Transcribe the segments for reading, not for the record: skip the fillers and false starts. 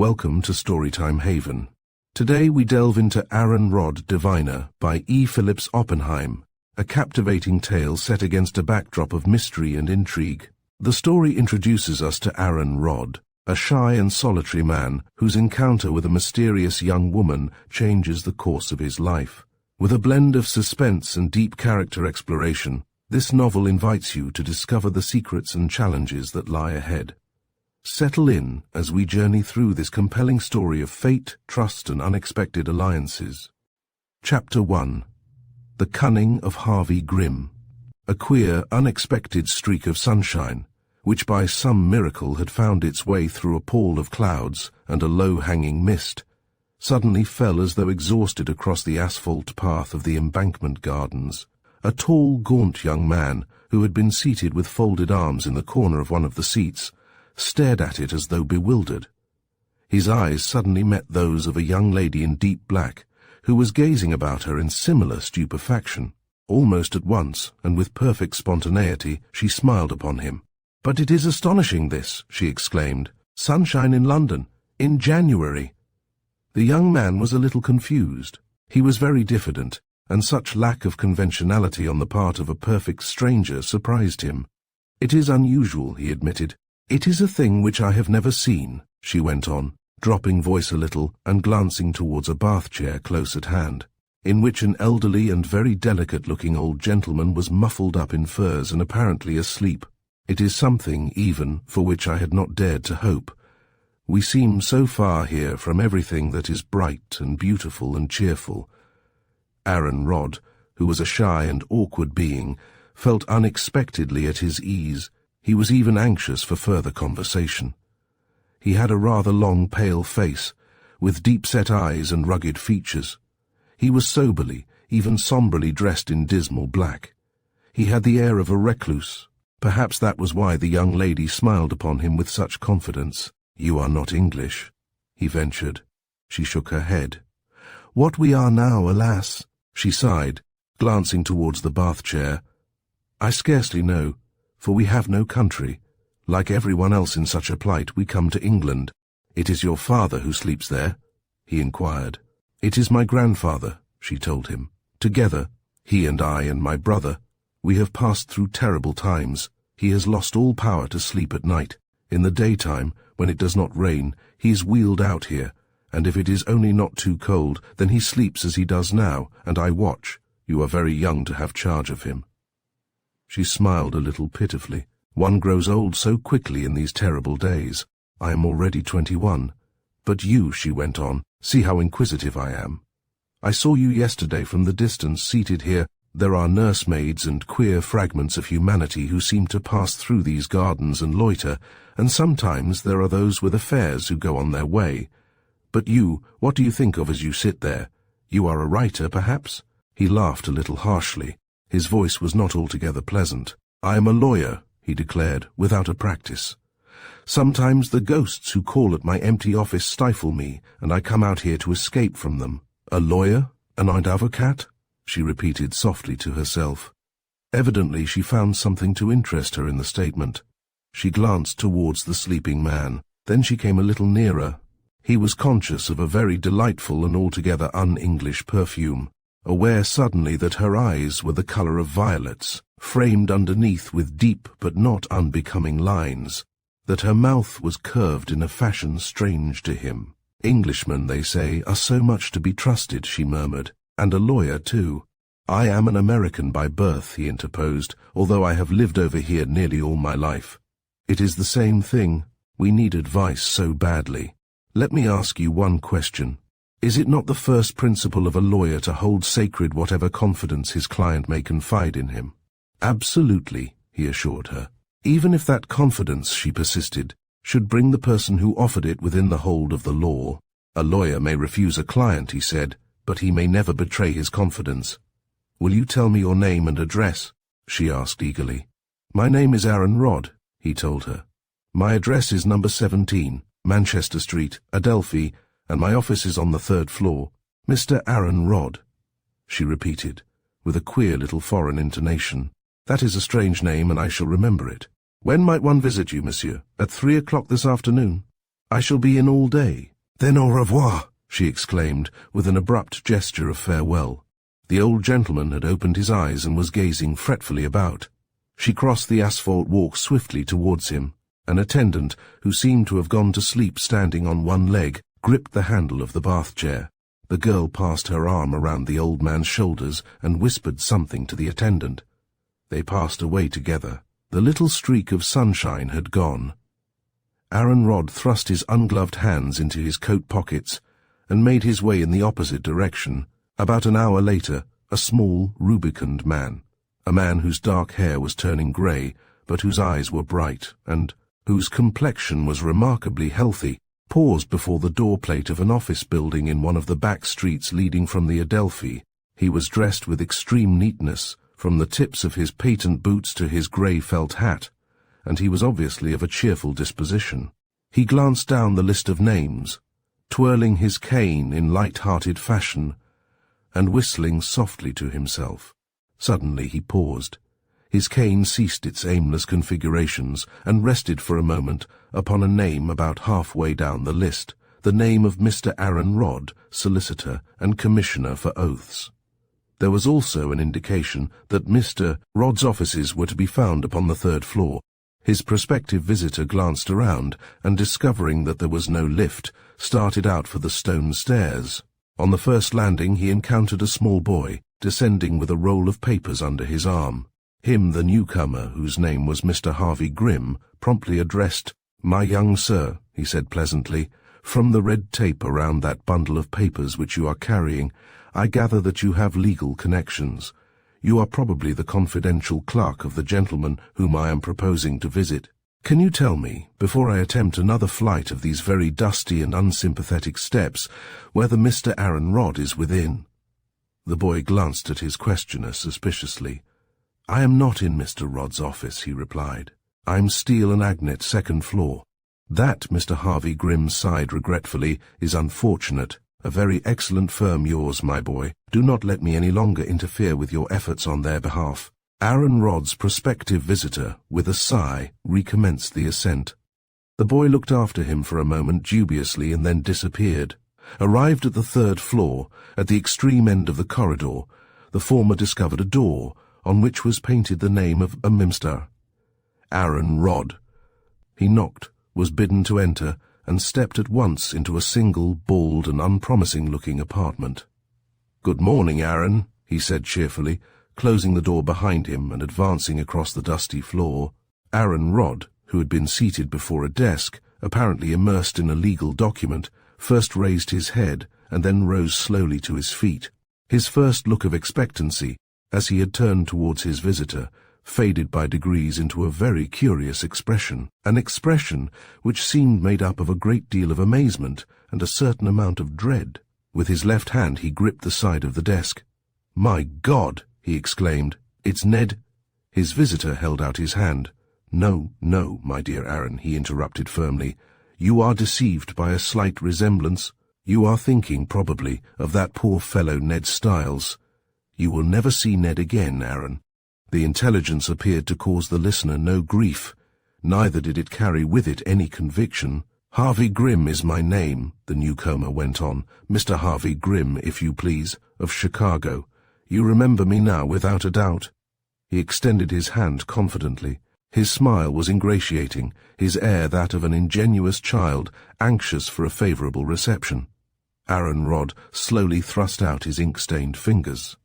Welcome to Storytime Haven. Today we delve into Aaron Rod Diviner by Phillips Oppenheim, a captivating tale set against a backdrop of mystery and intrigue. The story introduces us to Aaron Rod, a shy and solitary man whose encounter with a mysterious young woman changes the course of his life. With a blend of suspense and deep character exploration, this novel invites you to discover the secrets and challenges that lie ahead. Settle in as we journey through this compelling story of fate, trust, and unexpected alliances. Chapter 1. The Cunning of Harvey Grimm. A queer, unexpected streak of sunshine, which by some miracle had found its way through a pall of clouds and a low-hanging mist, suddenly fell as though exhausted across the asphalt path of the embankment gardens. A tall, gaunt young man, who had been seated with folded arms in the corner of one of the seats, stared at it as though bewildered. His eyes suddenly met those of a young lady in deep black, who was gazing about her in similar stupefaction. Almost at once, and with perfect spontaneity, she smiled upon him. "But it is astonishing this," she exclaimed. "Sunshine in London, in January." The young man was a little confused. He was very diffident, and such lack of conventionality on the part of a perfect stranger surprised him. "It is unusual," he admitted. "It is a thing which I have never seen," she went on, dropping voice a little and glancing towards a bath chair close at hand, in which an elderly and very delicate-looking old gentleman was muffled up in furs and apparently asleep. "It is something, even, for which I had not dared to hope. We seem so far here from everything that is bright and beautiful and cheerful." Aaron Rod, who was a shy and awkward being, felt unexpectedly at his ease. He was even anxious for further conversation. He had a rather long, pale face, with deep-set eyes and rugged features. He was soberly, even somberly dressed in dismal black. He had the air of a recluse. Perhaps that was why the young lady smiled upon him with such confidence. "You are not English," he ventured. She shook her head. "What we are now, alas," she sighed, glancing towards the bath chair. "I scarcely know, for we have no country. Like everyone else in such a plight, we come to England." "It is your father who sleeps there?" he inquired. "It is my grandfather," she told him. "Together, he and I and my brother, we have passed through terrible times. He has lost all power to sleep at night. In the daytime, when it does not rain, he is wheeled out here, and if it is only not too cold, then he sleeps as he does now, and I watch. You are very young to have charge of him." She smiled a little pitifully. "One grows old so quickly in these terrible days. I am already 21. But you," she went on, "see how inquisitive I am. I saw you yesterday from the distance, seated here. There are nursemaids and queer fragments of humanity who seem to pass through these gardens and loiter, and sometimes there are those with affairs who go on their way. But you, what do you think of as you sit there? You are a writer, perhaps?" He laughed a little harshly. His voice was not altogether pleasant. "I am a lawyer," he declared, "without a practice. Sometimes the ghosts who call at my empty office stifle me, and I come out here to escape from them." "A lawyer? An avocat?" she repeated softly to herself. Evidently she found something to interest her in the statement. She glanced towards the sleeping man. Then she came a little nearer. He was conscious of a very delightful and altogether un-English perfume, aware suddenly that her eyes were the color of violets, framed underneath with deep but not unbecoming lines, that her mouth was curved in a fashion strange to him. "Englishmen, they say, are so much to be trusted," she murmured, "and a lawyer, too." "I am an American by birth," he interposed, "although I have lived over here nearly all my life." "It is the same thing. We need advice so badly. Let me ask you one question. Is it not the first principle of a lawyer to hold sacred whatever confidence his client may confide in him?" "Absolutely," he assured her. "Even if that confidence," she persisted, "should bring the person who offered it within the hold of the law." "A lawyer may refuse a client," he said, "but he may never betray his confidence." "Will you tell me your name and address?" she asked eagerly. "My name is Aaron Rod," he told her. "My address is number 17, Manchester Street, Adelphi, and my office is on the 3rd floor." "Mr. Aaron Rod," she repeated, with a queer little foreign intonation. "That is a strange name, and I shall remember it. When might one visit you, monsieur? At 3 o'clock this afternoon?" I shall be in all day." "Then au revoir," she exclaimed, with an abrupt gesture of farewell. The old gentleman had opened his eyes and was gazing fretfully about. She crossed the asphalt walk swiftly towards him. An attendant, who seemed to have gone to sleep standing on one leg, gripped the handle of the bath chair. The girl passed her arm around the old man's shoulders and whispered something to the attendant. They passed away together. The little streak of sunshine had gone. Aaron Rodd thrust his ungloved hands into his coat pockets and made his way in the opposite direction. About an hour later, a small, rubicund man, a man whose dark hair was turning grey, but whose eyes were bright, and whose complexion was remarkably healthy, paused before the door-plate of an office building in one of the back streets leading from the Adelphi. He was dressed with extreme neatness, from the tips of his patent boots to his grey felt hat, and he was obviously of a cheerful disposition. He glanced down the list of names, twirling his cane in light-hearted fashion, and whistling softly to himself. Suddenly he paused. His cane ceased its aimless configurations and rested for a moment upon a name about halfway down the list, the name of Mr. Aaron Rodd, solicitor and commissioner for oaths. There was also an indication that Mr. Rodd's offices were to be found upon the 3rd floor. His prospective visitor glanced around, and discovering that there was no lift, started out for the stone stairs. On the first landing he encountered a small boy, descending with a roll of papers under his arm. Him, the newcomer, whose name was Mr. Harvey Grimm, promptly addressed. "My young sir," he said pleasantly, "from the red tape around that bundle of papers which you are carrying, I gather that you have legal connections. You are probably the confidential clerk of the gentleman whom I am proposing to visit. Can you tell me, before I attempt another flight of these very dusty and unsympathetic steps, whether Mr. Aaron Rodd is within?" The boy glanced at his questioner suspiciously. "I am not in Mr. Rodd's office," he replied. "I'm Steele and Agnet, 2nd floor." "That," Mr. Harvey Grimm sighed regretfully, "is unfortunate. A very excellent firm yours, my boy. Do not let me any longer interfere with your efforts on their behalf." Aaron Rodd's prospective visitor, with a sigh, recommenced the ascent. The boy looked after him for a moment dubiously and then disappeared. Arrived at the 3rd floor, at the extreme end of the corridor, the former discovered a door, on which was painted the name of a Mr. Aaron Rodd. He knocked, was bidden to enter, and stepped at once into a single, bald and unpromising-looking apartment. "Good morning, Aaron," he said cheerfully, closing the door behind him and advancing across the dusty floor. Aaron Rodd, who had been seated before a desk, apparently immersed in a legal document, first raised his head and then rose slowly to his feet. His first look of expectancy, as he had turned towards his visitor, faded by degrees into a very curious expression, an expression which seemed made up of a great deal of amazement and a certain amount of dread. With his left hand he gripped the side of the desk. "My God!" he exclaimed. "It's Ned." His visitor held out his hand. "No, no, my dear Aaron," he interrupted firmly. "You are deceived by a slight resemblance. You are thinking, probably, of that poor fellow Ned Styles. You will never see Ned again, Aaron." The intelligence appeared to cause the listener no grief. Neither did it carry with it any conviction. "Harvey Grimm is my name," the newcomer went on. "Mr. Harvey Grimm, if you please, of Chicago. You remember me now, without a doubt." He extended his hand confidently. His smile was ingratiating, his air that of an ingenuous child, anxious for a favourable reception. Aaron Rodd slowly thrust out his ink-stained fingers.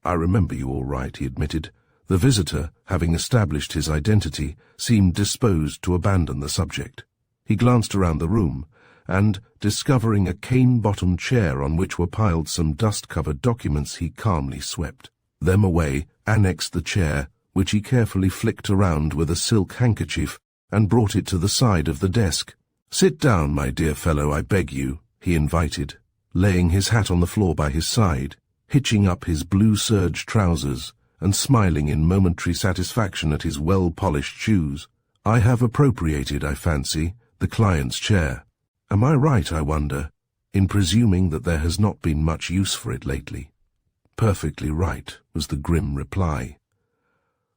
"I remember you all right," he admitted. The visitor, having established his identity, seemed disposed to abandon the subject. He glanced around the room, and, discovering a cane-bottomed chair on which were piled some dust-covered documents, he calmly swept them away, annexed the chair, which he carefully flicked around with a silk handkerchief, and brought it to the side of the desk. "Sit down, my dear fellow, I beg you," he invited, laying his hat on the floor by his side, hitching up his blue serge trousers, and smiling in momentary satisfaction at his well-polished shoes. "I have appropriated, I fancy, the client's chair. Am I right, I wonder, in presuming that there has not been much use for it lately?" "Perfectly right," was the grim reply.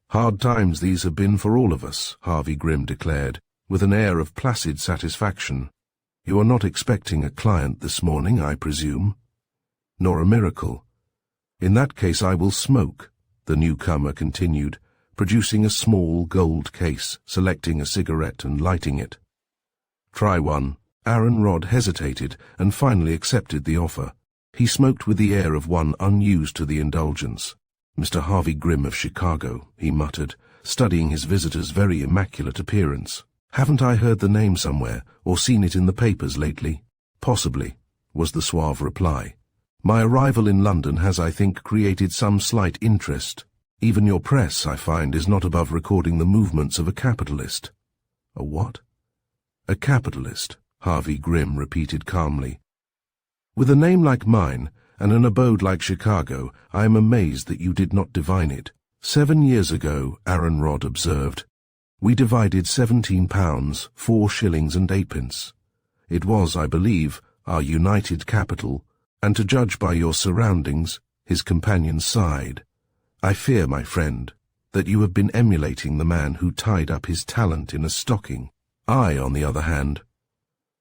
"Hard times these have been for all of us," Harvey Grimm declared, with an air of placid satisfaction. You are not expecting a client this morning, I presume? Nor a miracle. In that case I will smoke, the newcomer continued, producing a small gold case, selecting a cigarette and lighting it. Try one. Aaron Rodd hesitated and finally accepted the offer. He smoked with the air of one unused to the indulgence. Mr. Harvey Grimm of Chicago, he muttered, studying his visitor's very immaculate appearance. Haven't I heard the name somewhere, or seen it in the papers lately? Possibly, was the suave reply. My arrival in London has, I think, created some slight interest. Even your press, I find, is not above recording the movements of a capitalist. A what? A capitalist, Harvey Grimm repeated calmly. With a name like mine, and an abode like Chicago, I am amazed that you did not divine it. 7 years ago, Aaron Rodd observed, we divided £17, 4 shillings and 8 pence. It was, I believe, our united capital, and to judge by your surroundings, his companion sighed. I fear, my friend, that you have been emulating the man who tied up his talent in a stocking. I, on the other hand,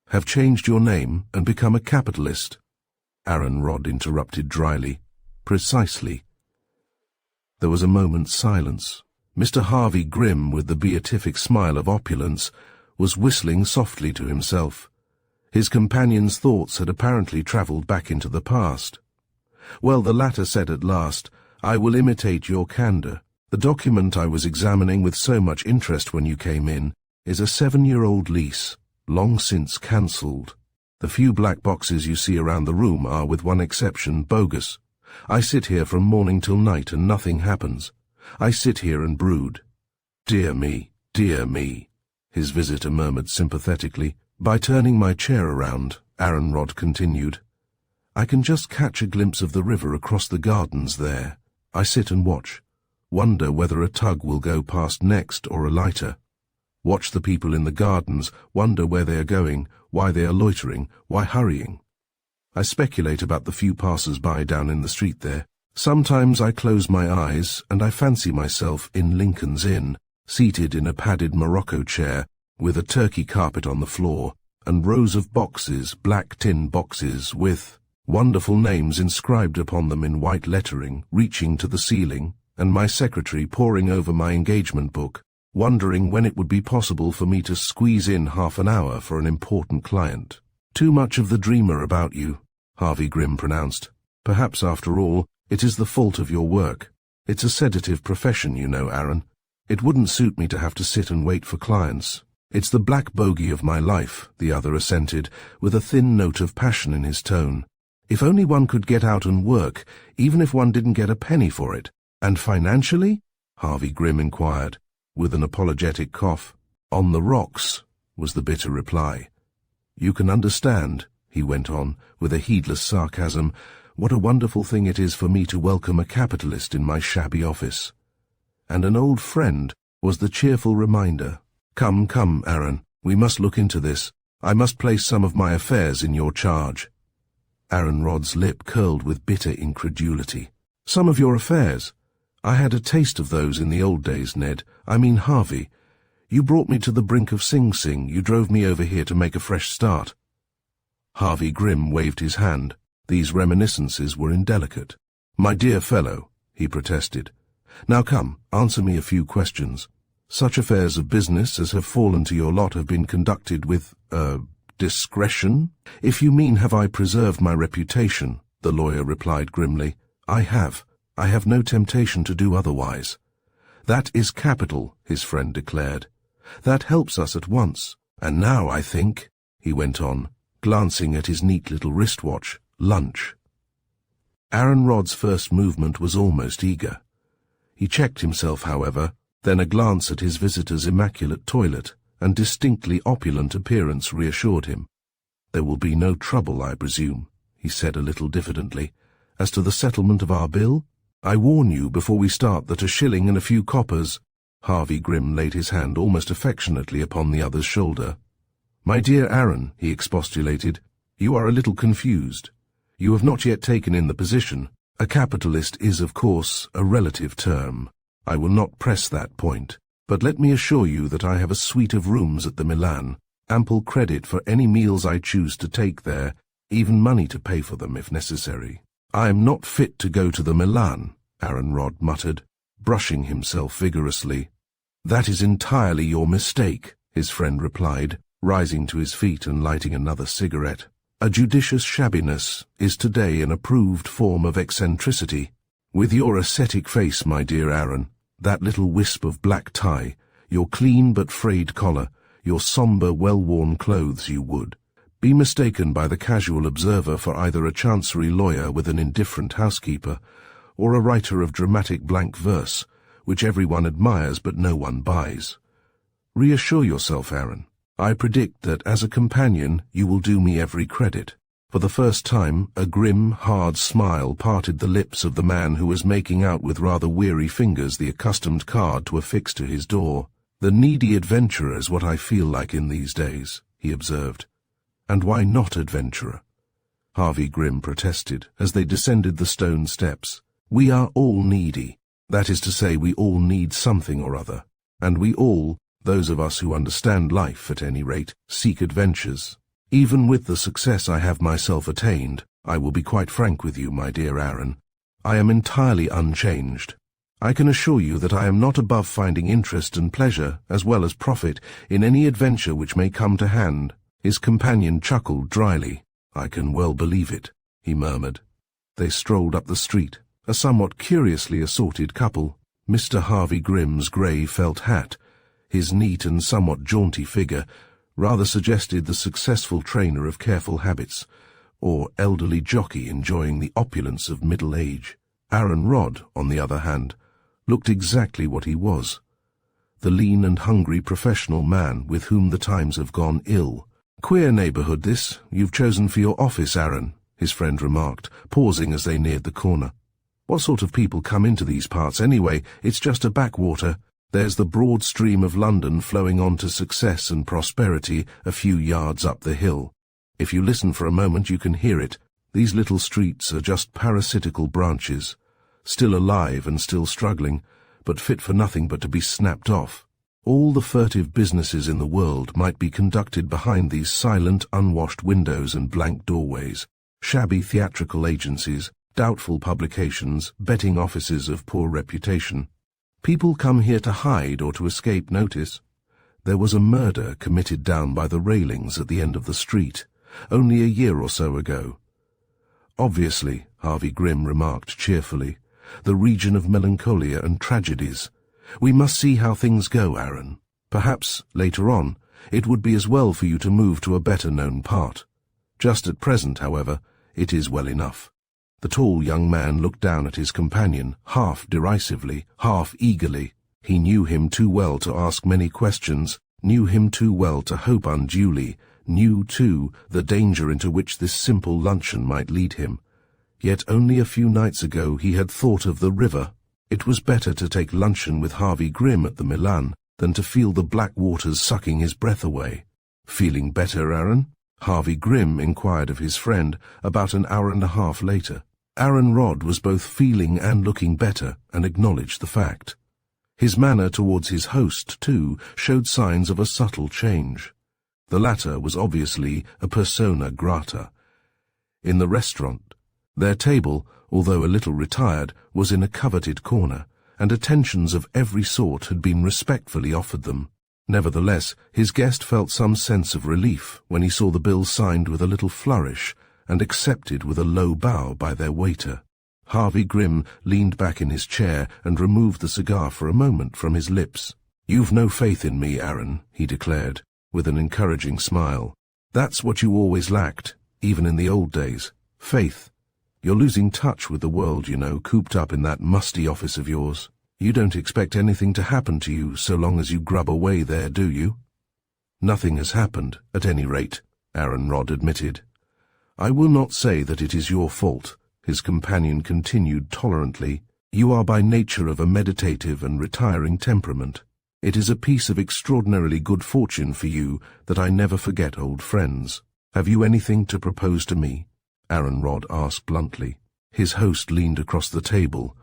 have changed your name and become a capitalist. Aaron Rodd interrupted dryly. Precisely. There was a moment's silence. Mr. Harvey Grimm, with the beatific smile of opulence, was whistling softly to himself. His companion's thoughts had apparently travelled back into the past. Well, the latter said at last, I will imitate your candour. The document I was examining with so much interest when you came in is a 7-year-old lease, long since cancelled. The few black boxes you see around the room are, with one exception, bogus. I sit here from morning till night and nothing happens. I sit here and brood. Dear me, his visitor murmured sympathetically. By turning my chair around, Aaron Rodd continued, I can just catch a glimpse of the river across the gardens there. I sit and watch, wonder whether a tug will go past next or a lighter. Watch the people in the gardens, wonder where they are going, why they are loitering, why hurrying. I speculate about the few passers-by down in the street there. Sometimes I close my eyes and I fancy myself in Lincoln's Inn, seated in a padded Morocco chair, with a Turkey carpet on the floor, and rows of boxes, black tin boxes, with wonderful names inscribed upon them in white lettering, reaching to the ceiling, and my secretary poring over my engagement book, wondering when it would be possible for me to squeeze in half an hour for an important client. Too much of the dreamer about you, Harvey Grimm pronounced. Perhaps, after all, it is the fault of your work. It's a sedative profession, you know, Aaron. It wouldn't suit me to have to sit and wait for clients. It's the black bogey of my life, the other assented, with a thin note of passion in his tone. If only one could get out and work, even if one didn't get a penny for it. And financially? Harvey Grimm inquired, with an apologetic cough. On the rocks, was the bitter reply. You can understand, he went on, with a heedless sarcasm, what a wonderful thing it is for me to welcome a capitalist in my shabby office. And an old friend, was the cheerful reminder. Come, Aaron, we must look into this. I must place some of my affairs in your charge. Aaron Rodd's lip curled with bitter incredulity. Some of your affairs? I had a taste of those in the old days, Ned. I mean, Harvey. You brought me to the brink of Sing Sing. You drove me over here to make a fresh start. Harvey Grimm waved his hand. These reminiscences were indelicate. My dear fellow, he protested. Now come, answer me a few questions. Such affairs of business as have fallen to your lot have been conducted with, discretion? If you mean have I preserved my reputation, the lawyer replied grimly, I have. I have no temptation to do otherwise. That is capital, his friend declared. That helps us at once. And now, I think, he went on, glancing at his neat little wristwatch, lunch. Aaron Rodd's first movement was almost eager. He checked himself, however, then a glance at his visitor's immaculate toilet and distinctly opulent appearance reassured him. There will be no trouble, I presume, he said a little diffidently. As to the settlement of our bill, I warn you before we start that a shilling and a few coppers— Harvey Grimm laid his hand almost affectionately upon the other's shoulder. My dear Aaron, he expostulated, you are a little confused. You have not yet taken in the position. A capitalist is, of course, a relative term. I will not press that point, but let me assure you that I have a suite of rooms at the Milan, ample credit for any meals I choose to take there, even money to pay for them if necessary. I am not fit to go to the Milan, Aaron Rodd muttered, brushing himself vigorously. That is entirely your mistake, his friend replied, rising to his feet and lighting another cigarette. A judicious shabbiness is today an approved form of eccentricity. With your ascetic face, my dear Aaron, that little wisp of black tie, your clean but frayed collar, your sombre, well-worn clothes, you would be mistaken by the casual observer for either a chancery lawyer with an indifferent housekeeper, or a writer of dramatic blank verse, which everyone admires but no one buys. Reassure yourself, Aaron. I predict that as a companion you will do me every credit. For the first time, a grim, hard smile parted the lips of the man who was making out with rather weary fingers the accustomed card to affix to his door. The needy adventurer is what I feel like in these days, he observed. And why not adventurer? Harvey Grimm protested as they descended the stone steps. We are all needy. That is to say, we all need something or other. And we all, those of us who understand life at any rate, seek adventures. Even with the success I have myself attained, I will be quite frank with you, my dear Aaron, I am entirely unchanged. I can assure you that I am not above finding interest and pleasure, as well as profit, in any adventure which may come to hand. His companion chuckled dryly. I can well believe it, he murmured. They strolled up the street, a somewhat curiously assorted couple. Mr. Harvey Grimm's grey felt hat, his neat and somewhat jaunty figure, rather suggested the successful trainer of careful habits, or elderly jockey enjoying the opulence of middle age. Aaron Rodd, on the other hand, looked exactly what he was, the lean and hungry professional man with whom the times have gone ill. Queer neighbourhood this you've chosen for your office, Aaron, his friend remarked, pausing as they neared the corner. What sort of people come into these parts anyway? It's just a backwater. There's the broad stream of London flowing on to success and prosperity a few yards up the hill. If you listen for a moment you can hear it. These little streets are just parasitical branches, still alive and still struggling, but fit for nothing but to be snapped off. All the furtive businesses in the world might be conducted behind these silent, unwashed windows and blank doorways. Shabby theatrical agencies, doubtful publications, betting offices of poor reputation. People come here to hide or to escape notice. There was a murder committed down by the railings at the end of the street, only a year or so ago. Obviously, Harvey Grimm remarked cheerfully, the region of melancholia and tragedies. We must see how things go, Aaron. Perhaps, later on, it would be as well for you to move to a better-known part. Just at present, however, it is well enough. The tall young man looked down at his companion, half derisively, half eagerly. He knew him too well to ask many questions, knew him too well to hope unduly, knew, too, the danger into which this simple luncheon might lead him. Yet only a few nights ago he had thought of the river. It was better to take luncheon with Harvey Grimm at the Milan than to feel the black waters sucking his breath away. Feeling better, Aaron? Harvey Grimm inquired of his friend about an hour and a half later. Aaron Rodd was both feeling and looking better, and acknowledged the fact. His manner towards his host, too, showed signs of a subtle change. The latter was obviously a persona grata. In the restaurant, their table, although a little retired, was in a coveted corner, and attentions of every sort had been respectfully offered them. Nevertheless, his guest felt some sense of relief when he saw the bill signed with a little flourish and accepted with a low bow by their waiter. Harvey Grimm leaned back in his chair and removed the cigar for a moment from his lips. "You've no faith in me, Aaron," he declared, with an encouraging smile. "That's what you always lacked, even in the old days. Faith. You're losing touch with the world, you know, cooped up in that musty office of yours. You don't expect anything to happen to you so long as you grub away there, do you?" "Nothing has happened, at any rate," Aaron Rodd admitted. "I will not say that it is your fault," his companion continued tolerantly. "You are by nature of a meditative and retiring temperament. It is a piece of extraordinarily good fortune for you that I never forget old friends. Have you anything to propose to me?" Aaron Rodd asked bluntly. His host leaned across the table.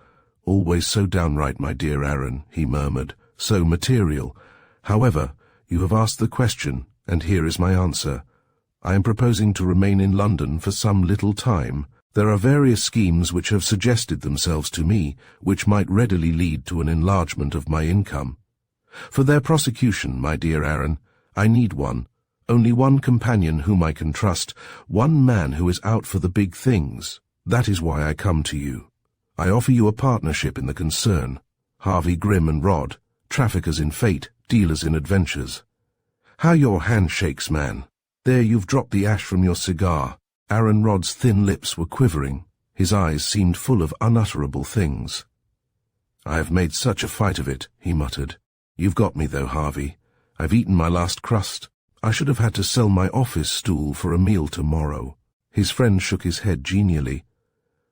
"Always so downright, my dear Aaron," he murmured, "so material. However, you have asked the question, and here is my answer. I am proposing to remain in London for some little time. There are various schemes which have suggested themselves to me, which might readily lead to an enlargement of my income. For their prosecution, my dear Aaron, I need one, only one companion whom I can trust, one man who is out for the big things. That is why I come to you. I offer you a partnership in the concern. Harvey, Grimm and Rod, traffickers in fate, dealers in adventures. How your hand shakes, man. There you've dropped the ash from your cigar. Aaron Rod's thin lips were quivering. His eyes seemed full of unutterable things. I have made such a fight of it, he muttered. You've got me, though, Harvey. I've eaten my last crust. I should have had to sell my office stool for a meal tomorrow. His friend shook his head genially.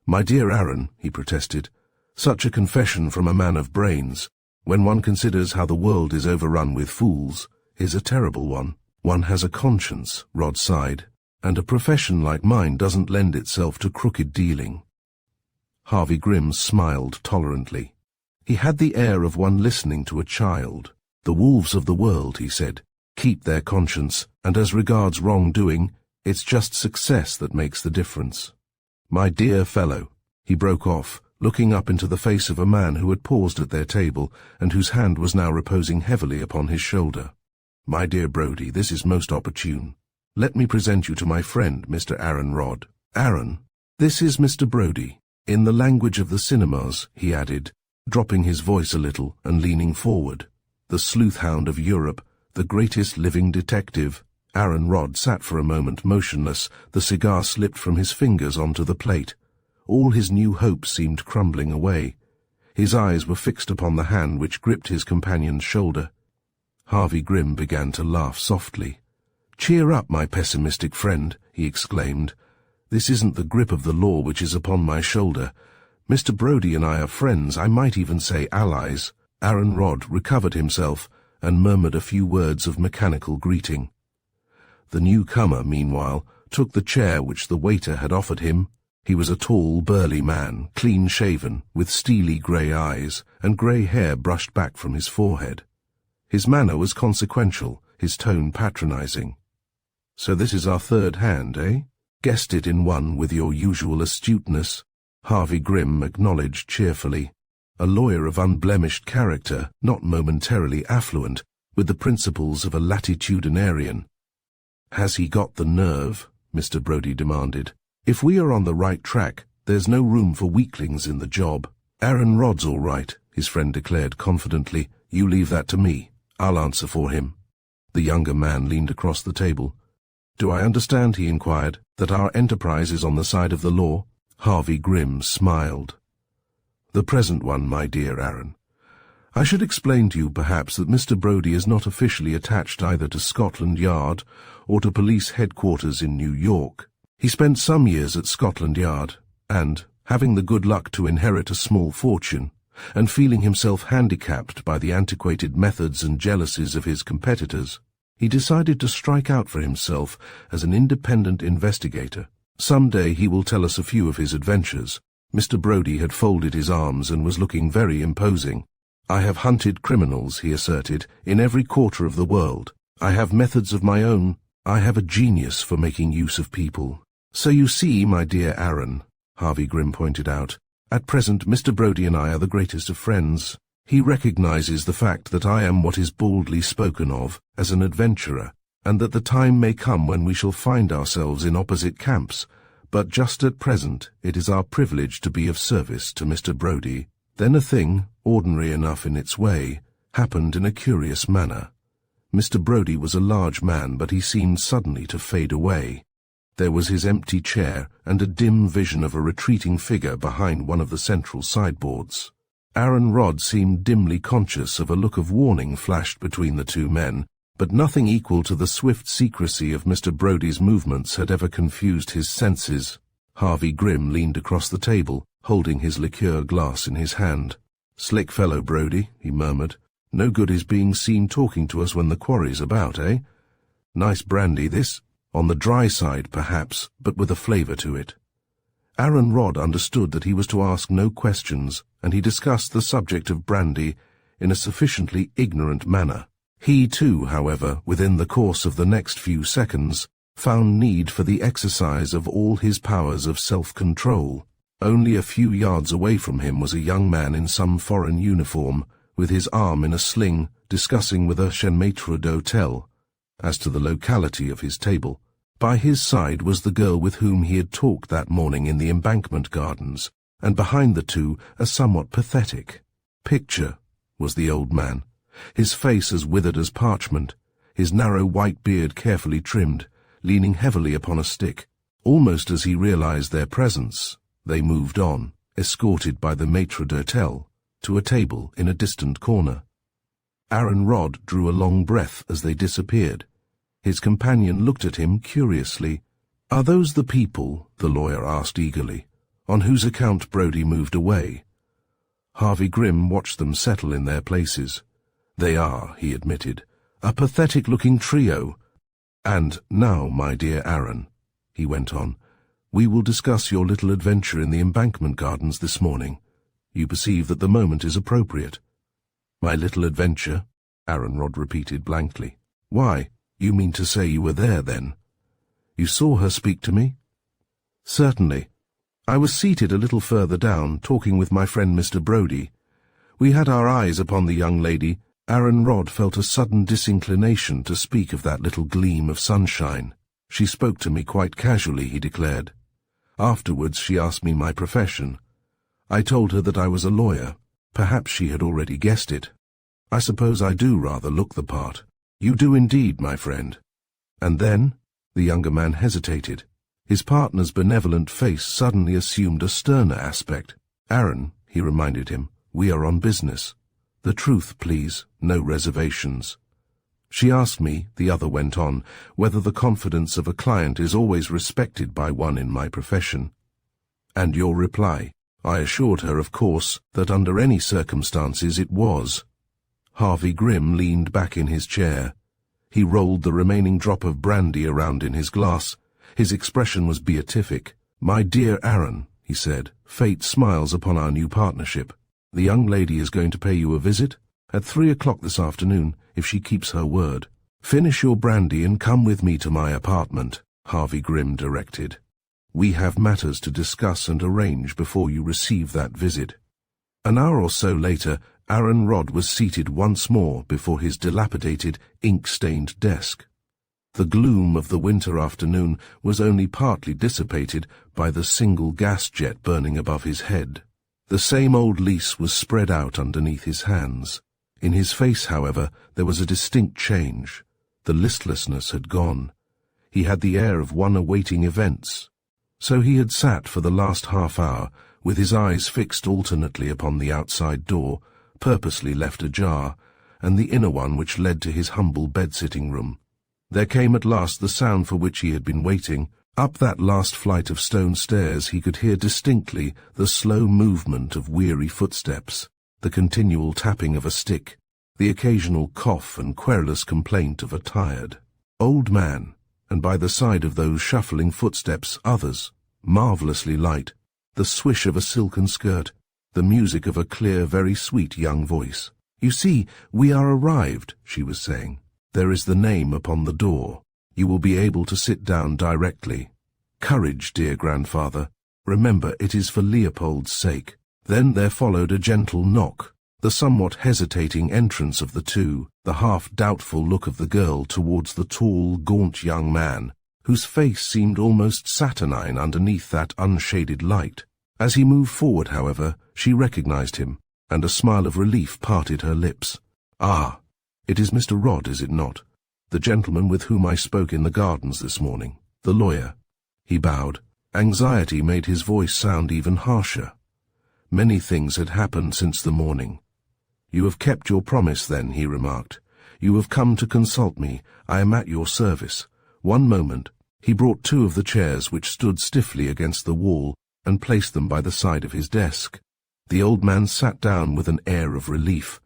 My dear Aaron, he protested, such a confession from a man of brains, when one considers how the world is overrun with fools, is a terrible one. One has a conscience, Rod sighed, and a profession like mine doesn't lend itself to crooked dealing. Harvey Grimm smiled tolerantly. He had the air of one listening to a child. The wolves of the world, he said, keep their conscience, and as regards wrongdoing, it's just success that makes the difference. My dear fellow, he broke off, looking up into the face of a man who had paused at their table and whose hand was now reposing heavily upon his shoulder. My dear Brody, this is most opportune. Let me present you to my friend, Mr. Aaron Rod. Aaron, this is Mr. Brody. In the language of the cinemas, he added, dropping his voice a little and leaning forward. The sleuth-hound of Europe, the greatest living detective. Aaron Rod sat for a moment motionless, the cigar slipped from his fingers onto the plate. All his new hopes seemed crumbling away. His eyes were fixed upon the hand which gripped his companion's shoulder. Harvey Grimm began to laugh softly. Cheer up, my pessimistic friend, he exclaimed. This isn't the grip of the law which is upon my shoulder. Mr. Brody and I are friends, I might even say allies. Aaron Rod recovered himself and murmured a few words of mechanical greeting. The newcomer, meanwhile, took the chair which the waiter had offered him. He was a tall, burly man, clean-shaven, with steely grey eyes, and grey hair brushed back from his forehead. His manner was consequential, his tone patronizing. So this is our third hand, eh? Guessed it in one with your usual astuteness, Harvey Grimm acknowledged cheerfully. A lawyer of unblemished character, not momentarily affluent, with the principles of a latitudinarian. Has he got the nerve? Mr. Brody demanded. If we are on the right track, there's no room for weaklings in the job. Aaron Rod's all right, his friend declared confidently. You leave that to me. I'll answer for him. The younger man leaned across the table. Do I understand, he inquired, that our enterprise is on the side of the law? Harvey Grimm smiled. The present one, my dear Aaron. I should explain to you, perhaps, that Mr. Brody is not officially attached either to Scotland Yard or to police headquarters in New York. He spent some years at Scotland Yard, and, having the good luck to inherit a small fortune, and feeling himself handicapped by the antiquated methods and jealousies of his competitors, he decided to strike out for himself as an independent investigator. Some day he will tell us a few of his adventures. Mr. Brody had folded his arms and was looking very imposing. I have hunted criminals, he asserted, in every quarter of the world. I have methods of my own. I have a genius for making use of people. So you see, my dear Aaron, Harvey Grimm pointed out, at present Mr. Brody and I are the greatest of friends. He recognizes the fact that I am what is baldly spoken of as an adventurer, and that the time may come when we shall find ourselves in opposite camps, but just at present it is our privilege to be of service to Mr. Brody. Then a thing, ordinary enough in its way, happened in a curious manner. Mr. Brody was a large man, but he seemed suddenly to fade away. There was his empty chair and a dim vision of a retreating figure behind one of the central sideboards. Aaron Rod seemed dimly conscious of a look of warning flashed between the two men, but nothing equal to the swift secrecy of Mr. Brody's movements had ever confused his senses. Harvey Grimm leaned across the table, holding his liqueur glass in his hand. "Slick fellow, Brody," he murmured. "No good his being seen talking to us when the quarry's about, eh? Nice brandy, this. On the dry side, perhaps, but with a flavour to it." Aaron Rod understood that he was to ask no questions, and he discussed the subject of brandy in a sufficiently ignorant manner. He too, however, within the course of the next few seconds, found need for the exercise of all his powers of self-control. Only a few yards away from him was a young man in some foreign uniform, with his arm in a sling, discussing with a maître d'hôtel as to the locality of his table. By his side was the girl with whom he had talked that morning in the Embankment Gardens, and behind the two a somewhat pathetic picture was the old man, his face as withered as parchment, his narrow white beard carefully trimmed, leaning heavily upon a stick. Almost as he realized their presence, they moved on, escorted by the maître d'hôtel, to a table in a distant corner. Aaron Rodd drew a long breath as they disappeared. His companion looked at him curiously. "Are those the people," the lawyer asked eagerly, "on whose account Brodie moved away?" Harvey Grimm watched them settle in their places. "They are," he admitted, "a pathetic-looking trio. And now, my dear Aaron," he went on, "we will discuss your little adventure in the Embankment Gardens this morning. You perceive that the moment is appropriate." "My little adventure?" Aaron Rodd repeated blankly. "Why, you mean to say you were there, then? You saw her speak to me?" "Certainly. I was seated a little further down, talking with my friend Mr. Brodie. We had our eyes upon the young lady." Aaron Rodd felt a sudden disinclination to speak of that little gleam of sunshine. "She spoke to me quite casually," he declared. "Afterwards she asked me my profession. I told her that I was a lawyer. Perhaps she had already guessed it. I suppose I do rather look the part." "You do indeed, my friend." "And then?" The younger man hesitated. His partner's benevolent face suddenly assumed a sterner aspect. "Aaron," he reminded him, "we are on business. The truth, please, no reservations." "She asked me," the other went on, "whether the confidence of a client is always respected by one in my profession." "And your reply?" "I assured her, of course, that under any circumstances it was." Harvey Grimm leaned back in his chair. He rolled the remaining drop of brandy around in his glass. His expression was beatific. "My dear Aaron," he said, "fate smiles upon our new partnership. The young lady is going to pay you a visit at 3 o'clock this afternoon, if she keeps her word. Finish your brandy and come with me to my apartment," Harvey Grimm directed. "We have matters to discuss and arrange before you receive that visit." An hour or so later, Aaron Rodd was seated once more before his dilapidated, ink-stained desk. The gloom of the winter afternoon was only partly dissipated by the single gas jet burning above his head. The same old lease was spread out underneath his hands. In his face, however, there was a distinct change. The listlessness had gone. He had the air of one awaiting events. So he had sat for the last half-hour, with his eyes fixed alternately upon the outside door, purposely left ajar, and the inner one which led to his humble bed-sitting room. There came at last the sound for which he had been waiting. Up that last flight of stone stairs he could hear distinctly the slow movement of weary footsteps, the continual tapping of a stick, the occasional cough and querulous complaint of a tired old man, and by the side of those shuffling footsteps others, marvellously light, the swish of a silken skirt, the music of a clear, very sweet young voice. "You see, we are arrived," she was saying. "There is the name upon the door. You will be able to sit down directly. Courage, dear grandfather. Remember, it is for Leopold's sake." Then there followed a gentle knock, the somewhat hesitating entrance of the two, the half-doubtful look of the girl towards the tall, gaunt young man, whose face seemed almost saturnine underneath that unshaded light. As he moved forward, however, she recognized him, and a smile of relief parted her lips. "Ah, it is Mr. Rodd, is it not? The gentleman with whom I spoke in the gardens this morning, the lawyer." He bowed. Anxiety made his voice sound even harsher. Many things had happened since the morning. "You have kept your promise, then," he remarked. "You have come to consult me. I am at your service. One moment." He brought two of the chairs which stood stiffly against the wall and placed them by the side of his desk. The old man sat down with an air of relief.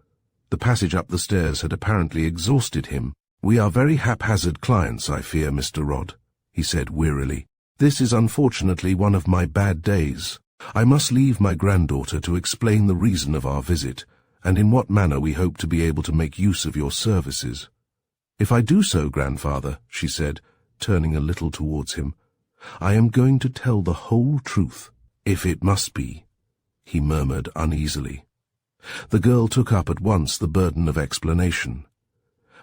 The passage up the stairs had apparently exhausted him. "We are very haphazard clients, I fear, Mr. Rodd," he said wearily. "This is unfortunately one of my bad days. I must leave my granddaughter to explain the reason of our visit, and in what manner we hope to be able to make use of your services." "If I do so, grandfather," she said, turning a little towards him, "I am going to tell the whole truth, if it must be," he murmured uneasily. The girl took up at once the burden of explanation.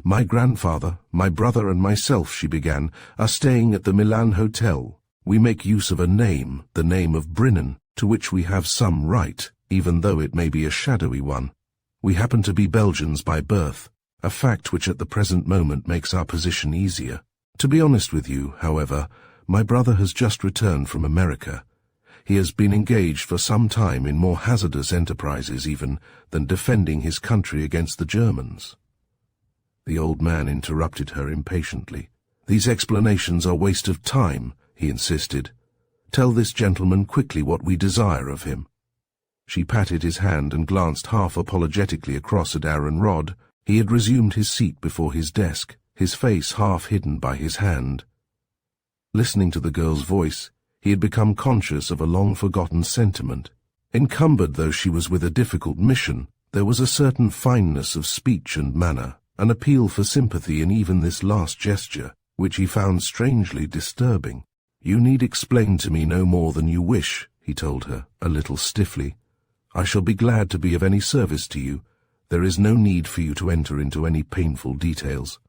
"My grandfather, my brother and myself," she began, "are staying at the Milan Hotel. We make use of a name, the name of Brinnan, to which we have some right, even though it may be a shadowy one. We happen to be Belgians by birth, a fact which at the present moment makes our position easier. To be honest with you, however, my brother has just returned from America. He has been engaged for some time in more hazardous enterprises even than defending his country against the Germans." The old man interrupted her impatiently. "These explanations are waste of time," he insisted. "Tell this gentleman quickly what we desire of him." She patted his hand and glanced half apologetically across at Aaron Rodd. He had resumed his seat before his desk, his face half hidden by his hand. Listening to the girl's voice, he had become conscious of a long-forgotten sentiment. Encumbered though she was with a difficult mission, there was a certain fineness of speech and manner, an appeal for sympathy in even this last gesture, which he found strangely disturbing. "You need explain to me no more than you wish," he told her, a little stiffly. "I shall be glad to be of any service to you. There is no need for you to enter into any painful details."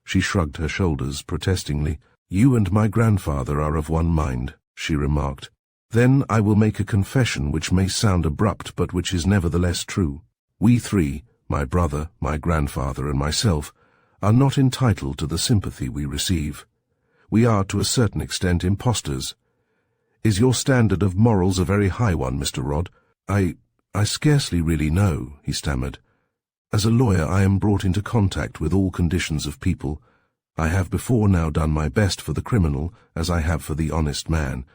She shrugged her shoulders protestingly. "You and my grandfather are of one mind," she remarked. "Then I will make a confession which may sound abrupt but which is nevertheless true. We three, my brother, my grandfather and myself, are not entitled to the sympathy we receive. We are to a certain extent impostors. Is your standard of morals a very high one, Mr. Rodd?" I scarcely really know," he stammered. "As a lawyer I am brought into contact with all conditions of people. I have before now done my best for the criminal, as I have for the honest man."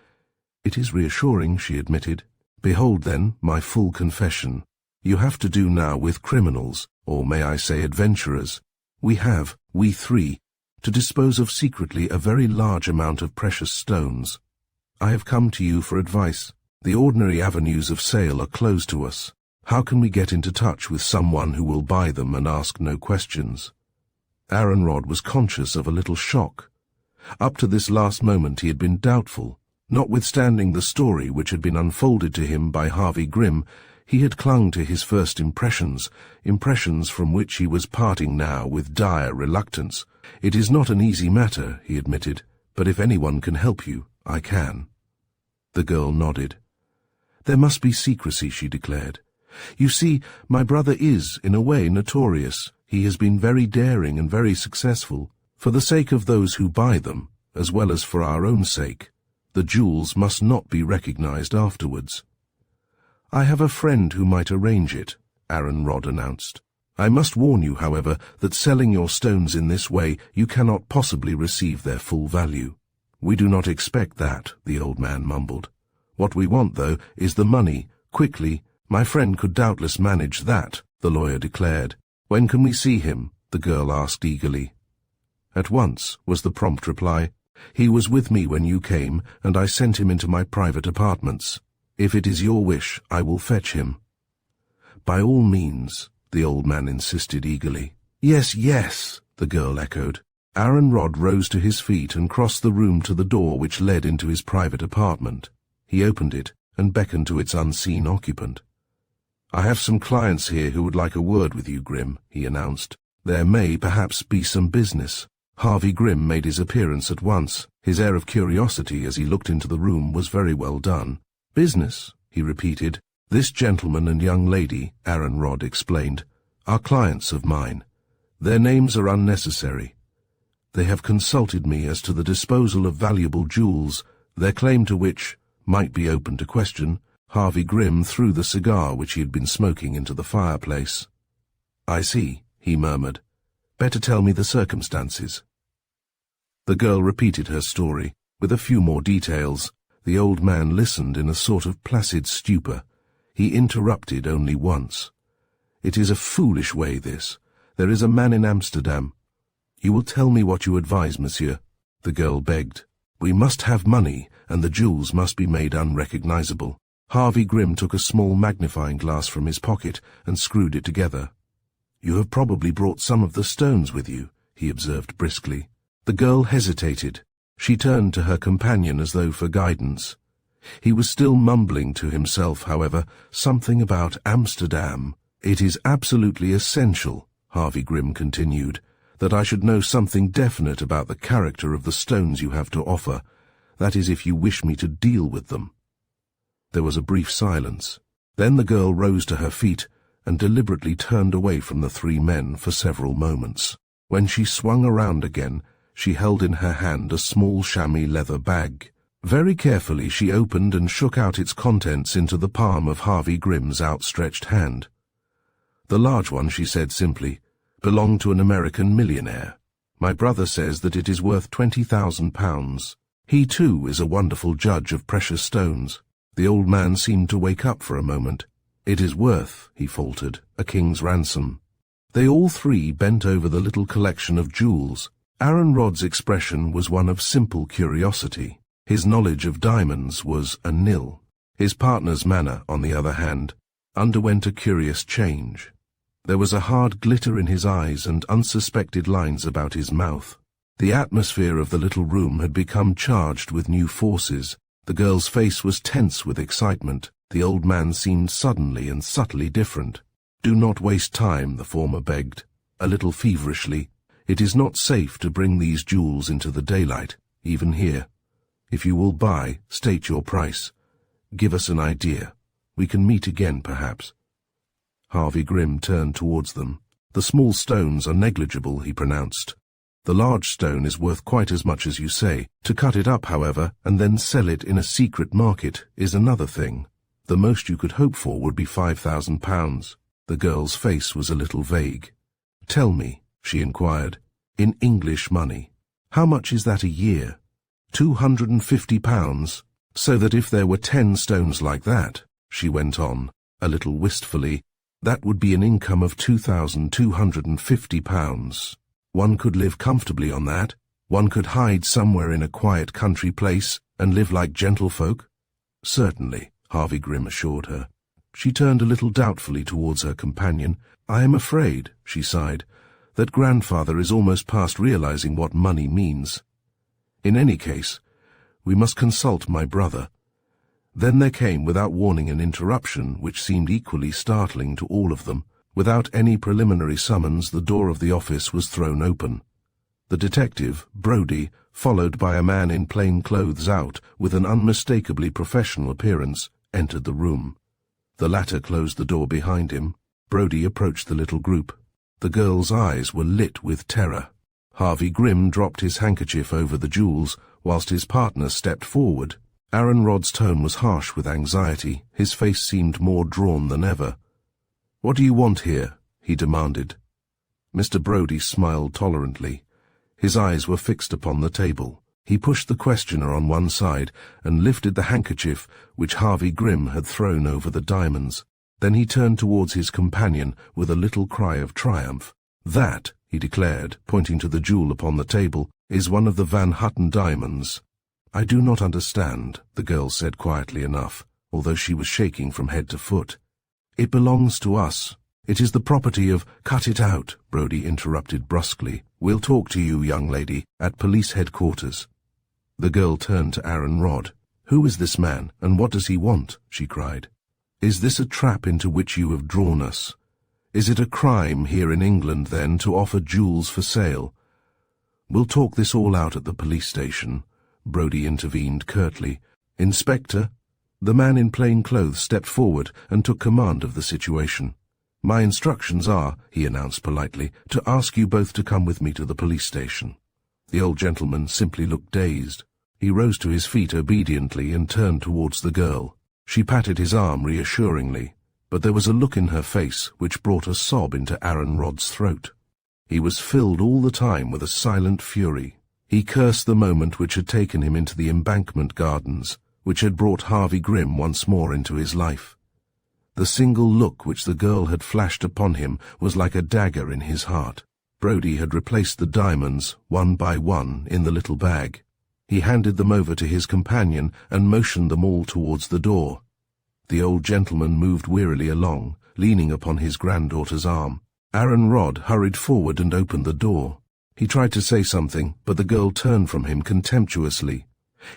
"It is reassuring," she admitted. "Behold, then, my full confession. You have to do now with criminals, or may I say adventurers. We have, we three, to dispose of secretly a very large amount of precious stones. I have come to you for advice. The ordinary avenues of sale are closed to us. How can we get into touch with someone who will buy them and ask no questions?" Aaron Rodd was conscious of a little shock. Up to this last moment he had been doubtful. Notwithstanding the story which had been unfolded to him by Harvey Grimm, he had clung to his first impressions from which he was parting now with dire reluctance. "It is not an easy matter," he admitted, "but if anyone can help you, I can." The girl nodded. "There must be secrecy," she declared. "You see, my brother is, in a way, notorious. He has been very daring and very successful. For the sake of those who buy them, as well as for our own sake, the jewels must not be recognized afterwards." "I have a friend who might arrange it," Aaron Rodd announced. "I must warn you, however, that selling your stones in this way you cannot possibly receive their full value." "We do not expect that," the old man mumbled. "What we want, though, is the money, quickly. My friend could doubtless manage that," the lawyer declared. "When can we see him?" the girl asked eagerly. "At once," was the prompt reply. "He was with me when you came, and I sent him into my private apartments. If it is your wish, I will fetch him." "By all means," the old man insisted eagerly. "Yes, yes," the girl echoed. Aaron Rodd rose to his feet and crossed the room to the door which led into his private apartment. He opened it and beckoned to its unseen occupant. "I have some clients here who would like a word with you, Grimm," he announced. "There may perhaps be some business." Harvey Grimm made his appearance at once. His air of curiosity as he looked into the room was very well done. "Business," he repeated. "This gentleman and young lady," Aaron Rodd explained, "are clients of mine. Their names are unnecessary. They have consulted me as to the disposal of valuable jewels, their claim to which might be open to question." Harvey Grimm threw the cigar which he had been smoking into the fireplace. "I see," he murmured. "Better tell me the circumstances." The girl repeated her story, with a few more details. The old man listened in a sort of placid stupor. He interrupted only once. "It is a foolish way, this. There is a man in Amsterdam—" "You will tell me what you advise, monsieur," the girl begged. "We must have money, and the jewels must be made unrecognizable. Harvey Grimm took a small magnifying glass from his pocket and screwed it together. "You have probably brought some of the stones with you," he observed briskly. The girl hesitated. She turned to her companion as though for guidance. He was still mumbling to himself, however, something about Amsterdam. "It is absolutely essential," Harvey Grimm continued, "that I should know something definite about the character of the stones you have to offer. That is, if you wish me to deal with them." There was a brief silence. Then the girl rose to her feet and deliberately turned away from the three men for several moments. When she swung around again, she held in her hand a small chamois leather bag. Very carefully she opened and shook out its contents into the palm of Harvey Grimm's outstretched hand. The large one, she said simply, belonged to an American millionaire. "My brother says that it is worth £20,000. He, too, is a wonderful judge of precious stones." The old man seemed to wake up for a moment. "It is worth," he faltered, "a king's ransom." They all three bent over the little collection of jewels. Aaron Rod's expression was one of simple curiosity. His knowledge of diamonds was a nil. His partner's manner, on the other hand, underwent a curious change. There was a hard glitter in his eyes and unsuspected lines about his mouth. The atmosphere of the little room had become charged with new forces. The girl's face was tense with excitement. The old man seemed suddenly and subtly different. "Do not waste time," the former begged, a little feverishly. "It is not safe to bring these jewels into the daylight, even here. If you will buy, state your price. Give us an idea. We can meet again, perhaps." Harvey Grimm turned towards them. "The small stones are negligible," he pronounced. "The large stone is worth quite as much as you say. To cut it up, however, and then sell it in a secret market is another thing. The most you could hope for would be £5,000. The girl's face was a little vague. "Tell me," she inquired, "in English money, how much is that a year?" £250. "So that if there were 10 stones like that," she went on, a little wistfully, "that would be an income of £2,250. One could live comfortably on that. One could hide somewhere in a quiet country place and live like gentlefolk." "Certainly," Harvey Grimm assured her. She turned a little doubtfully towards her companion. "I am afraid," she sighed, "that grandfather is almost past realizing what money means. In any case, we must consult my brother." Then there came without warning an interruption which seemed equally startling to all of them. Without any preliminary summons, the door of the office was thrown open. The detective, Brody, followed by a man in plain clothes out, with an unmistakably professional appearance, entered the room. The latter closed the door behind him. Brody approached the little group. The girl's eyes were lit with terror. Harvey Grimm dropped his handkerchief over the jewels, whilst his partner stepped forward. Aaron Rod's tone was harsh with anxiety. His face seemed more drawn than ever. "What do you want here?" he demanded. Mr. Brody smiled tolerantly. His eyes were fixed upon the table. He pushed the questioner on one side and lifted the handkerchief which Harvey Grimm had thrown over the diamonds. Then he turned towards his companion with a little cry of triumph. "That," he declared, pointing to the jewel upon the table, "is one of the Van Houten diamonds." "I do not understand," the girl said quietly enough, although she was shaking from head to foot. "It belongs to us. It is the property of—" "Cut it out," Brody interrupted brusquely. "We'll talk to you, young lady, at police headquarters." The girl turned to Aaron Rod. "Who is this man, and what does he want?" she cried. "Is this a trap into which you have drawn us? Is it a crime here in England, then, to offer jewels for sale?" "We'll talk this all out at the police station," Brody intervened curtly. "Inspector?" The man in plain clothes stepped forward and took command of the situation. "My instructions are," he announced politely, "to ask you both to come with me to the police station." The old gentleman simply looked dazed. He rose to his feet obediently and turned towards the girl. She patted his arm reassuringly, but there was a look in her face which brought a sob into Aaron Rod's throat. He was filled all the time with a silent fury. He cursed the moment which had taken him into the Embankment Gardens, which had brought Harvey Grimm once more into his life. The single look which the girl had flashed upon him was like a dagger in his heart. Brody had replaced the diamonds, one by one, in the little bag. He handed them over to his companion and motioned them all towards the door. The old gentleman moved wearily along, leaning upon his granddaughter's arm. Aaron Rodd hurried forward and opened the door. He tried to say something, but the girl turned from him contemptuously.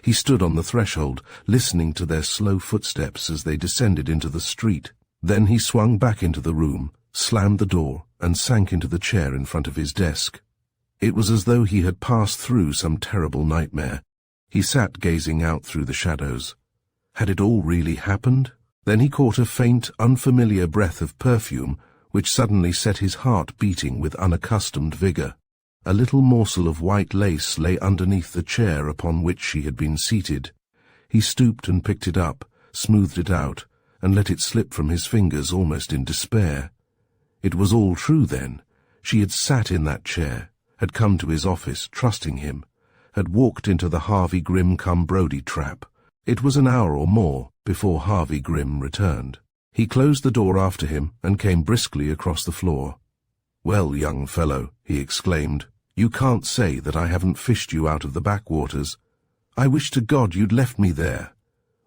He stood on the threshold, listening to their slow footsteps as they descended into the street. Then he swung back into the room, slammed the door, and sank into the chair in front of his desk. It was as though he had passed through some terrible nightmare. He sat gazing out through the shadows. Had it all really happened? Then he caught a faint, unfamiliar breath of perfume, which suddenly set his heart beating with unaccustomed vigor. A little morsel of white lace lay underneath the chair upon which she had been seated. He stooped and picked it up, smoothed it out, and let it slip from his fingers almost in despair. It was all true then. She had sat in that chair, had come to his office, trusting him, had walked into the Harvey Grimm-cum-Brody trap. It was an hour or more before Harvey Grimm returned. He closed the door after him and came briskly across the floor. "Well, young fellow," he exclaimed, "you can't say that I haven't fished you out of the backwaters." "I wish to God you'd left me there,"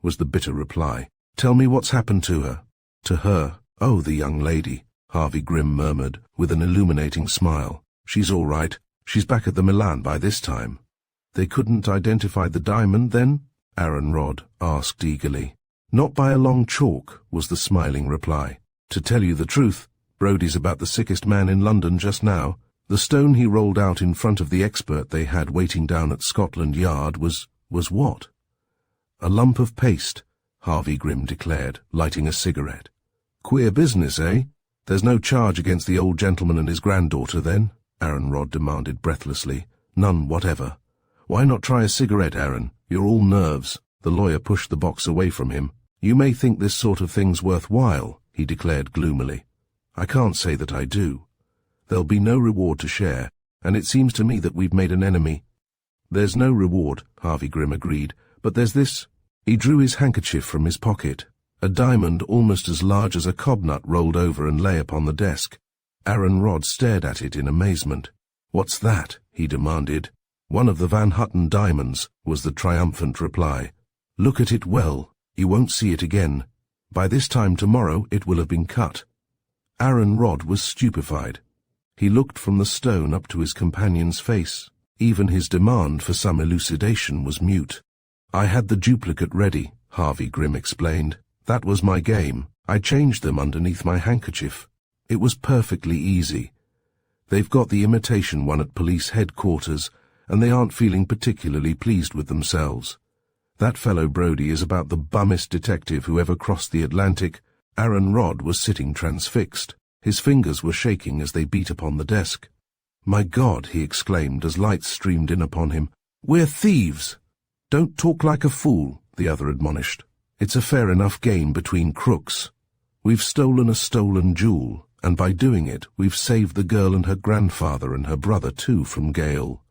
was the bitter reply. "Tell me what's happened to her." "To her? Oh, the young lady," Harvey Grimm murmured, with an illuminating smile. "She's all right. She's back at the Milan by this time." "They couldn't identify the diamond, then?" Aaron Rodd asked eagerly. "Not by a long chalk," was the smiling reply. "To tell you the truth, Brody's about the sickest man in London just now. The stone he rolled out in front of the expert they had waiting down at Scotland Yard was what?" "A lump of paste," Harvey Grimm declared, lighting a cigarette. "Queer business, eh? There's no charge against the old gentleman and his granddaughter, then?" Aaron Rodd demanded breathlessly. "None whatever." "Why not try a cigarette, Aaron? You're all nerves." The lawyer pushed the box away from him. "You may think this sort of thing's worthwhile," he declared gloomily. "I can't say that I do. There'll be no reward to share, and it seems to me that we've made an enemy." "There's no reward," Harvey Grimm agreed, "but there's this." He drew his handkerchief from his pocket. A diamond almost as large as a cobnut rolled over and lay upon the desk. Aaron Rodd stared at it in amazement. "What's that?" he demanded. "One of the Van Hutton diamonds," was the triumphant reply. "Look at it well. You won't see it again. By this time tomorrow it will have been cut." Aaron Rodd was stupefied. He looked from the stone up to his companion's face. Even his demand for some elucidation was mute. "I had the duplicate ready," Harvey Grimm explained. "That was my game. I changed them underneath my handkerchief. It was perfectly easy. They've got the imitation one at police headquarters, and they aren't feeling particularly pleased with themselves. That fellow Brody is about the bummest detective who ever crossed the Atlantic." Aaron Rodd was sitting transfixed. His fingers were shaking as they beat upon the desk. "My God," he exclaimed as light streamed in upon him. "We're thieves!" "Don't talk like a fool," the other admonished. "It's a fair enough game between crooks. We've stolen a stolen jewel, and by doing it we've saved the girl and her grandfather and her brother too from gaol.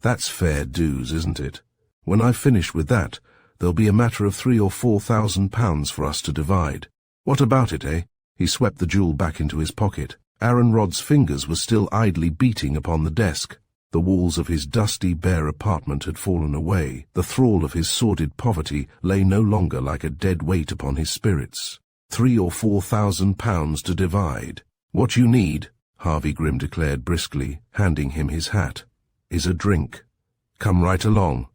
That's fair dues, isn't it? When I've finished with that, there'll be a matter of £3,000 or £4,000 for us to divide. What about it, eh?" He swept the jewel back into his pocket. Aaron Rodd's fingers were still idly beating upon the desk. The walls of his dusty, bare apartment had fallen away. The thrall of his sordid poverty lay no longer like a dead weight upon his spirits. £3,000 or £4,000 to divide. "What you need," Harvey Grimm declared briskly, handing him his hat, "is a drink. Come right along."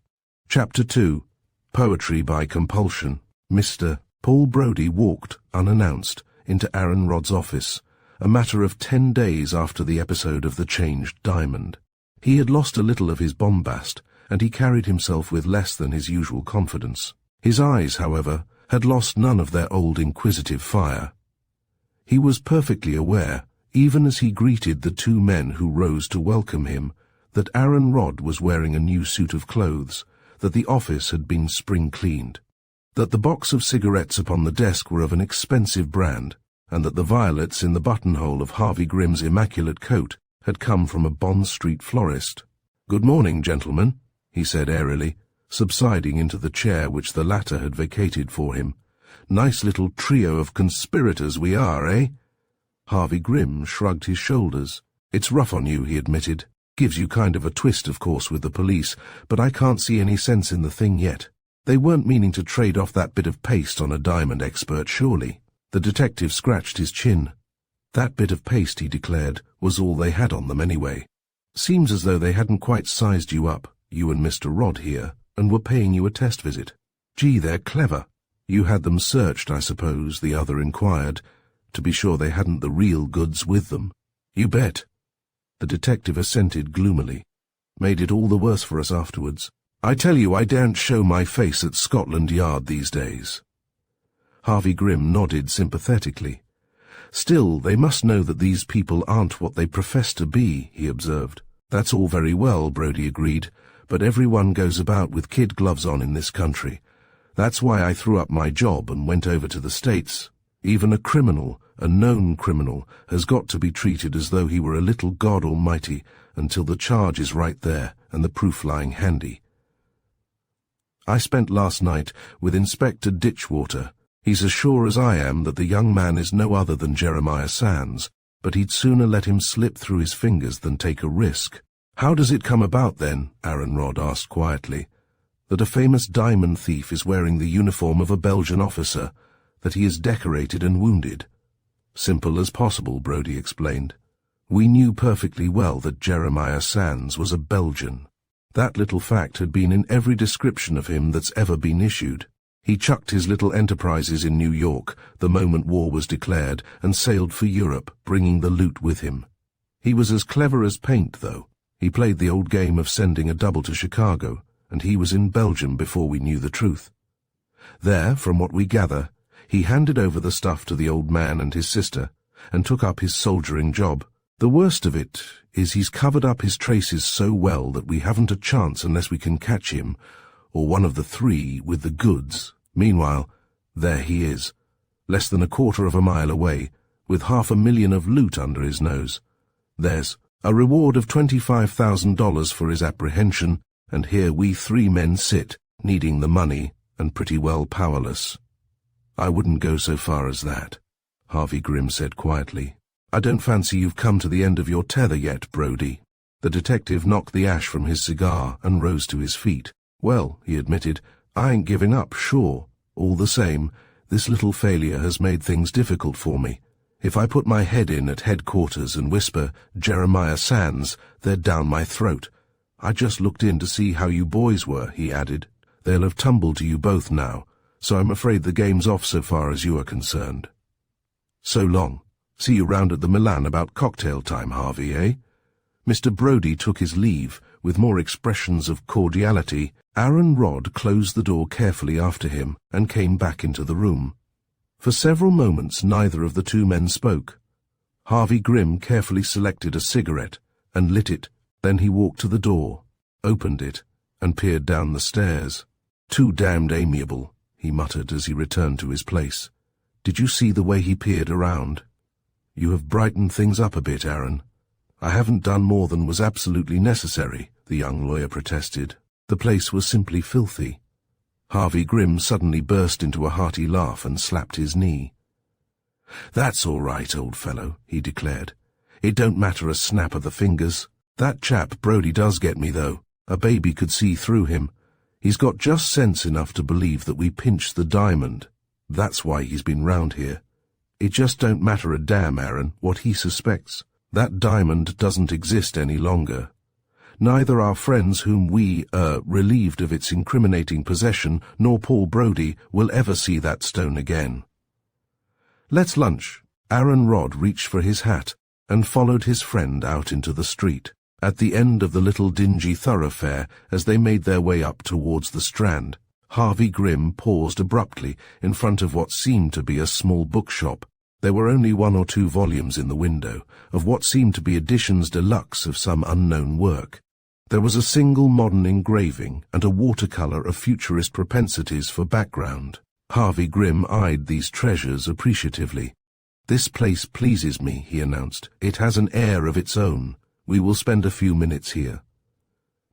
Chapter 2. Poetry by Compulsion. Mr. Paul Brody walked, unannounced, into Aaron Rodd's office, a matter of 10 days after the episode of the changed diamond. He had lost a little of his bombast, and he carried himself with less than his usual confidence. His eyes, however, had lost none of their old inquisitive fire. He was perfectly aware, even as he greeted the two men who rose to welcome him, that Aaron Rodd was wearing a new suit of clothes, that the office had been spring-cleaned, that the box of cigarettes upon the desk were of an expensive brand, and that the violets in the buttonhole of Harvey Grimm's immaculate coat had come from a Bond Street florist. "Good morning, gentlemen," he said airily, subsiding into the chair which the latter had vacated for him. "Nice little trio of conspirators we are, eh?" Harvey Grimm shrugged his shoulders. "It's rough on you," he admitted. "Gives you kind of a twist, of course, with the police, but I can't see any sense in the thing yet. They weren't meaning to trade off that bit of paste on a diamond expert, surely. The detective scratched his chin. That bit of paste, he declared, was all they had on them anyway. Seems as though they hadn't quite sized you up, you and Mr. Rod here, and were paying you a test visit. Gee, they're clever. You had them searched, I suppose, the other inquired, to be sure they hadn't the real goods with them. You bet. The detective assented gloomily. Made it all the worse for us afterwards. I tell you, I daren't show my face at Scotland Yard these days. Harvey Grimm nodded sympathetically. Still, they must know that these people aren't what they profess to be, he observed. That's all very well, Brody agreed, but everyone goes about with kid gloves on in this country. That's why I threw up my job and went over to the States. Even a criminal, a known criminal, has got to be treated as though he were a little God Almighty until the charge is right there and the proof lying handy. I spent last night with Inspector Ditchwater. He's as sure as I am that the young man is no other than Jeremiah Sands, but he'd sooner let him slip through his fingers than take a risk. How does it come about, then, Aaron Rod asked quietly, that a famous diamond thief is wearing the uniform of a Belgian officer, that he is decorated and wounded? Simple as possible, Brody explained. We knew perfectly well that Jeremiah Sands was a Belgian. That little fact had been in every description of him that's ever been issued. He chucked his little enterprises in New York the moment war was declared and sailed for Europe, bringing the loot with him. He was as clever as paint, though. He played the old game of sending a double to Chicago, and he was in Belgium before we knew the truth. There, from what we gather, he handed over the stuff to the old man and his sister, and took up his soldiering job. The worst of it is he's covered up his traces so well that we haven't a chance unless we can catch him, or one of the three, with the goods. Meanwhile, there he is, less than a quarter of a mile away, with $500,000 of loot under his nose. There's a reward of $25,000 for his apprehension, and here we three men sit, needing the money and pretty well powerless. I wouldn't go so far as that, Harvey Grimm said quietly. I don't fancy you've come to the end of your tether yet, Brody. The detective knocked the ash from his cigar and rose to his feet. Well, he admitted, I ain't giving up, sure. All the same, this little failure has made things difficult for me. If I put my head in at headquarters and whisper, Jeremiah Sands, they're down my throat. I just looked in to see how you boys were, he added. They'll have tumbled to you both now, so I'm afraid the game's off so far as you are concerned. So long. See you round at the Milan about cocktail time, Harvey, eh? Mr. Brody took his leave, with more expressions of cordiality. Aaron Rod closed the door carefully after him and came back into the room. For several moments neither of the two men spoke. Harvey Grimm carefully selected a cigarette and lit it. Then he walked to the door, opened it, and peered down the stairs. Too damned amiable, he muttered as he returned to his place. Did you see the way he peered around? You have brightened things up a bit, Aaron. I haven't done more than was absolutely necessary, the young lawyer protested. The place was simply filthy. Harvey Grimm suddenly burst into a hearty laugh and slapped his knee. That's all right, old fellow, he declared. It don't matter a snap of the fingers. That chap Brody does get me, though. A baby could see through him. He's got just sense enough to believe that we pinched the diamond. That's why he's been round here. It just don't matter a damn, Aaron, what he suspects. That diamond doesn't exist any longer. Neither our friends whom we, relieved of its incriminating possession, nor Paul Brody will ever see that stone again. Let's lunch. Aaron Rod reached for his hat and followed his friend out into the street. At the end of the little dingy thoroughfare, as they made their way up towards the Strand, Harvey Grimm paused abruptly in front of what seemed to be a small bookshop. There were only 1 or 2 volumes in the window, of what seemed to be editions deluxe of some unknown work. There was a single modern engraving and a watercolor of futurist propensities for background. Harvey Grimm eyed these treasures appreciatively. This place pleases me, he announced. It has an air of its own. We will spend a few minutes here.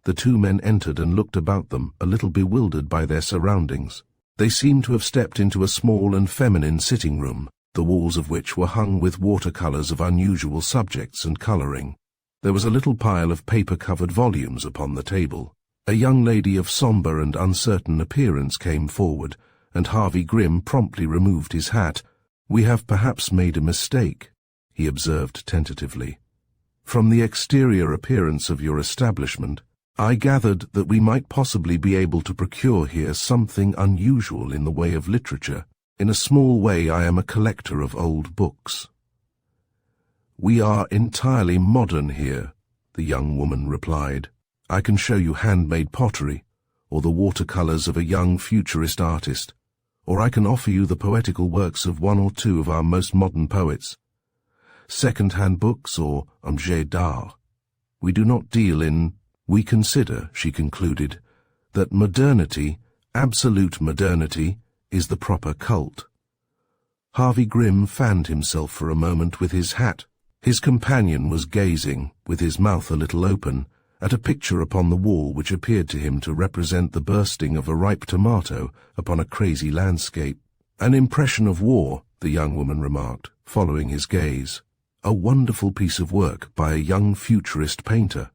The two men entered and looked about them, a little bewildered by their surroundings. They seemed to have stepped into a small and feminine sitting room, the walls of which were hung with watercolors of unusual subjects and coloring. There was a little pile of paper-covered volumes upon the table. A young lady of somber and uncertain appearance came forward, and Harvey Grimm promptly removed his hat. "We have perhaps made a mistake," he observed tentatively. "From the exterior appearance of your establishment, I gathered that we might possibly be able to procure here something unusual in the way of literature. In a small way, I am a collector of old books." "We are entirely modern here," the young woman replied. "I can show you handmade pottery, or the watercolors of a young futurist artist, or I can offer you the poetical works of one or two of our most modern poets. Second-hand books or objets d'art. We do not deal in... We consider," she concluded, "that modernity, absolute modernity, is the proper cult." Harvey Grimm fanned himself for a moment with his hat. His companion was gazing, with his mouth a little open, at a picture upon the wall which appeared to him to represent the bursting of a ripe tomato upon a crazy landscape. "An impression of war," the young woman remarked, following his gaze. "A wonderful piece of work by a young futurist painter."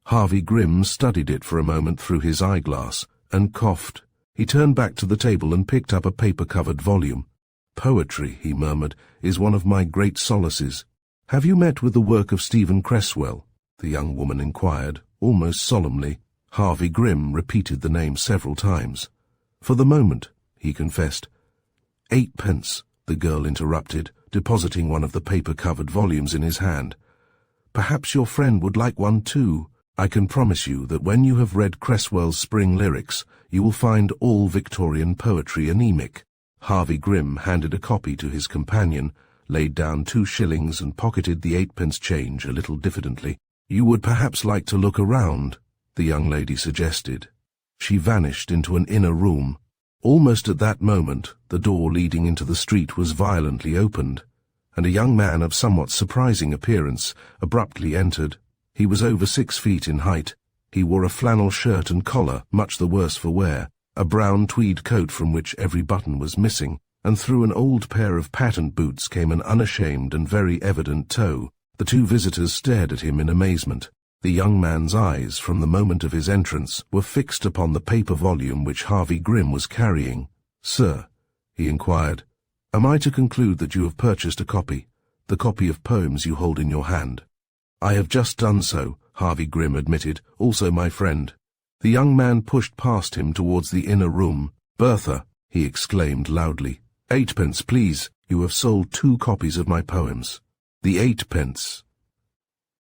Harvey Grimm studied it for a moment through his eyeglass, and coughed. He turned back to the table and picked up a paper-covered volume. "Poetry," he murmured, "is one of my great solaces." "Have you met with the work of Stephen Cresswell?" the young woman inquired, almost solemnly. Harvey Grimm repeated the name several times. "For the moment," he confessed. "Eightpence," the girl interrupted, depositing one of the paper-covered volumes in his hand. "Perhaps your friend would like one too. I can promise you that when you have read Cresswell's Spring Lyrics, you will find all Victorian poetry anemic." Harvey Grimm handed a copy to his companion, laid down 2 shillings and pocketed the 8-pence change a little diffidently. "You would perhaps like to look around," the young lady suggested. She vanished into an inner room. Almost at that moment, the door leading into the street was violently opened, and a young man of somewhat surprising appearance abruptly entered. He was over 6 feet in height. He wore a flannel shirt and collar, much the worse for wear, a brown tweed coat from which every button was missing, and through an old pair of patent boots came an unashamed and very evident toe. The 2 visitors stared at him in amazement. The young man's eyes, from the moment of his entrance, were fixed upon the paper volume which Harvey Grimm was carrying. "Sir," he inquired, "am I to conclude that you have purchased a copy, the copy of poems you hold in your hand?" "I have just done so," Harvey Grimm admitted, "also my friend." The young man pushed past him towards the inner room. "Bertha," he exclaimed loudly, "eightpence, please. You have sold 2 copies of my poems." "The 8-pence."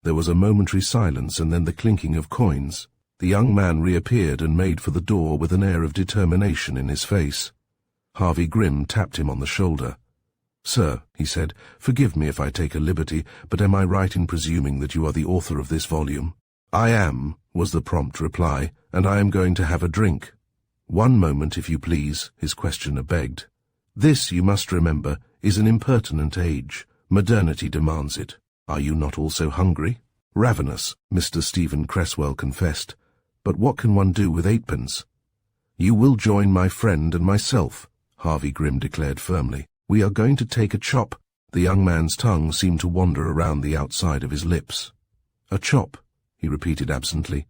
There was a momentary silence and then the clinking of coins. The young man reappeared and made for the door with an air of determination in his face. Harvey Grimm tapped him on the shoulder. "Sir," he said, "forgive me if I take a liberty, but am I right in presuming that you are the author of this volume?" "I am," was the prompt reply, "and I am going to have a drink." "One moment, if you please," his questioner begged. "This, you must remember, is an impertinent age. Modernity demands it. Are you not also hungry?" "Ravenous," Mr. Stephen Cresswell confessed. "But what can one do with 8-pence?" "You will join my friend and myself," Harvey Grimm declared firmly. "We are going to take a chop." The young man's tongue seemed to wander around the outside of his lips. "A chop," he repeated absently.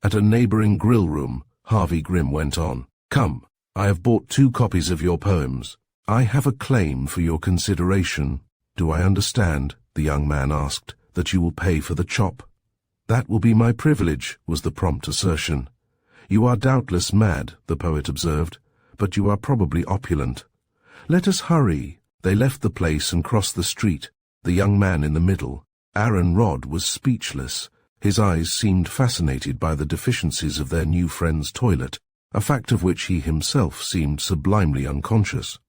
"At a neighboring grill room," Harvey Grimm went on. "Come, I have bought 2 copies of your poems. I have a claim for your consideration." "Do I understand," the young man asked, "that you will pay for the chop?" "That will be my privilege," was the prompt assertion. "You are doubtless mad," the poet observed, "but you are probably opulent. Let us hurry." They left the place and crossed the street, the young man in the middle. Aaron Rodd was speechless. His eyes seemed fascinated by the deficiencies of their new friend's toilet, a fact of which he himself seemed sublimely unconscious.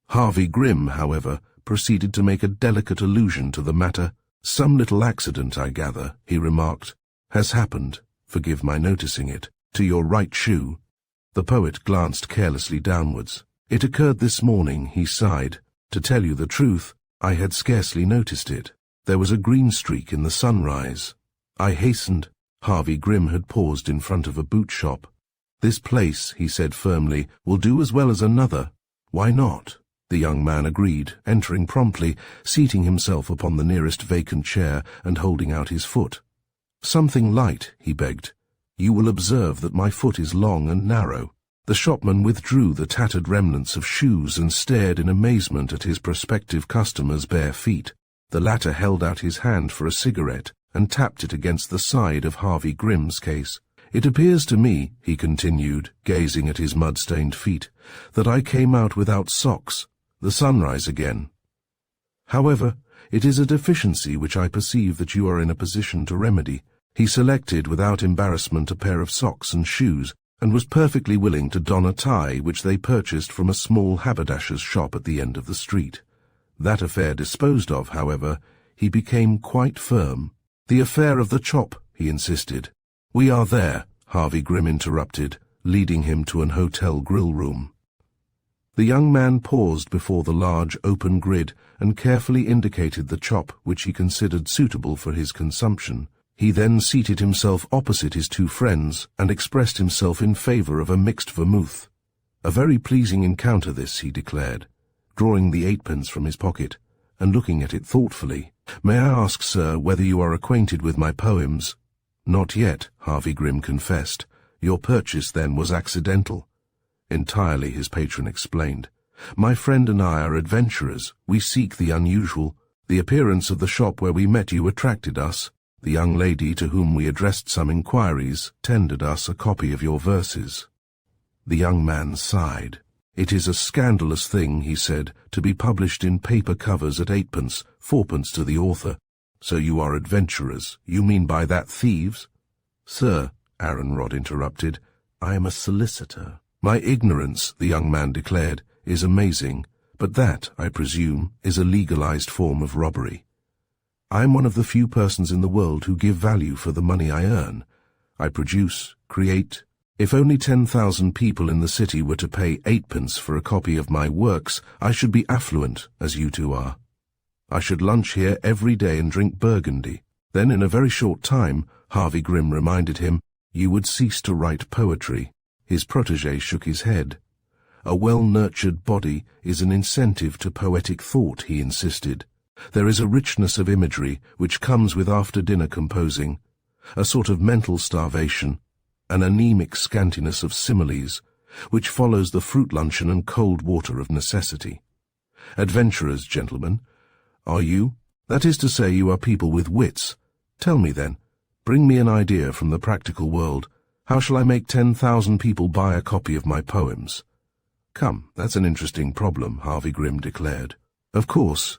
Harvey Grimm, however, proceeded to make a delicate allusion to the matter. "Some little accident, I gather," he remarked, "has happened, forgive my noticing it, to your right shoe." The poet glanced carelessly downwards. "It occurred this morning," he sighed. "To tell you the truth, I had scarcely noticed it. There was a green streak in the sunrise. I hastened." Harvey Grimm had paused in front of a boot shop. "This place," he said firmly, "will do as well as another." "Why not?" The young man agreed, entering promptly, seating himself upon the nearest vacant chair and holding out his foot. "Something light," he begged. You will observe that my foot is long and narrow." The shopman withdrew the tattered remnants of shoes and stared in amazement at his prospective customer's bare feet. The latter held out his hand for a cigarette and tapped it against the side of Harvey Grimm's case. "It appears to me," he continued, gazing at his mud-stained feet, "that I came out without socks. The sunrise again. However, it is a deficiency which I perceive that you are in a position to remedy." He selected without embarrassment a pair of socks and shoes, and was perfectly willing to don a tie which they purchased from a small haberdasher's shop at the end of the street. That affair disposed of, however, he became quite firm. "The affair of the chop," he insisted. "We are there," Harvey Grimm interrupted, leading him to an hotel grill room. The young man paused before the large open grid and carefully indicated the chop which he considered suitable for his consumption. He then seated himself opposite his two friends and expressed himself in favor of a mixed vermouth. "A very pleasing encounter this," he declared, drawing the 8pence from his pocket and looking at it thoughtfully. "May I ask, sir, whether you are acquainted with my poems?" "Not yet," Harvey Grimm confessed. "Your purchase, then, was accidental." "Entirely," his patron explained. "My friend and I are adventurers. We seek the unusual. The appearance of the shop where we met you attracted us. The young lady to whom we addressed some inquiries tendered us a copy of your verses." The young man sighed. "It is a scandalous thing," he said, "to be published in paper covers at 8pence, 4pence to the author. So you are adventurers. You mean by that thieves?" "Sir," Aaron Rodd interrupted, "I am a solicitor." "My ignorance," the young man declared, "is amazing, but that, I presume, is a legalized form of robbery. I am one of the few persons in the world who give value for the money I earn. I produce, create. If only 10,000 people in the city were to pay 8pence for a copy of my works, I should be affluent, as you two are. I should lunch here every day and drink Burgundy. Then in a very short time," Harvey Grimm reminded him, "you would cease to write poetry." His protégé shook his head. "A well-nurtured body is an incentive to poetic thought," he insisted. "There is a richness of imagery which comes with after-dinner composing, a sort of mental starvation, an anemic scantiness of similes, which follows the fruit luncheon and cold water of necessity. Adventurers, gentlemen, are you? That is to say, you are people with wits. Tell me then, bring me an idea from the practical world. How shall I make 10,000 people buy a copy of my poems?" "Come, that's an interesting problem," Harvey Grimm declared. "Of course,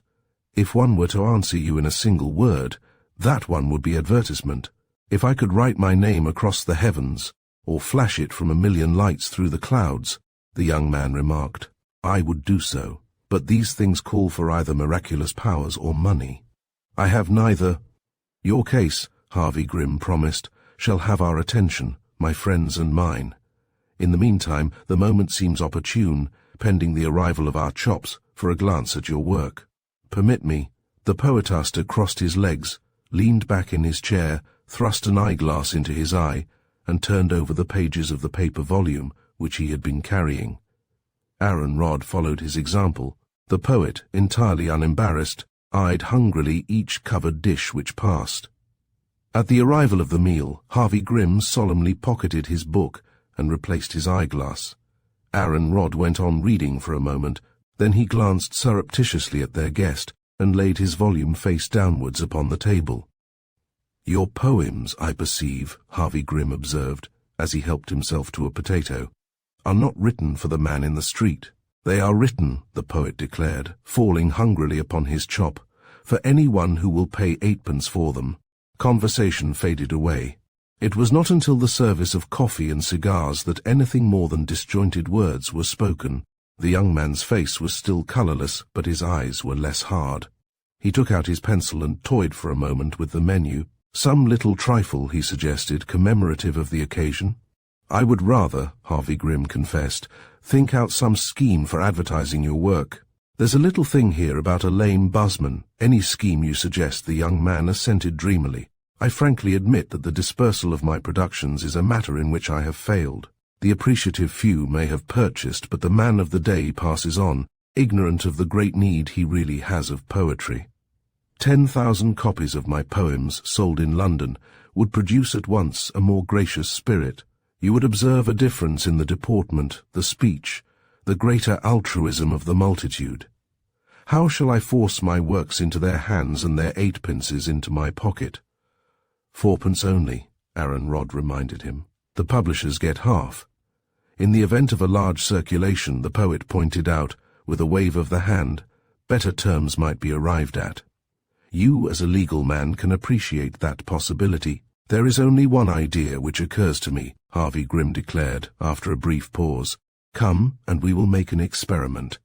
if one were to answer you in a single word, that one would be advertisement. If I could write my name across the heavens, or flash it from a million lights through the clouds," the young man remarked, "I would do so. But these things call for either miraculous powers or money. I have neither." "Your case," Harvey Grimm promised, "shall have our attention, my friends and mine. In the meantime, the moment seems opportune, pending the arrival of our chops, for a glance at your work. Permit me." The poetaster crossed his legs, leaned back in his chair, thrust an eyeglass into his eye, and turned over the pages of the paper volume which he had been carrying. Aaron Rodd followed his example. The poet, entirely unembarrassed, eyed hungrily each covered dish which passed. At the arrival of the meal, Harvey Grimm solemnly pocketed his book and replaced his eyeglass. Aaron Rodd went on reading for a moment. Then he glanced surreptitiously at their guest and laid his volume face downwards upon the table. "Your poems, I perceive," Harvey Grimm observed, as he helped himself to a potato, "are not written for the man in the street. They are written," the poet declared, falling hungrily upon his chop, "for anyone who will pay 8pence for them." Conversation faded away. It was not until the service of coffee and cigars that anything more than disjointed words were spoken. The young man's face was still colourless, but his eyes were less hard. He took out his pencil and toyed for a moment with the menu. "Some little trifle," he suggested, "commemorative of the occasion." "I would rather," Harvey Grimm confessed, "think out some scheme for advertising your work. There's a little thing here about a lame buzzman. Any scheme you suggest," the young man assented dreamily. "I frankly admit that the dispersal of my productions is a matter in which I have failed. The appreciative few may have purchased, but the man of the day passes on, ignorant of the great need he really has of poetry." 10,000 copies of my poems sold in London would produce at once a more gracious spirit. You would observe a difference in the deportment, the speech, the greater altruism of the multitude. How shall I force my works into their hands and their eightpences into my pocket? 4pence only, Aaron Rodd reminded him. The publishers get half. In the event of a large circulation, the poet pointed out, with a wave of the hand, better terms might be arrived at. You, as a legal man, can appreciate that possibility. There is only one idea which occurs to me, Harvey Grimm declared, after a brief pause. Come, and we will make an experiment.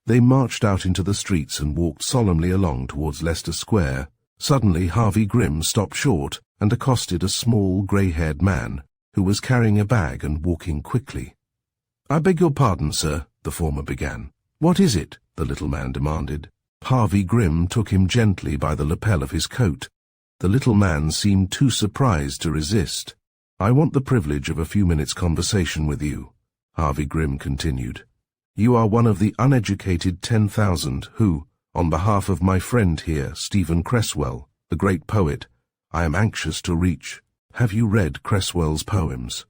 They marched out into the streets and walked solemnly along towards Leicester Square. Suddenly Harvey Grimm stopped short and accosted a small, grey-haired man, who was carrying a bag and walking quickly. "I beg your pardon, sir," the former began. "What is it?" the little man demanded. Harvey Grimm took him gently by the lapel of his coat. The little man seemed too surprised to resist. "I want the privilege of a few minutes' conversation with you," Harvey Grimm continued. "You are one of the uneducated 10,000 who, on behalf of my friend here, Stephen Cresswell, the great poet, I am anxious to reach. Have you read Cresswell's poems?"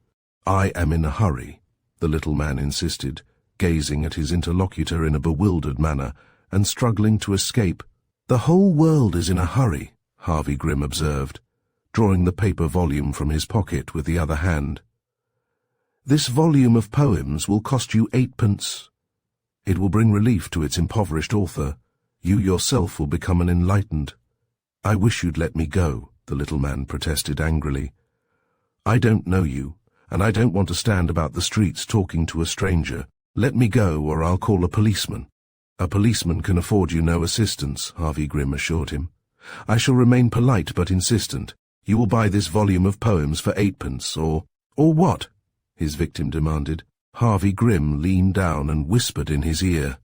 "I am in a hurry," the little man insisted, gazing at his interlocutor in a bewildered manner and struggling to escape. "The whole world is in a hurry," Harvey Grimm observed, drawing the paper volume from his pocket with the other hand. "This volume of poems will cost you 8pence. It will bring relief to its impoverished author. You yourself will become an enlightened—" "I wish you'd let me go," the little man protested angrily. "I don't know you, and I don't want to stand about the streets talking to a stranger. Let me go, or I'll call a policeman." "A policeman can afford you no assistance," Harvey Grimm assured him. "I shall remain polite but insistent. You will buy this volume of poems for 8pence, or—" "Or what?" his victim demanded. Harvey Grimm leaned down and whispered in his ear.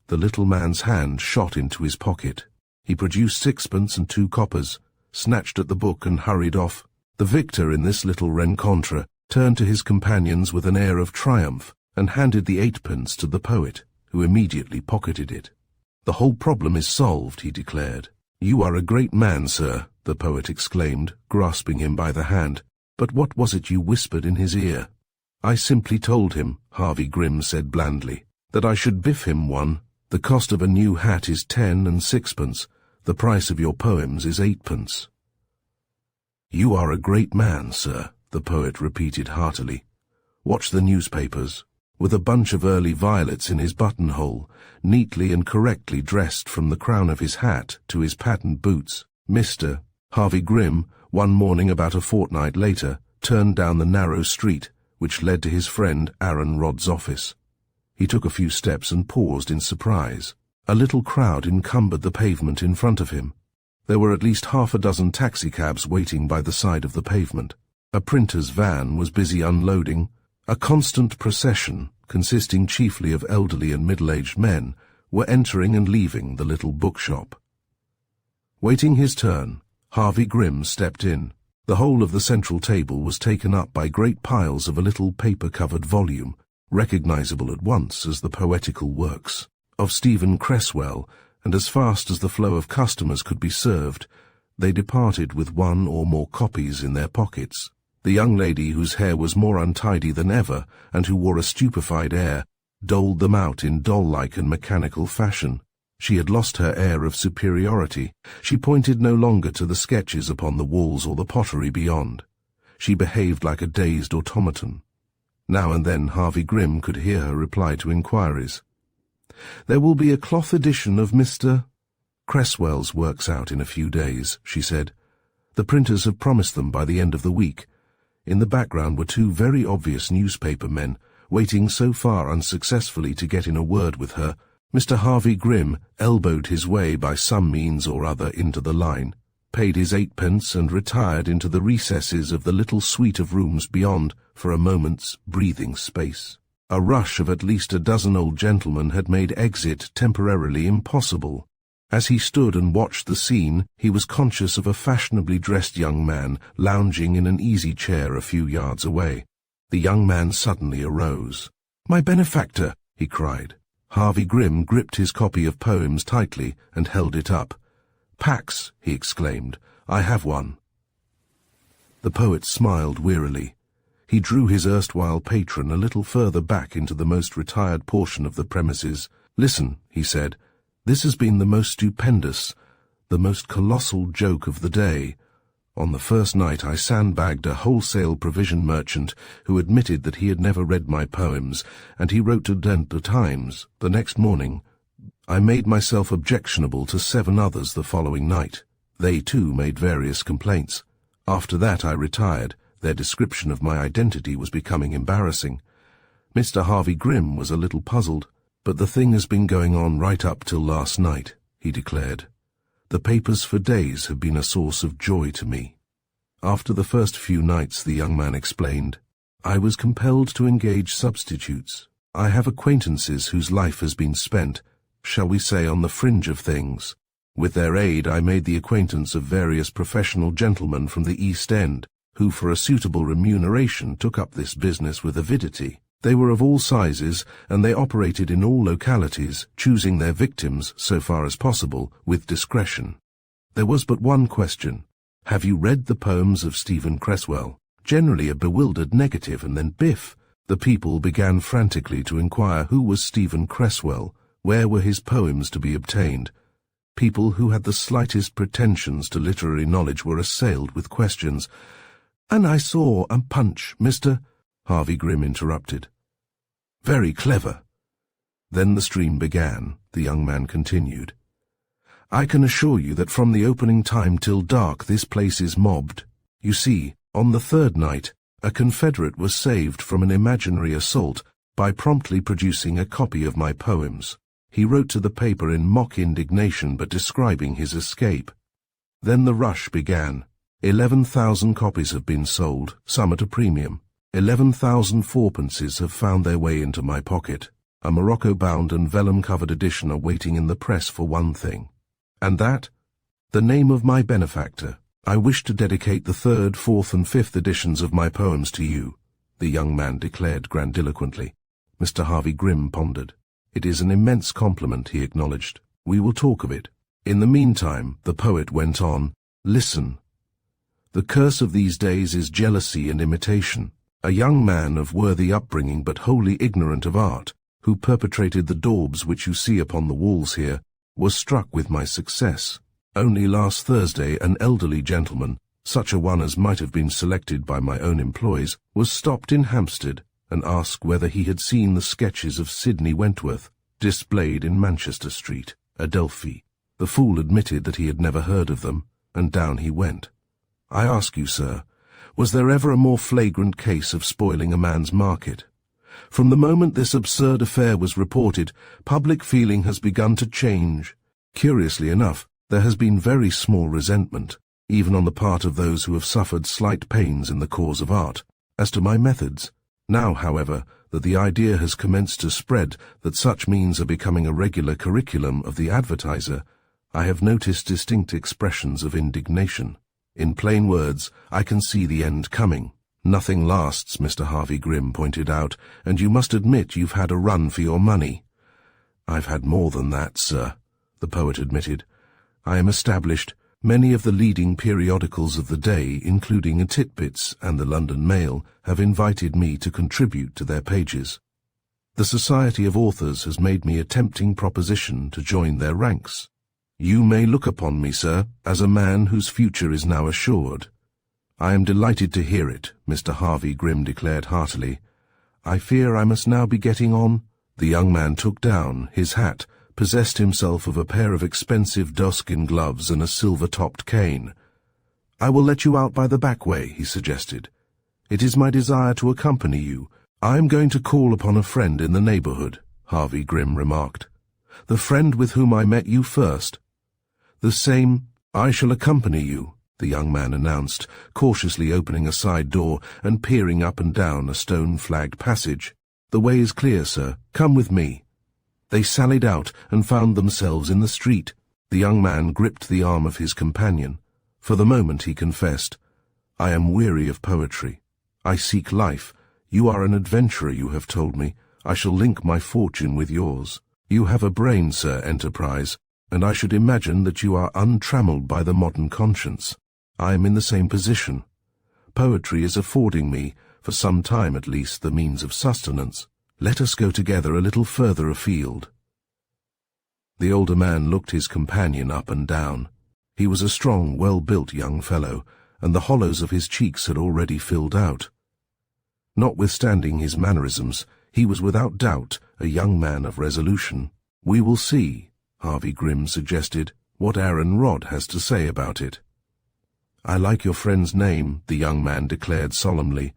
The little man's hand shot into his pocket. He produced 6pence and 2 coppers, snatched at the book and hurried off. The victor in this little rencontre turned to his companions with an air of triumph and handed the 8pence to the poet, who immediately pocketed it. "The whole problem is solved," he declared. "You are a great man, sir," the poet exclaimed, grasping him by the hand. "But what was it you whispered in his ear?" "I simply told him," Harvey Grimm said blandly, "that I should biff him one. The cost of a new hat is 10 and 6pence. The price of your poems is 8pence. "You are a great man, sir," the poet repeated heartily. "Watch the newspapers." With a bunch of early violets in his buttonhole, neatly and correctly dressed from the crown of his hat to his patent boots, Mr. Harvey Grimm, one morning about a fortnight later, turned down the narrow street which led to his friend Aaron Rodd's office. He took a few steps and paused in surprise. A little crowd encumbered the pavement in front of him. There were at least half a dozen taxicabs waiting by the side of the pavement. A printer's van was busy unloading. A constant procession, consisting chiefly of elderly and middle-aged men, were entering and leaving the little bookshop. Waiting his turn, Harvey Grimm stepped in. The whole of the central table was taken up by great piles of a little paper-covered volume, recognizable at once as the poetical works of Stephen Cresswell, and as fast as the flow of customers could be served, they departed with one or more copies in their pockets. The young lady, whose hair was more untidy than ever, and who wore a stupefied air, doled them out in doll-like and mechanical fashion. She had lost her air of superiority. She pointed no longer to the sketches upon the walls or the pottery beyond. She behaved like a dazed automaton. Now and then Harvey Grimm could hear her reply to inquiries. "There will be a cloth edition of Mr. Cresswell's works out in a few days," she said. "The printers have promised them by the end of the week." In the background were 2 very obvious newspaper men, waiting so far unsuccessfully to get in a word with her. Mr. Harvey Grimm elbowed his way by some means or other into the line, paid his 8pence and retired into the recesses of the little suite of rooms beyond for a moment's breathing space. A rush of at least a dozen old gentlemen had made exit temporarily impossible. As he stood and watched the scene, he was conscious of a fashionably dressed young man lounging in an easy chair a few yards away. The young man suddenly arose. "My benefactor!" he cried. Harvey Grimm gripped his copy of poems tightly and held it up. "Pax," he exclaimed. "I have one." The poet smiled wearily. He drew his erstwhile patron a little further back into the most retired portion of the premises. "Listen," he said, "this has been the most stupendous, the most colossal joke of the day. On the first night I sandbagged a wholesale provision merchant who admitted that he had never read my poems, and he wrote to the Times. The next morning I made myself objectionable to 7 others the following night. They too made various complaints. After that I retired. Their description of my identity was becoming embarrassing. Mr. Harvey Grimm was a little puzzled, but the thing has been going on right up till last night," he declared. "The papers for days have been a source of joy to me." After the first few nights, the young man explained, "I was compelled to engage substitutes. I have acquaintances whose life has been spent, shall we say, on the fringe of things. With their aid I made the acquaintance of various professional gentlemen from the East End, who for a suitable remuneration took up this business with avidity. They were of all sizes, and they operated in all localities, choosing their victims, so far as possible, with discretion. There was but one question: have you read the poems of Stephen Cresswell? Generally a bewildered negative, and then biff! The people began frantically to inquire who was Stephen Cresswell, where were his poems to be obtained. People who had the slightest pretensions to literary knowledge were assailed with questions. "And I saw a Punch, Mr. Harvey Grimm interrupted. "Very clever." Then the stream began, the young man continued. "I can assure you that from the opening time till dark this place is mobbed. You see, on the 3rd night, a Confederate was saved from an imaginary assault by promptly producing a copy of my poems. He wrote to the paper in mock indignation but describing his escape. Then the rush began. 11,000 copies have been sold, some at a premium. 11,000 fourpences have found their way into my pocket. A Morocco-bound and vellum-covered edition are waiting in the press for one thing. And that? The name of my benefactor. I wish to dedicate the 3rd, 4th and 5th editions of my poems to you," the young man declared grandiloquently. Mr. Harvey Grimm pondered. "It is an immense compliment," he acknowledged. "We will talk of it. In the meantime," the poet went on, "listen. The curse of these days is jealousy and imitation. A young man of worthy upbringing but wholly ignorant of art, who perpetrated the daubs which you see upon the walls here, was struck with my success. Only last Thursday an elderly gentleman, such a one as might have been selected by my own employees, was stopped in Hampstead and asked whether he had seen the sketches of Sidney Wentworth displayed in Manchester Street, Adelphi. The fool admitted that he had never heard of them, and down he went. I ask you, sir, was there ever a more flagrant case of spoiling a man's market? From the moment this absurd affair was reported, public feeling has begun to change. Curiously enough, there has been very small resentment, even on the part of those who have suffered slight pains in the cause of art, as to my methods. Now, however, that the idea has commenced to spread that such means are becoming a regular curriculum of the advertiser, I have noticed distinct expressions of indignation. In plain words, I can see the end coming. Nothing lasts, Mr. Harvey Grimm pointed out, and you must admit you've had a run for your money. I've had more than that, sir, the poet admitted. I am established. Many of the leading periodicals of the day, including Titbits and the London Mail, have invited me to contribute to their pages. The Society of Authors has made me a tempting proposition to join their ranks. You may look upon me, sir, as a man whose future is now assured. I am delighted to hear it, Mr. Harvey Grimm declared heartily. I fear I must now be getting on. The young man took down his hat, possessed himself of a pair of expensive doeskin gloves and a silver-topped cane. I will let you out by the back way, he suggested. It is my desire to accompany you. I am going to call upon a friend in the neighborhood, Harvey Grimm remarked. The friend with whom I met you first. The same. I shall accompany you, the young man announced, cautiously opening a side door and peering up and down a stone-flagged passage. The way is clear, sir. Come with me. They sallied out and found themselves in the street. The young man gripped the arm of his companion. For the moment he confessed, I am weary of poetry. I seek life. You are an adventurer, you have told me. I shall link my fortune with yours. You have a brain, sir, Enterprise. and I should imagine that you are untrammeled by the modern conscience. I am in the same position. Poetry is affording me, for some time at least, the means of sustenance. Let us go together a little further afield." The older man looked his companion up and down. He was a strong, well-built young fellow, and the hollows of his cheeks had already filled out. Notwithstanding his mannerisms, he was without doubt a young man of resolution. "We will see," Harvey Grimm suggested, "what Aaron Rodd has to say about it." "I like your friend's name," the young man declared solemnly.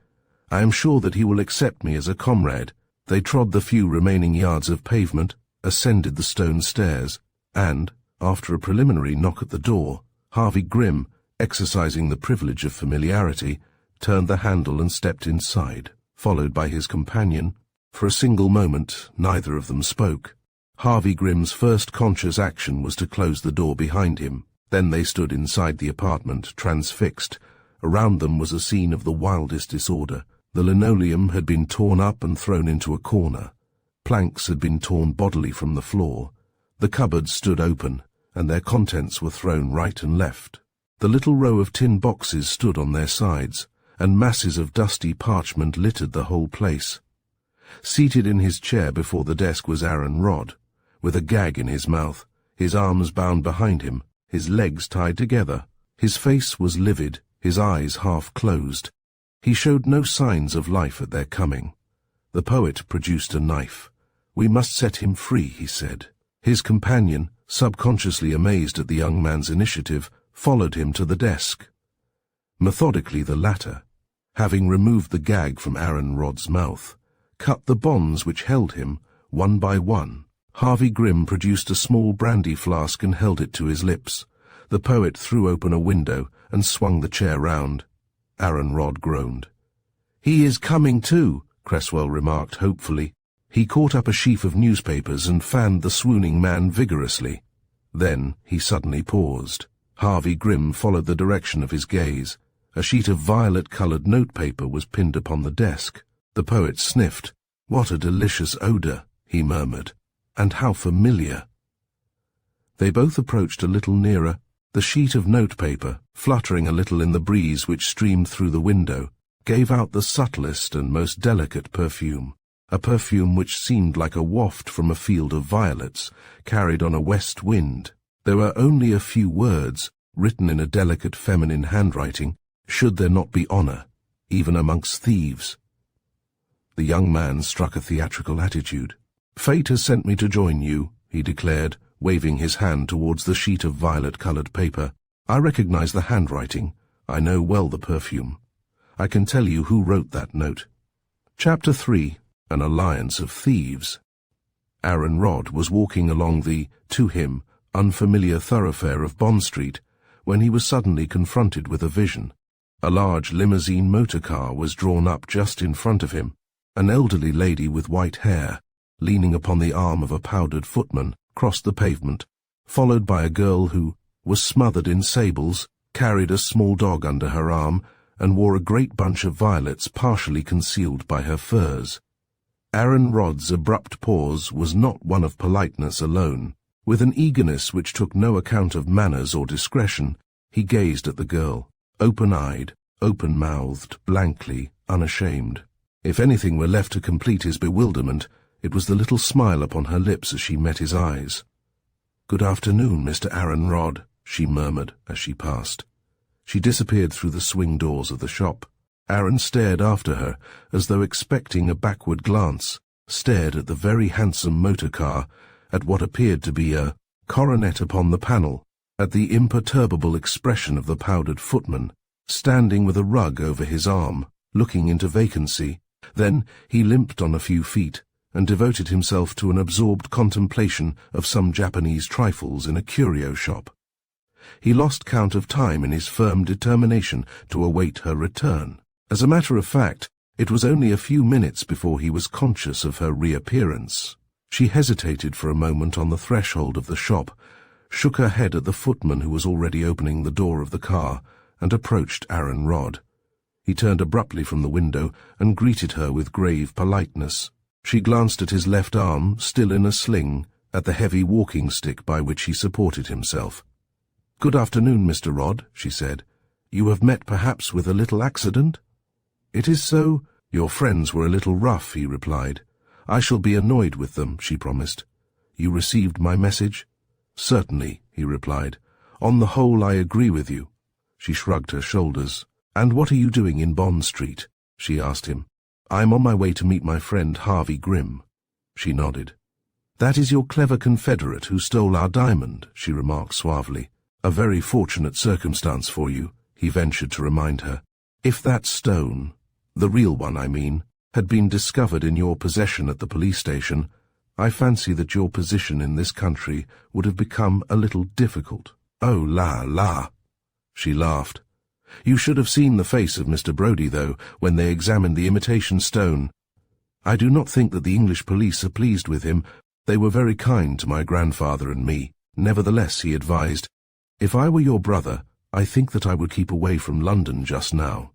"I am sure that he will accept me as a comrade." They trod the few remaining yards of pavement, ascended the stone stairs, and, after a preliminary knock at the door, Harvey Grimm, exercising the privilege of familiarity, turned the handle and stepped inside, followed by his companion. For a single moment, neither of them spoke. Harvey Grimm's first conscious action was to close the door behind him. Then they stood inside the apartment, transfixed. Around them was a scene of the wildest disorder. The linoleum had been torn up and thrown into a corner. Planks had been torn bodily from the floor. The cupboards stood open, and their contents were thrown right and left. The little row of tin boxes stood on their sides, and masses of dusty parchment littered the whole place. Seated in his chair before the desk was Aaron Rodd, with a gag in his mouth, his arms bound behind him, his legs tied together. His face was livid, his eyes half closed. He showed no signs of life at their coming. The poet produced a knife. "We must set him free," he said. His companion, subconsciously amazed at the young man's initiative, followed him to the desk. Methodically the latter, having removed the gag from Aaron Rodd's mouth, cut the bonds which held him, one by one. Harvey Grimm produced a small brandy flask and held it to his lips. The poet threw open a window and swung the chair round. Aaron Rodd groaned. "He is coming too," Cresswell remarked hopefully. He caught up a sheaf of newspapers and fanned the swooning man vigorously. Then he suddenly paused. Harvey Grimm followed the direction of his gaze. A sheet of violet-coloured notepaper was pinned upon the desk. The poet sniffed. "What a delicious odour," he murmured. "And how familiar." They both approached a little nearer. The sheet of notepaper, fluttering a little in the breeze which streamed through the window, gave out the subtlest and most delicate perfume, a perfume which seemed like a waft from a field of violets, carried on a west wind. There were only a few words, written in a delicate feminine handwriting. Should there not be honour, even amongst thieves? The young man struck a theatrical attitude. "Fate has sent me to join you," he declared, waving his hand towards the sheet of violet-coloured paper. "I recognize the handwriting. I know well the perfume. I can tell you who wrote that note." Chapter 3. An Alliance of Thieves. Aaron Rodd was walking along the, to him, unfamiliar thoroughfare of Bond Street when he was suddenly confronted with a vision. A large limousine motor car was drawn up just in front of him. An elderly lady with white hair, leaning upon the arm of a powdered footman, crossed the pavement, followed by a girl who was smothered in sables, carried a small dog under her arm, and wore a great bunch of violets partially concealed by her furs. Aaron Rodd's abrupt pause was not one of politeness alone. With an eagerness which took no account of manners or discretion, he gazed at the girl, open-eyed, open-mouthed, blankly, unashamed. If anything were left to complete his bewilderment, it was the little smile upon her lips as she met his eyes. "Good afternoon, Mr. Aaron Rodd," she murmured as she passed. She disappeared through the swing doors of the shop. Aaron stared after her, as though expecting a backward glance, stared at the very handsome motor car, at what appeared to be a coronet upon the panel, at the imperturbable expression of the powdered footman, standing with a rug over his arm, looking into vacancy. Then he limped on a few feet, and devoted himself to an absorbed contemplation of some Japanese trifles in a curio shop. He lost count of time in his firm determination to await her return. As a matter of fact, it was only a few minutes before he was conscious of her reappearance. She hesitated for a moment on the threshold of the shop, shook her head at the footman who was already opening the door of the car, and approached Aaron Rodd. He turned abruptly from the window and greeted her with grave politeness. She glanced at his left arm, still in a sling, at the heavy walking stick by which he supported himself. "Good afternoon, Mr. Rodd," she said. "You have met perhaps with a little accident?" "It is so. Your friends were a little rough," he replied. "I shall be annoyed with them," she promised. "You received my message?" "Certainly," he replied. "On the whole, I agree with you." She shrugged her shoulders. "And what are you doing in Bond Street?" she asked him. "I am on my way to meet my friend Harvey Grimm." She nodded. "That is your clever confederate who stole our diamond," she remarked suavely. "A very fortunate circumstance for you," he ventured to remind her. "If that stone, the real one I mean, had been discovered in your possession at the police station, I fancy that your position in this country would have become a little difficult." "Oh, la, la!" She laughed. "You should have seen the face of Mr. Brodie, though, when they examined the imitation stone. I do not think that the English police are pleased with him. They were very kind to my grandfather and me. Nevertheless, he advised, if I were your brother, I think that I would keep away from London just now."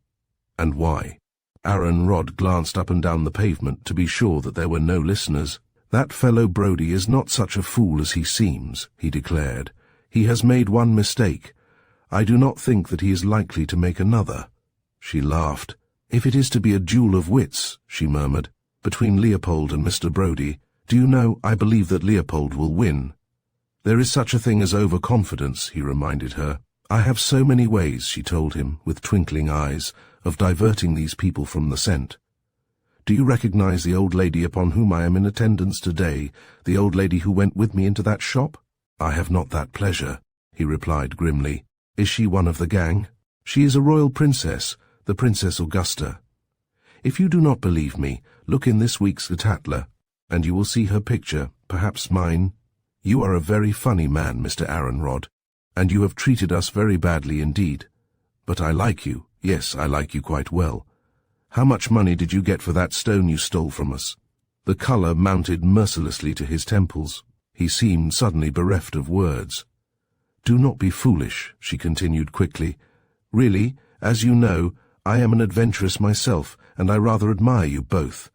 "And why?" Aaron Rodd glanced up and down the pavement to be sure that there were no listeners. "That fellow Brodie is not such a fool as he seems," he declared. "He has made one mistake. I do not think that he is likely to make another." She laughed. "If it is to be a duel of wits," she murmured, "between Leopold and Mr. Brodie, do you know, I believe that Leopold will win." "There is such a thing as overconfidence," he reminded her. "I have so many ways," she told him, with twinkling eyes, "of diverting these people from the scent. Do you recognize the old lady upon whom I am in attendance today, the old lady who went with me into that shop?" "I have not that pleasure," he replied grimly. "Is she one of the gang?" "She is a royal princess, the Princess Augusta. If you do not believe me, look in this week's Tatler, and you will see her picture, perhaps mine. You are a very funny man, Mr. Aaron Rodd, and you have treated us very badly indeed. But I like you. Yes, I like you quite well. How much money did you get for that stone you stole from us?" The colour mounted mercilessly to his temples. He seemed suddenly bereft of words. "Do not be foolish," she continued quickly. "Really, as you know, I am an adventuress myself, and I rather admire you both.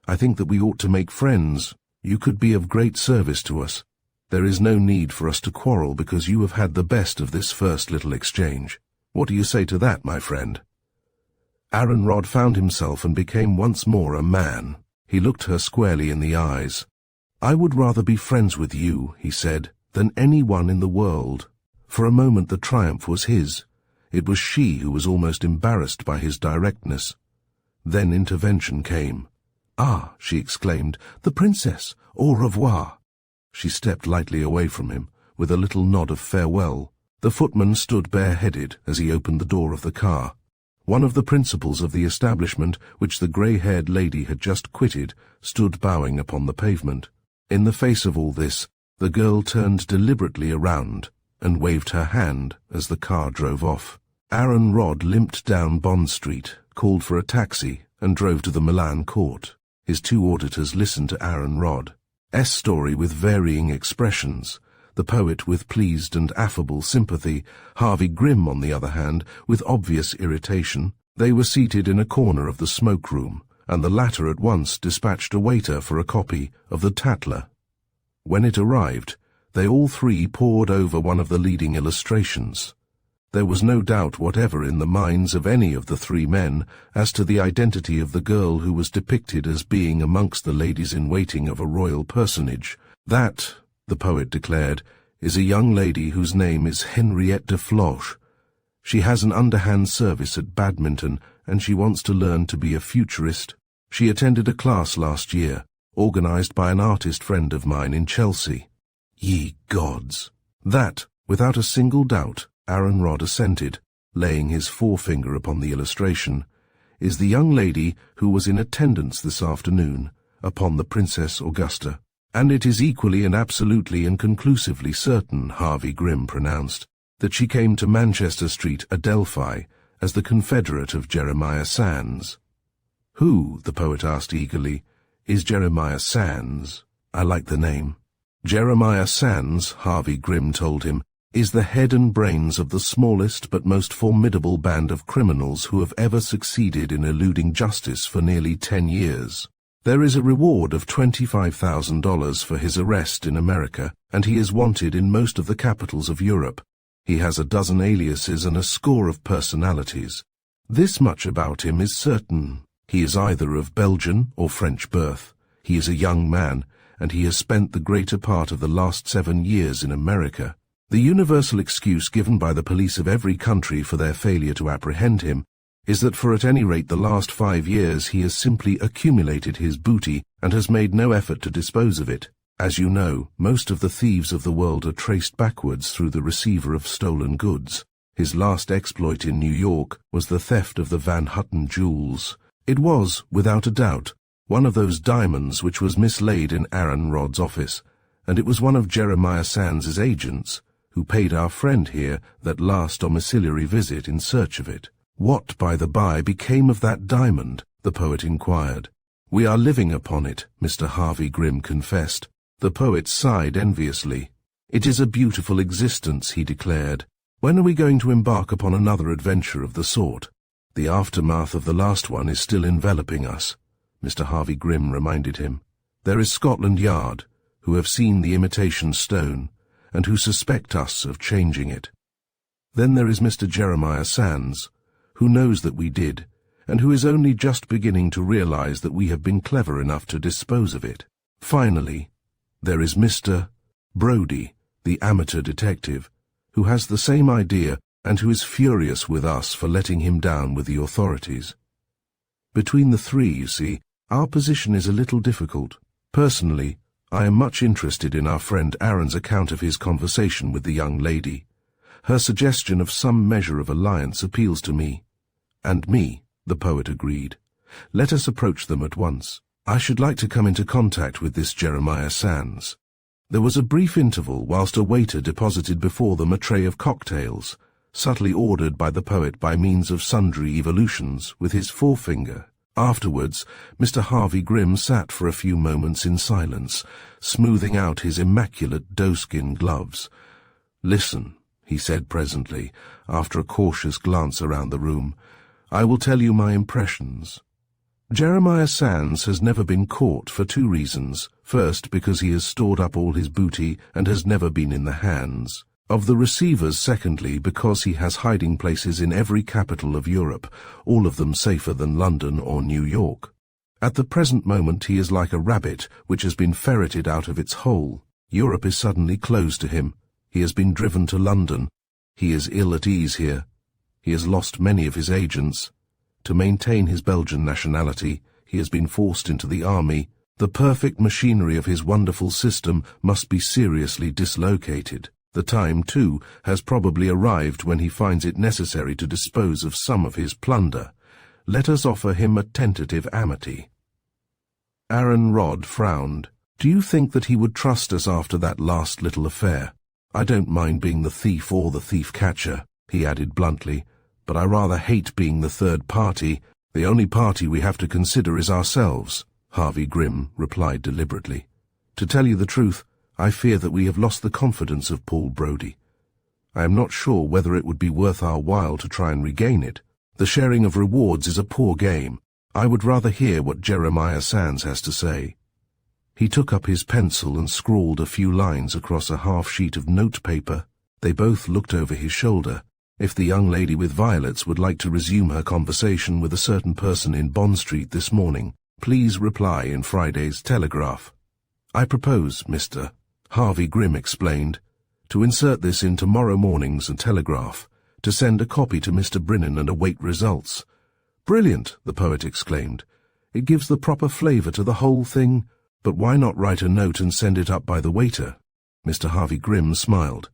I think that we ought to make friends. You could be of great service to us. There is no need for us to quarrel because you have had the best of this first little exchange. What do you say to that, my friend?" Aaron Rodd found himself and became once more a man. He looked her squarely in the eyes. "I would rather be friends with you," he said, "than anyone in the world." For a moment the triumph was his. It was she who was almost embarrassed by his directness. Then intervention came. "Ah," she exclaimed, "the princess! Au revoir!" She stepped lightly away from him, with a little nod of farewell. The footman stood bareheaded as he opened the door of the car. One of the principals of the establishment, which the grey-haired lady had just quitted, stood bowing upon the pavement. In the face of all this, the girl turned deliberately around and waved her hand as the car drove off. Aaron Rodd limped down Bond Street, called for a taxi, and drove to the Milan court. His two auditors listened to Aaron Rodd's story with varying expressions, the poet with pleased and affable sympathy, Harvey Grimm, on the other hand, with obvious irritation. They were seated in a corner of the smoke-room, and the latter at once dispatched a waiter for a copy of the Tatler. When it arrived, they all three pored over one of the leading illustrations. There was no doubt whatever in the minds of any of the three men as to the identity of the girl who was depicted as being amongst the ladies-in-waiting of a royal personage. "That," the poet declared, "is a young lady whose name is Henriette de Floche. She has an underhand service at badminton, and she wants to learn to be a futurist. She attended a class last year, organized by an artist friend of mine in Chelsea." Ye gods! That, without a single doubt, Aaron Rodd assented, laying his forefinger upon the illustration, is the young lady who was in attendance this afternoon upon the Princess Augusta. "And it is equally and absolutely and conclusively certain," Harvey Grimm pronounced, "that she came to Manchester Street, Adelphi, as the confederate of Jeremiah Sands." "Who," the poet asked eagerly, "is Jeremiah Sands? I like the name." "Jeremiah Sands," Harvey Grimm told him, "is the head and brains of the smallest but most formidable band of criminals who have ever succeeded in eluding justice for nearly 10 years. There is a reward of $25,000 for his arrest in America, and he is wanted in most of the capitals of Europe. He has a dozen aliases and a score of personalities. This much about him is certain. He is either of Belgian or French birth. He is a young man, and he has spent the greater part of the last 7 years in America. The universal excuse given by the police of every country for their failure to apprehend him is that for at any rate the last 5 years he has simply accumulated his booty and has made no effort to dispose of it. As you know, most of the thieves of the world are traced backwards through the receiver of stolen goods. His last exploit in New York was the theft of the Van Houten jewels. It was, without a doubt, one of those diamonds which was mislaid in Aaron Rod's office, and it was one of Jeremiah Sands's agents who paid our friend here that last domiciliary visit in search of it. What, by the by, became of that diamond? The poet inquired. We are living upon it, Mr. Harvey Grimm confessed. The poet sighed enviously. It is a beautiful existence, he declared. When are we going to embark upon another adventure of the sort? The aftermath of the last one is still enveloping us, Mr. Harvey Grimm reminded him. There is Scotland Yard, who have seen the imitation stone, and who suspect us of changing it. Then there is Mr. Jeremiah Sands, who knows that we did, and who is only just beginning to realize that we have been clever enough to dispose of it. Finally, there is Mr. Brody, the amateur detective, who has the same idea and who is furious with us for letting him down with the authorities. Between the three, you see, our position is a little difficult. Personally, I am much interested in our friend Aaron's account of his conversation with the young lady. Her suggestion of some measure of alliance appeals to me. And me, the poet agreed. Let us approach them at once. I should like to come into contact with this Jeremiah Sands. There was a brief interval whilst a waiter deposited before them a tray of cocktails, subtly ordered by the poet by means of sundry evolutions with his forefinger. Afterwards, Mr. Harvey Grimm sat for a few moments in silence, smoothing out his immaculate doeskin gloves. Listen, he said presently, after a cautious glance around the room. I will tell you my impressions. Jeremiah Sands has never been caught for 2 reasons. First, because he has stored up all his booty and has never been in the hands of the receivers. Secondly, because he has hiding places in every capital of Europe, all of them safer than London or New York. At the present moment he is like a rabbit which has been ferreted out of its hole. Europe is suddenly closed to him. He has been driven to London. He is ill at ease here. He has lost many of his agents. To maintain his Belgian nationality, he has been forced into the army. The perfect machinery of his wonderful system must be seriously dislocated. The time, too, has probably arrived when he finds it necessary to dispose of some of his plunder. Let us offer him a tentative amity. Aaron Rod frowned. Do you think that he would trust us after that last little affair? I don't mind being the thief or the thief-catcher, he added bluntly, but I rather hate being the third party. The only party we have to consider is ourselves, Harvey Grimm replied deliberately. To tell you the truth, I fear that we have lost the confidence of Paul Brody. I am not sure whether it would be worth our while to try and regain it. The sharing of rewards is a poor game. I would rather hear what Jeremiah Sands has to say. He took up his pencil and scrawled a few lines across a half-sheet of notepaper. They both looked over his shoulder. If the young lady with violets would like to resume her conversation with a certain person in Bond Street this morning, please reply in Friday's Telegraph. I propose, Mr. Harvey Grimm explained, to insert this in tomorrow morning's Telegraph, to send a copy to Mr. Brinnan and await results. Brilliant, the poet exclaimed. It gives the proper flavour to the whole thing. But why not write a note and send it up by the waiter? Mr. Harvey Grimm smiled.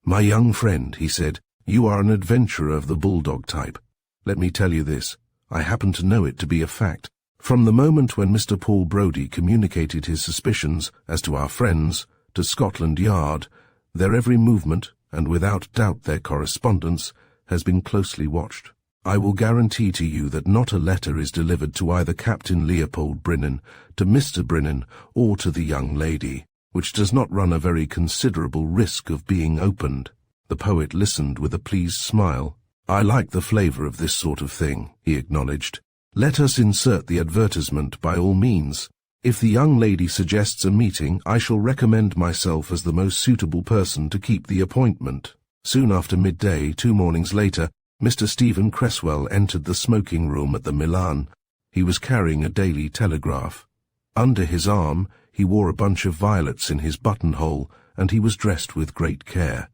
My young friend, he said, you are an adventurer of the bulldog type. Let me tell you this. I happen to know it to be a fact. From the moment when Mr. Paul Brody communicated his suspicions as to our friends to Scotland Yard, their every movement, and without doubt their correspondence, has been closely watched. I will guarantee to you that not a letter is delivered to either Captain Leopold Brinnan, to Mr. Brinnan, or to the young lady, which does not run a very considerable risk of being opened. The poet listened with a pleased smile. I like the flavour of this sort of thing, he acknowledged. Let us insert the advertisement by all means. If the young lady suggests a meeting, I shall recommend myself as the most suitable person to keep the appointment." Soon after midday, 2 mornings later, Mr. Stephen Cresswell entered the smoking room at the Milan. He was carrying a Daily Telegraph. Under his arm, he wore a bunch of violets in his buttonhole, and he was dressed with great care.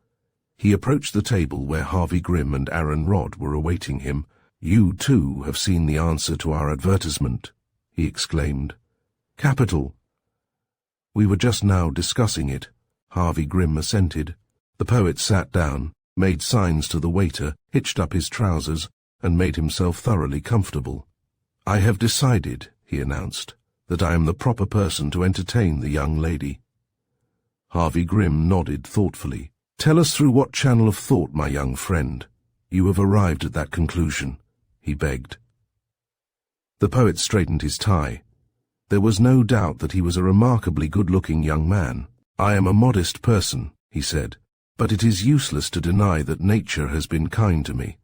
He approached the table where Harvey Grimm and Aaron Rodd were awaiting him. "You, too, have seen the answer to our advertisement," he exclaimed. "Capital." "We were just now discussing it," Harvey Grimm assented. The poet sat down, made signs to the waiter, hitched up his trousers, and made himself thoroughly comfortable. "I have decided," he announced, "that I am the proper person to entertain the young lady." Harvey Grimm nodded thoughtfully. "Tell us through what channel of thought, my young friend, you have arrived at that conclusion," he begged. The poet straightened his tie. There was no doubt that he was a remarkably good-looking young man. "I am a modest person," he said, "but it is useless to deny that nature has been kind to me.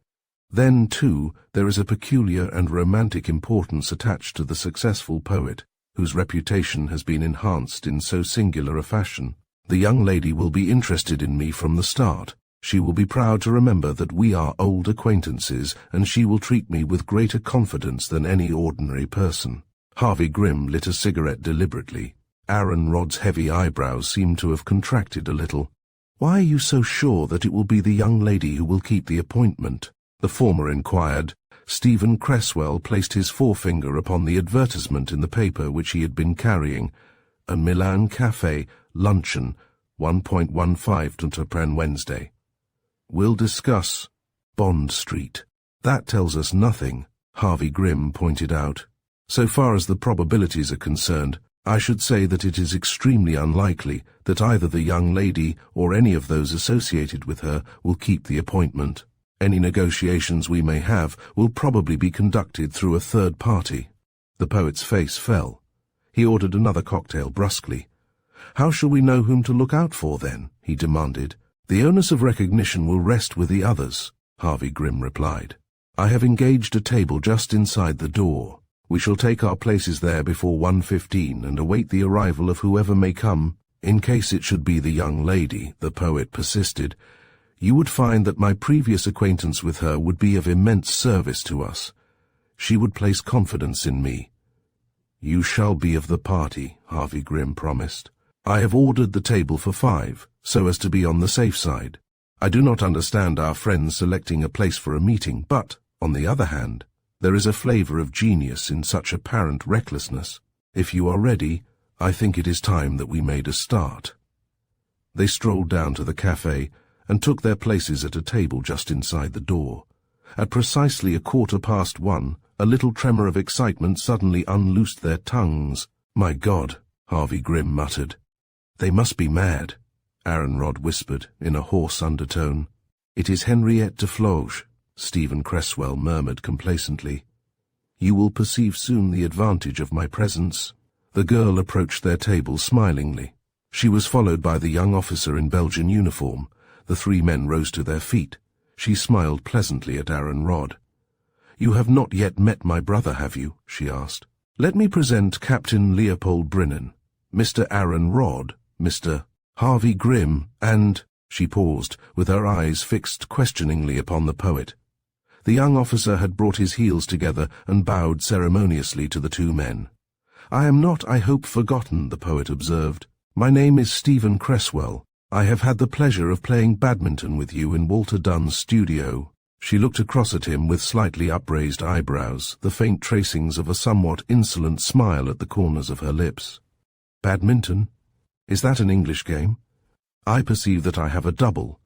Then, too, there is a peculiar and romantic importance attached to the successful poet, whose reputation has been enhanced in so singular a fashion. The young lady will be interested in me from the start. She will be proud to remember that we are old acquaintances, and she will treat me with greater confidence than any ordinary person." Harvey Grimm lit a cigarette deliberately. Aaron Rodd's heavy eyebrows seemed to have contracted a little. "Why are you so sure that it will be the young lady who will keep the appointment?" the former inquired. Stephen Cresswell placed his forefinger upon the advertisement in the paper which he had been carrying. "A Milan Café, luncheon, 1.15 to Wednesday. We'll discuss Bond Street." "That tells us nothing," Harvey Grimm pointed out. "So far as the probabilities are concerned, I should say that it is extremely unlikely that either the young lady or any of those associated with her will keep the appointment. Any negotiations we may have will probably be conducted through a third party." The poet's face fell. He ordered another cocktail brusquely. "How shall we know whom to look out for, then?" he demanded. "The onus of recognition will rest with the others," Harvey Grimm replied. "I have engaged a table just inside the door. We shall take our places there before 1:15 and await the arrival of whoever may come. In case it should be the young lady," the poet persisted, "you would find that my previous acquaintance with her would be of immense service to us. She would place confidence in me." "You shall be of the party," Harvey Grimm promised. "I have ordered the table for 5, so as to be on the safe side. I do not understand our friends selecting a place for a meeting, but, on the other hand, there is a flavor of genius in such apparent recklessness. If you are ready, I think it is time that we made a start." They strolled down to the café and took their places at a table just inside the door. At precisely 1:15, a little tremor of excitement suddenly unloosed their tongues. "My God," Harvey Grimm muttered. "They must be mad," Aaron Rodd whispered in a hoarse undertone. "It is Henriette de Floge," Stephen Cresswell murmured complacently. "You will perceive soon the advantage of my presence." The girl approached their table smilingly. She was followed by the young officer in Belgian uniform. The 3 men rose to their feet. She smiled pleasantly at Aaron Rodd. "You have not yet met my brother, have you?" she asked. "Let me present Captain Leopold Brinnan, Mr. Aaron Rodd, Mr. Harvey Grimm, and—" She paused, with her eyes fixed questioningly upon the poet. The young officer had brought his heels together and bowed ceremoniously to the 2 men. "I am not, I hope, forgotten," the poet observed. "My name is Stephen Cresswell. I have had the pleasure of playing badminton with you in Walter Dunn's studio." She looked across at him with slightly upraised eyebrows, the faint tracings of a somewhat insolent smile at the corners of her lips. "Badminton? Is that an English game? I perceive that I have a double.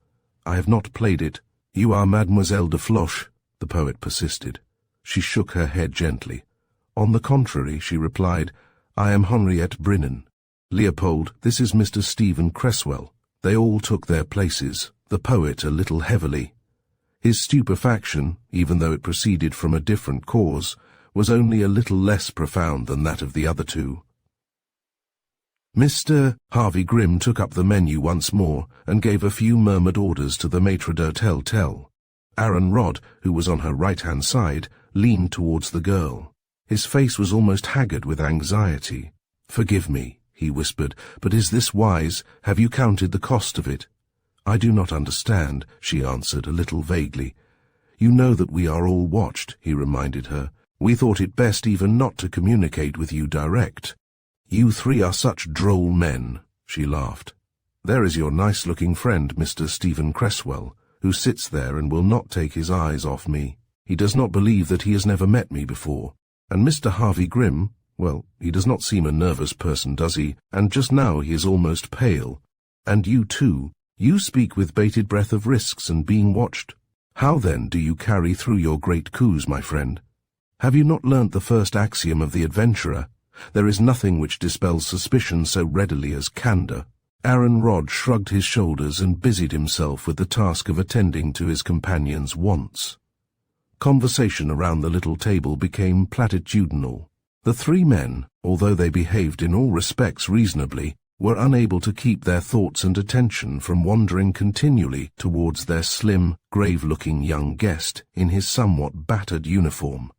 I have not played it." "You are Mademoiselle de Floche," the poet persisted. She shook her head gently. "On the contrary," she replied, "I am Henriette Brinnan. Leopold, this is Mr. Stephen Cresswell." They all took their places, the poet a little heavily. His stupefaction, even though it proceeded from a different cause, was only a little less profound than that of the other 2. Mr. Harvey Grimm took up the menu once more and gave a few murmured orders to the maître d'hôtel. Aaron Rodd, who was on her right-hand side, leaned towards the girl. His face was almost haggard with anxiety. "Forgive me," he whispered, "but is this wise? Have you counted the cost of it?" "I do not understand," she answered, a little vaguely. "You know that we are all watched," he reminded her. "We thought it best even not to communicate with you direct." "You three are such droll men," she laughed. "There is your nice-looking friend, Mr. Stephen Cresswell, who sits there and will not take his eyes off me. He does not believe that he has never met me before. And Mr. Harvey Grimm, well, he does not seem a nervous person, does he? And just now he is almost pale. And you too, you speak with bated breath of risks and being watched. How then do you carry through your great coups, my friend? Have you not learnt the first axiom of the adventurer? There is nothing which dispels suspicion so readily as candour." Aaron Rodd shrugged his shoulders and busied himself with the task of attending to his companion's wants. Conversation around the little table became platitudinal. The three men, although they behaved in all respects reasonably, were unable to keep their thoughts and attention from wandering continually towards their slim, grave-looking young guest in his somewhat battered uniform,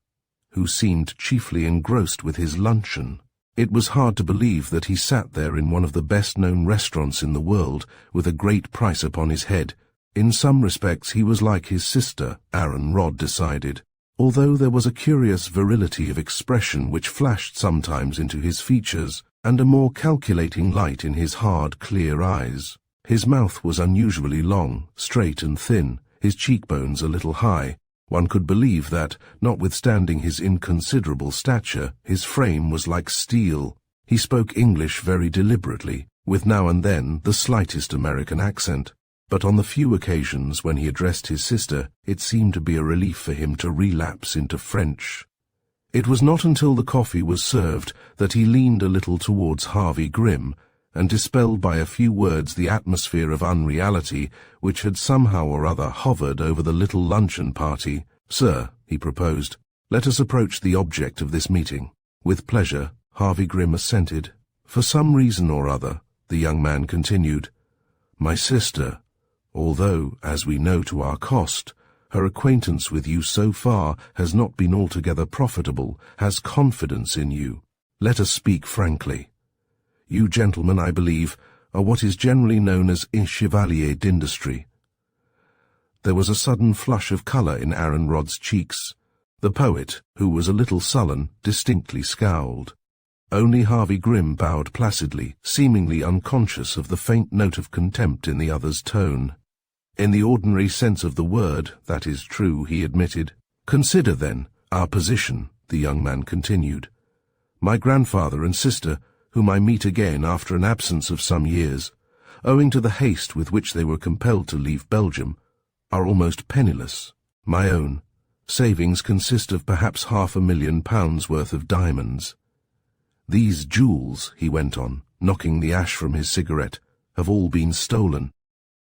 who seemed chiefly engrossed with his luncheon. It was hard to believe that he sat there in one of the best-known restaurants in the world, with a great price upon his head. In some respects he was like his sister, Aaron Rodd decided, although there was a curious virility of expression which flashed sometimes into his features, and a more calculating light in his hard, clear eyes. His mouth was unusually long, straight and thin, his cheekbones a little high. One could believe that, notwithstanding his inconsiderable stature, his frame was like steel. He spoke English very deliberately, with now and then the slightest American accent, but on the few occasions when he addressed his sister, it seemed to be a relief for him to relapse into French. It was not until the coffee was served that he leaned a little towards Harvey Grimm, and dispelled by a few words the atmosphere of unreality which had somehow or other hovered over the little luncheon party. "Sir," he proposed, "let us approach the object of this meeting." "With pleasure," Harvey Grimm assented. "For some reason or other," the young man continued, "my sister, although, as we know to our cost, her acquaintance with you so far has not been altogether profitable, has confidence in you. Let us speak frankly. You gentlemen, I believe, are what is generally known as chevaliers d'industrie." There was a sudden flush of colour in Aaron Rodd's cheeks. The poet, who was a little sullen, distinctly scowled. Only Harvey Grimm bowed placidly, seemingly unconscious of the faint note of contempt in the other's tone. "In the ordinary sense of the word, that is true," he admitted. "Consider, then, our position," the young man continued. "My grandfather and sister, whom I meet again after an absence of some years, owing to the haste with which they were compelled to leave Belgium, are almost penniless. My own savings consist of perhaps £500,000 worth of diamonds. These jewels," he went on, knocking the ash from his cigarette, "have all been stolen.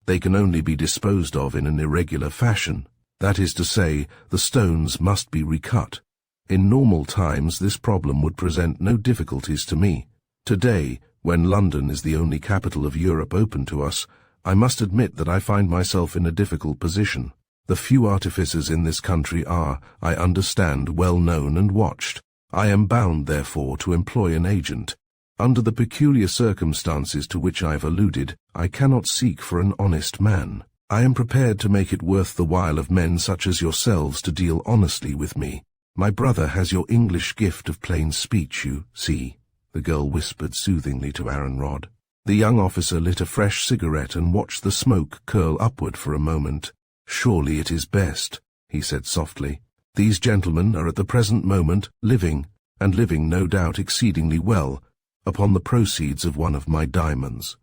They can only be disposed of in an irregular fashion. That is to say, the stones must be recut. In normal times this problem would present no difficulties to me. Today, when London is the only capital of Europe open to us, I must admit that I find myself in a difficult position. The few artificers in this country are, I understand, well known and watched. I am bound, therefore, to employ an agent. Under the peculiar circumstances to which I have alluded, I cannot seek for an honest man. I am prepared to make it worth the while of men such as yourselves to deal honestly with me. My brother has your English gift of plain speech, you see," the girl whispered soothingly to Aaron Rodd. The young officer lit a fresh cigarette and watched the smoke curl upward for a moment. "Surely it is best," he said softly. "These gentlemen are at the present moment living, and living no doubt exceedingly well, upon the proceeds of one of my diamonds.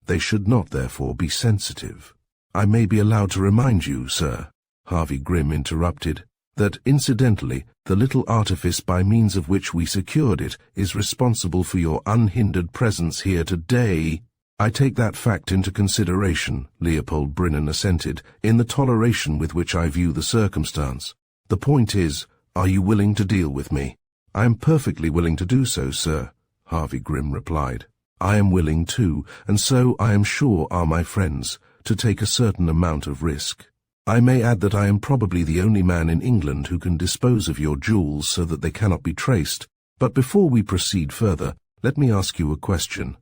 They should not therefore be sensitive. I may be allowed to remind you, sir," Harvey Grimm interrupted, "that incidentally the little artifice by means of which we secured it is responsible for your unhindered presence here today." "I take that fact into consideration," Leopold Brinnan assented, "in the toleration with which I view the circumstance. The point is, are you willing to deal with me?" "I am perfectly willing to do so, sir," Harvey Grimm replied. "I am willing too, and so I am sure are my friends, to take a certain amount of risk. I may add that I am probably the only man in England who can dispose of your jewels so that they cannot be traced. But before we proceed further, let me ask you a question.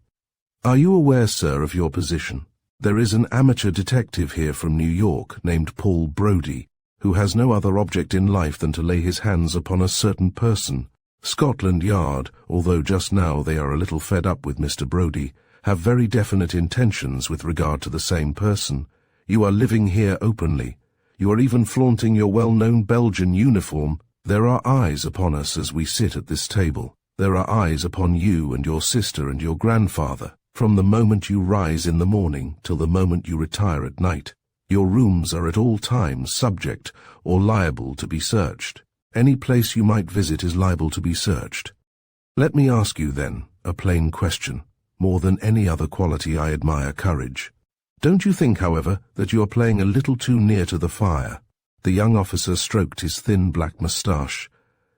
Are you aware, sir, of your position? There is an amateur detective here from New York named Paul Brodie, who has no other object in life than to lay his hands upon a certain person. Scotland Yard, although just now they are a little fed up with Mr. Brodie, have very definite intentions with regard to the same person. You are living here openly. You are even flaunting your well-known Belgian uniform. There are eyes upon us as we sit at this table. There are eyes upon you and your sister and your grandfather, from the moment you rise in the morning till the moment you retire at night. Your rooms are at all times subject or liable to be searched. Any place you might visit is liable to be searched. Let me ask you, then, a plain question. More than any other quality I admire courage. Don't you think, however, that you are playing a little too near to the fire? The young officer stroked his thin black moustache.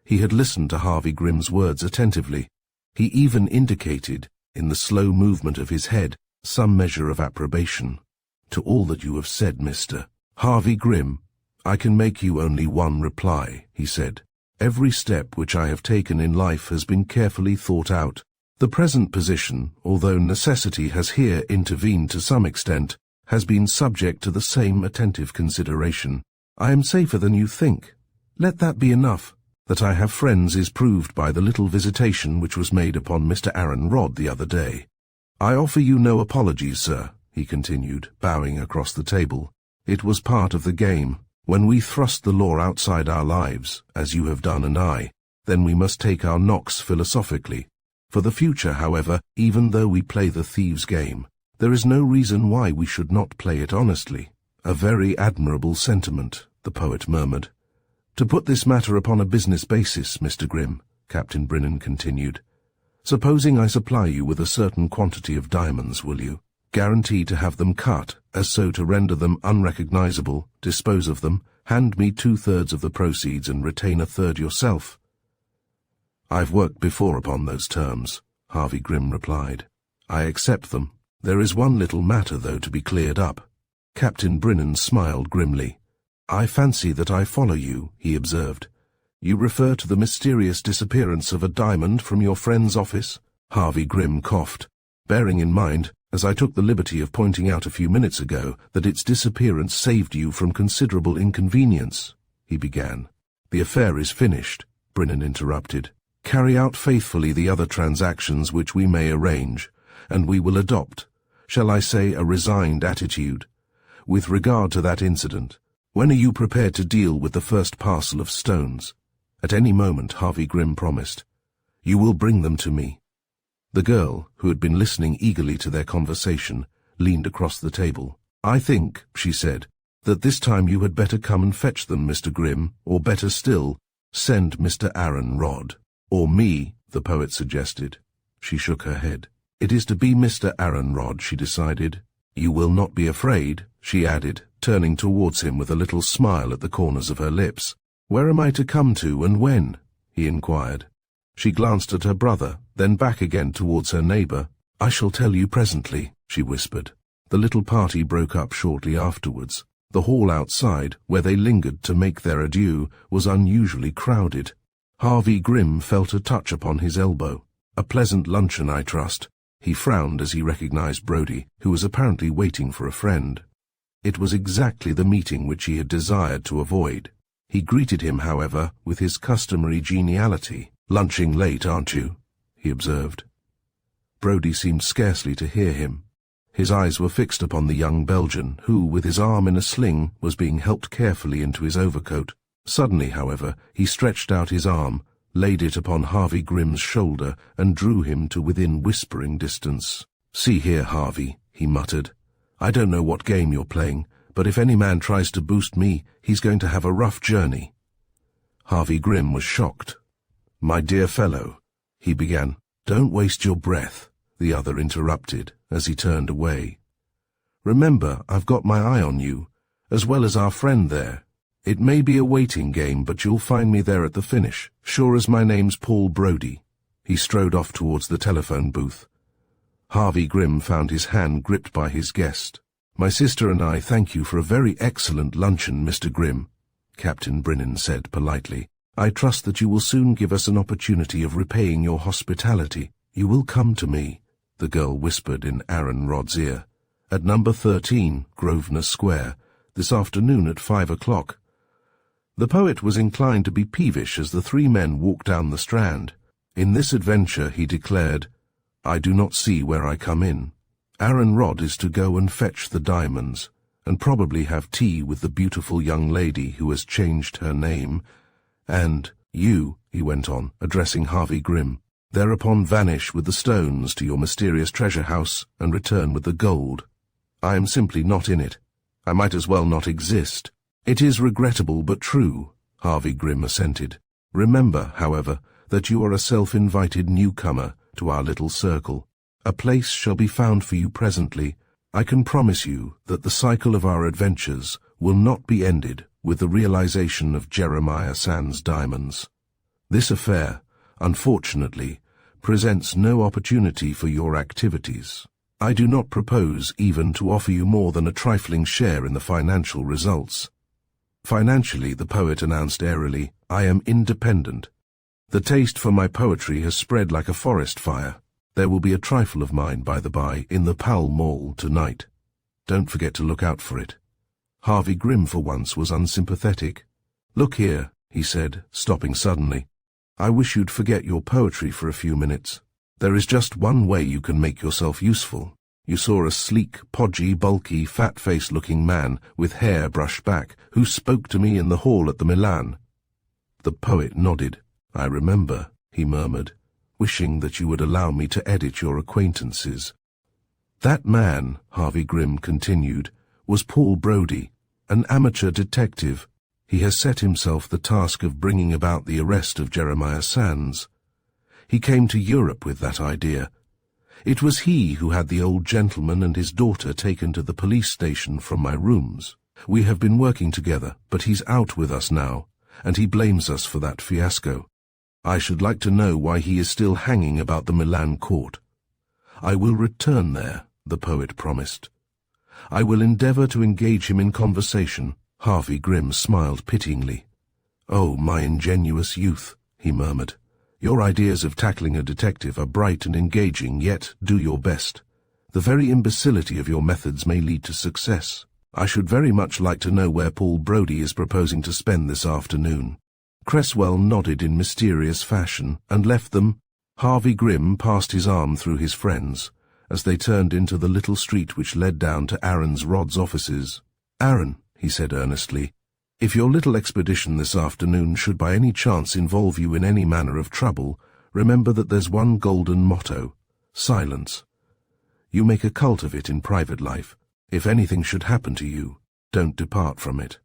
He had listened to Harvey Grimm's words attentively. He even indicated, in the slow movement of his head, some measure of approbation. To all that you have said, Mr. Harvey Grimm, I can make you only one reply, he said. Every step which I have taken in life has been carefully thought out. The present position, although necessity has here intervened to some extent, has been subject to the same attentive consideration. I am safer than you think. Let that be enough. That I have friends is proved by the little visitation which was made upon Mr. Aaron Rodd the other day. I offer you no apologies, sir, he continued, bowing across the table. It was part of the game. When we thrust the law outside our lives, as you have done and I, then we must take our knocks philosophically. For the future, however, even though we play the thieves' game, there is no reason why we should not play it honestly. A very admirable sentiment, the poet murmured. To put this matter upon a business basis, Mr. Grimm, Captain Brinnan continued. Supposing I supply you with a certain quantity of diamonds, will you? Guarantee to have them cut, as so to render them unrecognizable, dispose of them, hand me 2/3 of the proceeds and retain 1/3 yourself. I've worked before upon those terms, Harvey Grimm replied. I accept them. There is one little matter, though, to be cleared up. Captain Brinnan smiled grimly. I fancy that I follow you, he observed. You refer to the mysterious disappearance of a diamond from your friend's office? Harvey Grimm coughed, bearing in mind, as I took the liberty of pointing out a few minutes ago, that its disappearance saved you from considerable inconvenience, he began. The affair is finished, Brinnan interrupted. Carry out faithfully the other transactions which we may arrange, and we will adopt, shall I say, a resigned attitude. With regard to that incident, when are you prepared to deal with the first parcel of stones? At any moment, Harvey Grimm promised. You will bring them to me. The girl, who had been listening eagerly to their conversation, leaned across the table. I think, she said, that this time you had better come and fetch them, Mr. Grimm, or better still, send Mr. Aaron Rodd. Or me, the poet suggested. She shook her head. It is to be Mr. Aaron Rodd, she decided. You will not be afraid, she added, turning towards him with a little smile at the corners of her lips. Where am I to come to, and when? He inquired. She glanced at her brother, then back again towards her neighbour. I shall tell you presently, she whispered. The little party broke up shortly afterwards. The hall outside, where they lingered to make their adieu, was unusually crowded. Harvey Grimm felt a touch upon his elbow. A pleasant luncheon, I trust. He frowned as he recognized Brodie, who was apparently waiting for a friend. It was exactly the meeting which he had desired to avoid. He greeted him, however, with his customary geniality. Lunching late, aren't you? He observed. Brodie seemed scarcely to hear him. His eyes were fixed upon the young Belgian, who, with his arm in a sling, was being helped carefully into his overcoat. Suddenly, however, he stretched out his arm, laid it upon Harvey Grimm's shoulder, and drew him to within whispering distance. See here, Harvey, he muttered. I don't know what game you're playing, but if any man tries to boost me, he's going to have a rough journey. Harvey Grimm was shocked. My dear fellow, he began. Don't waste your breath, the other interrupted, as he turned away. Remember, I've got my eye on you, as well as our friend there. It may be a waiting game, but you'll find me there at the finish, sure as my name's Paul Brodie. He strode off towards the telephone booth. Harvey Grimm found his hand gripped by his guest. "My sister and I thank you for a very excellent luncheon, Mr. Grimm," Captain Brinnan said politely. "I trust that you will soon give us an opportunity of repaying your hospitality." "You will come to me," the girl whispered in Aaron Rod's ear, "at number 13, Grosvenor Square, this afternoon at 5 o'clock. The poet was inclined to be peevish as the three men walked down the Strand. "In this adventure," he declared, "I do not see where I come in. Aaron Rod is to go and fetch the diamonds, and probably have tea with the beautiful young lady who has changed her name, and you," he went on, addressing Harvey Grimm, "thereupon vanish with the stones to your mysterious treasure house and return with the gold. I am simply not in it. I might as well not exist." "It is regrettable but true," Harvey Grimm assented. "Remember, however, that you are a self-invited newcomer to our little circle. A place shall be found for you presently. I can promise you that the cycle of our adventures will not be ended with the realization of Jeremiah Sand's diamonds. This affair, unfortunately, presents no opportunity for your activities. I do not propose even to offer you more than a trifling share in the financial results." Financially, the poet announced airily, "I am independent. The taste for my poetry has spread like a forest fire. There will be a trifle of mine, by the by, in the Pall Mall tonight. Don't forget to look out for it." Harvey Grimm for once was unsympathetic. "Look here," he said, stopping suddenly. "I wish you'd forget your poetry for a few minutes. There is just one way you can make yourself useful. You saw a sleek, podgy, bulky, fat-faced-looking man with hair brushed back, who spoke to me in the hall at the Milan." The poet nodded. "I remember," he murmured, "wishing that you would allow me to edit your acquaintances." "That man," Harvey Grimm continued, "was Paul Brodie, an amateur detective. He has set himself the task of bringing about the arrest of Jeremiah Sands. He came to Europe with that idea. It was he who had the old gentleman and his daughter taken to the police station from my rooms. We have been working together, but he's out with us now, and he blames us for that fiasco. I should like to know why he is still hanging about the Milan court. I will return there," the poet promised. "I will endeavor to engage him in conversation." Harvey Grimm smiled pityingly. "Oh, my ingenuous youth," he murmured. "Your ideas of tackling a detective are bright and engaging, yet do your best. The very imbecility of your methods may lead to success. I should very much like to know where Paul Brodie is proposing to spend this afternoon." Cresswell nodded in mysterious fashion and left them. Harvey Grimm passed his arm through his friends as they turned into the little street which led down to Aaron Rod's offices. "Aaron," he said earnestly, "if your little expedition this afternoon should by any chance involve you in any manner of trouble, remember that there's one golden motto: silence. You make a cult of it in private life. If anything should happen to you, don't depart from it."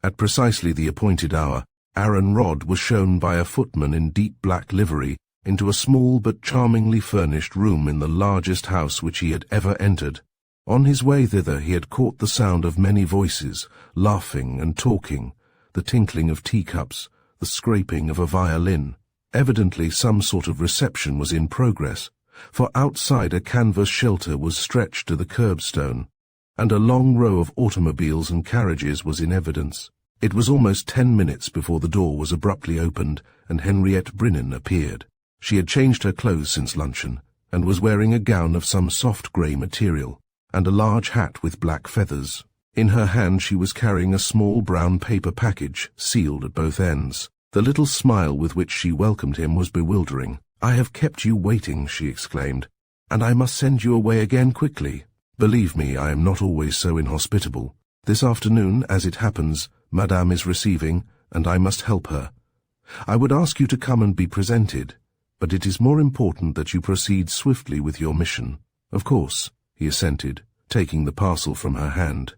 At precisely the appointed hour, Aaron Rod was shown by a footman in deep black livery into a small but charmingly furnished room in the largest house which he had ever entered. On his way thither he had caught the sound of many voices, laughing and talking, the tinkling of teacups, the scraping of a violin. Evidently some sort of reception was in progress, for outside a canvas shelter was stretched to the curbstone, and a long row of automobiles and carriages was in evidence. It was almost 10 minutes before the door was abruptly opened and Henriette Brinnan appeared. She had changed her clothes since luncheon, and was wearing a gown of some soft grey material, and a large hat with black feathers. In her hand she was carrying a small brown paper package, sealed at both ends. The little smile with which she welcomed him was bewildering. "I have kept you waiting," she exclaimed, "and I must send you away again quickly. Believe me, I am not always so inhospitable. This afternoon, as it happens, Madame is receiving, and I must help her. I would ask you to come and be presented, but it is more important that you proceed swiftly with your mission." "Of course," he assented, taking the parcel from her hand.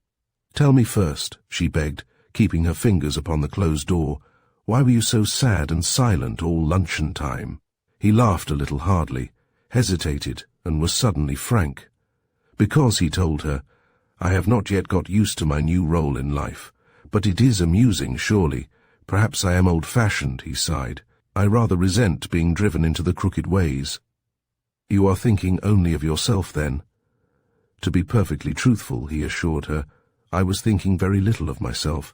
"Tell me first," she begged, keeping her fingers upon the closed door, "why were you so sad and silent all luncheon time?" He laughed a little hardly, hesitated, and was suddenly frank. "Because," he told her, "I have not yet got used to my new role in life. But it is amusing, surely. Perhaps I am old-fashioned," he sighed. "I rather resent being driven into the crooked ways." "You are thinking only of yourself, then?" To be perfectly truthful, he assured her, I was thinking very little of myself.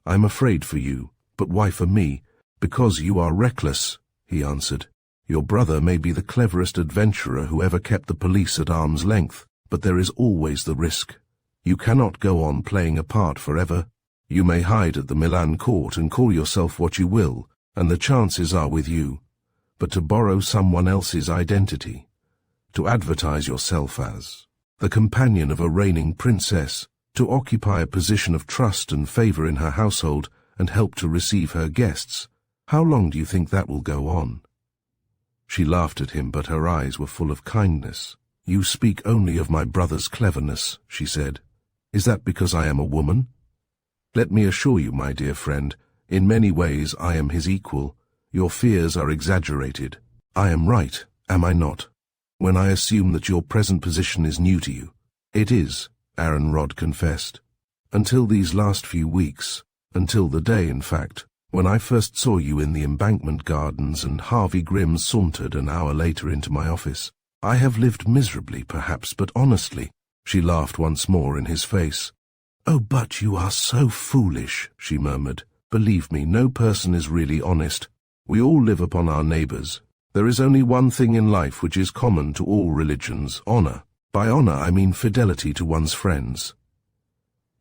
I'm afraid for you, but why for me? Because you are reckless, he answered. Your brother may be the cleverest adventurer who ever kept the police at arm's length, but there is always the risk. You cannot go on playing a part forever. You may hide at the Milan court and call yourself what you will, and the chances are with you. But to borrow someone else's identity, to advertise yourself as the companion of a reigning princess, to occupy a position of trust and favor in her household and help to receive her guests, how long do you think that will go on? She laughed at him, but her eyes were full of kindness. You speak only of my brother's cleverness, she said. Is that because I am a woman? Let me assure you, my dear friend, in many ways I am his equal. Your fears are exaggerated. I am right, am I not, when I assume that your present position is new to you? It is, Aaron Rodd confessed. Until these last few weeks, until the day, in fact, when I first saw you in the Embankment Gardens and Harvey Grimm sauntered an hour later into my office, I have lived miserably, perhaps, but honestly. She laughed once more in his face. Oh, but you are so foolish, she murmured. Believe me, no person is really honest. We all live upon our neighbors. There is only one thing in life which is common to all religions, honor. By honor I mean fidelity to one's friends.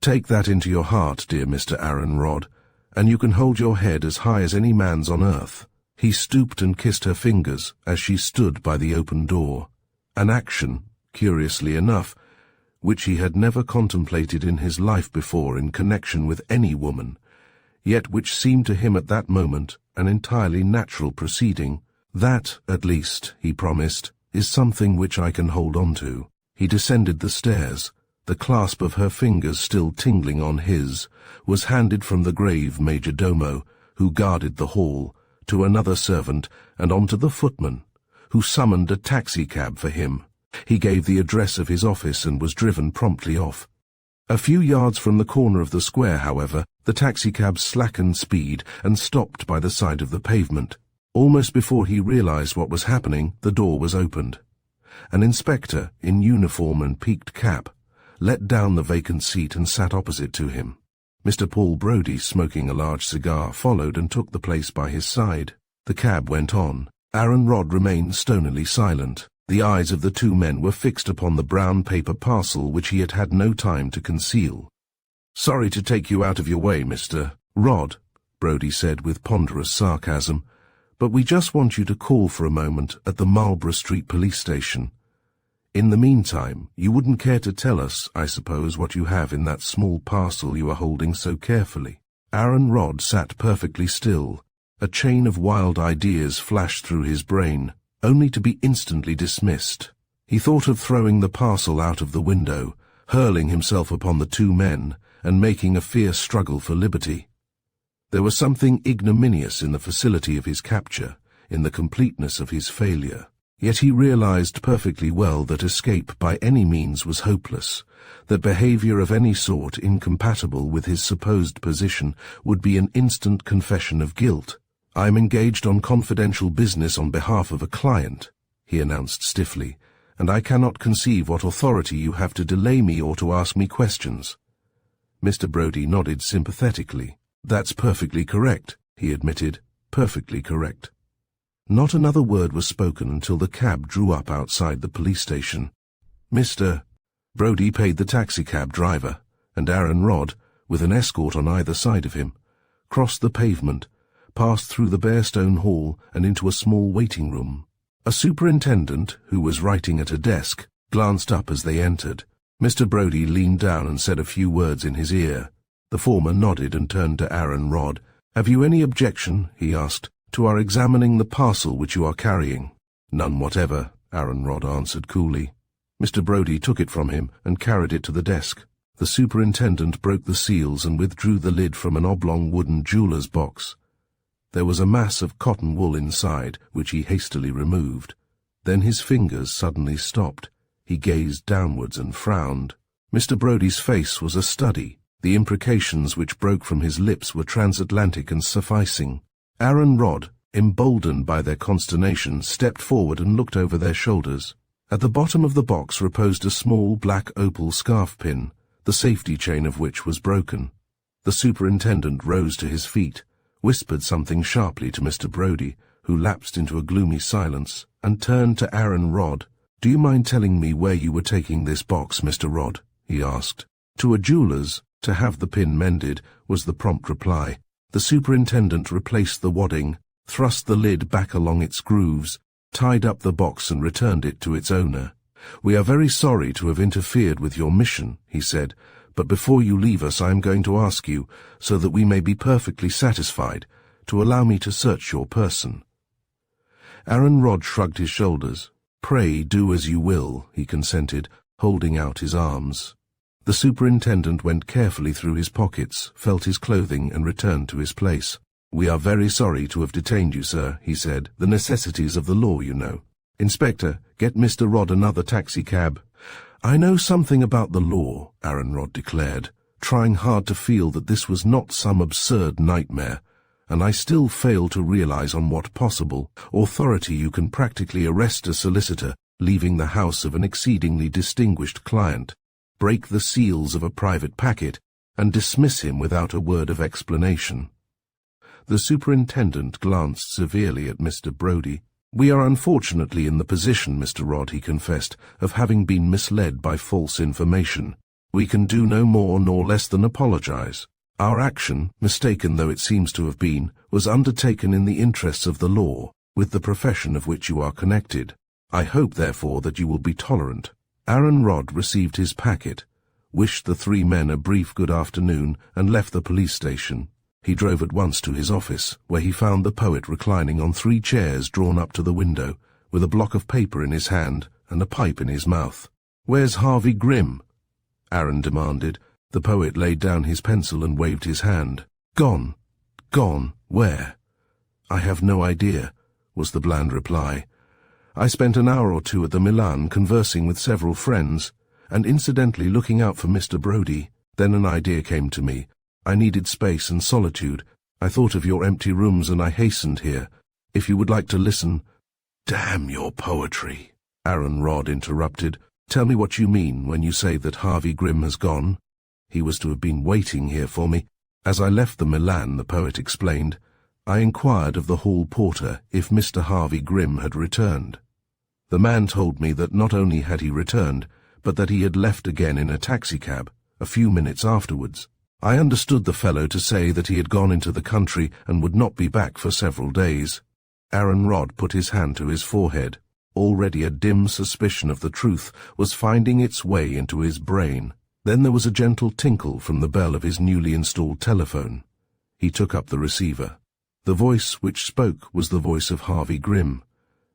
Take that into your heart, dear Mr. Aaron Rodd, and you can hold your head as high as any man's on earth. He stooped and kissed her fingers as she stood by the open door, an action, curiously enough, which he had never contemplated in his life before in connection with any woman, yet which seemed to him at that moment an entirely natural proceeding. That, at least, he promised, is something which I can hold on to. He descended the stairs. The clasp of her fingers still tingling on his was handed from the grave major domo, who guarded the hall, to another servant and on to the footman, who summoned a taxicab for him. He gave the address of his office and was driven promptly off. A few yards from the corner of the square, however, the taxicab slackened speed and stopped by the side of the pavement. Almost before he realized what was happening, the door was opened. An inspector, in uniform and peaked cap, let down the vacant seat and sat opposite to him. Mr. Paul Brodie, smoking a large cigar, followed and took the place by his side. The cab went on. Aaron Rodd remained stonily silent. The eyes of the two men were fixed upon the brown paper parcel which he had had no time to conceal. "Sorry to take you out of your way, Mr. Rodd," Brodie said with ponderous sarcasm, "but we just want you to call for a moment at the Marlborough Street police station. In the meantime, you wouldn't care to tell us, I suppose, what you have in that small parcel you are holding so carefully." Aaron Rodd sat perfectly still. A chain of wild ideas flashed through his brain, only to be instantly dismissed. He thought of throwing the parcel out of the window, hurling himself upon the two men, and making a fierce struggle for liberty. There was something ignominious in the facility of his capture, in the completeness of his failure. Yet he realized perfectly well that escape by any means was hopeless, that behavior of any sort incompatible with his supposed position would be an instant confession of guilt. "I am engaged on confidential business on behalf of a client," he announced stiffly, "and I cannot conceive what authority you have to delay me or to ask me questions." Mr. Brodie nodded sympathetically. "That's perfectly correct," he admitted, "perfectly correct." Not another word was spoken until the cab drew up outside the police station. Mr. Brodie paid the taxicab driver, and Aaron Rodd, with an escort on either side of him, crossed the pavement, passed through the bare stone hall and into a small waiting room. A superintendent, who was writing at a desk, glanced up as they entered. Mr. Brodie leaned down and said a few words in his ear. The former nodded and turned to Aaron Rodd. "Have you any objection," he asked, "to our examining the parcel which you are carrying?" "None whatever," Aaron Rodd answered coolly. Mr. Brodie took it from him and carried it to the desk. The superintendent broke the seals and withdrew the lid from an oblong wooden jeweller's box. There was a mass of cotton wool inside, which he hastily removed. Then his fingers suddenly stopped. He gazed downwards and frowned. Mr. Brodie's face was a study. The imprecations which broke from his lips were transatlantic and sufficing. Aaron Rodd, emboldened by their consternation, stepped forward and looked over their shoulders. At the bottom of the box reposed a small black opal scarf pin, the safety chain of which was broken. The superintendent rose to his feet, whispered something sharply to Mr. Brodie, who lapsed into a gloomy silence, and turned to Aaron Rodd. "Do you mind telling me where you were taking this box, Mr. Rodd?" he asked. "To a jeweller's, to have the pin mended," was the prompt reply. The superintendent replaced the wadding, thrust the lid back along its grooves, tied up the box and returned it to its owner. "We are very sorry to have interfered with your mission," he said, "but before you leave us I am going to ask you, so that we may be perfectly satisfied, to allow me to search your person." Aaron Rodd shrugged his shoulders. "Pray do as you will," he consented, holding out his arms. The superintendent went carefully through his pockets, felt his clothing, and returned to his place. "We are very sorry to have detained you, sir," he said. "The necessities of the law, you know. Inspector, get Mr. Rodd another taxicab." "I know something about the law," Aaron Rodd declared, trying hard to feel that this was not some absurd nightmare, "and I still fail to realize on what possible authority you can practically arrest a solicitor leaving the house of an exceedingly distinguished client, break the seals of a private packet, and dismiss him without a word of explanation." The superintendent glanced severely at Mr. Brodie. "We are unfortunately in the position, Mr. Rodd," he confessed, "of having been misled by false information. We can do no more nor less than apologize. Our action, mistaken though it seems to have been, was undertaken in the interests of the law, with the profession of which you are connected. I hope, therefore, that you will be tolerant." Aaron Rodd received his packet, wished the three men a brief good afternoon, and left the police station. He drove at once to his office, where he found the poet reclining on 3 chairs drawn up to the window, with a block of paper in his hand and a pipe in his mouth. "Where's Harvey Grimm?" Aaron demanded. The poet laid down his pencil and waved his hand. "Gone. Gone. Where?" "I have no idea," was the bland reply. "I spent an hour or two at the Milan conversing with several friends, and incidentally looking out for Mr. Brodie. Then an idea came to me. I needed space and solitude. I thought of your empty rooms and I hastened here. If you would like to listen—" "Damn your poetry," Aaron Rodd interrupted. "Tell me what you mean when you say that Harvey Grimm has gone." "He was to have been waiting here for me. As I left the Milan," the poet explained, "I inquired of the hall porter if Mr. Harvey Grimm had returned. The man told me that not only had he returned, but that he had left again in a taxicab, a few minutes afterwards. I understood the fellow to say that he had gone into the country and would not be back for several days." Aaron Rodd put his hand to his forehead. Already a dim suspicion of the truth was finding its way into his brain. Then there was a gentle tinkle from the bell of his newly installed telephone. He took up the receiver. The voice which spoke was the voice of Harvey Grimm.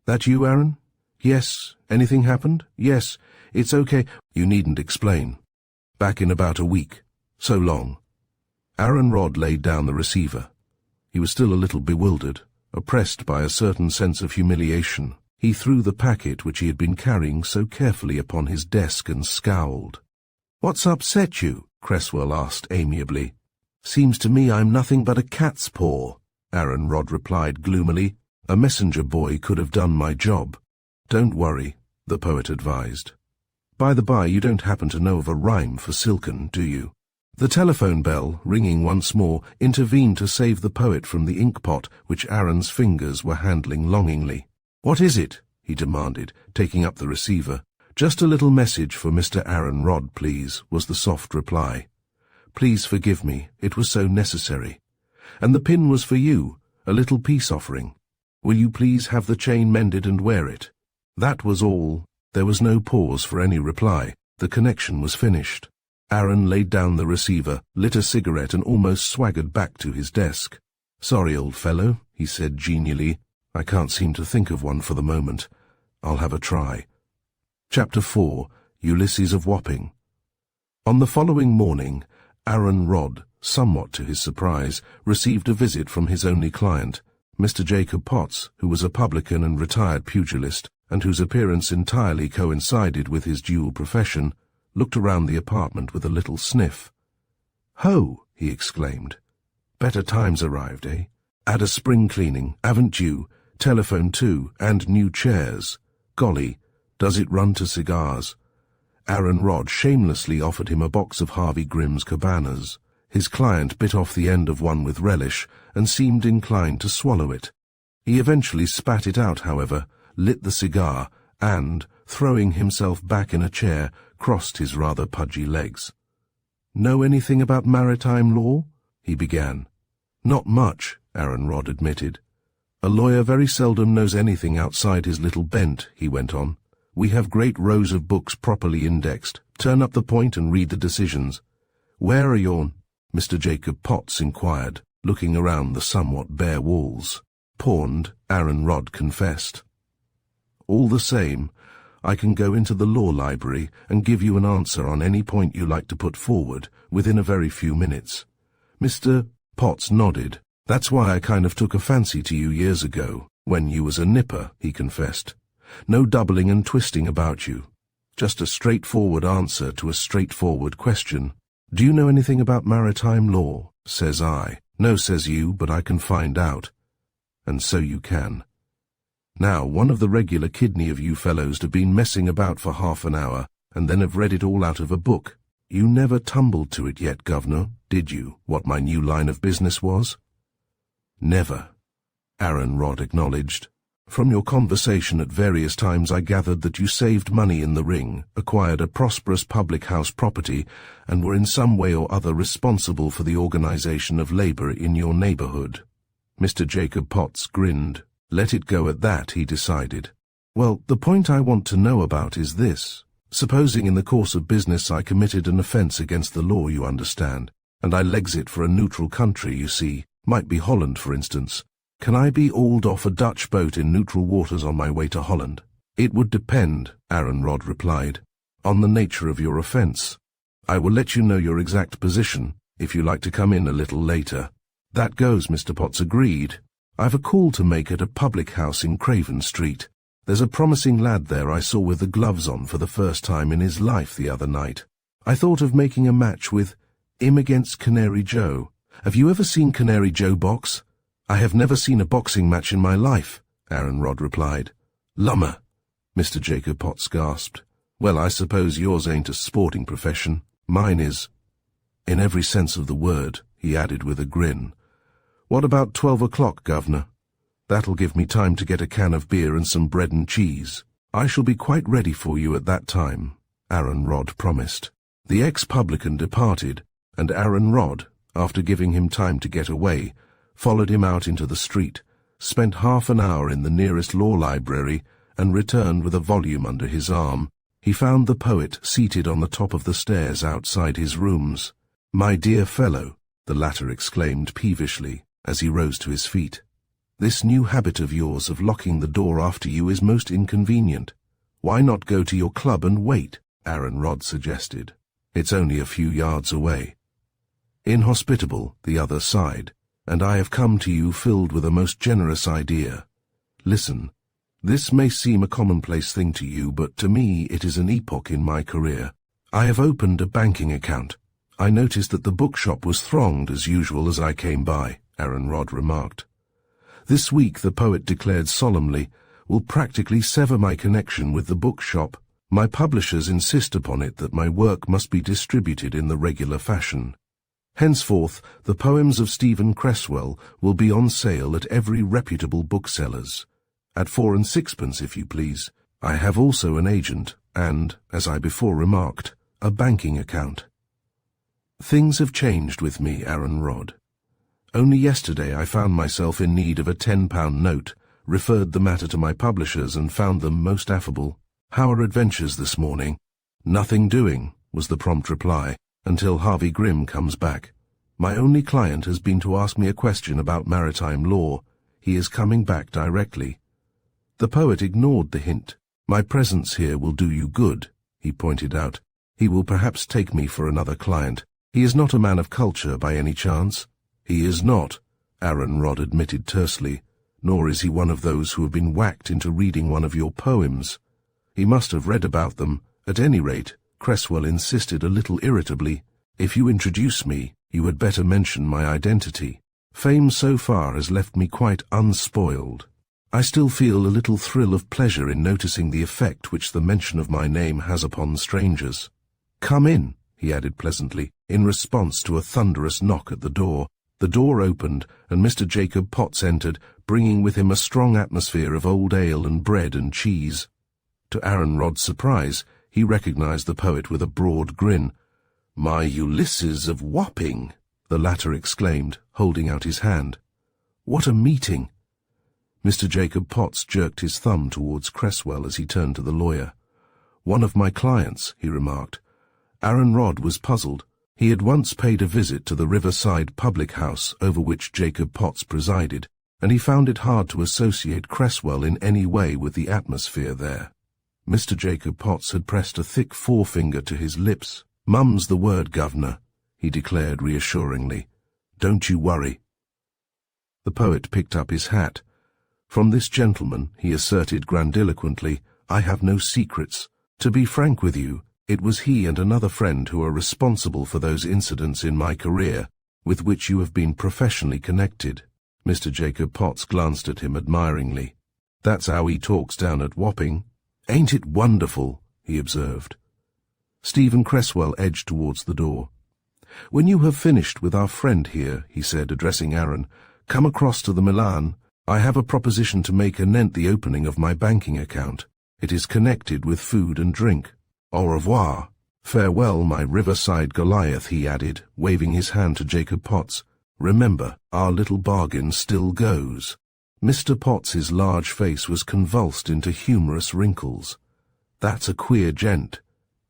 "That you, Aaron?" "Yes. Anything happened?" "Yes. It's okay. You needn't explain. Back in about a week. So long." Aaron Rodd laid down the receiver. He was still a little bewildered, oppressed by a certain sense of humiliation. He threw the packet which he had been carrying so carefully upon his desk and scowled. "What's upset you?" Cresswell asked amiably. "Seems to me I'm nothing but a cat's paw," Aaron Rodd replied gloomily. "A messenger boy could have done my job." "Don't worry," the poet advised. "By the by, you don't happen to know of a rhyme for silken, do you?" The telephone bell, ringing once more, intervened to save the poet from the inkpot which Aaron's fingers were handling longingly. "What is it?" he demanded, taking up the receiver. "Just a little message for Mr. Aaron Rodd, please," was the soft reply. "Please forgive me, it was so necessary. And the pin was for you, a little peace offering. Will you please have the chain mended and wear it?" That was all. There was no pause for any reply. The connection was finished. Aaron laid down the receiver, lit a cigarette, and almost swaggered back to his desk. "Sorry, old fellow," he said genially. "I can't seem to think of one for the moment. I'll have a try." Chapter 4. Ulysses of Wapping. On the following morning, Aaron Rodd, somewhat to his surprise, received a visit from his only client, Mr. Jacob Potts, who was a publican and retired pugilist, and whose appearance entirely coincided with his dual profession, looked around the apartment with a little sniff. "Ho!" he exclaimed. "Better times arrived, eh? Had a spring cleaning, haven't you? Telephone too, and new chairs. Golly, Does it run to cigars? Aaron Rodd shamelessly offered him a box of Harvey Grimm's Cabanas. His client bit off the end of one with relish and seemed inclined to swallow it. He eventually spat it out, however, lit the cigar, and, throwing himself back in a chair, crossed his rather pudgy legs. "Know anything about maritime law?" he began. "Not much," Aaron Rodd admitted. "A lawyer very seldom knows anything outside his little bent," he went on. "We have great rows of books properly indexed. Turn up the point and read the decisions." "Where are your—" Mr. Jacob Potts inquired, looking around the somewhat bare walls. "Pawned," Aaron Rodd confessed. "All the same, I can go into the law library and give you an answer on any point you like to put forward within a very few minutes." Mr. Potts nodded. "That's why I kind of took a fancy to you years ago, when you was a nipper," he confessed. "No doubling and twisting about you. Just a straightforward answer to a straightforward question. 'Do you know anything about maritime law?' says I. 'No,' says you, 'but I can find out.' And so you can. Now, one of the regular kidney of you fellows have been messing about for half an hour, and then have read it all out of a book. You never tumbled to it yet, Governor, did you, what my new line of business was?" "Never," Aaron Rodd acknowledged. "From your conversation at various times I gathered that you saved money in the ring, acquired a prosperous public house property, and were in some way or other responsible for the organization of labor in your neighborhood." Mr. Jacob Potts grinned. Let it go at that, he decided. "Well, the point I want to know about is this. Supposing in the course of business I committed an offense against the law, you understand, and I legs it for a neutral country, you see, might be Holland, for instance. Can I be hauled off a Dutch boat in neutral waters on my way to Holland?" "It would depend," Aaron Rodd replied, "on the nature of your offense. I will let you know your exact position, if you like to come in a little later." "That goes," Mr. Potts agreed. "I've a call to make at a public house in Craven Street. There's a promising lad there I saw with the gloves on for the first time in his life the other night. I thought of making a match with him against Canary Joe. Have you ever seen Canary Joe box?" "I have never seen a boxing match in my life," Aaron Rodd replied. "Lummer," Mr. Jacob Potts gasped. "Well, I suppose yours ain't a sporting profession. Mine is. In every sense of the word," he added with a grin. "What about 12 o'clock, Governor? That'll give me time to get a can of beer and some bread and cheese." "I shall be quite ready for you at that time," Aaron Rodd promised. The ex-publican departed, and Aaron Rodd, after giving him time to get away, followed him out into the street, spent half an hour in the nearest law library, and returned with a volume under his arm. He found the poet seated on the top of the stairs outside his rooms. "My dear fellow," the latter exclaimed peevishly, as he rose to his feet, "this new habit of yours of locking the door after you is most inconvenient. Why not go to your club and wait?" Aaron Rodd suggested. "It's only a few yards away." "Inhospitable," the other sighed, "and I have come to you filled with a most generous idea. Listen, this may seem a commonplace thing to you, but to me it is an epoch in my career. I have opened a banking account. I noticed that the bookshop was thronged as usual as I came by," Aaron Rodd remarked. "This week, the poet declared solemnly, will practically sever my connection with the bookshop. My publishers insist upon it that my work must be distributed in the regular fashion. Henceforth, the poems of Stephen Cresswell will be on sale at every reputable bookseller's. At 4 and 6pence, if you please. I have also an agent and, as I before remarked, a banking account." Things have changed with me, Aaron Rodd. Only yesterday I found myself in need of a £10 note, referred the matter to my publishers and found them most affable. "How are adventures this morning?" "Nothing doing," was the prompt reply, "until Harvey Grimm comes back. My only client has been to ask me a question about maritime law. He is coming back directly." The poet ignored the hint. "My presence here will do you good," he pointed out. "He will perhaps take me for another client. He is not a man of culture by any chance?" "He is not," Aaron Rodd admitted tersely, "nor is he one of those who have been whacked into reading one of your poems. He must have read about them. At any rate," Cresswell insisted a little irritably, "if you introduce me, you had better mention my identity. Fame so far has left me quite unspoiled." I still feel a little thrill of pleasure in noticing the effect which the mention of my name has upon strangers. Come in, he added pleasantly, in response to a thunderous knock at the door. The door opened, and Mr. Jacob Potts entered, bringing with him a strong atmosphere of old ale and bread and cheese. To Aaron Rod's surprise, he recognized the poet with a broad grin. "My Ulysses of Wapping," the latter exclaimed, holding out his hand. "What a meeting!" Mr. Jacob Potts jerked his thumb towards Cresswell as he turned to the lawyer. "One of my clients," he remarked. Aaron Rod was puzzled. He had once paid a visit to the Riverside public house over which Jacob Potts presided, and he found it hard to associate Cresswell in any way with the atmosphere there. Mr. Jacob Potts had pressed a thick forefinger to his lips. "Mum's the word, Governor," he declared reassuringly. "Don't you worry." The poet picked up his hat. "From this gentleman," he asserted grandiloquently, "I have no secrets. To be frank with you, it was he and another friend who are responsible for those incidents in my career with which you have been professionally connected." Mr. Jacob Potts glanced at him admiringly. "That's how he talks down at Wapping. Ain't it wonderful?" he observed. Stephen Cresswell edged towards the door. "When you have finished with our friend here," he said, addressing Aaron, "come across to the Milan. I have a proposition to make anent the opening of my banking account. It is connected with food and drink. Au revoir. Farewell, my Riverside Goliath," he added, waving his hand to Jacob Potts. "Remember, our little bargain still goes." Mr. Potts's large face was convulsed into humorous wrinkles. "That's a queer gent,"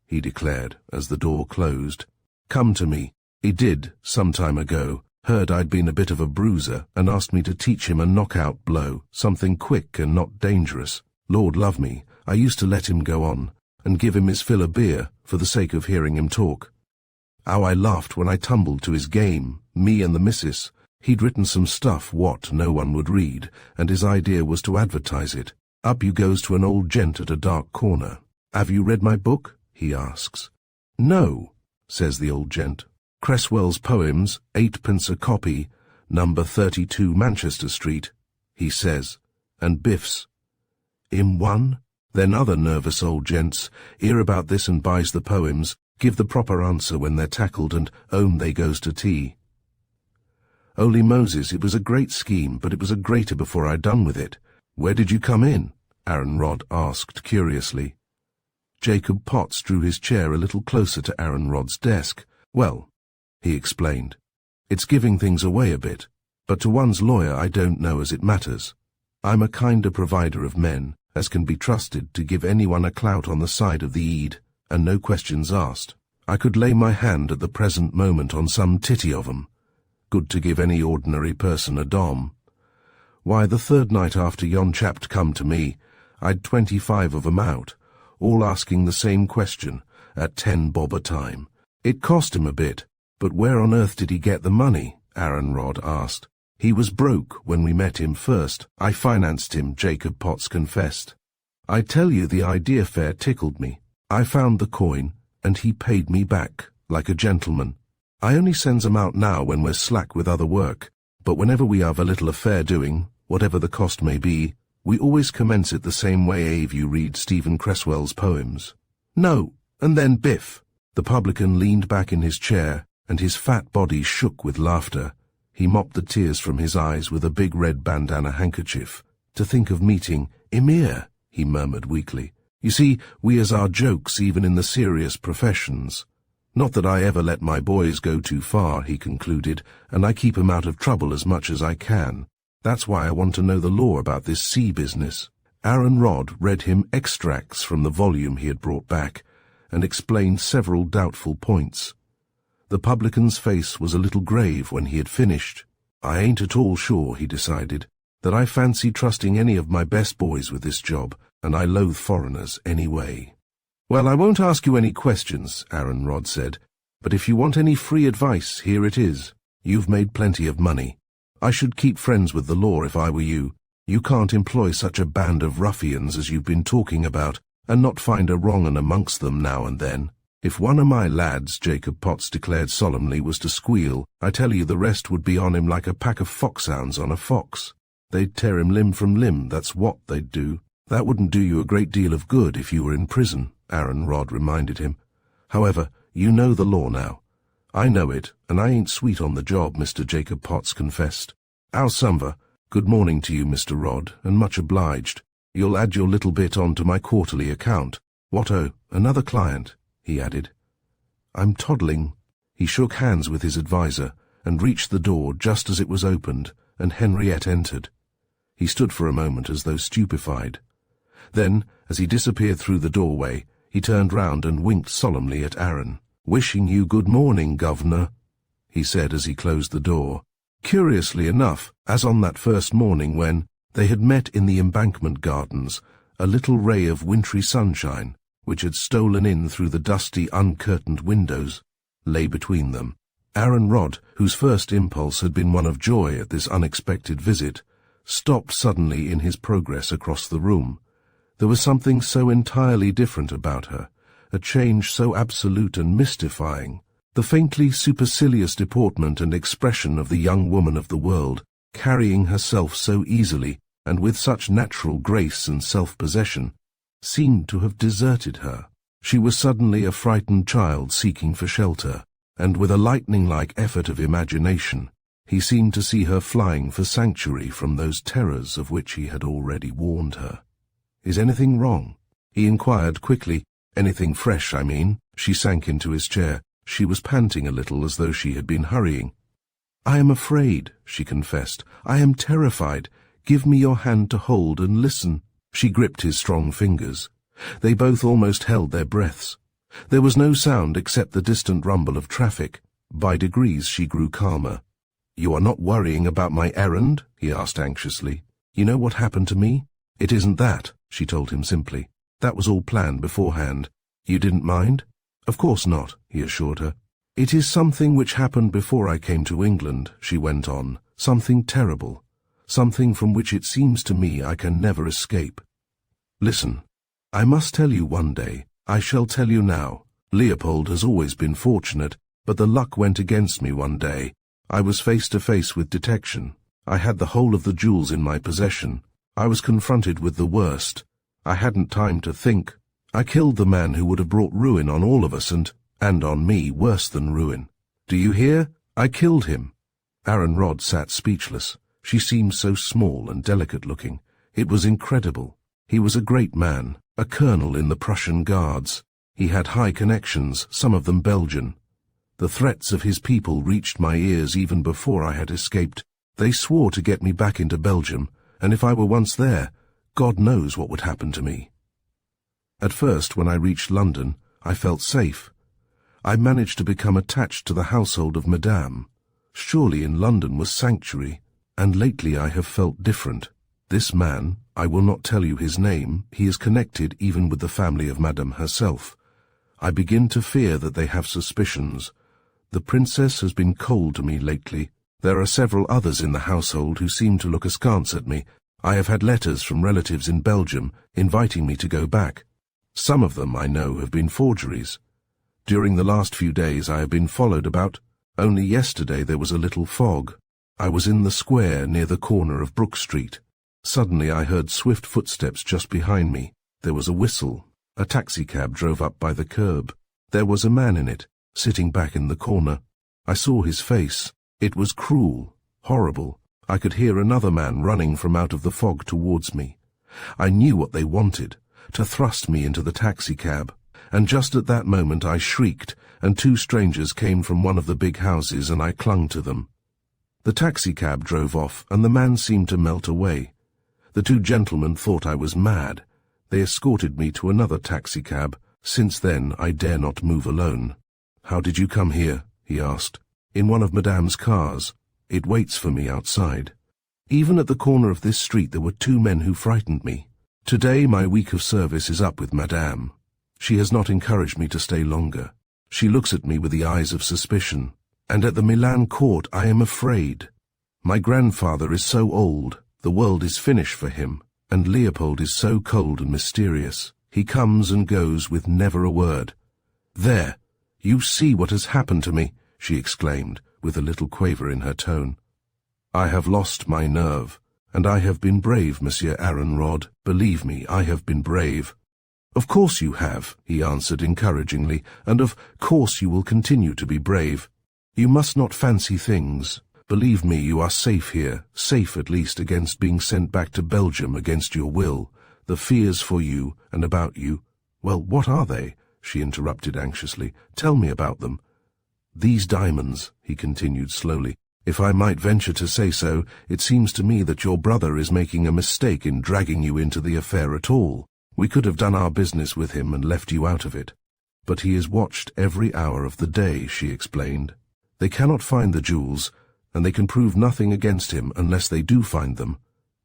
he declared as the door closed. "Come to me. He did, some time ago, heard I'd been a bit of a bruiser and asked me to teach him a knockout blow, something quick and not dangerous. Lord love me, I used to let him go on and give him his fill of beer for the sake of hearing him talk. How I laughed when I tumbled to his game, me and the missus. He'd written some stuff what no one would read, and his idea was to advertise it. Up you goes to an old gent at a dark corner. 'Have you read my book?' he asks. 'No,' says the old gent. 'Cresswell's poems, 8p a copy, number 32 Manchester Street,' he says, and biffs. 'Him one?' Then other nervous old gents hear about this and buys the poems, give the proper answer when they're tackled, and home they goes to tea. Holy Moses, it was a great scheme, but it was a greater before I'd done with it. Where did you come in?" Aaron Rod asked curiously. Jacob Potts drew his chair a little closer to Aaron Rod's desk. "Well," he explained, "it's giving things away a bit, but to one's lawyer I don't know as it matters. I'm a kinder provider of men as can be trusted to give anyone a clout on the side of the Eid, and no questions asked. I could lay my hand at the present moment on some titty of 'em. Good to give any ordinary person a dom. Why, the third night after yon chap'd come to me, I'd 25 of 'em out, all asking the same question, at 10 bob a time. It cost him a bit, but where on earth did he get the money?" Aaron Rod asked. "He was broke when we met him first. I financed him," Jacob Potts confessed. "I tell you, the idea fair tickled me. I found the coin, and he paid me back, like a gentleman. I only sends 'em out now when we're slack with other work, but whenever we have a little affair doing, whatever the cost may be, we always commence it the same way Ave you read Stephen Cresswell's poems. No, and then biff." The publican leaned back in his chair, and his fat body shook with laughter. He mopped the tears from his eyes with a big red bandana handkerchief. "To think of meeting Emir," he murmured weakly. "You see, we has our jokes even in the serious professions. Not that I ever let my boys go too far," he concluded, "and I keep 'em out of trouble as much as I can. That's why I want to know the law about this sea business." Aaron Rod read him extracts from the volume he had brought back, and explained several doubtful points. The publican's face was a little grave when he had finished. "I ain't at all sure," he decided, "that I fancy trusting any of my best boys with this job, and I loathe foreigners anyway." "Well, I won't ask you any questions," Aaron Rod said, "but if you want any free advice, here it is. You've made plenty of money. I should keep friends with the law if I were you. You can't employ such a band of ruffians as you've been talking about, and not find a wrong 'un amongst them now and then. If one of my lads," Jacob Potts declared solemnly, "was to squeal, I tell you the rest would be on him like a pack of foxhounds on a fox. They'd tear him limb from limb, that's what they'd do. That wouldn't do you a great deal of good if you were in prison, Aaron Rodd reminded him. However, you know the law now. I know it, and I ain't sweet on the job, Mr. Jacob Potts confessed. Howsumver, good morning to you, Mr. Rodd, and much obliged. You'll add your little bit on to my quarterly account. What-oh, another client, he added. I'm toddling. He shook hands with his adviser and reached the door just as it was opened, and Henriette entered. He stood for a moment as though stupefied. Then, as he disappeared through the doorway, he turned round and winked solemnly at Aaron. Wishing you good morning, governor, he said as he closed the door. Curiously enough, as on that first morning when they had met in the Embankment Gardens, a little ray of wintry sunshine, which had stolen in through the dusty, uncurtained windows, lay between them. Aaron Rodd, whose first impulse had been one of joy at this unexpected visit, stopped suddenly in his progress across the room. There was something so entirely different about her, a change so absolute and mystifying. The faintly supercilious deportment and expression of the young woman of the world, carrying herself so easily and with such natural grace and self-possession, seemed to have deserted her. She was suddenly a frightened child seeking for shelter, and with a lightning-like effort of imagination, he seemed to see her flying for sanctuary from those terrors of which he had already warned her. Is anything wrong? He inquired quickly. Anything fresh, I mean. She sank into his chair. She was panting a little as though she had been hurrying. I am afraid, she confessed. I am terrified. Give me your hand to hold and listen. She gripped his strong fingers. They both almost held their breaths. There was no sound except the distant rumble of traffic. By degrees she grew calmer. You are not worrying about my errand? He asked anxiously. You know what happened to me? It isn't that, she told him simply. That was all planned beforehand. You didn't mind? Of course not, he assured her. It is something which happened before I came to England, she went on. Something terrible. Something from which it seems to me I can never escape. Listen, I must tell you one day. I shall tell you now. Leopold has always been fortunate, but the luck went against me one day. I was face to face with detection. I had the whole of the jewels in my possession. I was confronted with the worst. I hadn't time to think. I killed the man who would have brought ruin on all of us and on me, worse than ruin. Do you hear? I killed him. Aaron Rodd sat speechless. She seemed so small and delicate-looking. It was incredible. He was a great man, a colonel in the Prussian Guards. He had high connections, some of them Belgian. The threats of his people reached my ears even before I had escaped. They swore to get me back into Belgium, and if I were once there, God knows what would happen to me. At first, when I reached London, I felt safe. I managed to become attached to the household of Madame. Surely in London was sanctuary, and lately I have felt different. This man, I will not tell you his name, he is connected even with the family of Madame herself. I begin to fear that they have suspicions. The princess has been cold to me lately. There are several others in the household who seem to look askance at me. I have had letters from relatives in Belgium inviting me to go back. Some of them, I know, have been forgeries. During the last few days I have been followed about. Only yesterday there was a little fog. I was in the square near the corner of Brook Street. Suddenly I heard swift footsteps just behind me. There was a whistle. A taxicab drove up by the curb. There was a man in it, sitting back in the corner. I saw his face. It was cruel, horrible. I could hear another man running from out of the fog towards me. I knew what they wanted, to thrust me into the taxicab, and just at that moment I shrieked, and two strangers came from one of the big houses and I clung to them. The taxicab drove off, and the man seemed to melt away. The two gentlemen thought I was mad. They escorted me to another taxicab. Since then I dare not move alone. How did you come here? He asked. In one of Madame's cars. It waits for me outside. Even at the corner of this street there were two men who frightened me. Today my week of service is up with Madame. She has not encouraged me to stay longer. She looks at me with the eyes of suspicion. And at the Milan court I am afraid. My grandfather is so old, the world is finished for him, and Leopold is so cold and mysterious. He comes and goes with never a word. There, you see what has happened to me, she exclaimed, with a little quaver in her tone. I have lost my nerve, "And I have been brave, Monsieur Aaron Rod. Believe me, I have been brave." "Of course you have," he answered encouragingly, "and of course you will continue to be brave. You must not fancy things. Believe me, you are safe here, safe at least against being sent back to Belgium against your will. The fears for you and about you—" "Well, what are they?" she interrupted anxiously. "Tell me about them." "These diamonds," he continued slowly. "If I might venture to say so, it seems to me that your brother is making a mistake in dragging you into the affair at all. We could have done our business with him and left you out of it. But he is watched every hour of the day," she explained. "They cannot find the jewels, and they can prove nothing against him unless they do find them.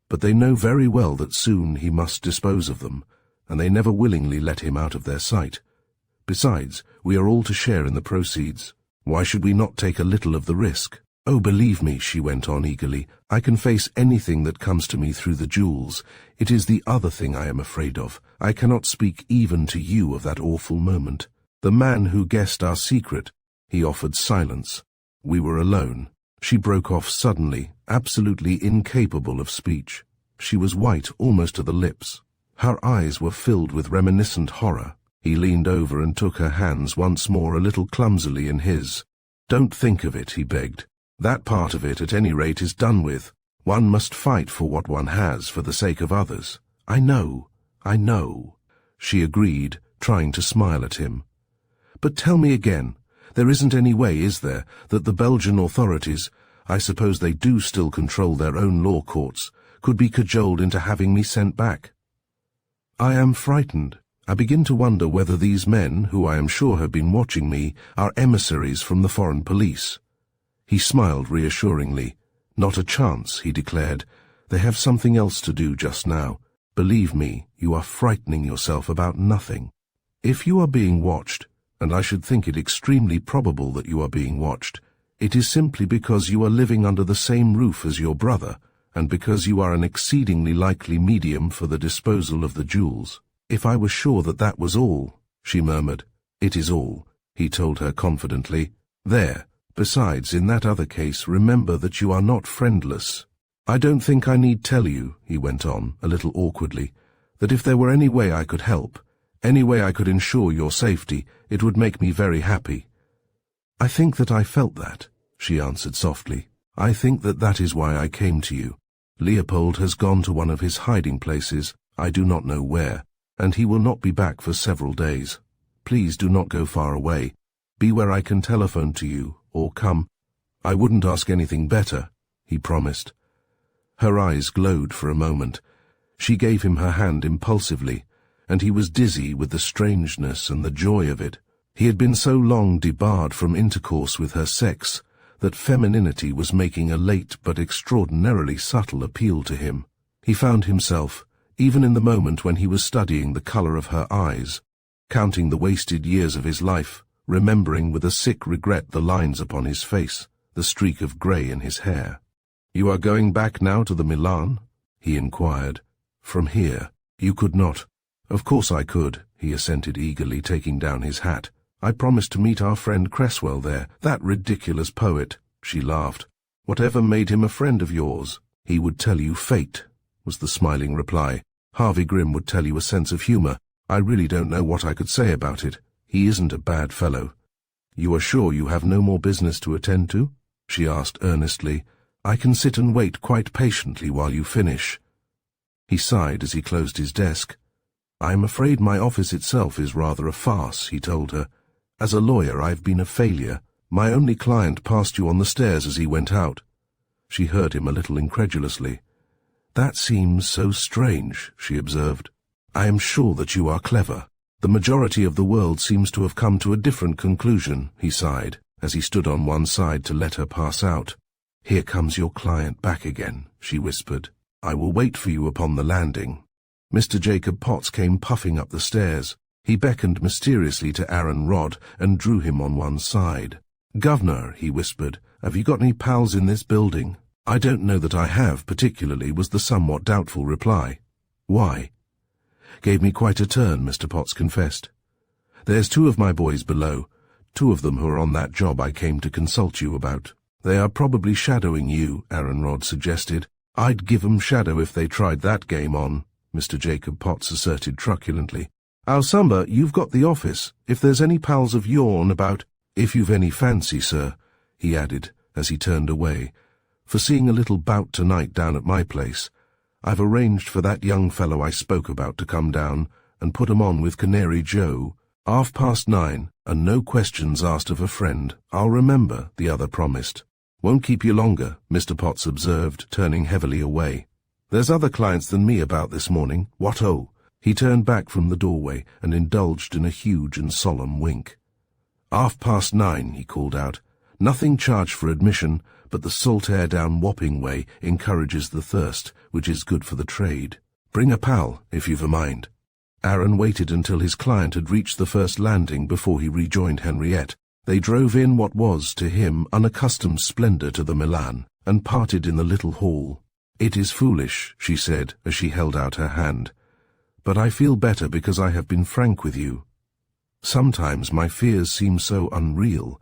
But they know very well that soon he must dispose of them, and they never willingly let him out of their sight. Besides, we are all to share in the proceeds. Why should we not take a little of the risk? Oh, believe me," she went on eagerly, "I can face anything that comes to me through the jewels. It is the other thing I am afraid of. I cannot speak even to you of that awful moment. The man who guessed our secret." He offered silence. We were alone. She broke off suddenly, absolutely incapable of speech. She was white almost to the lips. Her eyes were filled with reminiscent horror. He leaned over and took her hands once more a little clumsily in his. "Don't think of it," he begged. "That part of it, at any rate, is done with. One must fight for what one has for the sake of others." I know," she agreed, trying to smile at him. "But tell me again. There isn't any way, is there, that the Belgian authorities, I suppose they do still control their own law courts, could be cajoled into having me sent back? I am frightened. I begin to wonder whether these men, who I am sure have been watching me, are emissaries from the foreign police." He smiled reassuringly. "Not a chance," he declared. "They have something else to do just now. Believe me, you are frightening yourself about nothing. If you are being watched, and I should think it extremely probable that you are being watched, it is simply because you are living under the same roof as your brother, and because you are an exceedingly likely medium for the disposal of the jewels." "If I were sure that that was all," she murmured. "It is all," he told her confidently. "There. Besides, in that other case, remember that you are not friendless. I don't think I need tell you," he went on, a little awkwardly, "that if there were any way I could help, any way I could ensure your safety, it would make me very happy." "I think that I felt that," she answered softly. "I think that that is why I came to you. Leopold has gone to one of his hiding places, I do not know where, and he will not be back for several days. Please do not go far away. Be where I can telephone to you, or come." "I wouldn't ask anything better," he promised. Her eyes glowed for a moment. She gave him her hand impulsively, and he was dizzy with the strangeness and the joy of it. He had been so long debarred from intercourse with her sex that femininity was making a late but extraordinarily subtle appeal to him. He found himself, even in the moment when he was studying the color of her eyes, counting the wasted years of his life, remembering with a sick regret the lines upon his face, the streak of grey in his hair. "You are going back now to the Milan?" he inquired. "From here. You could not." "Of course I could," he assented eagerly, taking down his hat. "I promised to meet our friend Cresswell there, that ridiculous poet." She laughed. "Whatever made him a friend of yours?" "He would tell you fate," was the smiling reply. "Harvey Grimm would tell you a sense of humor. I really don't know what I could say about it. He isn't a bad fellow." "You are sure you have no more business to attend to?" she asked earnestly. "I can sit and wait quite patiently while you finish." He sighed as he closed his desk. "I am afraid my office itself is rather a farce," he told her. "As a lawyer I've been a failure. My only client passed you on the stairs as he went out." She heard him a little incredulously. "That seems so strange," she observed. "I am sure that you are clever. The majority of the world seems to have come to a different conclusion," he sighed, as he stood on one side to let her pass out. "Here comes your client back again," she whispered. "I will wait for you upon the landing." Mr. Jacob Potts came puffing up the stairs. He beckoned mysteriously to Aaron Rod and drew him on one side. "Governor," he whispered, "have you got any pals in this building?" "I don't know that I have, particularly," was the somewhat doubtful reply. "Why?" "Gave me quite a turn," Mr. Potts confessed. "There's 2 of my boys below, 2 of them who are on that job I came to consult you about." "They are probably shadowing you," Aaron Rod suggested. "I'd give 'em shadow if they tried that game on," Mr. Jacob Potts asserted truculently. "Alsamba, you've got the office. If there's any pals of yourn about—" "If you've any fancy, sir," he added, as he turned away, "for seeing a little bout tonight down at my place, I've arranged for that young fellow I spoke about to come down and put 'em on with Canary Joe. 9:30, and no questions asked of a friend. I'll remember," the other promised. "Won't keep you longer," Mr. Potts observed, turning heavily away. "There's other clients than me about this morning. What-oh?" He turned back from the doorway and indulged in a huge and solemn wink. 9:30, he called out. "Nothing charged for admission, but the salt air down Wapping way encourages the thirst, which is good for the trade. Bring a pal, if you've a mind." Aaron waited until his client had reached the first landing before he rejoined Henriette. They drove in what was, to him, unaccustomed splendor to the Milan, and parted in the little hall. "It is foolish," she said, as she held out her hand, "but I feel better because I have been frank with you. Sometimes my fears seem so unreal,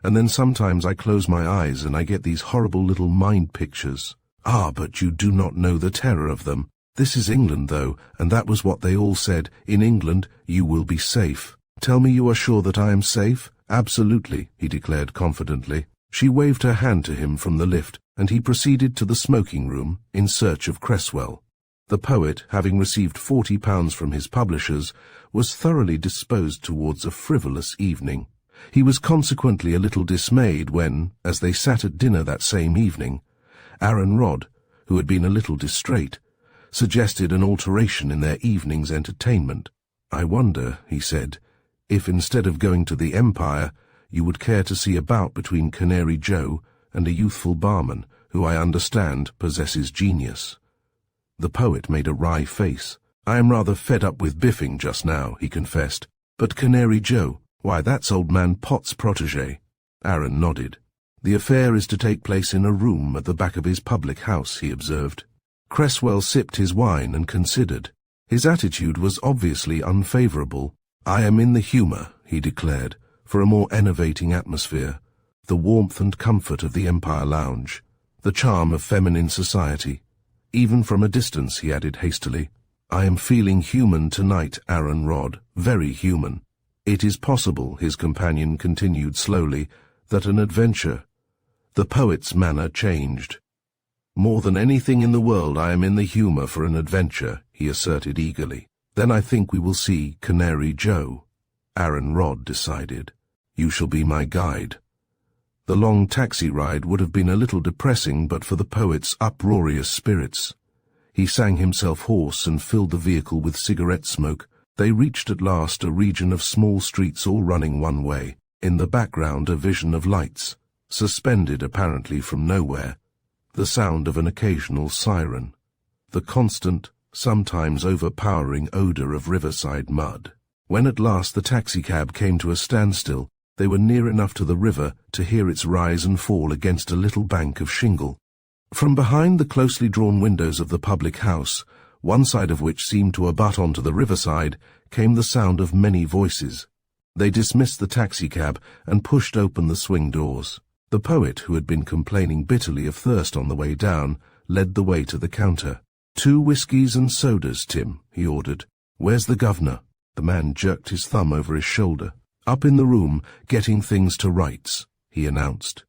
and then sometimes I close my eyes and I get these horrible little mind pictures. Ah, but you do not know the terror of them. This is England, though, and that was what they all said. In England, you will be safe. Tell me you are sure that I am safe?" "Absolutely," he declared confidently. She waved her hand to him from the lift, and he proceeded to the smoking room in search of Cresswell. The poet, having received £40 from his publishers, was thoroughly disposed towards a frivolous evening. He was consequently a little dismayed when, as they sat at dinner that same evening, Aaron Rodd, who had been a little distrait, suggested an alteration in their evening's entertainment. "I wonder," he said, "if instead of going to the Empire, you would care to see a bout between Canary Joe and a youthful barman who I understand possesses genius." The poet made a wry face. "I am rather fed up with biffing just now," he confessed. "But Canary Joe, why, that's old man Potts' protégé." Aaron nodded. "The affair is to take place in a room at the back of his public house," he observed. Cresswell sipped his wine and considered. His attitude was obviously unfavourable. "I am in the humour," he declared, "for a more enervating atmosphere, the warmth and comfort of the Empire Lounge, the charm of feminine society. Even from a distance," he added hastily, "I am feeling human tonight, Aaron Rodd, very human." "It is possible," his companion continued slowly, "that an adventure—" The poet's manner changed. "More than anything in the world I am in the humour for an adventure," he asserted eagerly. "Then I think we will see Canary Joe," Aaron Rodd decided. "You shall be my guide." The long taxi ride would have been a little depressing but for the poet's uproarious spirits. He sang himself hoarse and filled the vehicle with cigarette smoke. They reached at last a region of small streets all running one way, in the background a vision of lights, suspended apparently from nowhere, the sound of an occasional siren, the constant, sometimes overpowering odour of riverside mud. When at last the taxicab came to a standstill, they were near enough to the river to hear its rise and fall against a little bank of shingle. From behind the closely drawn windows of the public house, one side of which seemed to abut onto the riverside, came the sound of many voices. They dismissed the taxicab and pushed open the swing doors. The poet, who had been complaining bitterly of thirst on the way down, led the way to the counter. "2 whiskies and sodas, Tim," he ordered. "Where's the governor?" The man jerked his thumb over his shoulder. "Up in the room, getting things to rights," he announced.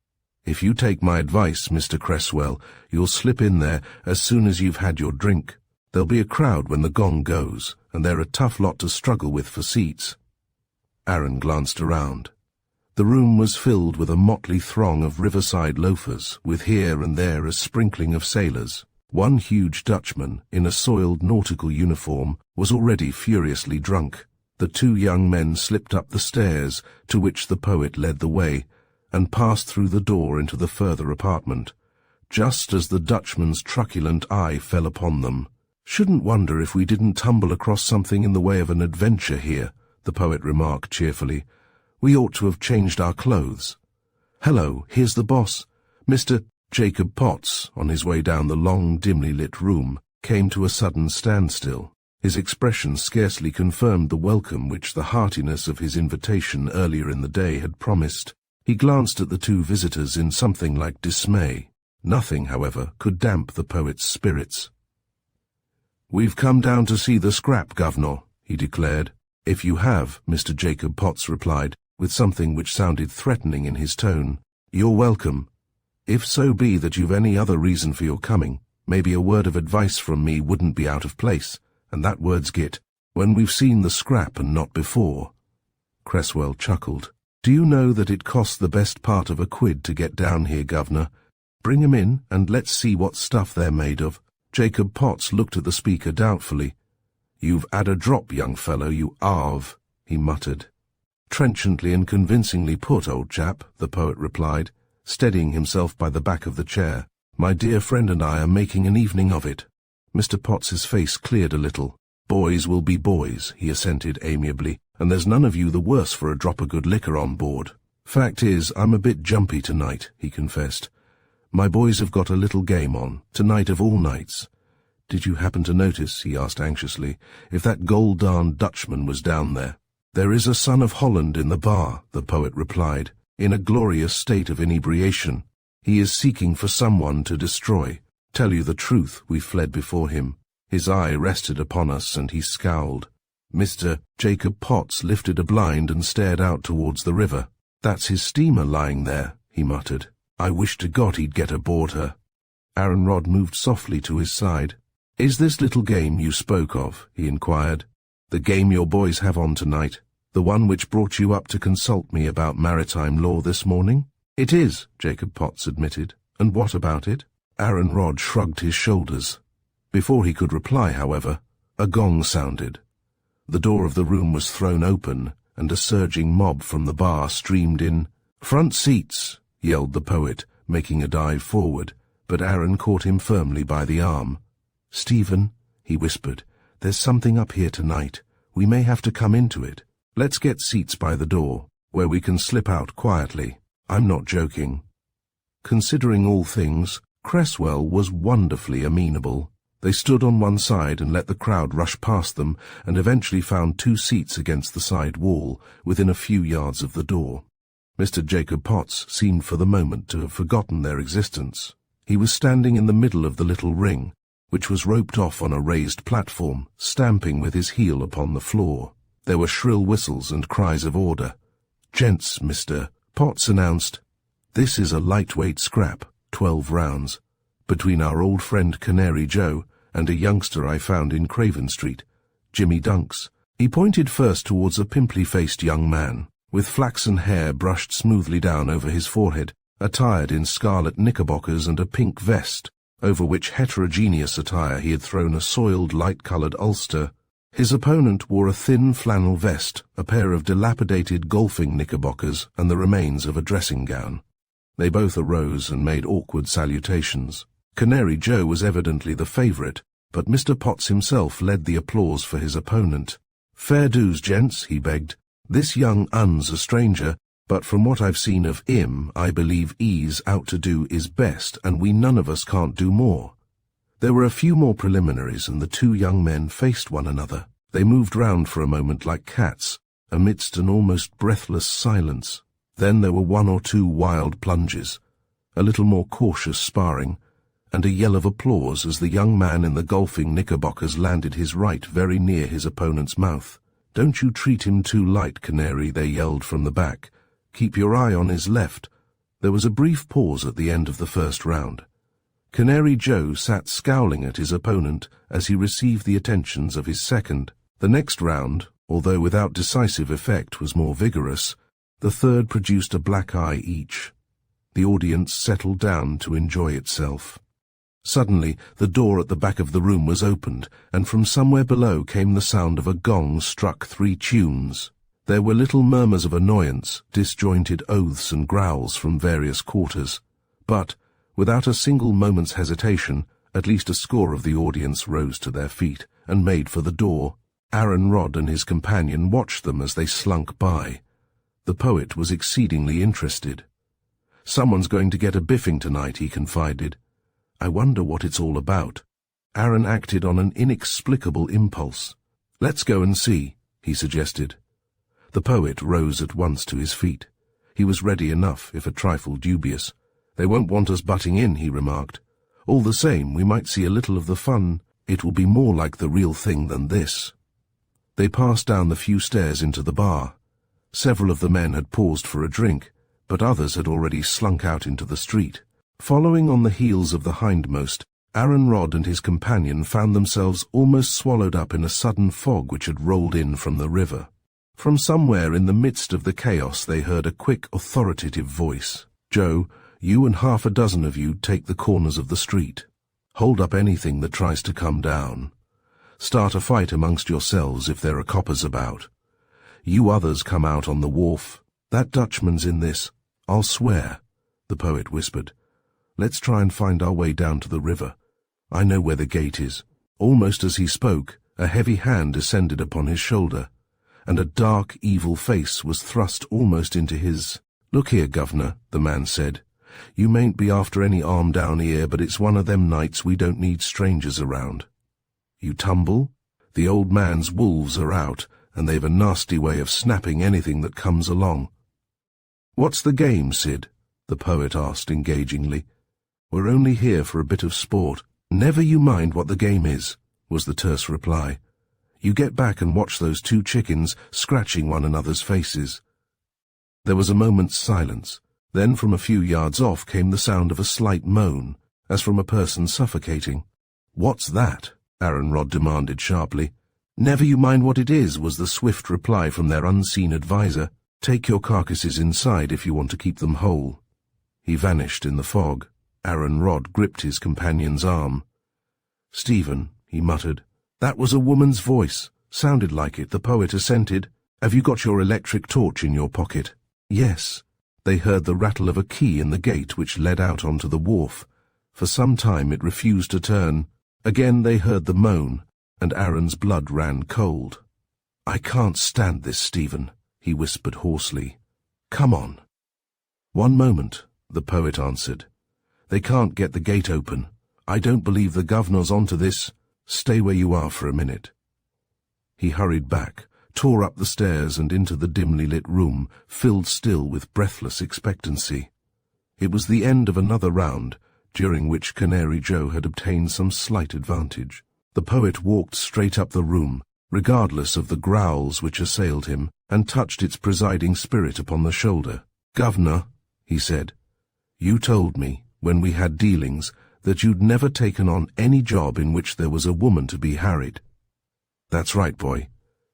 "If you take my advice, Mr. Cresswell, you'll slip in there as soon as you've had your drink. There'll be a crowd when the gong goes, and they're a tough lot to struggle with for seats." Aaron glanced around. The room was filled with a motley throng of riverside loafers, with here and there a sprinkling of sailors. One huge Dutchman, in a soiled nautical uniform, was already furiously drunk. The 2 young men slipped up the stairs, to which the poet led the way, and passed through the door into the further apartment, just as the Dutchman's truculent eye fell upon them. "Shouldn't wonder if we didn't tumble across something in the way of an adventure here," the poet remarked cheerfully. "We ought to have changed our clothes. Hello, here's the boss." Mr. Jacob Potts, on his way down the long, dimly lit room, came to a sudden standstill. His expression scarcely confirmed the welcome which the heartiness of his invitation earlier in the day had promised. He glanced at the 2 visitors in something like dismay. Nothing, however, could damp the poet's spirits. "We've come down to see the scrap, Governor," he declared. "If you have," Mr. Jacob Potts replied, with something which sounded threatening in his tone, "you're welcome. If so be that you've any other reason for your coming, maybe a word of advice from me wouldn't be out of place, and that word's git, when we've seen the scrap and not before." Cresswell chuckled. "Do you know that it costs the best part of £1 to get down here, Governor? Bring 'em in, and let's see what stuff they're made of." Jacob Potts looked at the speaker doubtfully. "You've 'ad a drop, young fellow, you 'ave," he muttered. "Trenchantly and convincingly put, old chap," the poet replied, steadying himself by the back of the chair. "My dear friend and I are making an evening of it." Mr. Potts's face cleared a little. "Boys will be boys," he assented amiably, "and there's none of you the worse for a drop of good liquor on board. Fact is, I'm a bit jumpy tonight," he confessed. "My boys have got a little game on, tonight of all nights. Did you happen to notice," he asked anxiously, "if that gol-darned Dutchman was down there?" "There is a son of Holland in the bar," the poet replied, "in a glorious state of inebriation. He is seeking for someone to destroy. Tell you the truth, we fled before him. His eye rested upon us, and he scowled." Mr. Jacob Potts lifted a blind and stared out towards the river. "That's his steamer lying there," he muttered. "I wish to God he'd get aboard her." Aaron Rodd moved softly to his side. "Is this little game you spoke of," he inquired, "the game your boys have on tonight, the one which brought you up to consult me about maritime law this morning?" "It is," Jacob Potts admitted. "And what about it?" Aaron Rodd shrugged his shoulders. Before he could reply, however, a gong sounded. The door of the room was thrown open, and a surging mob from the bar streamed in. "Front seats!" yelled the poet, making a dive forward, but Aaron caught him firmly by the arm. "Stephen," he whispered, "there's something up here tonight. We may have to come into it. Let's get seats by the door, where we can slip out quietly. I'm not joking." Considering all things, Cresswell was wonderfully amenable. They stood on one side and let the crowd rush past them, and eventually found 2 seats against the side wall, within a few yards of the door. Mr. Jacob Potts seemed for the moment to have forgotten their existence. He was standing in the middle of the little ring, which was roped off on a raised platform, stamping with his heel upon the floor. There were shrill whistles and cries of order. "Gents," Mr. Potts announced, "this is a lightweight scrap, 12 rounds, between our old friend Canary Joe and a youngster I found in Craven Street, Jimmy Dunks." He pointed first towards a pimply-faced young man, with flaxen hair brushed smoothly down over his forehead, attired in scarlet knickerbockers and a pink vest, over which heterogeneous attire he had thrown a soiled light-coloured ulster. His opponent wore a thin flannel vest, a pair of dilapidated golfing knickerbockers, and the remains of a dressing gown. They both arose and made awkward salutations. Canary Joe was evidently the favourite, but Mr. Potts himself led the applause for his opponent. "Fair dues, gents," he begged. "This young un's a stranger, but from what I've seen of 'im, I believe 'e's out to do 'is best, and we none of us can't do more." There were a few more preliminaries, and the 2 young men faced one another. They moved round for a moment like cats, amidst an almost breathless silence. Then there were 1 or 2 wild plunges, a little more cautious sparring, and a yell of applause as the young man in the golfing knickerbockers landed his right very near his opponent's mouth. "Don't you treat him too light, Canary," they yelled from the back. "Keep your eye on his left." There was a brief pause at the end of the first round. Canary Joe sat scowling at his opponent as he received the attentions of his second. The next round, although without decisive effect, was more vigorous. The third produced a black eye each. The audience settled down to enjoy itself. Suddenly, the door at the back of the room was opened, and from somewhere below came the sound of a gong struck 3 tunes. There were little murmurs of annoyance, disjointed oaths and growls from various quarters. But, without a single moment's hesitation, at least a score of the audience rose to their feet and made for the door. Aaron Rodd and his companion watched them as they slunk by. The poet was exceedingly interested. "Someone's going to get a biffing tonight," he confided. "I wonder what it's all about." Aaron acted on an inexplicable impulse. "Let's go and see," he suggested. The poet rose at once to his feet. He was ready enough, if a trifle dubious. They won't want us butting in, he remarked. All the same, we might see a little of the fun. It will be more like the real thing than this. They passed down the few stairs into the bar. Several of the men had paused for a drink, but others had already slunk out into the street. Following on the heels of the hindmost, Aaron Rod and his companion found themselves almost swallowed up in a sudden fog which had rolled in from the river. From somewhere in the midst of the chaos they heard a quick, authoritative voice. "Joe, you and half a dozen of you take the corners of the street. Hold up anything that tries to come down. Start a fight amongst yourselves if there are coppers about. You others come out on the wharf. That Dutchman's in this, I'll swear," the poet whispered. "Let's try and find our way down to the river. I know where the gate is." Almost as he spoke, a heavy hand descended upon his shoulder, and a dark, evil face was thrust almost into his. "Look here, governor," the man said. "You mayn't be after any arm down here, but it's one of them nights we don't need strangers around. You tumble? The old man's wolves are out, and they've a nasty way of snapping anything that comes along." "What's the game, Sid?" the poet asked engagingly. "We're only here for a bit of sport." "Never you mind what the game is," was the terse reply. "You get back and watch those two chickens scratching one another's faces." There was a moment's silence. Then from a few yards off came the sound of a slight moan, as from a person suffocating. "What's that?" Aaron Rod demanded sharply. "Never you mind what it is," was the swift reply from their unseen adviser. "Take your carcasses inside if you want to keep them whole." He vanished in the fog. Aaron Rod gripped his companion's arm. "Stephen," he muttered. "That was a woman's voice. Sounded like it," the poet assented. "Have you got your electric torch in your pocket?" "Yes." They heard the rattle of a key in the gate which led out onto the wharf. For some time it refused to turn. Again they heard the moan, and Aaron's blood ran cold. "I can't stand this, Stephen," he whispered hoarsely. "Come on." "One moment," the poet answered. "They can't get the gate open. I don't believe the governor's onto this. Stay where you are for a minute." He hurried back, tore up the stairs and into the dimly lit room, filled still with breathless expectancy. It was the end of another round, during which Canary Joe had obtained some slight advantage. The poet walked straight up the room, regardless of the growls which assailed him, and touched its presiding spirit upon the shoulder. "Governor," he said, "you told me, when we had dealings, that you'd never taken on any job in which there was a woman to be harried." "That's right, boy,"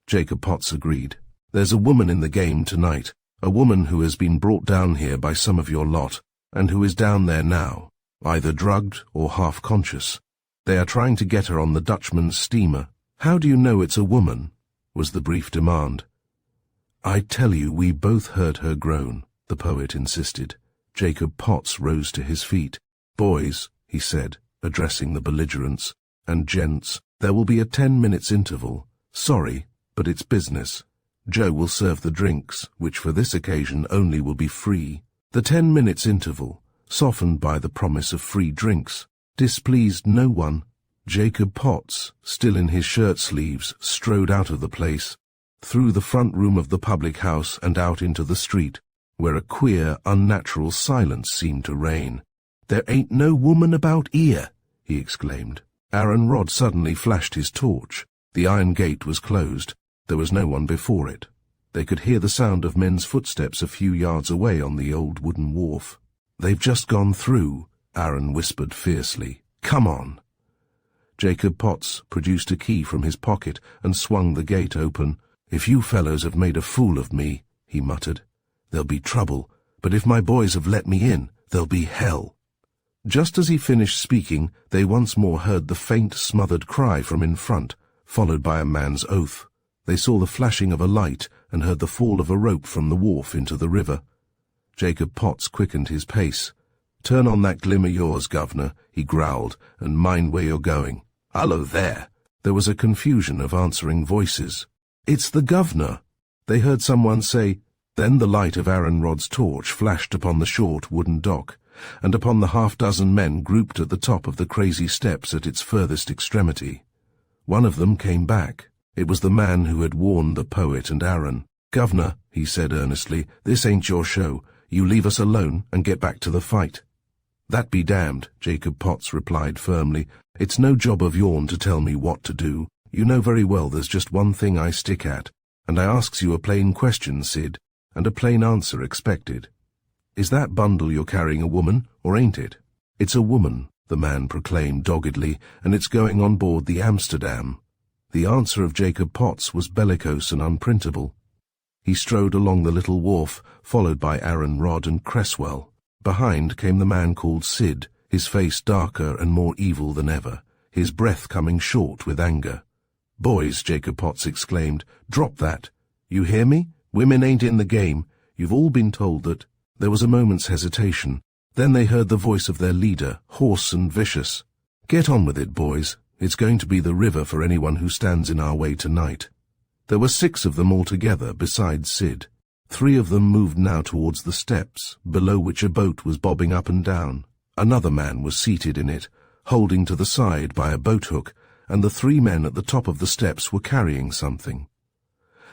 Jacob Potts agreed. "There's a woman in the game tonight, a woman who has been brought down here by some of your lot, and who is down there now, either drugged or half-conscious. They are trying to get her on the Dutchman's steamer." "How do you know it's a woman?" was the brief demand. "I tell you, we both heard her groan," the poet insisted. Jacob Potts rose to his feet. "Boys," he said, addressing the belligerents, "and gents, there will be a 10 minutes interval. Sorry, but it's business. Joe will serve the drinks, which for this occasion only will be free." The 10 minutes interval, softened by the promise of free drinks, displeased no one. Jacob Potts, still in his shirt-sleeves, strode out of the place, through the front room of the public house and out into the street, where a queer, unnatural silence seemed to reign. "There ain't no woman about 'ere," he exclaimed. Aaron Rod suddenly flashed his torch. The iron gate was closed. There was no one before it. They could hear the sound of men's footsteps a few yards away on the old wooden wharf. "They've just gone through," Aaron whispered fiercely. "Come on." Jacob Potts produced a key from his pocket and swung the gate open. "If you fellows have made a fool of me," he muttered, "there'll be trouble, but if my boys have let me in, there'll be hell." Just as he finished speaking, they once more heard the faint, smothered cry from in front, followed by a man's oath. They saw the flashing of a light and heard the fall of a rope from the wharf into the river. Jacob Potts quickened his pace. "Turn on that glimmer yours, governor," he growled, "and mind where you're going." "Hallo there!" There was a confusion of answering voices. "It's the governor!" they heard someone say. Then the light of Aaron Rod's torch flashed upon the short wooden dock, and upon the half-dozen men grouped at the top of the crazy steps at its furthest extremity. One of them came back. It was the man who had warned the poet and Aaron. "Governor," he said earnestly, "this ain't your show. You leave us alone and get back to the fight." "That be damned," Jacob Potts replied firmly. "It's no job of yourn to tell me what to do. You know very well there's just one thing I stick at, and I asks you a plain question, Sid, and a plain answer expected. Is that bundle you're carrying a woman, or ain't it?" "It's a woman," the man proclaimed doggedly, "and it's going on board the Amsterdam." The answer of Jacob Potts was bellicose and unprintable. He strode along the little wharf, followed by Aaron Rodd and Cresswell. Behind came the man called Sid, his face darker and more evil than ever, his breath coming short with anger. "Boys," Jacob Potts exclaimed, "drop that. You hear me? Women ain't in the game. You've all been told that." There was a moment's hesitation. Then they heard the voice of their leader, hoarse and vicious. "Get on with it, boys. It's going to be the river for anyone who stands in our way tonight." There were 6 of them altogether, besides Sid. 3 of them moved now towards the steps, below which a boat was bobbing up and down. Another man was seated in it, holding to the side by a boat hook, and the 3 men at the top of the steps were carrying something.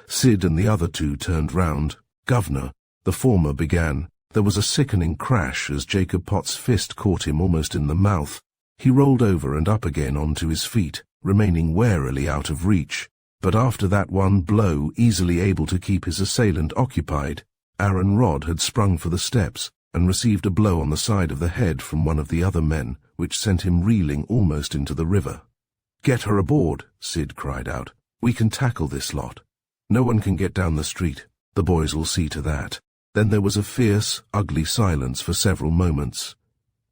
Sid and the other 2 turned round. "Governor," the former began. There was a sickening crash as Jacob Potts' fist caught him almost in the mouth. He rolled over and up again onto his feet, remaining warily out of reach. But after that one blow, easily able to keep his assailant occupied, Aaron Rodd had sprung for the steps and received a blow on the side of the head from one of the other men, which sent him reeling almost into the river. "Get her aboard," Sid cried out. "We can tackle this lot. No one can get down the street. The boys will see to that." Then there was a fierce, ugly silence for several moments.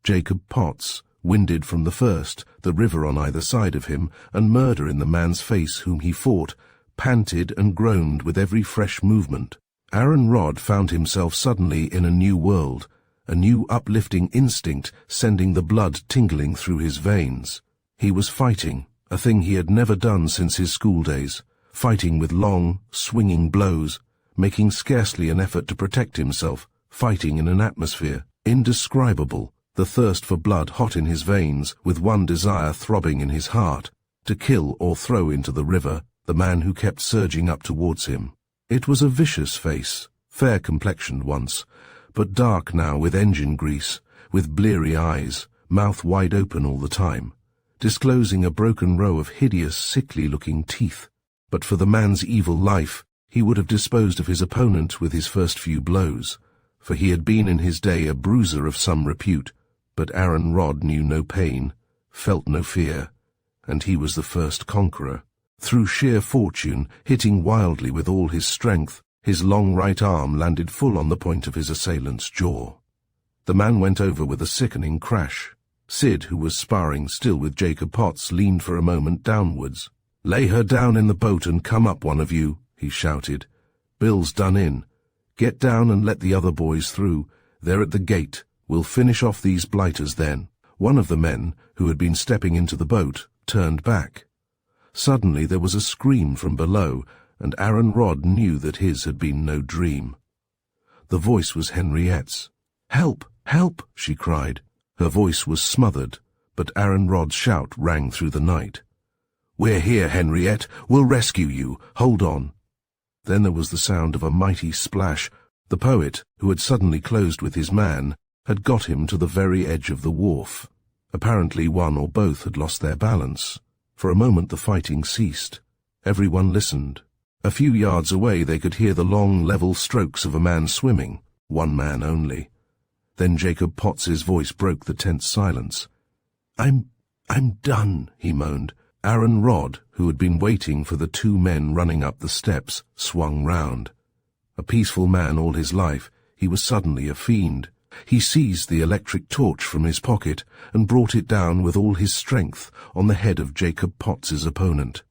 Jacob Potts, winded from the first, the river on either side of him, and murder in the man's face whom he fought, panted and groaned with every fresh movement. Aaron Rodd found himself suddenly in a new world, a new uplifting instinct sending the blood tingling through his veins. He was fighting, a thing he had never done since his school days, fighting with long, swinging blows, making scarcely an effort to protect himself, fighting in an atmosphere indescribable, the thirst for blood hot in his veins, with one desire throbbing in his heart, to kill or throw into the river the man who kept surging up towards him. It was a vicious face, fair-complexioned once, but dark now with engine grease, with bleary eyes, mouth wide open all the time, disclosing a broken row of hideous, sickly-looking teeth. But for the man's evil life, he would have disposed of his opponent with his first few blows, for he had been in his day a bruiser of some repute. But Aaron Rodd knew no pain, felt no fear, and he was the first conqueror. Through sheer fortune, hitting wildly with all his strength, his long right arm landed full on the point of his assailant's jaw. The man went over with a sickening crash. Sid, who was sparring still with Jacob Potts, leaned for a moment downwards. "Lay her down in the boat and come up, one of you," he shouted. "Bill's done in. Get down and let the other boys through. They're at the gate. We'll finish off these blighters then." One of the men, who had been stepping into the boat, turned back. Suddenly there was a scream from below, and Aaron Rodd knew that his had been no dream. The voice was Henriette's. "Help! Help!" she cried. Her voice was smothered, but Aaron Rodd's shout rang through the night. "We're here, Henriette. We'll rescue you. Hold on." Then there was the sound of a mighty splash. The poet, who had suddenly closed with his man, had got him to the very edge of the wharf. Apparently one or both had lost their balance. For a moment the fighting ceased. Everyone listened. A few yards away they could hear the long, level strokes of a man swimming, one man only. Then Jacob Potts's voice broke the tense silence. I'm done," he moaned. Aaron Rodd, who had been waiting for the 2 men running up the steps, swung round. A peaceful man all his life, he was suddenly a fiend. He seized the electric torch from his pocket and brought it down with all his strength on the head of Jacob Potts's opponent.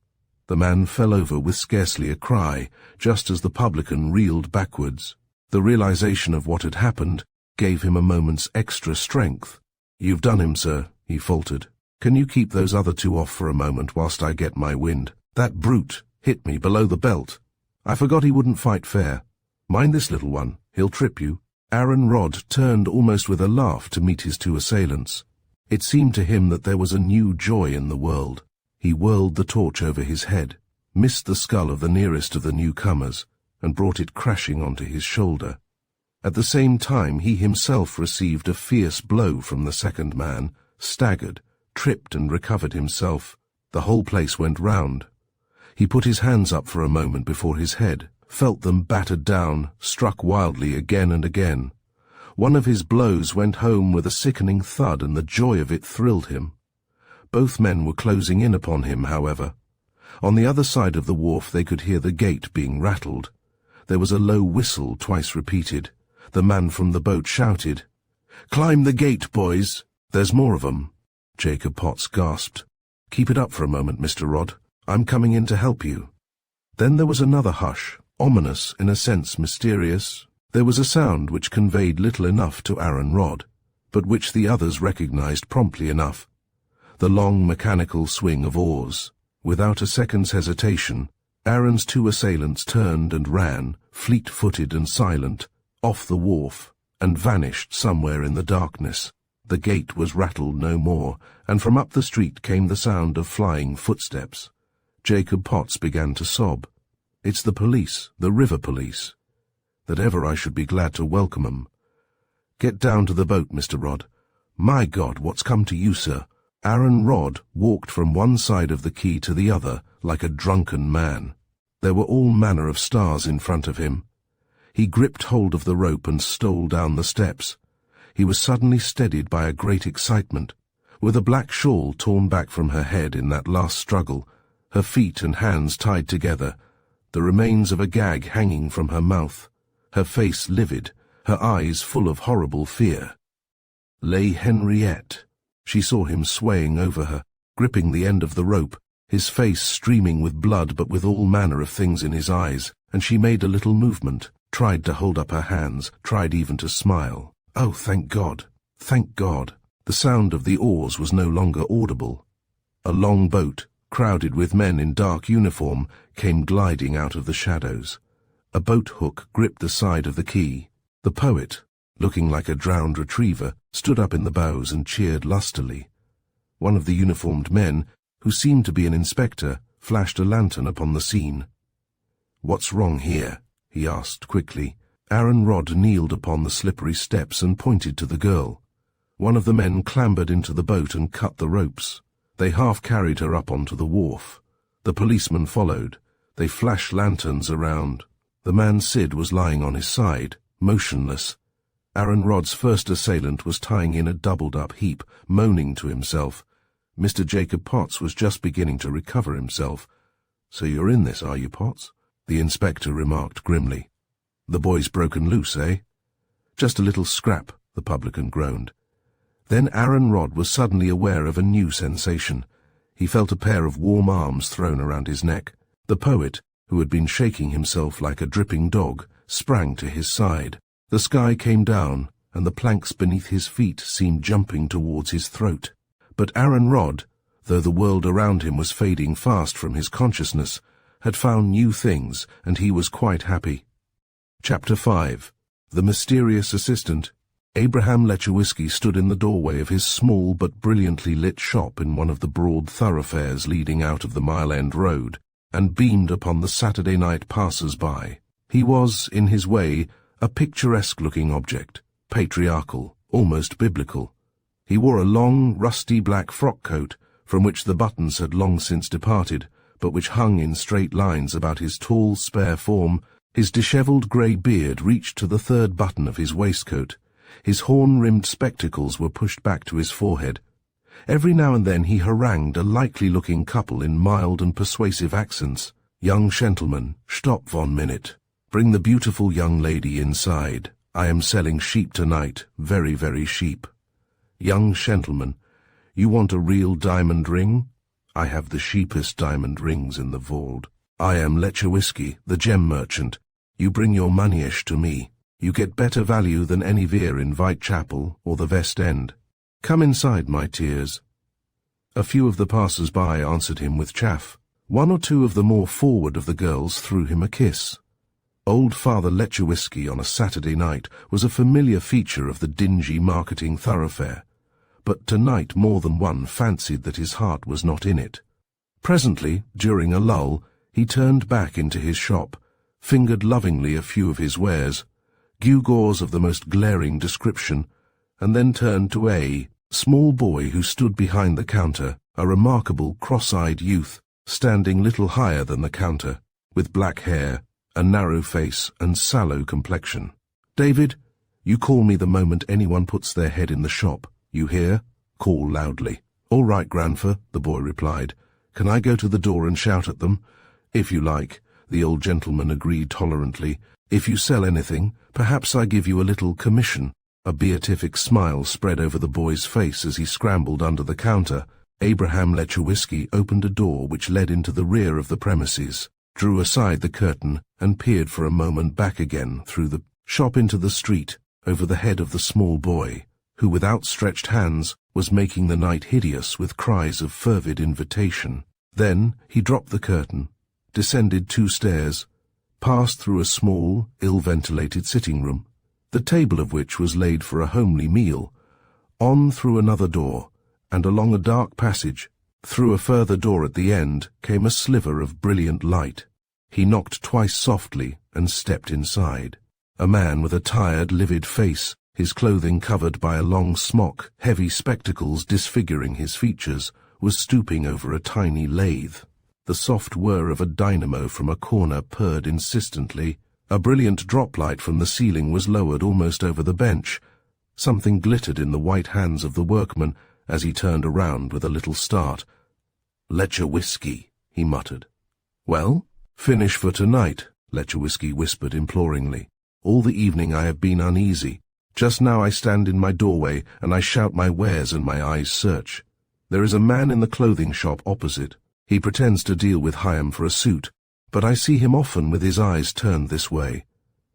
The man fell over with scarcely a cry, just as the publican reeled backwards. The realization of what had happened gave him a moment's extra strength. "You've done him, sir," he faltered. "Can you keep those other 2 off for a moment whilst I get my wind? That brute hit me below the belt. I forgot he wouldn't fight fair. Mind this little one, he'll trip you." Aaron Rodd turned almost with a laugh to meet his 2 assailants. It seemed to him that there was a new joy in the world. He whirled the torch over his head, missed the skull of the nearest of the newcomers, and brought it crashing onto his shoulder. At the same time, he himself received a fierce blow from the second man, staggered, tripped and recovered himself. The whole place went round. He put his hands up for a moment before his head, felt them battered down, struck wildly again and again. One of his blows went home with a sickening thud, and the joy of it thrilled him. Both men were closing in upon him, however. On the other side of the wharf they could hear the gate being rattled. There was a low whistle twice repeated. The man from the boat shouted, "Climb the gate, boys! There's more of 'em." Jacob Potts gasped. "Keep it up for a moment, Mr. Rod. I'm coming in to help you." Then there was another hush, ominous, in a sense mysterious. There was a sound which conveyed little enough to Aaron Rod, but which the others recognized promptly enough. The long mechanical swing of oars. Without a second's hesitation, Aaron's two assailants turned and ran, fleet-footed and silent, off the wharf, and vanished somewhere in the darkness. The gate was rattled no more, and from up the street came the sound of flying footsteps. Jacob Potts began to sob. "It's the police, the river police. That ever I should be glad to welcome 'em. Get down to the boat, Mr. Rod. My God, what's come to you, sir?" Aaron Rod walked from one side of the quay to the other like a drunken man. There were all manner of stars in front of him. He gripped hold of the rope and stole down the steps. He was suddenly steadied by a great excitement. With a black shawl torn back from her head in that last struggle, her feet and hands tied together, the remains of a gag hanging from her mouth, her face livid, her eyes full of horrible fear, lay Henriette. She saw him swaying over her, gripping the end of the rope, his face streaming with blood but with all manner of things in his eyes, and she made a little movement, tried to hold up her hands, tried even to smile. Oh, thank God! Thank God! The sound of the oars was no longer audible. A long boat, crowded with men in dark uniform, came gliding out of the shadows. A boat hook gripped the side of the quay. The poet, looking like a drowned retriever, stood up in the bows and cheered lustily. One of the uniformed men, who seemed to be an inspector, flashed a lantern upon the scene. "What's wrong here?" he asked quickly. Aaron Rod kneeled upon the slippery steps and pointed to the girl. One of the men clambered into the boat and cut the ropes. They half carried her up onto the wharf. The policemen followed. They flashed lanterns around. The man Sid was lying on his side, motionless. Aaron Rod's first assailant was tying in a doubled-up heap, moaning to himself. Mr. Jacob Potts was just beginning to recover himself. "So you're in this, are you, Potts?" the inspector remarked grimly. "The boy's broken loose, eh?" "Just a little scrap," the publican groaned. Then Aaron Rod was suddenly aware of a new sensation. He felt a pair of warm arms thrown around his neck. The poet, who had been shaking himself like a dripping dog, sprang to his side. The sky came down, and the planks beneath his feet seemed jumping towards his throat. But Aaron Rod, though the world around him was fading fast from his consciousness, had found new things, and he was quite happy. Chapter 5. The Mysterious Assistant. Abraham Lechewisky stood in the doorway of his small but brilliantly lit shop in one of the broad thoroughfares leading out of the Mile End Road, and beamed upon the Saturday night passers-by. He was, in his way, a picturesque-looking object, patriarchal, almost biblical. He wore a long, rusty black frock-coat, from which the buttons had long since departed, but which hung in straight lines about his tall, spare form. His dishevelled grey beard reached to the third button of his waistcoat. His horn-rimmed spectacles were pushed back to his forehead. Every now and then he harangued a likely-looking couple in mild and persuasive accents. "Young gentleman, stop 1 minute. Bring the beautiful young lady inside. I am selling sheep tonight, very, very sheep. Young gentleman, you want a real diamond ring? I have the sheepest diamond rings in the vault. I am Lechewisky, the gem merchant. You bring your moneyish to me. You get better value than any veer in Whitechapel or the West End. Come inside, my tears." A few of the passers-by answered him with chaff. One or two of the more forward of the girls threw him a kiss. Old Father Lechewisky on a Saturday night was a familiar feature of the dingy marketing thoroughfare, but tonight more than one fancied that his heart was not in it. Presently, during a lull, he turned back into his shop, fingered lovingly a few of his wares, gewgaws of the most glaring description, and then turned to a small boy who stood behind the counter, a remarkable cross-eyed youth, standing little higher than the counter, with black hair, a narrow face, and sallow complexion. "David, you call me the moment anyone puts their head in the shop. You hear? Call loudly." "All right, Grandfer," the boy replied. "Can I go to the door and shout at them?" "If you like," the old gentleman agreed tolerantly. "If you sell anything, perhaps I give you a little commission." A beatific smile spread over the boy's face as he scrambled under the counter. Abraham Lechowiski opened a door which led into the rear of the premises, drew aside the curtain, and peered for a moment back again through the shop into the street, over the head of the small boy, who with outstretched hands was making the night hideous with cries of fervid invitation. Then he dropped the curtain, descended 2 stairs, passed through a small, ill-ventilated sitting room, the table of which was laid for a homely meal, on through another door, and along a dark passage. Through a further door at the end came a sliver of brilliant light. He knocked twice softly and stepped inside. A man with a tired, livid face, his clothing covered by a long smock, heavy spectacles disfiguring his features, was stooping over a tiny lathe. The soft whir of a dynamo from a corner purred insistently. A brilliant droplight from the ceiling was lowered almost over the bench. Something glittered in the white hands of the workman as he turned around with a little start. "Lechowiski," he muttered. "Well, finish for tonight," Lechowiski whispered imploringly. "All the evening I have been uneasy. Just now I stand in my doorway and I shout my wares and my eyes search. There is a man in the clothing shop opposite. He pretends to deal with Hyam for a suit, but I see him often with his eyes turned this way.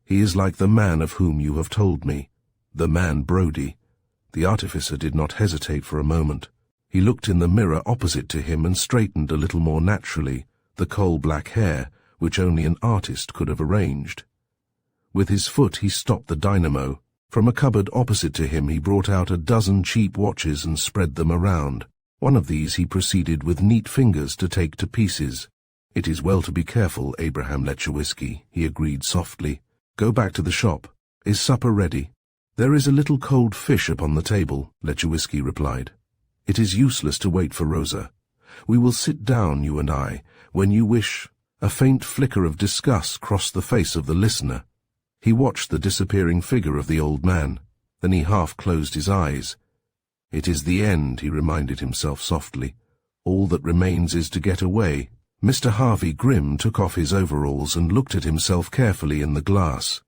He is like the man of whom you have told me, the man Brodie." The artificer did not hesitate for a moment. He looked in the mirror opposite to him and straightened a little more naturally the coal-black hair, which only an artist could have arranged. With his foot he stopped the dynamo. From a cupboard opposite to him he brought out a dozen cheap watches and spread them around. One of these he proceeded with neat fingers to take to pieces. "It is well to be careful, Abraham Lechowiski," he agreed softly. "Go back to the shop. Is supper ready?" "There is a little cold fish upon the table," Lechowiski replied. "It is useless to wait for Rosa. We will sit down, you and I, when you wish." A faint flicker of disgust crossed the face of the listener. He watched the disappearing figure of the old man. Then he half closed his eyes. "It is the end," he reminded himself softly. "All that remains is to get away." Mr. Harvey Grimm took off his overalls and looked at himself carefully in the glass.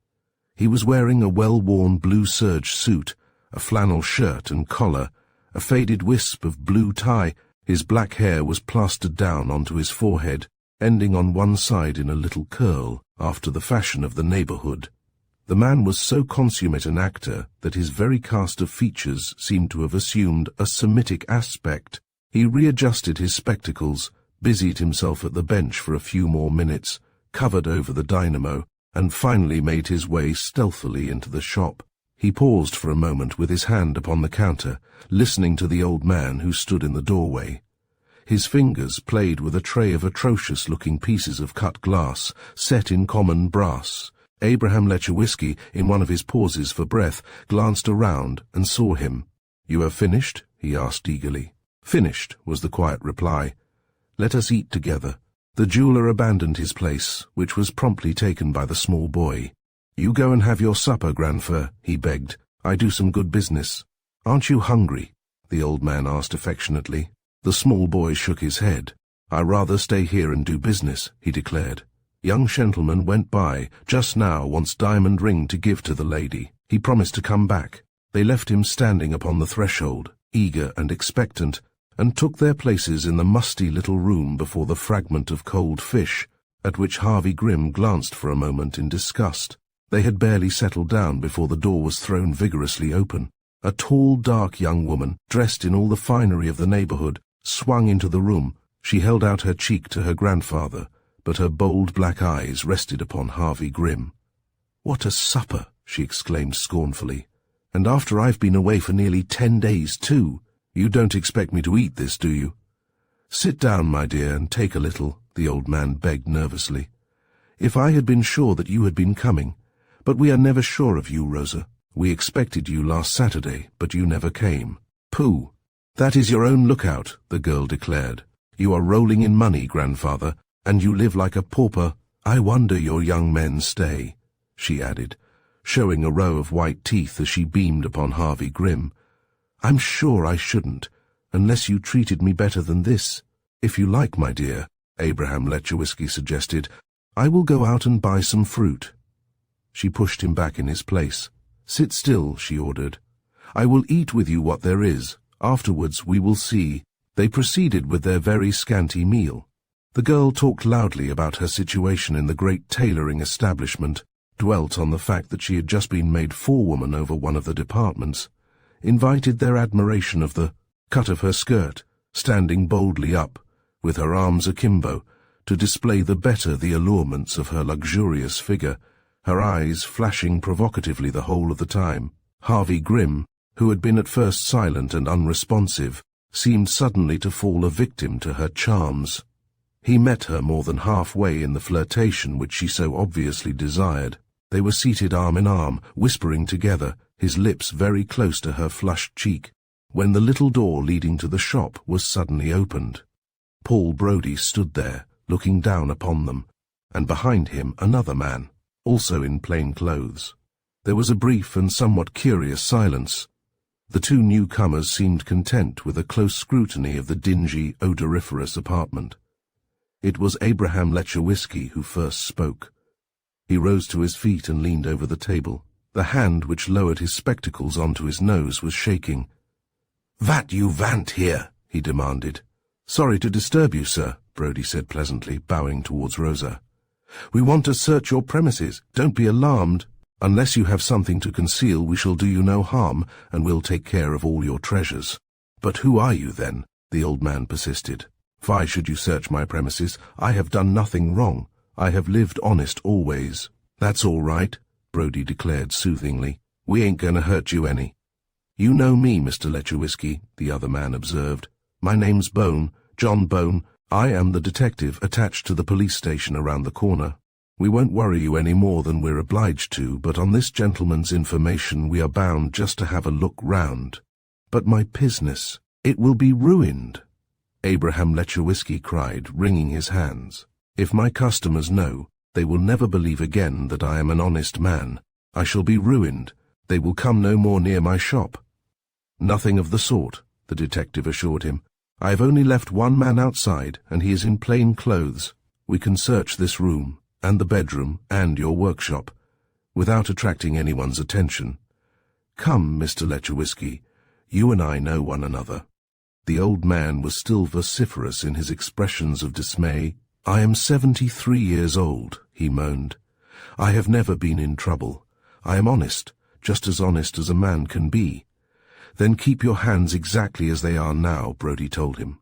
He was wearing a well-worn blue serge suit, a flannel shirt and collar, a faded wisp of blue tie. His black hair was plastered down onto his forehead, ending on one side in a little curl, after the fashion of the neighborhood. The man was so consummate an actor that his very cast of features seemed to have assumed a Semitic aspect. He readjusted his spectacles, busied himself at the bench for a few more minutes, covered over the dynamo, and finally made his way stealthily into the shop. He paused for a moment with his hand upon the counter, listening to the old man who stood in the doorway. His fingers played with a tray of atrocious-looking pieces of cut glass, set in common brass. Abraham Lechowiski, in one of his pauses for breath, glanced around and saw him. "You have finished?" he asked eagerly. "Finished," was the quiet reply. "Let us eat together." The jeweller abandoned his place, which was promptly taken by the small boy. "You go and have your supper, Grandfer," he begged. "I do some good business." "Aren't you hungry?" the old man asked affectionately. The small boy shook his head. "I rather stay here and do business," he declared. "Young gentleman went by just now, wants diamond ring to give to the lady. He promised to come back." They left him standing upon the threshold, eager and expectant, and took their places in the musty little room before the fragment of cold fish, at which Harvey Grimm glanced for a moment in disgust. They had barely settled down before the door was thrown vigorously open. A tall, dark young woman, dressed in all the finery of the neighborhood, swung into the room. She held out her cheek to her grandfather, but her bold black eyes rested upon Harvey Grimm. "What a supper!" she exclaimed scornfully. "And after I've been away for nearly 10 days, too. You don't expect me to eat this, do you?" "Sit down, my dear, and take a little," the old man begged nervously. "If I had been sure that you had been coming, "But we are never sure of you, Rosa. We expected you last Saturday, but you never came." "Pooh! That is your own lookout," the girl declared. "You are rolling in money, grandfather, and you live like a pauper. I wonder your young men stay," she added, showing a row of white teeth as she beamed upon Harvey Grimm. "I'm sure I shouldn't, unless you treated me better than this. If you like, my dear," Abraham Lechowiski suggested, "I will go out and buy some fruit." She pushed him back in his place. "Sit still," she ordered. "I will eat with you what there is. Afterwards we will see." They proceeded with their very scanty meal. The girl talked loudly about her situation in the great tailoring establishment, dwelt on the fact that she had just been made forewoman over one of the departments, invited their admiration of the cut of her skirt, standing boldly up, with her arms akimbo, to display the better the allurements of her luxurious figure, her eyes flashing provocatively the whole of the time. Harvey Grimm, who had been at first silent and unresponsive, seemed suddenly to fall a victim to her charms. He met her more than halfway in the flirtation which she so obviously desired. They were seated arm in arm, whispering together, his lips very close to her flushed cheek, when the little door leading to the shop was suddenly opened. Paul Brodie stood there, looking down upon them, and behind him another man, also in plain clothes. There was a brief and somewhat curious silence. The two newcomers seemed content with a close scrutiny of the dingy, odoriferous apartment. It was Abraham Lechowiski who first spoke. He rose to his feet and leaned over the table. The hand which lowered his spectacles onto his nose was shaking. "Vat you vant here?" he demanded. "Sorry to disturb you, sir," Brodie said pleasantly, bowing towards Rosa. "We want to search your premises. Don't be alarmed. Unless you have something to conceal, we shall do you no harm, and we'll take care of all your treasures." "But who are you, then?" the old man persisted. "Why should you search my premises? I have done nothing wrong. I have lived honest always." "That's all right," Brodie declared soothingly. "We ain't going to hurt you any." "You know me, Mr. Lechowiski," the other man observed. "My name's Bone, John Bone. I am the detective attached to the police station around the corner. We won't worry you any more than we're obliged to, but on this gentleman's information we are bound just to have a look round." "But my business, it will be ruined," Abraham Lechowiski cried, wringing his hands. "If my customers know, they will never believe again that I am an honest man. I shall be ruined. They will come no more near my shop." "Nothing of the sort," the detective assured him. "I have only left one man outside, and he is in plain clothes. We can search this room, and the bedroom, and your workshop, without attracting anyone's attention. Come, Mr. Lechowiski, you and I know one another." The old man was still vociferous in his expressions of dismay. "I am 73 years old," he moaned. "I have never been in trouble. I am honest, just as honest as a man can be." "Then keep your hands exactly as they are now," Brodie told him.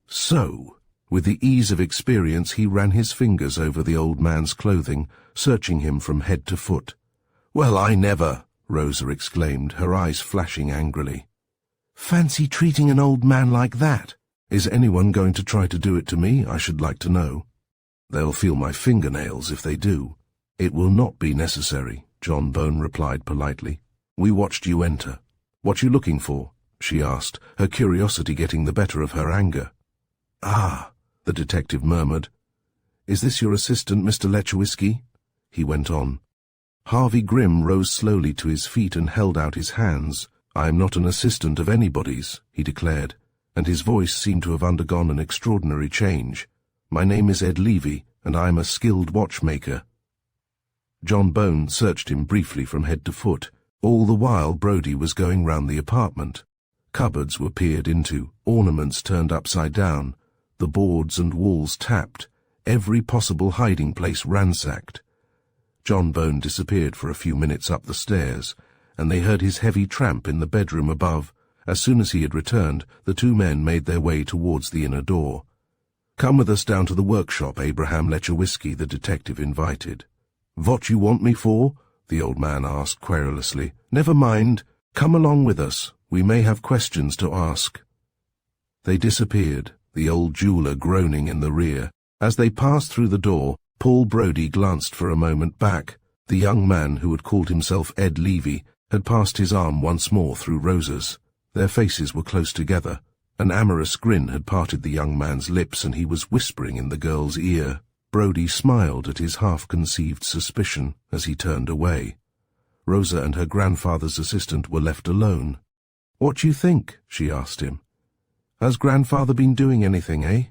"So?" With the ease of experience he ran his fingers over the old man's clothing, searching him from head to foot. "Well, I never!" Rosa exclaimed, her eyes flashing angrily. "Fancy treating an old man like that! Is anyone going to try to do it to me, I should like to know? They'll feel my fingernails if they do." "It will not be necessary," John Bone replied politely. "We watched you enter." "What you looking for?" she asked, her curiosity getting the better of her anger. "Ah," the detective murmured. "Is this your assistant, Mr. Lechowiski?" He went on. Harvey Grimm rose slowly to his feet and held out his hands. "I am not an assistant of anybody's," he declared, and his voice seemed to have undergone an extraordinary change. "My name is Ed Levy, and I am a skilled watchmaker." John Bone searched him briefly from head to foot. All the while Brodie was going round the apartment. Cupboards were peered into, ornaments turned upside down, the boards and walls tapped, every possible hiding place ransacked. John Bone disappeared for a few minutes up the stairs, and they heard his heavy tramp in the bedroom above. As soon as he had returned, the two men made their way towards the inner door. "Come with us down to the workshop, Abraham Lechowiski," the detective invited. "What you want me for?" the old man asked querulously. "Never mind. Come along with us. We may have questions to ask." They disappeared, the old jeweller groaning in the rear. As they passed through the door, Paul Brodie glanced for a moment back. The young man, who had called himself Ed Levy, had passed his arm once more through Rosa's. Their faces were close together. An amorous grin had parted the young man's lips, and he was whispering in the girl's ear. Brody smiled at his half-conceived suspicion as he turned away. Rosa and her grandfather's assistant were left alone. "What do you think?" she asked him. "Has grandfather been doing anything, eh?"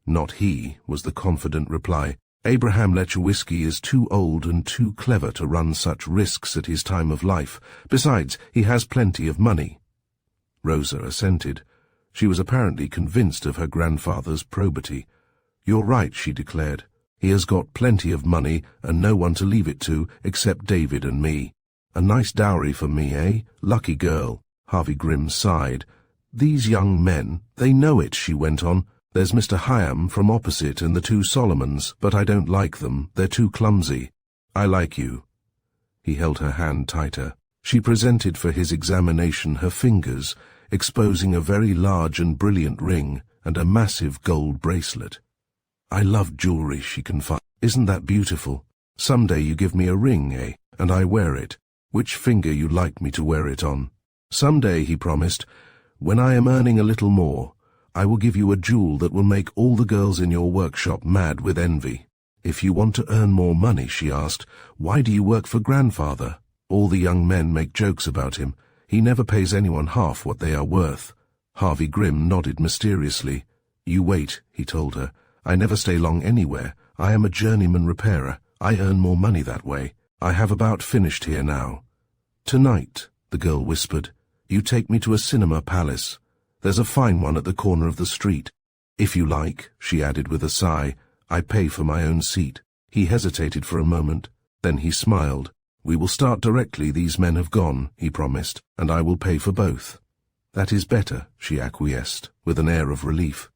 "Not he," was the confident reply. "Abraham Lechowiski is too old and too clever to run such risks at his time of life. Besides, he has plenty of money." Rosa assented. She was apparently convinced of her grandfather's probity. "You're right," she declared. "He has got plenty of money and no one to leave it to except David and me. A nice dowry for me, eh? Lucky girl." Harvey Grimm sighed. "These young men, they know it," she went on. "There's Mr. Hyam from opposite and the two Solomons, but I don't like them. They're too clumsy. I like you." He held her hand tighter. She presented for his examination her fingers, exposing a very large and brilliant ring and a massive gold bracelet. "I love jewelry," she confided. "Isn't that beautiful? Someday you give me a ring, eh? And I wear it. Which finger you like me to wear it on?" "Someday," he promised, "when I am earning a little more, I will give you a jewel that will make all the girls in your workshop mad with envy." "If you want to earn more money," she asked, "why do you work for grandfather?" All the young men make jokes about him. He never pays anyone half what they are worth. Harvey Grimm nodded mysteriously. "You wait," he told her. "I never stay long anywhere. I am a journeyman repairer. I earn more money that way. I have about finished here now." "Tonight," the girl whispered, "you take me to a cinema palace. There's a fine one at the corner of the street. If you like," she added with a sigh, "I pay for my own seat." He hesitated for a moment. Then he smiled. "We will start directly these men have gone," he promised, "and I will pay for both." "That is better," she acquiesced, with an air of relief.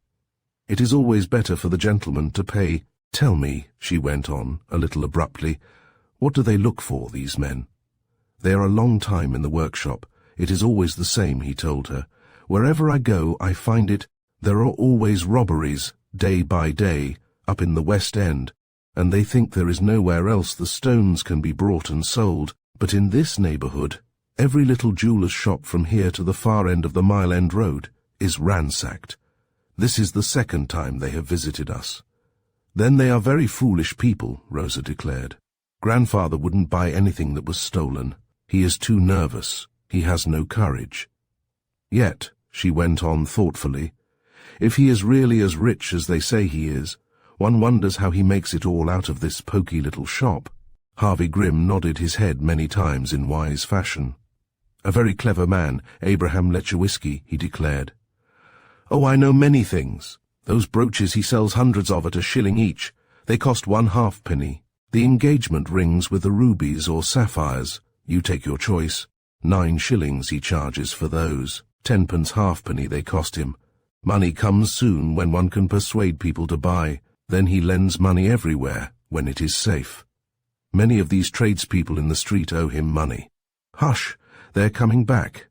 "It is always better for the gentleman to pay." "Tell me," she went on, a little abruptly, "what do they look for, these men?" "They are a long time in the workshop. It is always the same," he told her. "Wherever I go, I find it. There are always robberies, day by day, up in the West End, and they think there is nowhere else the stones can be brought and sold. But in this neighborhood, every little jeweler's shop from here to the far end of the Mile End Road is ransacked. This is the second time they have visited us." "Then they are very foolish people," Rosa declared. "Grandfather wouldn't buy anything that was stolen. He is too nervous. He has no courage. Yet," she went on thoughtfully, "if he is really as rich as they say he is, one wonders how he makes it all out of this poky little shop." Harvey Grimm nodded his head many times in wise fashion. "A very clever man, Abraham Lechowiski," he declared. "Oh, I know many things. Those brooches he sells hundreds of at a shilling each. They cost 1/2 penny. The engagement rings with the rubies or sapphires, you take your choice. 9 shillings he charges for those. 10 halfpenny they cost him. Money comes soon when one can persuade people to buy. Then he lends money everywhere, when it is safe. Many of these tradespeople in the street owe him money. Hush, they're coming back.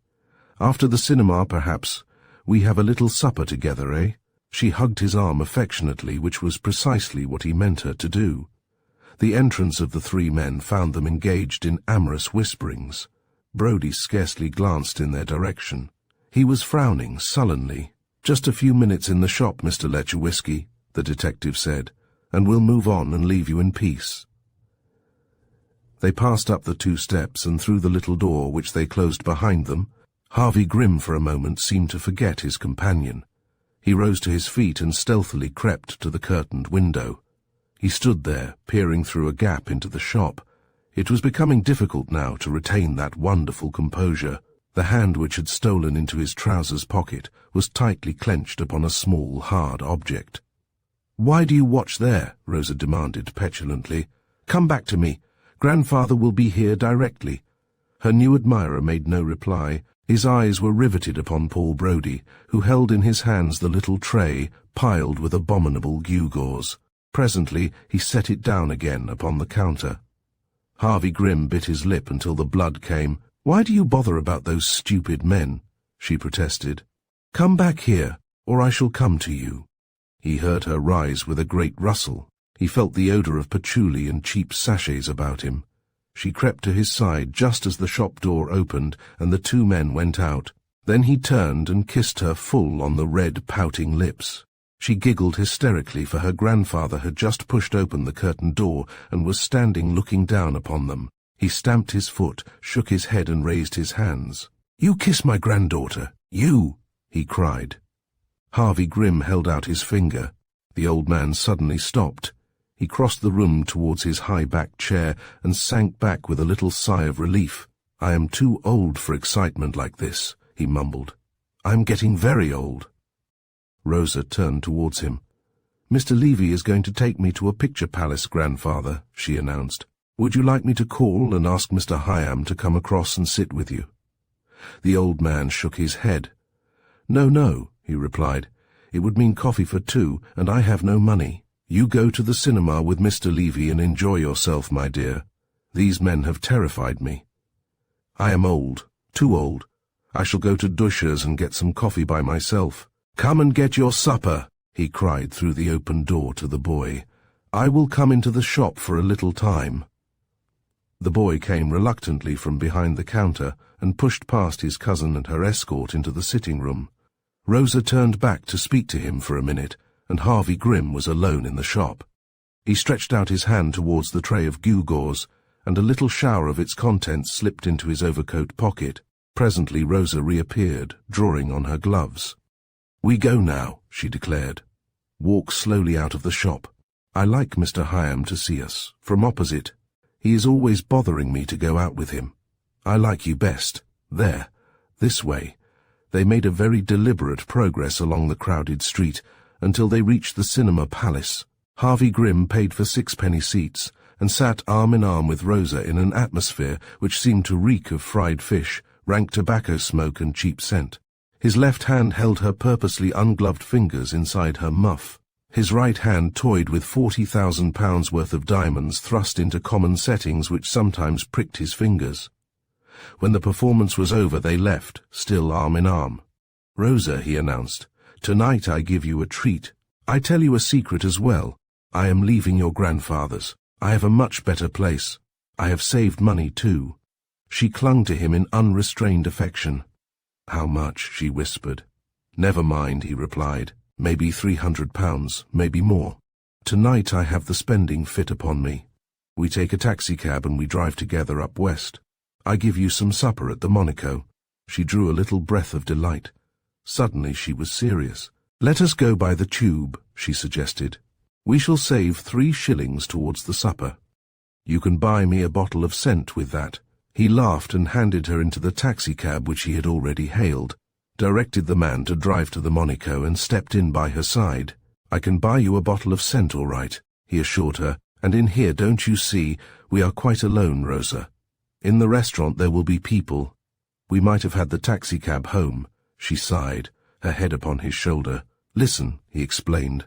After the cinema, perhaps, we have a little supper together, eh?" She hugged his arm affectionately, which was precisely what he meant her to do. The entrance of the 3 men found them engaged in amorous whisperings. Brody scarcely glanced in their direction. He was frowning sullenly. "Just a few minutes in the shop, Mr. Lechowiski," the detective said, "and we'll move on and leave you in peace." They passed up the 2 steps and through the little door which they closed behind them. Harvey Grimm for a moment seemed to forget his companion. He rose to his feet and stealthily crept to the curtained window. He stood there, peering through a gap into the shop. It was becoming difficult now to retain that wonderful composure. The hand which had stolen into his trousers pocket was tightly clenched upon a small, hard object. "Why do you watch there?" Rosa demanded petulantly. "Come back to me. Grandfather will be here directly." Her new admirer made no reply. His eyes were riveted upon Paul Brody, who held in his hands the little tray piled with abominable gewgaws. Presently he set it down again upon the counter. Harvey Grimm bit his lip until the blood came. "Why do you bother about those stupid men?" she protested. "Come back here, or I shall come to you." He heard her rise with a great rustle. He felt the odor of patchouli and cheap sachets about him. She crept to his side just as the shop door opened and the two men went out. Then he turned and kissed her full on the red, pouting lips. She giggled hysterically, for her grandfather had just pushed open the curtained door and was standing looking down upon them. He stamped his foot, shook his head and raised his hands. "You kiss my granddaughter, you!" he cried. Harvey Grimm held out his finger. The old man suddenly stopped. He crossed the room towards his high-backed chair and sank back with a little sigh of relief. "I am too old for excitement like this," he mumbled. "I'm getting very old." Rosa turned towards him. "Mr. Levy is going to take me to a picture palace, grandfather," she announced. "Would you like me to call and ask Mr. Hyam to come across and sit with you?" The old man shook his head. "No, no," he replied. "It would mean coffee for two, and I have no money. You go to the cinema with Mr. Levy and enjoy yourself, my dear. These men have terrified me. I am old, too old. I shall go to Duscher's and get some coffee by myself." "Come and get your supper," he cried through the open door to the boy. "I will come into the shop for a little time." The boy came reluctantly from behind the counter and pushed past his cousin and her escort into the sitting room. Rosa turned back to speak to him for a minute, and Harvey Grimm was alone in the shop. He stretched out his hand towards the tray of gewgaws, and a little shower of its contents slipped into his overcoat pocket. Presently Rosa reappeared, drawing on her gloves. "We go now," she declared. "Walk slowly out of the shop. I like Mr. Hyam to see us, from opposite. He is always bothering me to go out with him. I like you best. There, this way." They made a very deliberate progress along the crowded street until they reached the cinema palace. Harvey Grimm paid for 6-penny seats and sat arm in arm with Rosa in an atmosphere which seemed to reek of fried fish, rank tobacco smoke and cheap scent. His left hand held her purposely ungloved fingers inside her muff. His right hand toyed with £40,000 worth of diamonds thrust into common settings which sometimes pricked his fingers. When the performance was over they left, still arm in arm. "Rosa," he announced, "tonight I give you a treat. I tell you a secret as well. I am leaving your grandfather's. I have a much better place. I have saved money too." She clung to him in unrestrained affection. "How much?" she whispered. "Never mind," he replied. "Maybe £300, maybe more. Tonight I have the spending fit upon me. We take a taxicab and we drive together up west. I give you some supper at the Monaco." She drew a little breath of delight. Suddenly she was serious. "Let us go by the tube," she suggested. "We shall save 3 shillings towards the supper. You can buy me a bottle of scent with that." He laughed and handed her into the taxicab which he had already hailed, directed the man to drive to the Monaco and stepped in by her side. "I can buy you a bottle of scent all right," he assured her, "and in here, don't you see, we are quite alone, Rosa. In the restaurant there will be people. We might have had the taxicab home." She sighed, her head upon his shoulder. "Listen," he explained.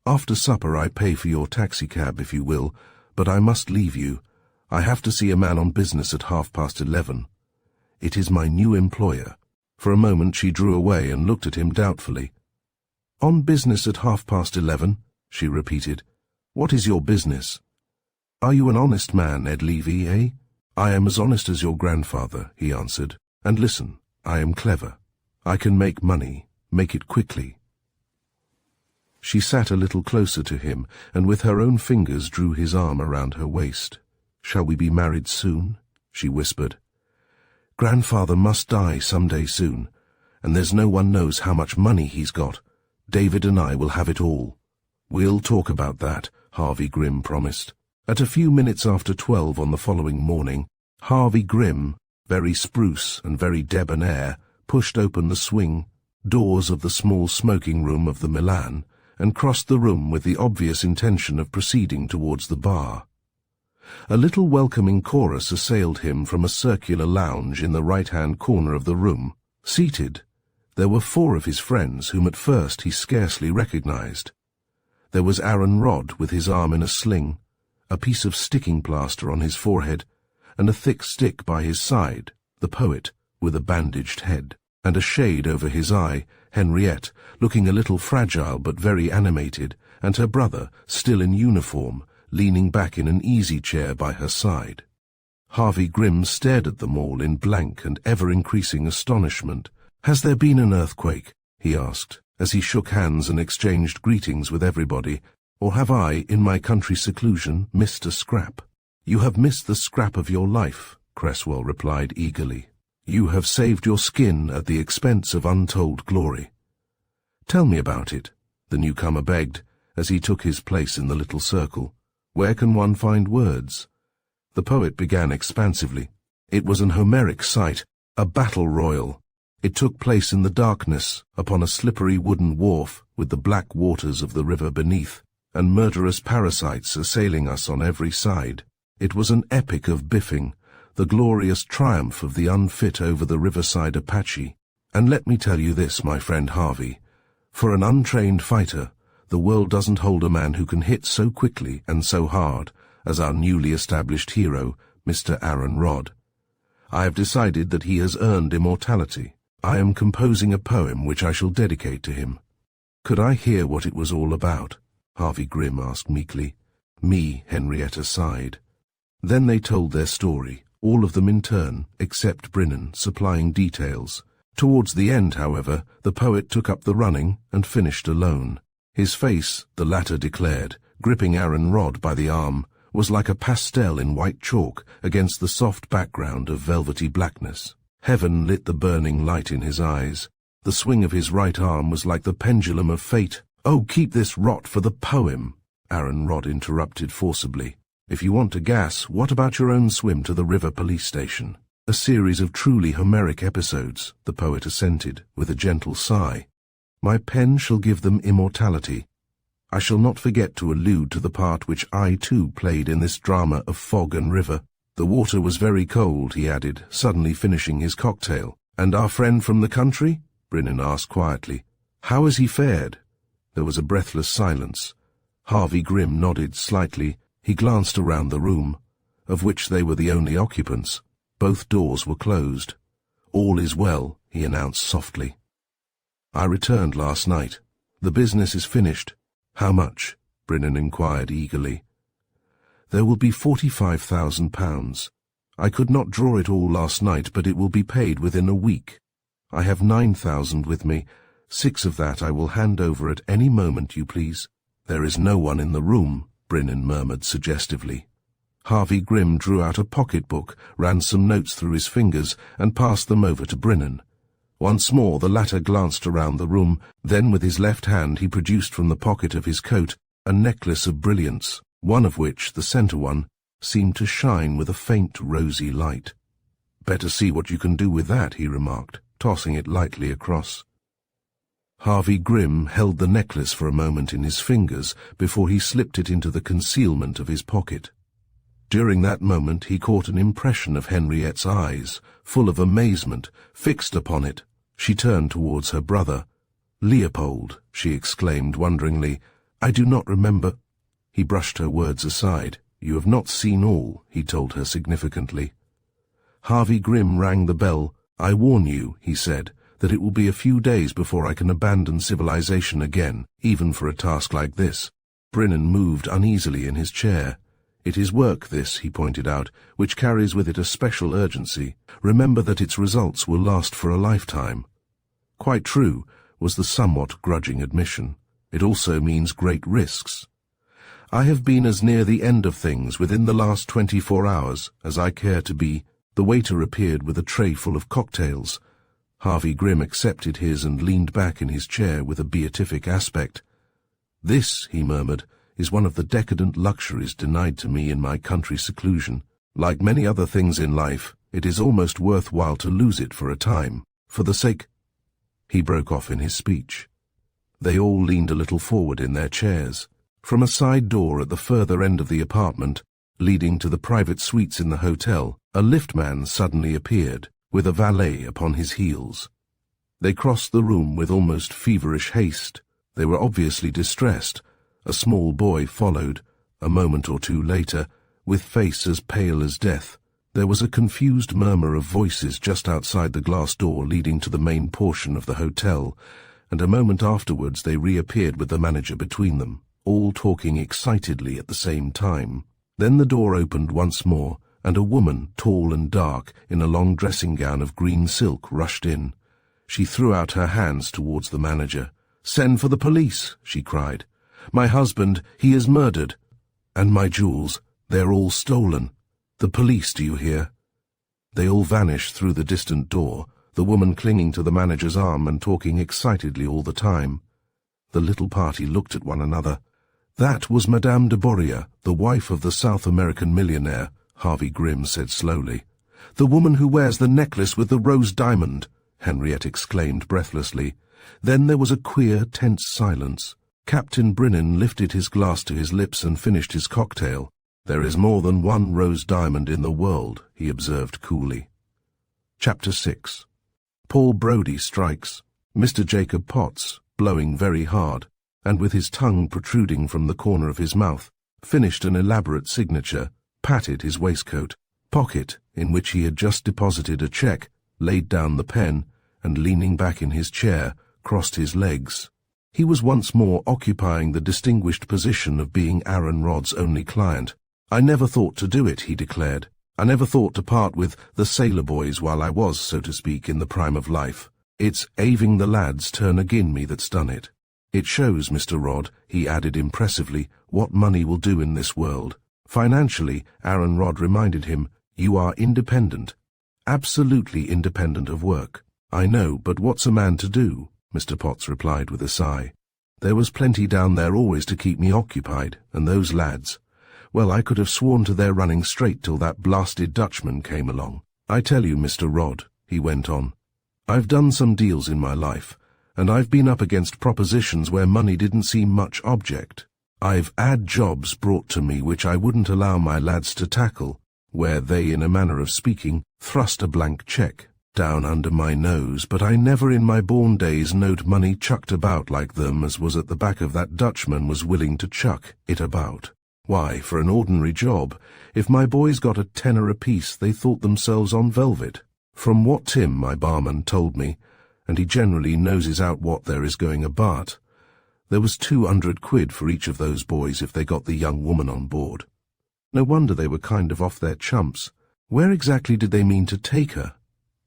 "After supper I pay for your taxicab, if you will, but I must leave you. I have to see a man on business at 11:30. It is my new employer." For a moment she drew away and looked at him doubtfully. "On business at 11:30, she repeated. "What is your business?" "Are you an honest man, Ed Levy, eh?" "I am as honest as your grandfather," he answered. "And listen, I am clever. I can make money, make it quickly." She sat a little closer to him, and with her own fingers drew his arm around her waist. "Shall we be married soon?" she whispered. "Grandfather must die some day soon, and there's no one knows how much money he's got. David and I will have it all." "We'll talk about that," Harvey Grimm promised. At a few minutes after 12 on the following morning, Harvey Grimm, very spruce and very debonair, pushed open the swing doors of the small smoking room of the Milan and crossed the room with the obvious intention of proceeding towards the bar. A little welcoming chorus assailed him from a circular lounge in the right-hand corner of the room. Seated, there were 4 of his friends whom at first he scarcely recognized. There was Aaron Rodd with his arm in a sling, a piece of sticking plaster on his forehead, and a thick stick by his side, the poet, with a bandaged head, and a shade over his eye, Henriette, looking a little fragile but very animated, and her brother, still in uniform, leaning back in an easy chair by her side. Harvey Grimm stared at them all in blank and ever-increasing astonishment. "Has there been an earthquake?" he asked, as he shook hands and exchanged greetings with everybody. "Or have I, in my country seclusion, missed a scrap?" "You have missed the scrap of your life," Cresswell replied eagerly. "You have saved your skin at the expense of untold glory." "Tell me about it," the newcomer begged, as he took his place in the little circle. "Where can one find words?" The poet began expansively. "It was an Homeric sight, a battle royal. It took place in the darkness, upon a slippery wooden wharf, with the black waters of the river beneath, and murderous parasites assailing us on every side. It was an epic of biffing, the glorious triumph of the unfit over the riverside Apache. And let me tell you this, my friend Harvey, for an untrained fighter, the world doesn't hold a man who can hit so quickly and so hard as our newly established hero, Mr. Aaron Rodd. I have decided that he has earned immortality. I am composing a poem which I shall dedicate to him." "Could I hear what it was all about?" Harvey Grimm asked meekly. "Me," Henrietta sighed. Then they told their story, all of them in turn, except Brennan, supplying details. Towards the end, however, the poet took up the running and finished alone. His face, the latter declared, gripping Aaron Rodd by the arm, was like a pastel in white chalk against the soft background of velvety blackness. Heaven lit the burning light in his eyes. The swing of his right arm was like the pendulum of fate. "Oh, keep this rot for the poem," Aaron Rodd interrupted forcibly. "If you want to gas, what about your own swim to the river police station?" "A series of truly Homeric episodes," the poet assented, with a gentle sigh. "My pen shall give them immortality. I shall not forget to allude to the part which I too played in this drama of fog and river. The water was very cold," he added, suddenly finishing his cocktail. "And our friend from the country?" Brennan asked quietly. "How has he fared?" There was a breathless silence. Harvey Grimm nodded slightly. He glanced around the room, of which they were the only occupants. Both doors were closed. "All is well," he announced softly. "I returned last night. The business is finished." "How much?" Brennan inquired eagerly. "There will be £45,000. I could not draw it all last night, but it will be paid within a week. I have 9,000 with me. 6 of that I will hand over at any moment you please." "There is no one in the room," Brennan murmured suggestively. Harvey Grimm drew out a pocketbook, ran some notes through his fingers, and passed them over to Brennan. Once more the latter glanced around the room, then with his left hand he produced from the pocket of his coat a necklace of brilliants, one of which, the center one, seemed to shine with a faint rosy light. "Better see what you can do with that," he remarked, tossing it lightly across. Harvey Grimm held the necklace for a moment in his fingers before he slipped it into the concealment of his pocket. During that moment he caught an impression of Henriette's eyes, full of amazement, fixed upon it. She turned towards her brother. "Leopold," she exclaimed wonderingly, "I do not remember—" He brushed her words aside. "You have not seen all," he told her significantly. Harvey Grimm rang the bell. "I warn you," he said, "that it will be a few days before I can abandon civilization again, even for a task like this." Brennan moved uneasily in his chair. "It is work, this," he pointed out, "which carries with it a special urgency. Remember that its results will last for a lifetime." "Quite true," was the somewhat grudging admission. "It also means great risks. I have been as near the end of things within the last 24 hours as I care to be." The waiter appeared with a tray full of cocktails. Harvey Grimm accepted his and leaned back in his chair with a beatific aspect. "This," he murmured, "is one of the decadent luxuries denied to me in my country seclusion. Like many other things in life, it is almost worthwhile to lose it for a time, for the sake—" He broke off in his speech. They all leaned a little forward in their chairs. From a side door at the further end of the apartment, leading to the private suites in the hotel, a liftman suddenly appeared, with a valet upon his heels. They crossed the room with almost feverish haste. They were obviously distressed. A small boy followed, a moment or two later, with face as pale as death. There was a confused murmur of voices just outside the glass door leading to the main portion of the hotel, and a moment afterwards they reappeared with the manager between them, all talking excitedly at the same time. Then the door opened once more, and a woman, tall and dark, in a long dressing gown of green silk, rushed in. She threw out her hands towards the manager. "Send for the police," she cried. "My husband, he is murdered. And my jewels, they're all stolen. The police, do you hear?" They all vanished through the distant door, the woman clinging to the manager's arm and talking excitedly all the time. The little party looked at one another. "That was Madame de Boria, the wife of the South American millionaire," Harvey Grimm said slowly. "The woman who wears the necklace with the rose diamond," Henriette exclaimed breathlessly. Then there was a queer, tense silence. Captain Brinnan lifted his glass to his lips and finished his cocktail. "There is more than one rose diamond in the world," he observed coolly. Chapter 6. Paul Brodie strikes. Mr. Jacob Potts, blowing very hard, and with his tongue protruding from the corner of his mouth, finished an elaborate signature, patted his waistcoat pocket, in which he had just deposited a cheque, laid down the pen, and leaning back in his chair, crossed his legs. He was once more occupying the distinguished position of being Aaron Rod's only client. "I never thought to do it," he declared. "I never thought to part with the sailor boys while I was, so to speak, in the prime of life. It's aving the lads turn agin me that's done it. It shows, Mr. Rod," he added impressively, "what money will do in this world. Financially," Aaron Rod reminded him, "you are independent. Absolutely independent of work." "I know, but what's a man to do?" Mr. Potts replied with a sigh. "There was plenty down there always to keep me occupied, and those lads. Well, I could have sworn to their running straight till that blasted Dutchman came along. I tell you, Mr. Rod," he went on, "I've done some deals in my life, and I've been up against propositions where money didn't seem much object. I've had jobs brought to me which I wouldn't allow my lads to tackle, where they, in a manner of speaking, thrust a blank cheque down under my nose, but I never in my born days knowed money chucked about like them as was at the back of that Dutchman was willing to chuck it about. Why, for an ordinary job, if my boys got a tenner apiece, they thought themselves on velvet. From what Tim, my barman, told me, and he generally noses out what there is going about, there was 200 quid for each of those boys if they got the young woman on board. No wonder they were kind of off their chumps. Where exactly did they mean to take her?"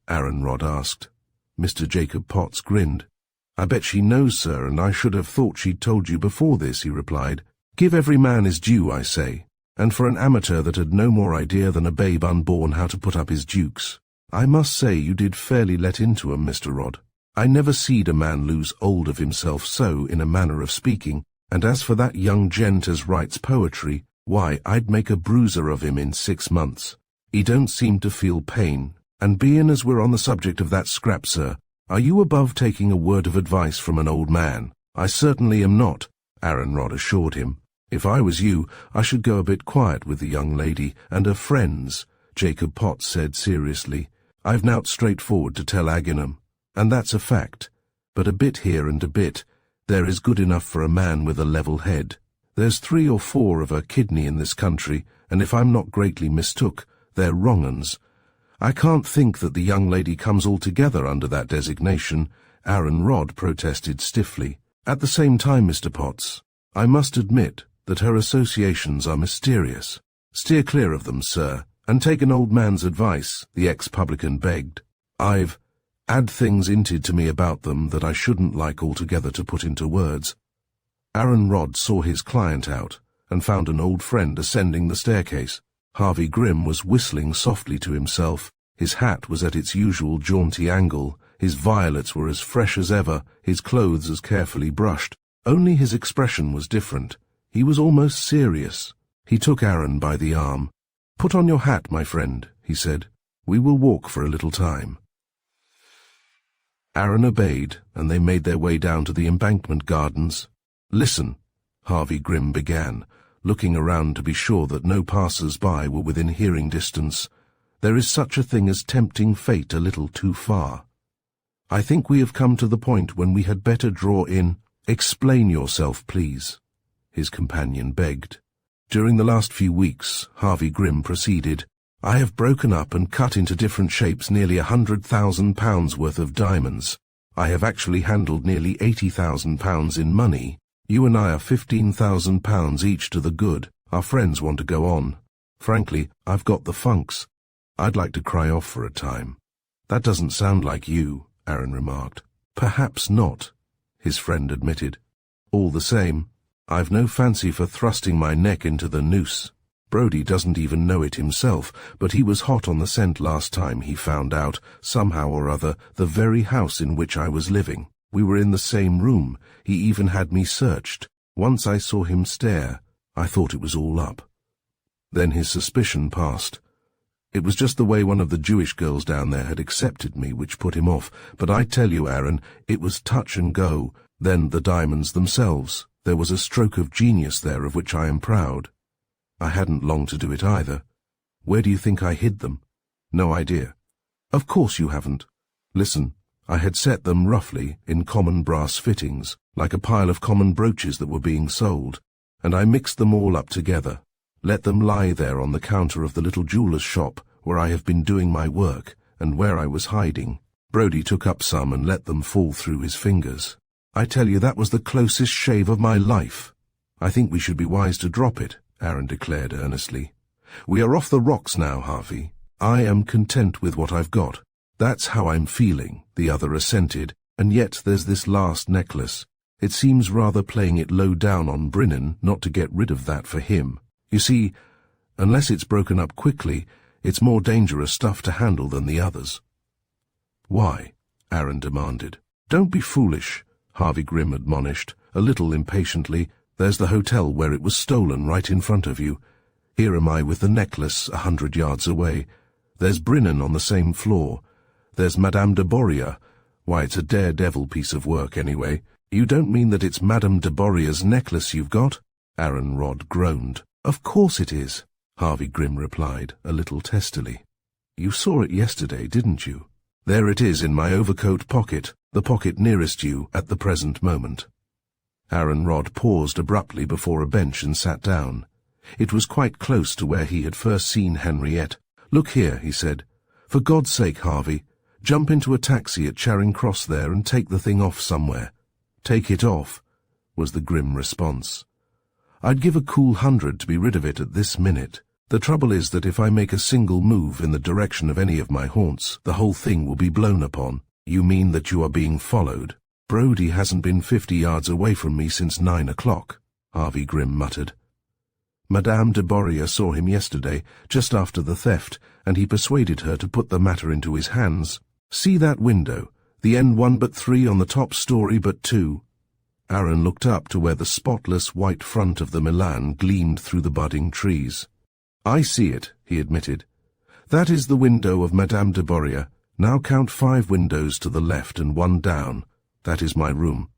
Aaron Rod asked. Mr. Jacob Potts grinned. "I bet she knows, sir, and I should have thought she'd told you before this," he replied. "Give every man his due, I say, and for an amateur that had no more idea than a babe unborn how to put up his dukes. I must say you did fairly let into 'em, Mr. Rod. I never seed a man lose hold of himself so, in a manner of speaking, and as for that young gent as writes poetry, why, I'd make a bruiser of him in 6 months. He don't seem to feel pain. And bein' as we're on the subject of that scrap, sir, are you above taking a word of advice from an old man?" "I certainly am not," Aaron Rod assured him. "If I was you, I should go a bit quiet with the young lady and her friends," Jacob Potts said seriously. "I've nowt straightforward to tell Agginham, and that's a fact. But a bit here and a bit there is good enough for a man with a level head. There's 3 or 4 of a kidney in this country, and if I'm not greatly mistook, they're wrong uns. I can't think that the young lady comes altogether under that designation," Aaron Rod protested stiffly. "At the same time, Mr. Potts, I must admit that her associations are mysterious. Steer clear of them, sir, and take an old man's advice," the ex-publican begged. "I've had things hinted to me about them that I shouldn't like altogether to put into words." Aaron Rod saw his client out, and found an old friend ascending the staircase. Harvey Grimm was whistling softly to himself. His hat was at its usual jaunty angle, his violets were as fresh as ever, his clothes as carefully brushed. Only his expression was different. He was almost serious. He took Aaron by the arm. "Put on your hat, my friend," he said. "We will walk for a little time." Aaron obeyed, and they made their way down to the embankment gardens. "Listen," Harvey Grimm began, looking around to be sure that no passers-by were within hearing distance. "There is such a thing as tempting fate a little too far. I think we have come to the point when we had better draw in—" "Explain yourself, please," his companion begged. "During the last few weeks," Harvey Grimm proceeded, "I have broken up and cut into different shapes nearly £100,000 worth of diamonds. I have actually handled nearly £80,000 in money. You and I are £15,000 each to the good. Our friends want to go on. Frankly, I've got the funks. I'd like to cry off for a time. That doesn't sound like you, Aaron remarked. Perhaps not, his friend admitted. All the same, I've no fancy for thrusting my neck into the noose. Brody doesn't even know it himself, but he was hot on the scent last time he found out, somehow or other, the very house in which I was living. We were in the same room. He even had me searched. Once I saw him stare, I thought it was all up. Then his suspicion passed. It was just the way one of the Jewish girls down there had accepted me which put him off, but I tell you, Aaron, it was touch and go. Then the diamonds themselves. There was a stroke of genius there of which I am proud. I hadn't long to do it either. Where do you think I hid them? No idea. Of course you haven't. Listen, I had set them roughly in common brass fittings, like a pile of common brooches that were being sold, and I mixed them all up together, let them lie there on the counter of the little jeweller's shop where I have been doing my work and where I was hiding. Brody took up some and let them fall through his fingers. I tell you, that was the closest shave of my life. I think we should be wise to drop it, Aaron declared earnestly. We are off the rocks now, Harvey. I am content with what I've got. That's how I'm feeling, the other assented, and yet there's this last necklace. It seems rather playing it low down on Brennan not to get rid of that for him. You see, unless it's broken up quickly, it's more dangerous stuff to handle than the others. Why? Aaron demanded. Don't be foolish, Harvey Grimm admonished, a little impatiently. There's the hotel where it was stolen right in front of you. Here am I with the necklace 100 yards away. There's Brennan on the same floor. There's Madame de Boria. Why, it's a daredevil piece of work anyway. You don't mean that it's Madame de Boria's necklace you've got? Aaron Rod groaned. Of course it is, Harvey Grimm replied, a little testily. You saw it yesterday, didn't you? There it is in my overcoat pocket, the pocket nearest you at the present moment. Aaron Rod paused abruptly before a bench and sat down. It was quite close to where he had first seen Henriette. Look here, he said. For God's sake, Harvey, jump into a taxi at Charing Cross there and take the thing off somewhere. Take it off, was the grim response. I'd give a cool 100 to be rid of it at this minute. The trouble is that if I make a single move in the direction of any of my haunts, the whole thing will be blown upon. You mean that you are being followed? Brody hasn't been 50 yards away from me since 9 o'clock, Harvey Grimm muttered. Madame de Boria saw him yesterday, just after the theft, and he persuaded her to put the matter into his hands. See that window, the end 1 but 3 on the top story but 2. Aaron looked up to where the spotless white front of the Milan gleamed through the budding trees. I see it, he admitted. That is the window of Madame de Boria. Now count 5 windows to the left and 1 down. That is my room.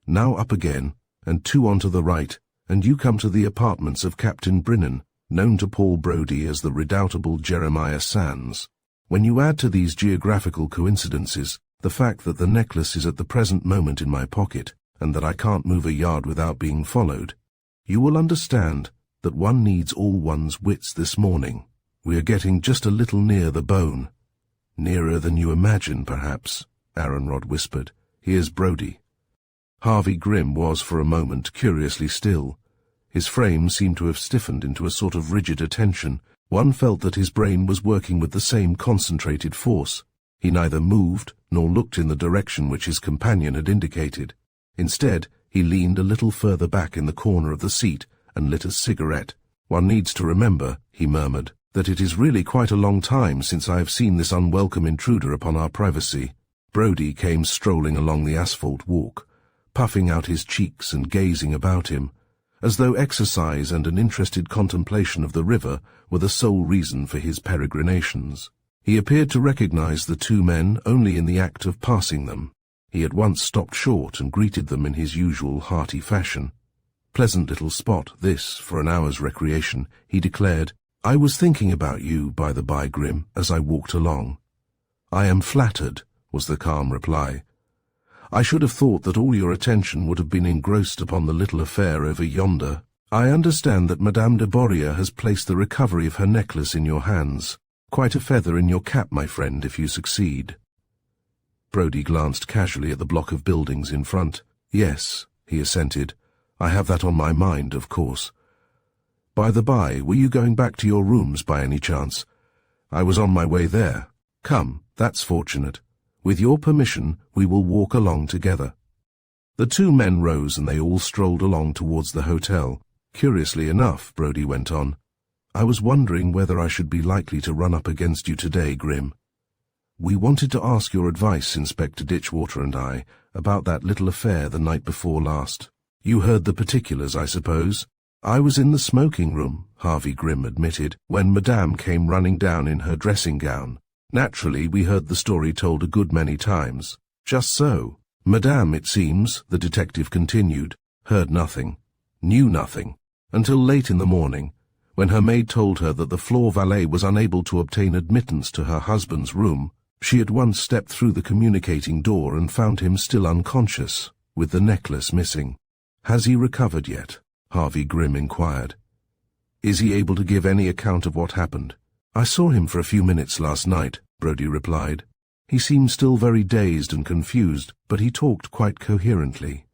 Now up again, and 2 onto the right, and you come to the apartments of Captain Brennan, known to Paul Brody as the redoubtable Jeremiah Sands. When you add to these geographical coincidences the fact that the necklace is at the present moment in my pocket, and that I can't move a yard without being followed, you will understand that one needs all one's wits this morning. We are getting just a little near the bone. Nearer than you imagine, perhaps, Aaron Rod whispered. Here's Brody. Harvey Grimm was for a moment curiously still. His frame seemed to have stiffened into a sort of rigid attention. One felt that his brain was working with the same concentrated force. He neither moved nor looked in the direction which his companion had indicated. Instead, he leaned a little further back in the corner of the seat and lit a cigarette. One needs to remember, he murmured, that it is really quite a long time since I have seen this unwelcome intruder upon our privacy. Brody came strolling along the asphalt walk, puffing out his cheeks and gazing about him, as though exercise and an interested contemplation of the river were the sole reason for his peregrinations. He appeared to recognize the 2 men only in the act of passing them. He at once stopped short and greeted them in his usual hearty fashion. Pleasant little spot, this, for an hour's recreation, he declared. I was thinking about you, by the by, Grimm, as I walked along. I am flattered, was the calm reply. I should have thought that all your attention would have been engrossed upon the little affair over yonder. I understand that Madame de Boria has placed the recovery of her necklace in your hands. Quite a feather in your cap, my friend, if you succeed. Brody glanced casually at the block of buildings in front. Yes, he assented. I have that on my mind, of course. By the by, were you going back to your rooms by any chance? I was on my way there. Come, that's fortunate. With your permission, we will walk along together. The two men rose and they all strolled along towards the hotel. Curiously enough, Brody went on, I was wondering whether I should be likely to run up against you today, Grim. We wanted to ask your advice, Inspector Ditchwater and I, about that little affair the night before last. You heard the particulars, I suppose? I was in the smoking room, Harvey Grim admitted, when Madame came running down in her dressing gown. Naturally, we heard the story told a good many times. Just so. Madame, it seems, the detective continued, heard nothing, knew nothing, until late in the morning, when her maid told her that the floor valet was unable to obtain admittance to her husband's room. She at once stepped through the communicating door and found him still unconscious, with the necklace missing. Has he recovered yet? Harvey Grim inquired. Is he able to give any account of what happened? I saw him for a few minutes last night, Brody replied. He seemed still very dazed and confused, but he talked quite coherently.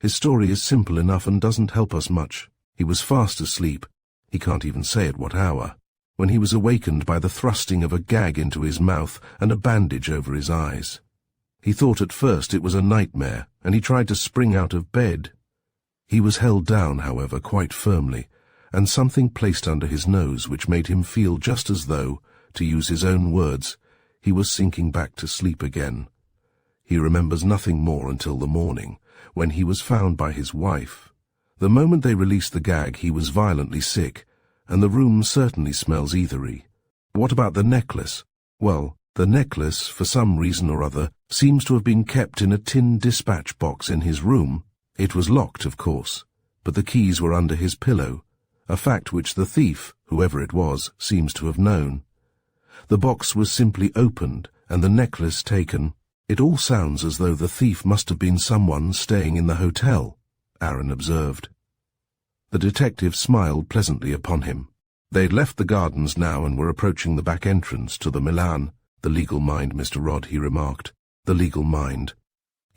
His story is simple enough and doesn't help us much. He was fast asleep. He can't even say at what hour, when he was awakened by the thrusting of a gag into his mouth and a bandage over his eyes. He thought at first it was a nightmare, and he tried to spring out of bed. He was held down, however, quite firmly, and something placed under his nose which made him feel just as though, to use his own words, he was sinking back to sleep again. He remembers nothing more until the morning, when he was found by his wife. The moment they released the gag, he was violently sick, and the room certainly smells eathery. What about the necklace? Well, the necklace, for some reason or other, seems to have been kept in a tin dispatch box in his room. It was locked, of course, but the keys were under his pillow, a fact which the thief, whoever it was, seems to have known. The box was simply opened, and the necklace taken. It all sounds as though the thief must have been someone staying in the hotel, Aaron observed. The detective smiled pleasantly upon him. They'd left the gardens now and were approaching the back entrance to the Milan. The legal mind, Mr. Rod, he remarked. The legal mind.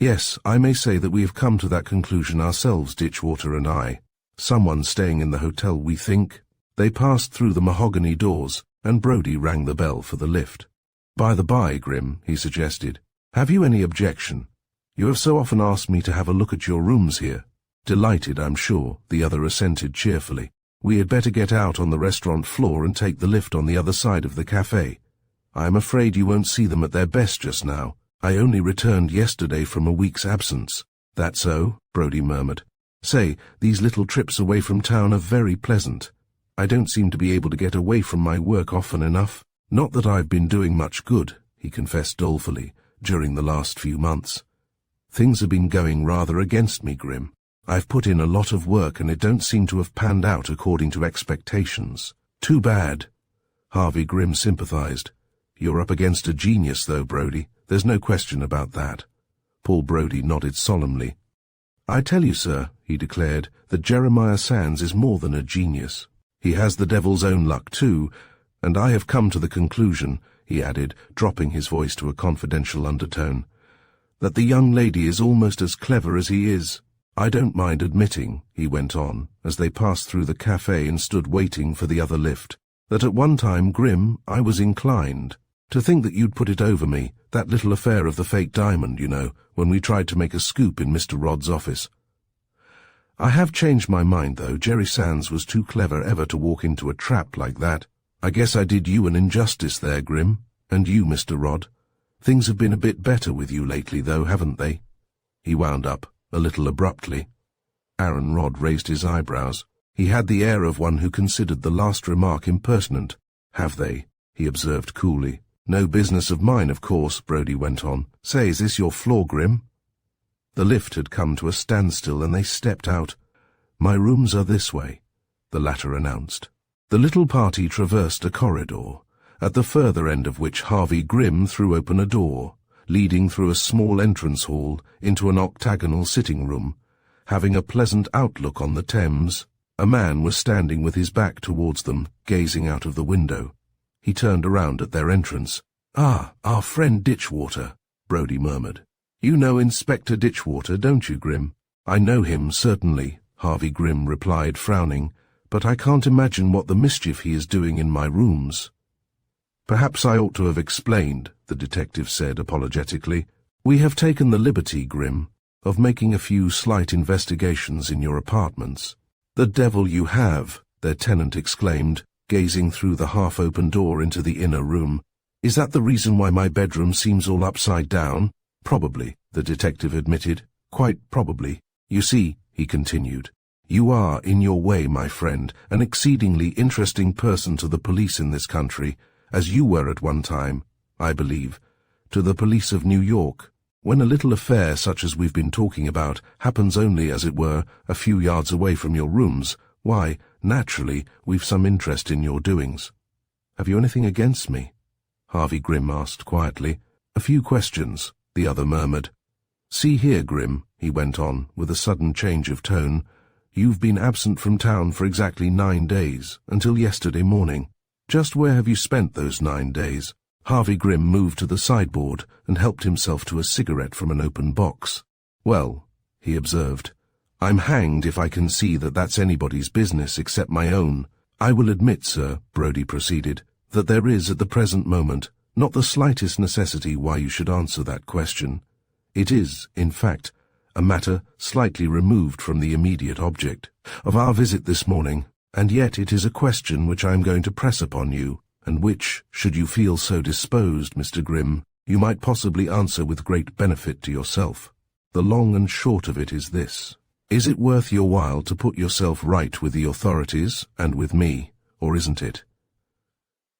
Yes, I may say that we have come to that conclusion ourselves, Ditchwater and I. Someone staying in the hotel, we think. They passed through the mahogany doors, and Brody rang the bell for the lift. By the by, Grim, he suggested, have you any objection? You have so often asked me to have a look at your rooms here. Delighted, I'm sure, the other assented cheerfully. We had better get out on the restaurant floor and take the lift on the other side of the cafe. I am afraid you won't see them at their best just now. I only returned yesterday from a week's absence. That so? Brody murmured. Say, these little trips away from town are very pleasant. I don't seem to be able to get away from my work often enough. Not that I've been doing much good, he confessed dolefully, during the last few months. Things have been going rather against me, Grim. I've put in a lot of work and it don't seem to have panned out according to expectations. Too bad. Harvey Grim sympathized. You're up against a genius, though, Brody. There's no question about that. Paul Brody nodded solemnly. I tell you, sir, he declared, that Jeremiah Sands is more than a genius. He has the devil's own luck, too, and I have come to the conclusion, he added, dropping his voice to a confidential undertone, that the young lady is almost as clever as he is. I don't mind admitting, he went on, as they passed through the cafe and stood waiting for the other lift, that at one time, Grim, I was inclined. To think that you'd put it over me, that little affair of the fake diamond, you know, when we tried to make a scoop in Mr. Rod's office. I have changed my mind, though. Jerry Sands was too clever ever to walk into a trap like that. I guess I did you an injustice there, Grim. And you, Mr. Rod. Things have been a bit better with you lately, though, haven't they? He wound up, a little abruptly. Aaron Rod raised his eyebrows. He had the air of one who considered the last remark impertinent. Have they? He observed coolly. No business of mine, of course, Brody went on. Say, is this your floor, Grim? The lift had come to a standstill and they stepped out. My rooms are this way, the latter announced. The little party traversed a corridor, at the further end of which Harvey Grim threw open a door, leading through a small entrance hall into an octagonal sitting room, having a pleasant outlook on the Thames. A man was standing with his back towards them, gazing out of the window. He turned around at their entrance. Ah, our friend Ditchwater, Brody murmured. You know Inspector Ditchwater, don't you, Grim? I know him, certainly, Harvey Grim replied, frowning. but I can't imagine what the mischief he is doing in my rooms." "Perhaps I ought to have explained," the detective said apologetically. "We have taken the liberty, Grimm, of making a few slight investigations in your apartments." "The devil you have," their tenant exclaimed, gazing through the half-open door into the inner room. "Is that the reason why my bedroom seems all upside down?" "Probably," the detective admitted. "Quite probably. You see," he continued, "you are, in your way, my friend, an exceedingly interesting person to the police in this country, as you were at one time, I believe, to the police of New York. When a little affair such as we've been talking about happens only, as it were, a few yards away from your rooms, why, naturally, we've some interest in your doings." "Have you anything against me?" Harvey Grimm asked quietly. "A few questions," the other murmured. "See here, Grimm," he went on, with a sudden change of tone, "you've been absent from town for exactly 9 days, until yesterday morning. Just where have you spent those 9 days? Harvey Grimm moved to the sideboard and helped himself to a cigarette from an open box. "Well," he observed, "I'm hanged if I can see that that's anybody's business except my own. I will admit, sir," Brodie proceeded, "that there is at the present moment not the slightest necessity why you should answer that question. It is, in fact, a matter slightly removed from the immediate object of our visit this morning, and yet it is a question which I am going to press upon you, and which, should you feel so disposed, Mr. Grimm, you might possibly answer with great benefit to yourself. The long and short of it is this. Is it worth your while to put yourself right with the authorities and with me, or isn't it?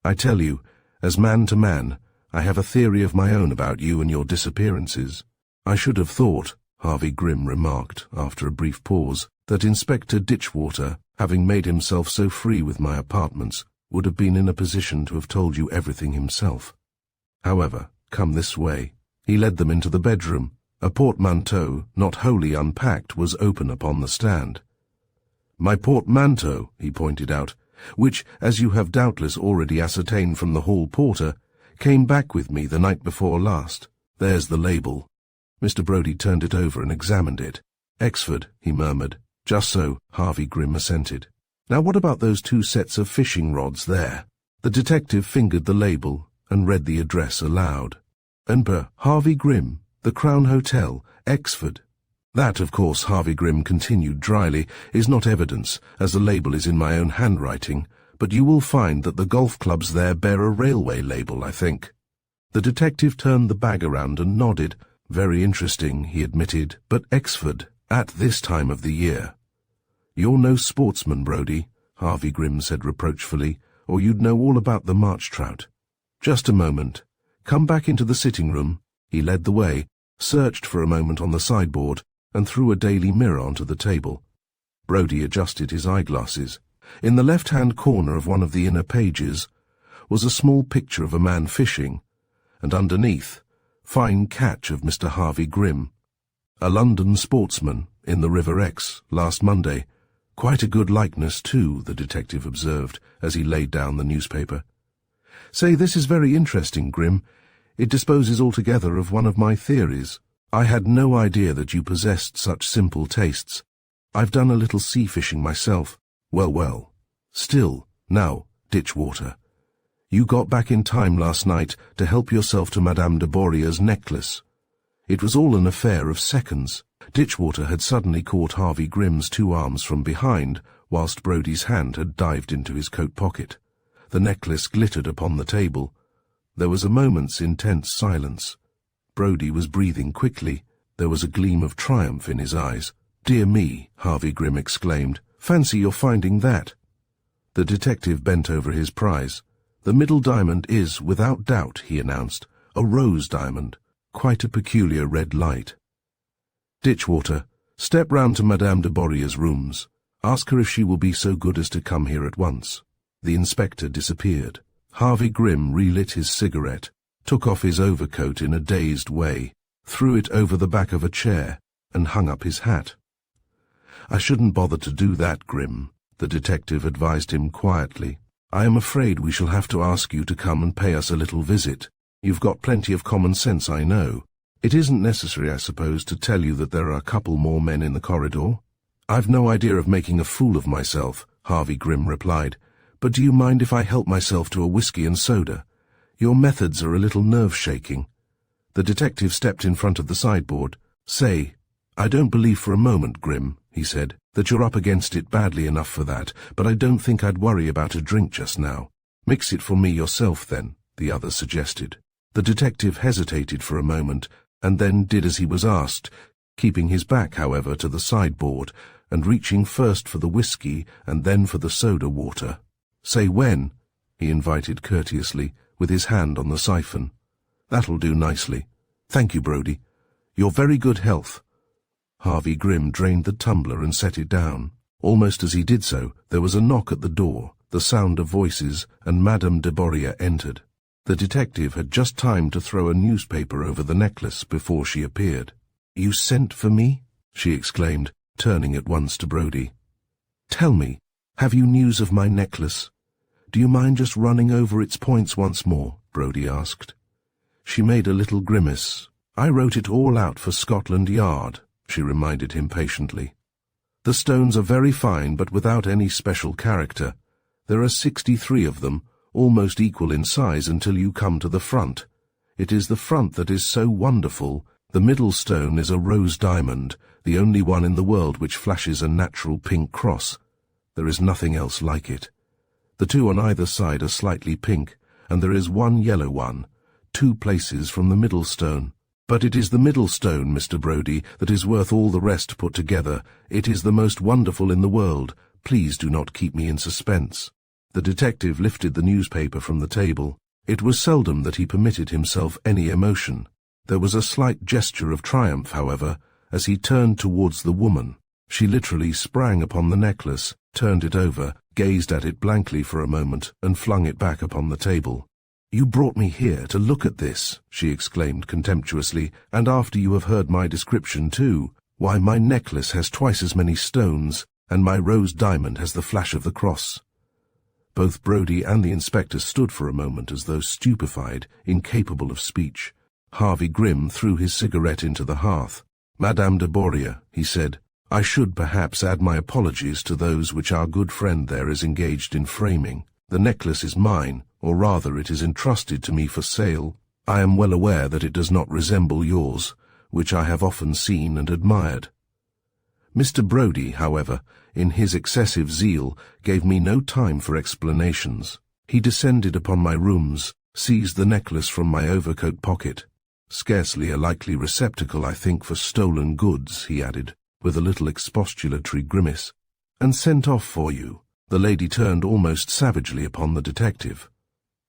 I tell you, as man to man, I have a theory of my own about you and your disappearances. I should have thought," Harvey Grimm remarked, after a brief pause, "that Inspector Ditchwater, having made himself so free with my apartments, would have been in a position to have told you everything himself. However, come this way." He led them into the bedroom. A portmanteau, not wholly unpacked, was open upon the stand. "My portmanteau," he pointed out, "which, as you have doubtless already ascertained from the hall porter, came back with me the night before last. There's the label." Mr. Brodie turned it over and examined it. "Exford," he murmured. "Just so," Harvey Grimm assented. "Now what about those 2 sets of fishing rods there?" The detective fingered the label and read the address aloud. "Enper Harvey Grimm, the Crown Hotel, Exford." "That, of course," Harvey Grimm continued dryly, "is not evidence, as the label is in my own handwriting, but you will find that the golf clubs there bear a railway label, I think." The detective turned the bag around and nodded. "Very interesting," he admitted, "but Exford, at this time of the year." "You're no sportsman, Brodie," Harvey Grimm said reproachfully, "or you'd know all about the march trout. Just a moment. Come back into the sitting-room." He led the way, searched for a moment on the sideboard, and threw a Daily Mirror onto the table. Brodie adjusted his eyeglasses. In the left-hand corner of one of the inner pages was a small picture of a man fishing, and underneath, "Fine catch of Mr. Harvey Grimm. A London sportsman, in the River Exe, last Monday. Quite a good likeness, too," the detective observed, as he laid down the newspaper. "Say, this is very interesting, Grimm. It disposes altogether of one of my theories. I had no idea that you possessed such simple tastes. I've done a little sea fishing myself. Well. Still, now, Ditchwater, you got back in time last night to help yourself to Madame de Bourria's necklace. It was all an affair of seconds." Ditchwater had suddenly caught Harvey Grimm's 2 arms from behind, whilst Brodie's hand had dived into his coat pocket. The necklace glittered upon the table. There was a moment's intense silence. Brodie was breathing quickly. There was a gleam of triumph in his eyes. "Dear me," Harvey Grimm exclaimed. "Fancy your finding that." The detective bent over his prize. "The middle diamond is, without doubt," he announced, "a rose diamond. Quite a peculiar red light. Ditchwater, step round to Madame de Bourria's rooms. Ask her if she will be so good as to come here at once." The inspector disappeared. Harvey Grimm relit his cigarette, took off his overcoat in a dazed way, threw it over the back of a chair, and hung up his hat. "I shouldn't bother to do that, Grimm," the detective advised him quietly. "I am afraid we shall have to ask you to come and pay us a little visit. You've got plenty of common sense, I know. It isn't necessary, I suppose, to tell you that there are a couple more men in the corridor?" "I've no idea of making a fool of myself," Harvey Grimm replied. "But do you mind if I help myself to a whiskey and soda? Your methods are a little nerve-shaking." The detective stepped in front of the sideboard. "Say, I don't believe for a moment, Grimm," he said, "that you're up against it badly enough for that, but I don't think I'd worry about a drink just now." "Mix it for me yourself, then," the other suggested. The detective hesitated for a moment, and then did as he was asked, keeping his back, however, to the sideboard, and reaching first for the whiskey and then for the soda water. "Say when," he invited courteously, with his hand on the siphon. "That'll do nicely. Thank you, Brody. Your very good health." Harvey Grimm drained the tumbler and set it down. Almost as he did so, there was a knock at the door, the sound of voices, and Madame de Boria entered. The detective had just time to throw a newspaper over the necklace before she appeared. "You sent for me?" she exclaimed, turning at once to Brody. "Tell me, have you news of my necklace?" "Do you mind just running over its points once more?" Brody asked. She made a little grimace. "I wrote it all out for Scotland Yard," she reminded him patiently. "The stones are very fine, but without any special character. There are 63 of them, almost equal in size until you come to the front. It is the front that is so wonderful. The middle stone is a rose diamond, the only one in the world which flashes a natural pink cross. There is nothing else like it. The two on either side are slightly pink, and there is one yellow one, 2 places from the middle stone. But it is the middle stone, Mr. Brody, that is worth all the rest put together. It is the most wonderful in the world. Please do not keep me in suspense." The detective lifted the newspaper from the table. It was seldom that he permitted himself any emotion. There was a slight gesture of triumph, however, as he turned towards the woman. She literally sprang upon the necklace, turned it over, gazed at it blankly for a moment, and flung it back upon the table. "You brought me here to look at this," she exclaimed contemptuously, "and after you have heard my description too. Why, my necklace has twice as many stones, and my rose diamond has the flash of the cross." Both Brody and the inspector stood for a moment as though stupefied, incapable of speech. Harvey Grimm threw his cigarette into the hearth. "Madame de Boria," he said, "I should perhaps add my apologies to those which our good friend there is engaged in framing. The necklace is mine, or rather it is entrusted to me for sale. I am well aware that it does not resemble yours, which I have often seen and admired." Mr. Brody, however, in his excessive zeal, gave me no time for explanations. He descended upon my rooms, seized the necklace from my overcoat pocket. "Scarcely a likely receptacle, I think, for stolen goods," he added, with a little expostulatory grimace, "and sent off for you." The lady turned almost savagely upon the detective.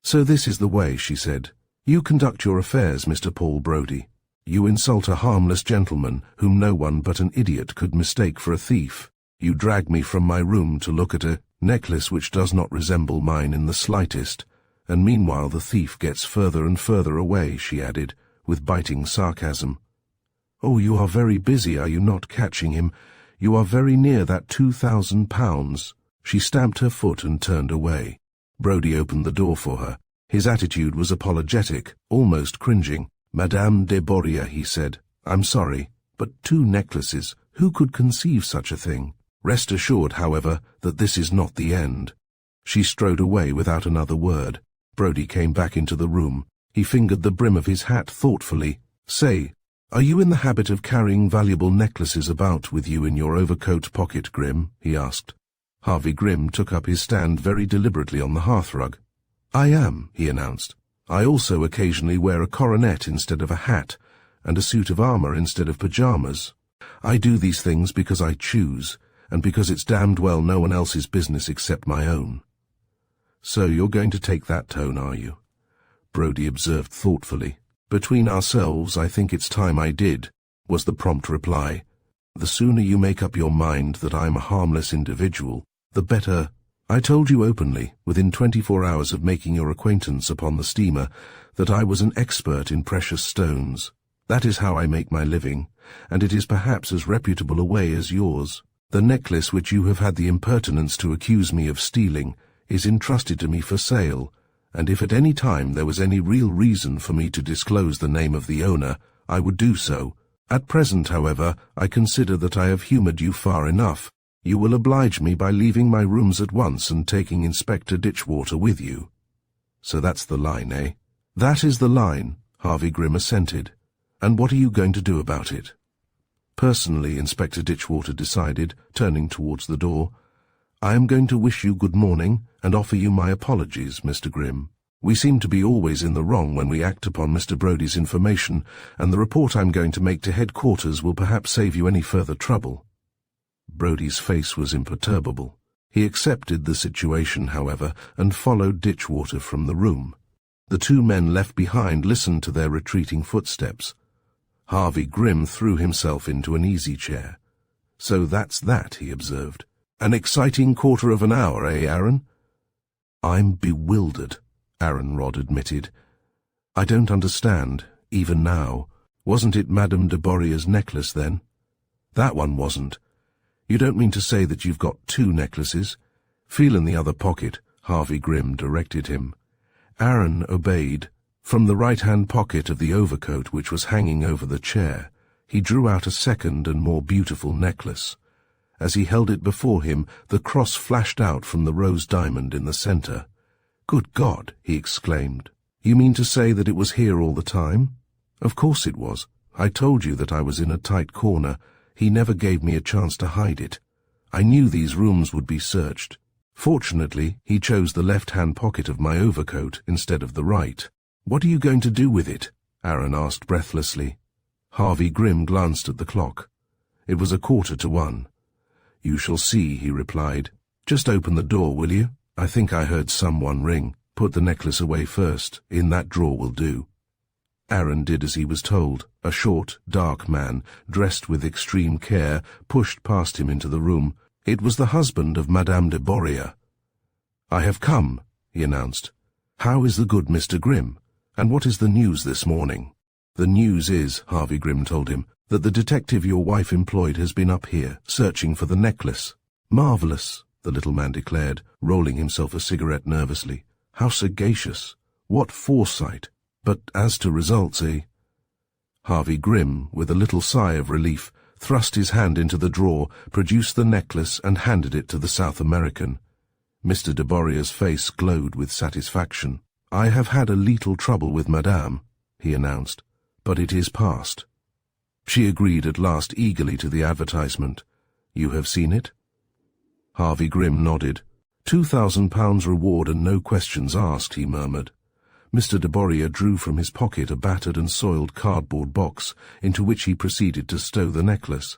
"So this is the way," she said. "You conduct your affairs, Mr. Paul Brody. You insult a harmless gentleman whom no one but an idiot could mistake for a thief. You drag me from my room to look at a necklace which does not resemble mine in the slightest, and meanwhile the thief gets further and further away," she added, with biting sarcasm. "Oh, you are very busy, are you not, catching him? You are very near that £2,000. She stamped her foot and turned away. Brody opened the door for her. His attitude was apologetic, almost cringing. "Madame de Boria," he said, "I'm sorry, but 2 necklaces, who could conceive such a thing? Rest assured, however, that this is not the end." She strode away without another word. Brody came back into the room. He fingered the brim of his hat thoughtfully. "Say, are you in the habit of carrying valuable necklaces about with you in your overcoat pocket, Grimm?" he asked. Harvey Grimm took up his stand very deliberately on the hearthrug. "I am," he announced. "I also occasionally wear a coronet instead of a hat, and a suit of armor instead of pajamas. I do these things because I choose, and because it's damned well no one else's business except my own." "So you're going to take that tone, are you?" Brody observed thoughtfully. "Between ourselves, I think it's time I did," was the prompt reply. "The sooner you make up your mind that I'm a harmless individual, the better. I told you openly, within 24 hours of making your acquaintance upon the steamer, that I was an expert in precious stones. That is how I make my living, and it is perhaps as reputable a way as yours. The necklace which you have had the impertinence to accuse me of stealing is entrusted to me for sale, and if at any time there was any real reason for me to disclose the name of the owner, I would do so. At present, however, I consider that I have humoured you far enough, You will oblige me by leaving my rooms at once and taking Inspector Ditchwater with you." "So that's the line, eh?" "That is the line," Harvey Grimm assented. "And what are you going to do about it?" "Personally," Inspector Ditchwater decided, turning towards the door, "I am going to wish you good morning and offer you my apologies, Mr. Grimm. We seem to be always in the wrong when we act upon Mr. Brodie's information, and the report I'm going to make to headquarters will perhaps save you any further trouble." Brodie's face was imperturbable. He accepted the situation, however, and followed Ditchwater from the room. The two men left behind listened to their retreating footsteps. Harvey Grimm threw himself into an easy chair. "So that's that," he observed. "An exciting quarter of an hour, eh, Aaron?" "I'm bewildered," Aaron Rodd admitted. "I don't understand, even now. Wasn't it Madame de Boreas' necklace, then?" "That one wasn't. You don't mean to say that you've got two necklaces?" "Feel in the other pocket," Harvey Grimm directed him. Aaron obeyed. From the right-hand pocket of the overcoat which was hanging over the chair, he drew out a second and more beautiful necklace. As he held it before him, the cross flashed out from the rose diamond in the center. "Good God!" he exclaimed. "You mean to say that it was here all the time?" "Of course it was. I told you that I was in a tight corner. He never gave me a chance to hide it. I knew these rooms would be searched. Fortunately, he chose the left-hand pocket of my overcoat instead of the right." "What are you going to do with it?" Aaron asked breathlessly. Harvey Grimm glanced at the clock. It was 1:45. "You shall see," he replied. "Just open the door, will you? I think I heard someone ring. Put the necklace away first. In that drawer will do." Aaron did as he was told. A short, dark man, dressed with extreme care, pushed past him into the room. It was the husband of Madame de Borea. "I have come," he announced. "How is the good Mr. Grimm? And what is the news this morning?" "The news is," Harvey Grimm told him, "that the detective your wife employed has been up here, searching for the necklace." "Marvelous," the little man declared, rolling himself a cigarette nervously. "How sagacious! What foresight! But as to results, eh?" Harvey Grimm, with a little sigh of relief, thrust his hand into the drawer, produced the necklace, and handed it to the South American. Mr. de Boreas' face glowed with satisfaction. "I have had a little trouble with Madame," he announced, "but it is past." She agreed at last eagerly to the advertisement. "You have seen it?" Harvey Grimm nodded. £2,000 reward and no questions asked," he murmured. Mr. de Borea drew from his pocket a battered and soiled cardboard box, into which he proceeded to stow the necklace.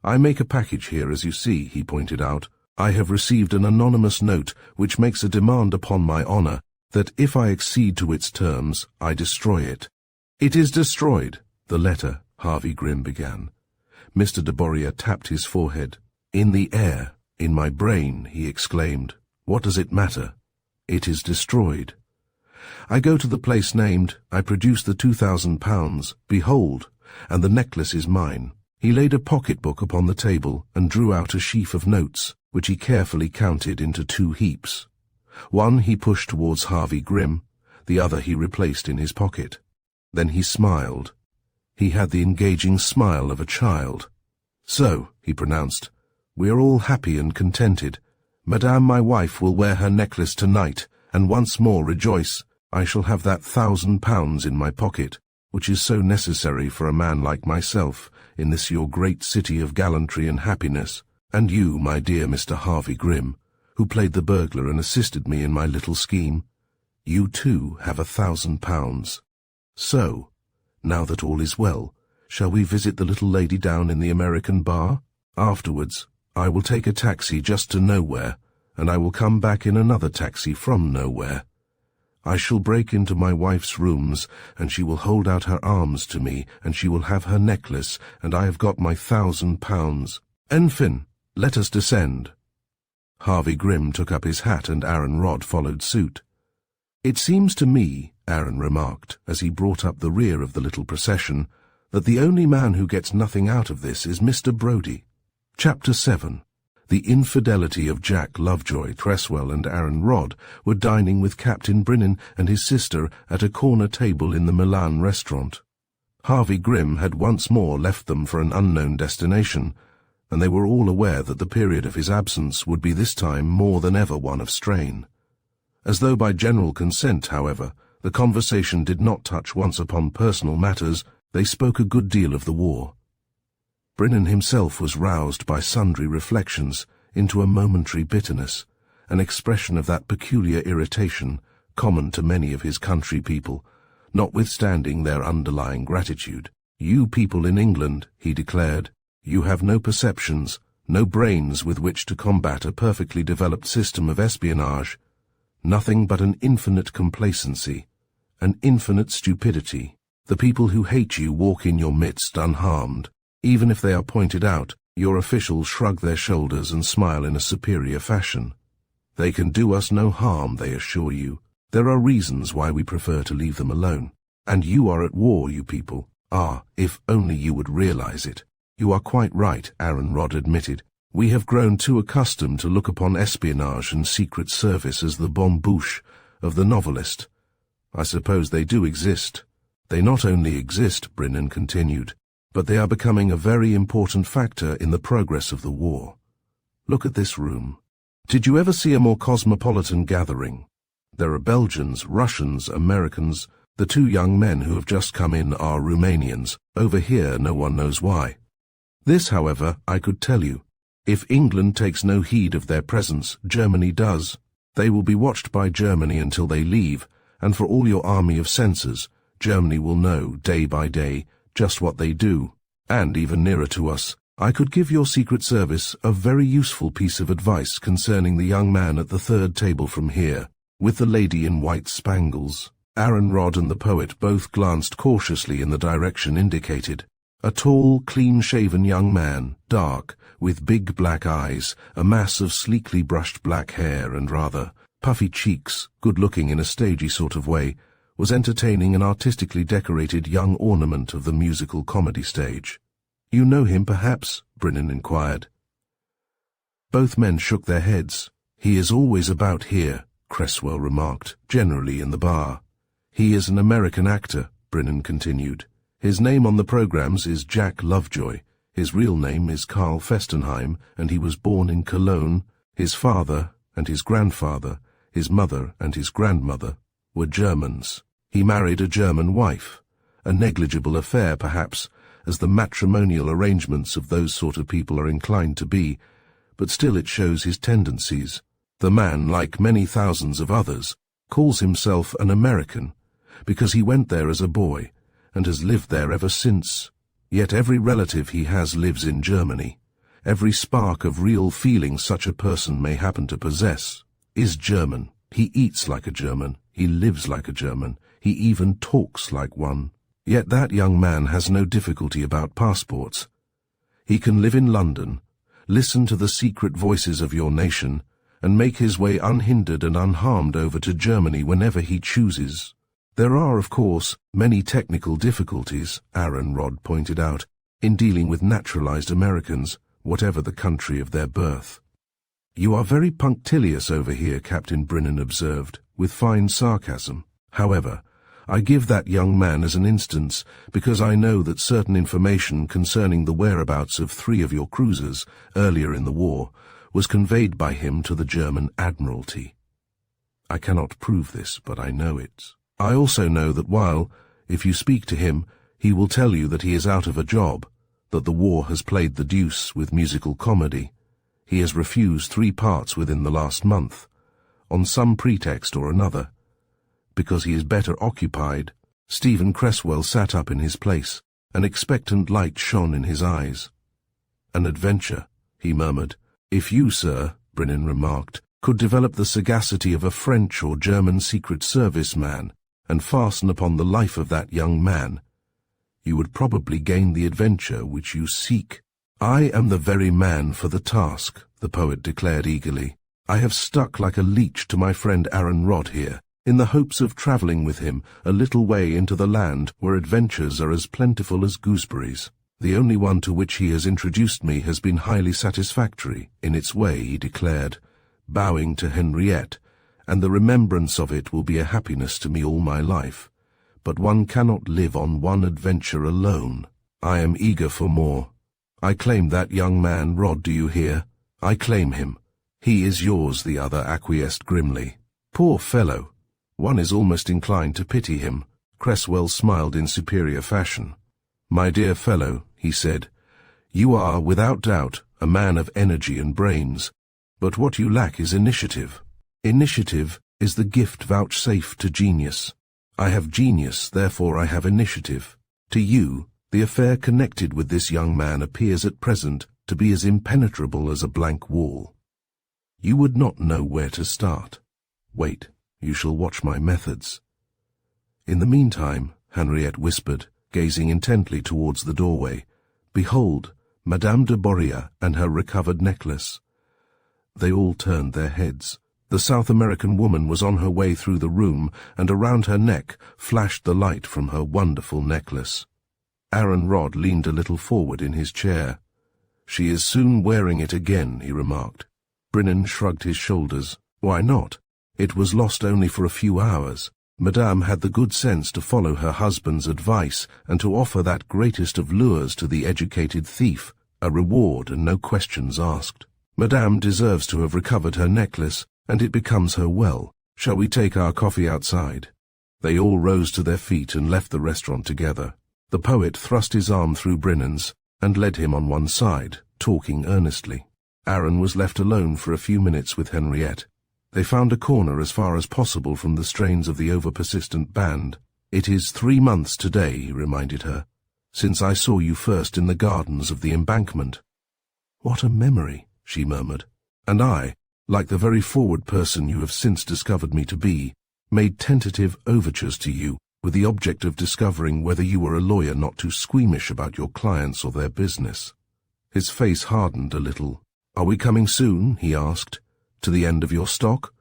"I make a package here, as you see," he pointed out. "I have received an anonymous note which makes a demand upon my honor that if I accede to its terms, I destroy it." "It is destroyed." "The letter," Harvey Grimm began. Mr. de Borea tapped his forehead. "In the air, in my brain," he exclaimed. "What does it matter? It is destroyed. I go to the place named, I produce the £2,000, behold, and the necklace is mine." He laid a pocketbook upon the table and drew out a sheaf of notes, which he carefully counted into 2 heaps. One he pushed towards Harvey Grimm, the other he replaced in his pocket. Then he smiled. He had the engaging smile of a child. "So," he pronounced, "we are all happy and contented. Madame, my wife, will wear her necklace tonight, and once more rejoice. I shall have that £1,000 in my pocket, which is so necessary for a man like myself in this your great city of gallantry and happiness. And you, my dear Mr. Harvey Grimm, who played the burglar and assisted me in my little scheme, you too have £1,000. So, now that all is well, shall we visit the little lady down in the American bar? Afterwards, I will take a taxi just to nowhere, and I will come back in another taxi from nowhere. I shall break into my wife's rooms, and she will hold out her arms to me, and she will have her necklace, and I have got my £1,000. Enfin, let us descend." Harvey Grimm took up his hat, and Aaron Rodd followed suit. "It seems to me," Aaron remarked, as he brought up the rear of the little procession, "that the only man who gets nothing out of this is Mr. Brodie." Chapter 7. The infidelity of Jack Lovejoy, Cresswell, and Aaron Rodd were dining with Captain Brinnan and his sister at a corner table in the Milan restaurant. Harvey Grimm had once more left them for an unknown destination, and they were all aware that the period of his absence would be this time more than ever one of strain. As though by general consent, however, the conversation did not touch once upon personal matters, they spoke a good deal of the war. Brennan himself was roused by sundry reflections into a momentary bitterness, an expression of that peculiar irritation common to many of his country people, notwithstanding their underlying gratitude. "You people in England," he declared, "you have no perceptions, no brains with which to combat a perfectly developed system of espionage, nothing but an infinite complacency, an infinite stupidity. The people who hate you walk in your midst unharmed. Even if they are pointed out, your officials shrug their shoulders and smile in a superior fashion. They can do us no harm, they assure you. There are reasons why we prefer to leave them alone. And you are at war, you people. Ah, if only you would realize it." "You are quite right," Aaron Rodd admitted. "We have grown too accustomed to look upon espionage and secret service as the bonne bouche of the novelist. I suppose they do exist." "They not only exist," Brennan continued, "but they are becoming a very important factor in the progress of the war. Look at this room. Did you ever see a more cosmopolitan gathering? There are Belgians, Russians, Americans. The 2 young men who have just come in are Romanians. Over here no one knows why. This, however, I could tell you. If England takes no heed of their presence, Germany does. They will be watched by Germany until they leave, and for all your army of censors, Germany will know, day by day, just what they do. And even nearer to us, I could give your Secret Service a very useful piece of advice concerning the young man at the 3rd table from here, with the lady in white spangles." Aaron Rodd and the poet both glanced cautiously in the direction indicated. A tall, clean-shaven young man, dark, with big black eyes, a mass of sleekly brushed black hair and rather puffy cheeks, good-looking in a stagey sort of way, was entertaining an artistically decorated young ornament of the musical comedy stage. "You know him, perhaps?" Brennan inquired. Both men shook their heads. "He is always about here," Cresswell remarked, "generally in the bar." "He is an American actor," Brennan continued. "His name on the programs is Jack Lovejoy. His real name is Carl Festenheim, and he was born in Cologne. His father and his grandfather, his mother and his grandmother, were Germans. He married a German wife, a negligible affair perhaps, as the matrimonial arrangements of those sort of people are inclined to be, but still it shows his tendencies. The man, like many thousands of others, calls himself an American, because he went there as a boy, and has lived there ever since. Yet every relative he has lives in Germany. Every spark of real feeling such a person may happen to possess is German. He eats like a German, he lives like a German, he even talks like one. Yet that young man has no difficulty about passports. He can live in London, listen to the secret voices of your nation, and make his way unhindered and unharmed over to Germany whenever he chooses. There are, of course, many technical difficulties, Aaron Rodd pointed out, in dealing with naturalized Americans, whatever the country of their birth. "You are very punctilious over here," Captain Brennan observed, with fine sarcasm. "However, I give that young man as an instance because I know that certain information concerning the whereabouts of 3 of your cruisers earlier in the war was conveyed by him to the German Admiralty. I cannot prove this, but I know it. I also know that while, if you speak to him, he will tell you that he is out of a job, that the war has played the deuce with musical comedy. He has refused 3 parts within the last month, on some pretext or another, because he is better occupied." Stephen Cresswell sat up in his place. An expectant light shone in his eyes. "An adventure," he murmured. "If you, sir," Brennan remarked, "could develop the sagacity of a French or German Secret Service man, and fasten upon the life of that young man, you would probably gain the adventure which you seek." "I am the very man for the task," the poet declared eagerly. "I have stuck like a leech to my friend Aaron Rodd here, in the hopes of travelling with him a little way into the land where adventures are as plentiful as gooseberries. The only one to which he has introduced me has been highly satisfactory, in its way," he declared, bowing to Henriette, "and the remembrance of it will be a happiness to me all my life. But one cannot live on one adventure alone. I am eager for more. I claim that young man, Rod, do you hear? I claim him. He is yours, the other acquiesced grimly. Poor fellow. One is almost inclined to pity him. Cresswell smiled in superior fashion. My dear fellow, he said, you are, without doubt, a man of energy and brains, but what you lack is initiative. Initiative is the gift vouchsafed to genius. I have genius, therefore I have initiative. To you, the affair connected with this young man appears at present to be as impenetrable as a blank wall. You would not know where to start. Wait, you shall watch my methods. In the meantime, Henriette whispered, gazing intently towards the doorway, behold, Madame de Boria and her recovered necklace. They all turned their heads. The South American woman was on her way through the room, and around her neck flashed the light from her wonderful necklace. Aaron Rodd leaned a little forward in his chair. She is soon wearing it again, he remarked. Brennan shrugged his shoulders. Why not? It was lost only for a few hours. Madame had the good sense to follow her husband's advice and to offer that greatest of lures to the educated thief, a reward and no questions asked. Madame deserves to have recovered her necklace, and it becomes her well. Shall we take our coffee outside? They all rose to their feet and left the restaurant together. The poet thrust his arm through Brennan's and led him on one side, talking earnestly. Aaron was left alone for a few minutes with Henriette. They found a corner as far as possible from the strains of the over-persistent band. It is 3 months today, he reminded her, since I saw you first in the gardens of the embankment. What a memory, she murmured. And I, like the very forward person you have since discovered me to be, made tentative overtures to you with the object of discovering whether you were a lawyer not too squeamish about your clients or their business. His face hardened a little. Are we coming soon, he asked, to the end of your stock?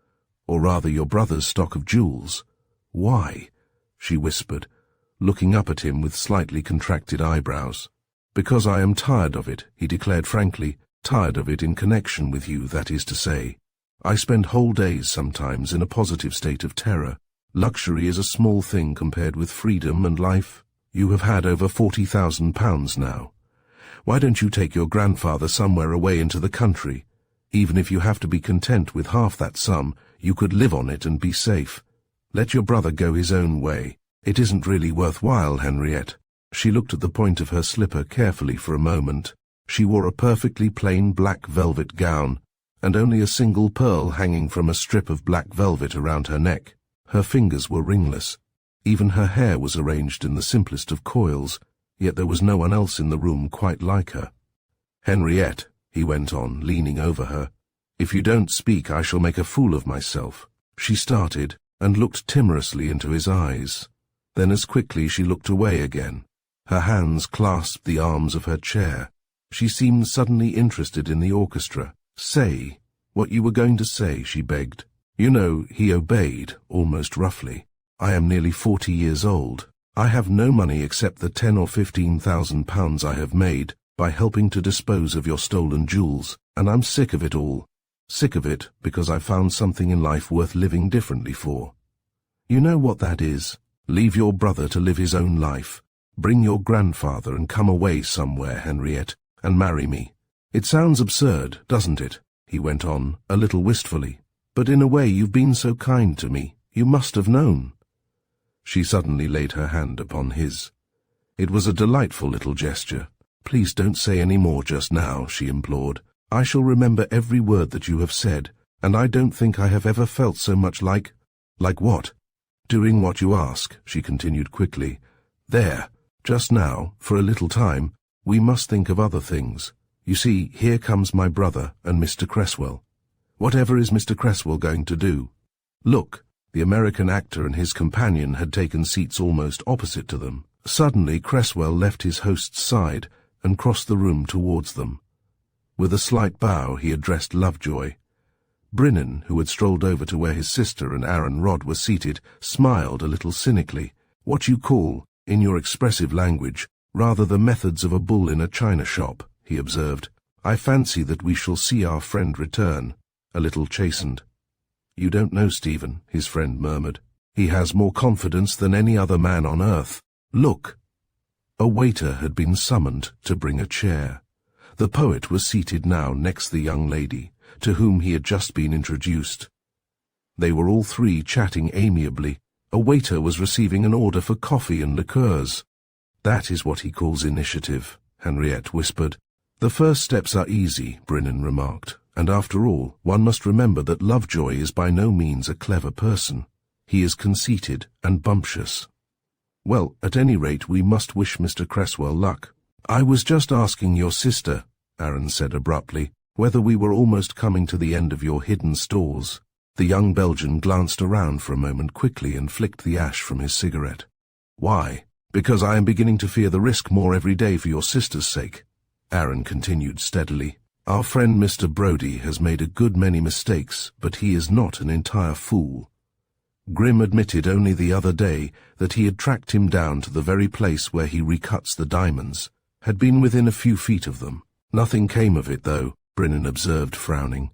Or rather your brother's stock of jewels? Why? She whispered, looking up at him with slightly contracted eyebrows. Because I am tired of it, he declared frankly, tired of it in connection with you, that is to say. I spend whole days sometimes in a positive state of terror. Luxury is a small thing compared with freedom and life. You have had over £40,000 now. Why don't you take your grandfather somewhere away into the country? Even if you have to be content with half that sum, you could live on it and be safe. Let your brother go his own way. It isn't really worthwhile, Henriette. She looked at the point of her slipper carefully for a moment. She wore a perfectly plain black velvet gown, and only a single pearl hanging from a strip of black velvet around her neck. Her fingers were ringless. Even her hair was arranged in the simplest of coils, yet there was no one else in the room quite like her. Henriette, he went on, leaning over her, if you don't speak I shall make a fool of myself. She started and looked timorously into his eyes. Then as quickly she looked away again. Her hands clasped the arms of her chair. She seemed suddenly interested in the orchestra. Say what you were going to say, she begged. You know, he obeyed, almost roughly. I am nearly 40 years old. I have no money except the £10,000 or £15,000 I have made by helping to dispose of your stolen jewels, and I'm sick of it all. Sick of it because I found something in life worth living differently for. You know what that is? Leave your brother to live his own life. Bring your grandfather and come away somewhere, Henriette, and marry me. It sounds absurd, doesn't it? He went on, a little wistfully. But in a way you've been so kind to me. You must have known. She suddenly laid her hand upon his. It was a delightful little gesture. Please don't say any more just now, she implored. I shall remember every word that you have said, and I don't think I have ever felt so much like what? Doing what you ask, she continued quickly. There, just now, for a little time, we must think of other things. You see, here comes my brother and Mr. Cresswell. Whatever is Mr. Cresswell going to do? Look, the American actor and his companion had taken seats almost opposite to them. Suddenly Cresswell left his host's side and crossed the room towards them. With a slight bow he addressed Lovejoy. Brennan, who had strolled over to where his sister and Aaron Rodd were seated, smiled a little cynically. What you call, in your expressive language, rather the methods of a bull in a china shop, he observed. I fancy that we shall see our friend return, a little chastened. You don't know Stephen, his friend murmured. He has more confidence than any other man on earth. Look! A waiter had been summoned to bring a chair. The poet was seated now next the young lady, to whom he had just been introduced. They were all three chatting amiably. A waiter was receiving an order for coffee and liqueurs. "That is what he calls initiative," Henriette whispered. "The first steps are easy," Brennan remarked, "and after all, one must remember that Lovejoy is by no means a clever person. He is conceited and bumptious." "Well, at any rate, we must wish Mr. Cresswell luck." "I was just asking your sister," Aaron said abruptly, "whether we were almost coming to the end of your hidden stores." The young Belgian glanced around for a moment quickly and flicked the ash from his cigarette. "Why?" "Because I am beginning to fear the risk more every day for your sister's sake," Aaron continued steadily. "Our friend Mr. Brodie has made a good many mistakes, but he is not an entire fool. Grimm admitted only the other day that he had tracked him down to the very place where he recuts the diamonds, had been within a few feet of them. Nothing came of it, though," Brennan observed, frowning.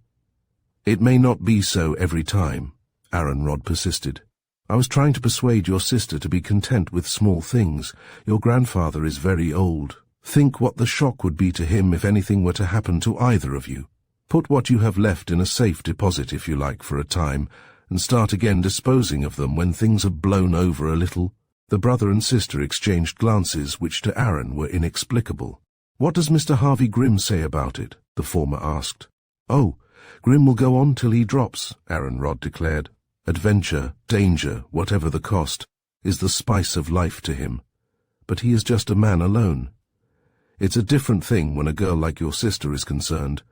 "It may not be so every time," Aaron Rod persisted. "I was trying to persuade your sister to be content with small things. Your grandfather is very old. Think what the shock would be to him if anything were to happen to either of you. Put what you have left in a safe deposit, if you like, for a time, and start again disposing of them when things have blown over a little." The brother and sister exchanged glances which to Aaron were inexplicable. "What does Mr. Harvey Grimm say about it?" the former asked. "Oh, Grimm will go on till he drops," Aaron Rod declared. "Adventure, danger, whatever the cost, is the spice of life to him. But he is just a man alone. It's a different thing when a girl like your sister is concerned.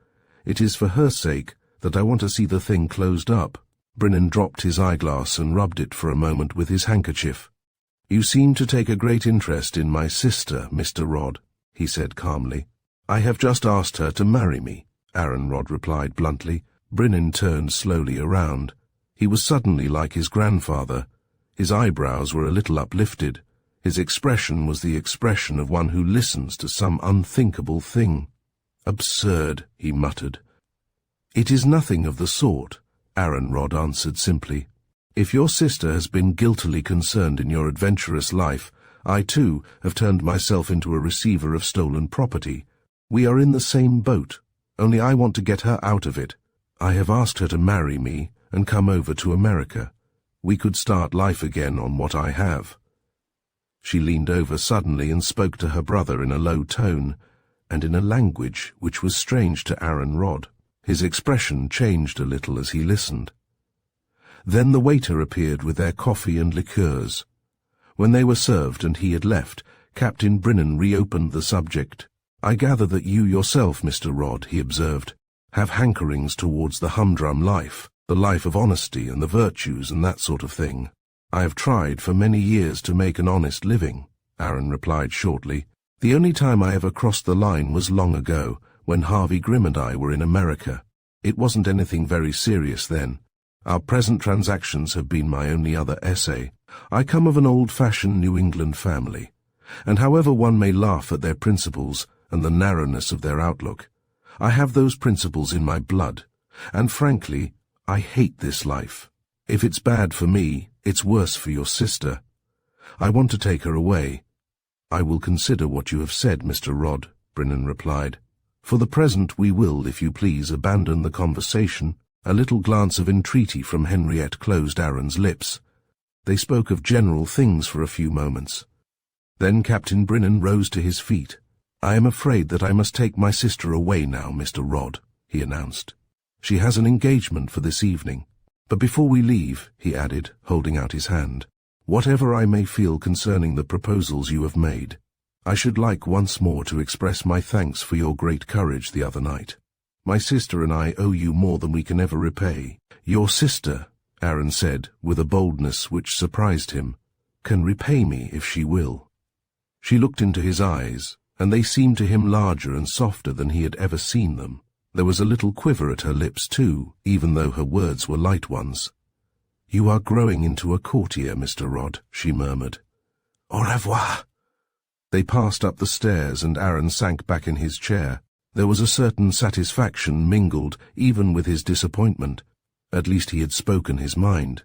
It is for her sake that I want to see the thing closed up." Brennan dropped his eyeglass and rubbed it for a moment with his handkerchief. "You seem to take a great interest in my sister, Mr. Rod," he said calmly. "I have just asked her to marry me," Aaron Rod replied bluntly. Brennan turned slowly around. He was suddenly like his grandfather. His eyebrows were a little uplifted. His expression was the expression of one who listens to some unthinkable thing. "Absurd," he muttered. "It is nothing of the sort," Aaron Rod answered simply. "If your sister has been guiltily concerned in your adventurous life, I too have turned myself into a receiver of stolen property. We are in the same boat. Only I want to get her out of it. I have asked her to marry me and come over to America. We could start life again on what I have." She leaned over suddenly and spoke to her brother in a low tone, and in a language which was strange to Aaron Rod. His expression changed a little as he listened. Then the waiter appeared with their coffee and liqueurs. When they were served and he had left, Captain Brennan reopened the subject. "I gather that you yourself, Mr. Rod," he observed, "have hankerings towards the humdrum life, the life of honesty and the virtues and that sort of thing." "I have tried for many years to make an honest living," Aaron replied shortly. "The only time I ever crossed the line was long ago, when Harvey Grimm and I were in America. It wasn't anything very serious then. Our present transactions have been my only other essay. I come of an old-fashioned New England family, and however one may laugh at their principles and the narrowness of their outlook, I have those principles in my blood, and frankly, I hate this life. If it's bad for me, it's worse for your sister. I want to take her away." "I will consider what you have said, Mr. Rod," Brennan replied. "For the present we will, if you please, abandon the conversation." A little glance of entreaty from Henriette closed Aaron's lips. They spoke of general things for a few moments. Then Captain Brennan rose to his feet. "I am afraid that I must take my sister away now, Mr. Rod," he announced. "She has an engagement for this evening. But before we leave," he added, holding out his hand, "whatever I may feel concerning the proposals you have made, I should like once more to express my thanks for your great courage the other night. My sister and I owe you more than we can ever repay." "Your sister," Aaron said, with a boldness which surprised him, "can repay me if she will." She looked into his eyes, and they seemed to him larger and softer than he had ever seen them. There was a little quiver at her lips, too, even though her words were light ones. "You are growing into a courtier, Mr. Rod," she murmured. "Au revoir." They passed up the stairs, and Aaron sank back in his chair. There was a certain satisfaction mingled even with his disappointment. At least he had spoken his mind.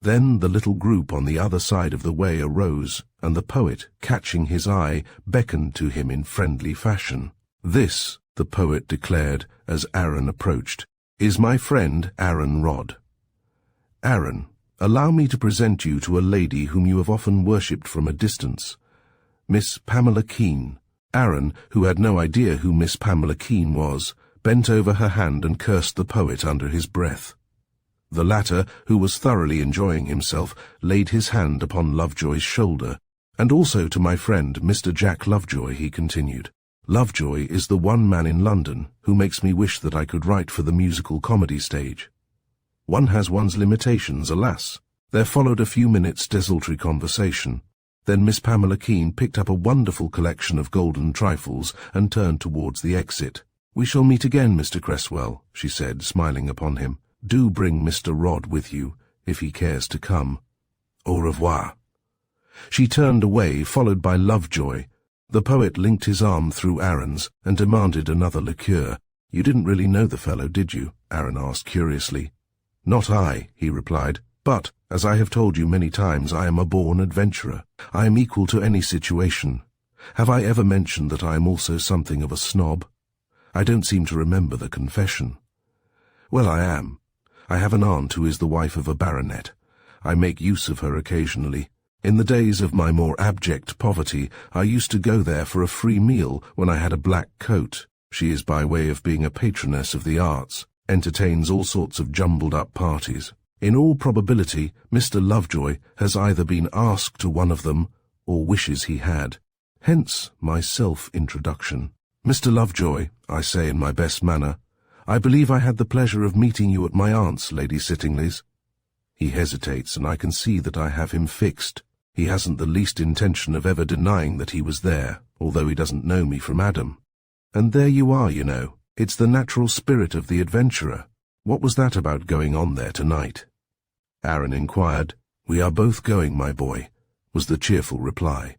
Then the little group on the other side of the way arose, and the poet, catching his eye, beckoned to him in friendly fashion. This the poet declared as Aaron approached, "is my friend Aaron Rodd. Aaron, allow me to present you to a lady whom you have often worshipped from a distance, Miss Pamela Keene." Aaron, who had no idea who Miss Pamela Keene was, bent over her hand and cursed the poet under his breath. The latter, who was thoroughly enjoying himself, laid his hand upon Lovejoy's shoulder. "And also to my friend, Mr. Jack Lovejoy," he continued. "Lovejoy is the one man in London who makes me wish that I could write for the musical comedy stage. One has one's limitations, alas." There followed a few minutes' desultory conversation. Then Miss Pamela Keene picked up a wonderful collection of golden trifles and turned towards the exit. "We shall meet again, Mr. Cresswell," she said, smiling upon him. "Do bring Mr. Rodd with you, if he cares to come. Au revoir." She turned away, followed by Lovejoy. The poet linked his arm through Aaron's and demanded another liqueur. "You didn't really know the fellow, did you?" Aaron asked curiously. "Not I," he replied. "But, as I have told you many times, I am a born adventurer. I am equal to any situation. Have I ever mentioned that I am also something of a snob? I don't seem to remember the confession. Well, I am. I have an aunt who is the wife of a baronet. I make use of her occasionally. In the days of my more abject poverty, I used to go there for a free meal when I had a black coat. She is by way of being a patroness of the arts, entertains all sorts of jumbled-up parties. In all probability, Mr. Lovejoy has either been asked to one of them or wishes he had. Hence my self-introduction. Mr. Lovejoy, I say in my best manner, I believe I had the pleasure of meeting you at my aunt's, Lady Sittingley's." He hesitates, and I can see that I have him fixed. He hasn't the least intention of ever denying that he was there, although he doesn't know me from Adam. And there you are, you know. It's the natural spirit of the adventurer. What was that about going on there tonight? Aaron inquired. "We are both going, my boy," was the cheerful reply.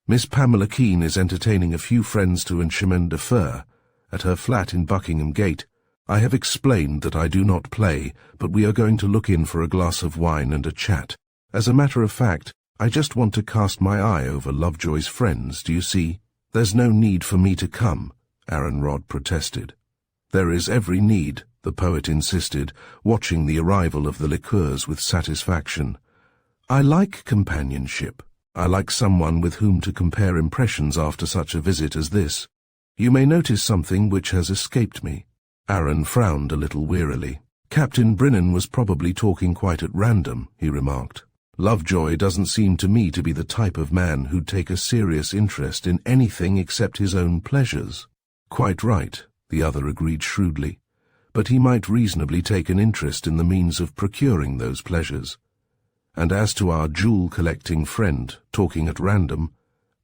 "Miss Pamela Keene is entertaining a few friends to an chemin de fer at her flat in Buckingham Gate. I have explained that I do not play, but we are going to look in for a glass of wine and a chat. As a matter of fact, I just want to cast my eye over Lovejoy's friends, do you see?" "There's no need for me to come," Aaron Rodd protested. "There is every need," the poet insisted, watching the arrival of the liqueurs with satisfaction. "I like companionship. I like someone with whom to compare impressions after such a visit as this. You may notice something which has escaped me." Aaron frowned a little wearily. "Captain Brinnan was probably talking quite at random," he remarked. "Lovejoy doesn't seem to me to be the type of man who'd take a serious interest in anything except his own pleasures." "Quite right," the other agreed shrewdly. "But he might reasonably take an interest in the means of procuring those pleasures. And as to our jewel-collecting friend talking at random,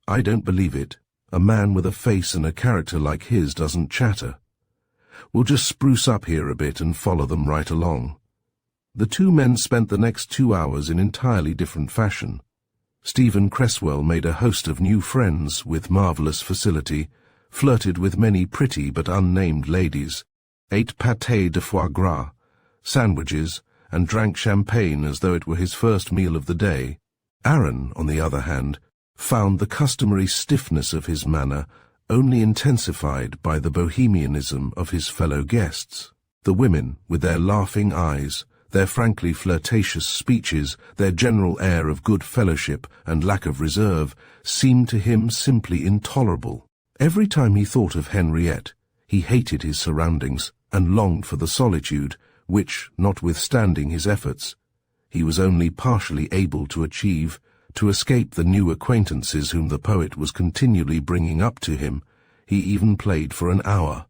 I don't believe it. A man with a face and a character like his doesn't chatter. We'll just spruce up here a bit and follow them right along." The two men spent the next 2 hours in entirely different fashion. Stephen Cresswell made a host of new friends with marvellous facility, flirted with many pretty but unnamed ladies, ate pâté de foie gras, sandwiches, and drank champagne as though it were his first meal of the day. Aaron, on the other hand, found the customary stiffness of his manner only intensified by the bohemianism of his fellow guests. The women, with their laughing eyes, their frankly flirtatious speeches, their general air of good fellowship and lack of reserve, seemed to him simply intolerable. Every time he thought of Henriette, he hated his surroundings and longed for the solitude which, notwithstanding his efforts, he was only partially able to achieve. To escape the new acquaintances whom the poet was continually bringing up to him, he even played for an hour.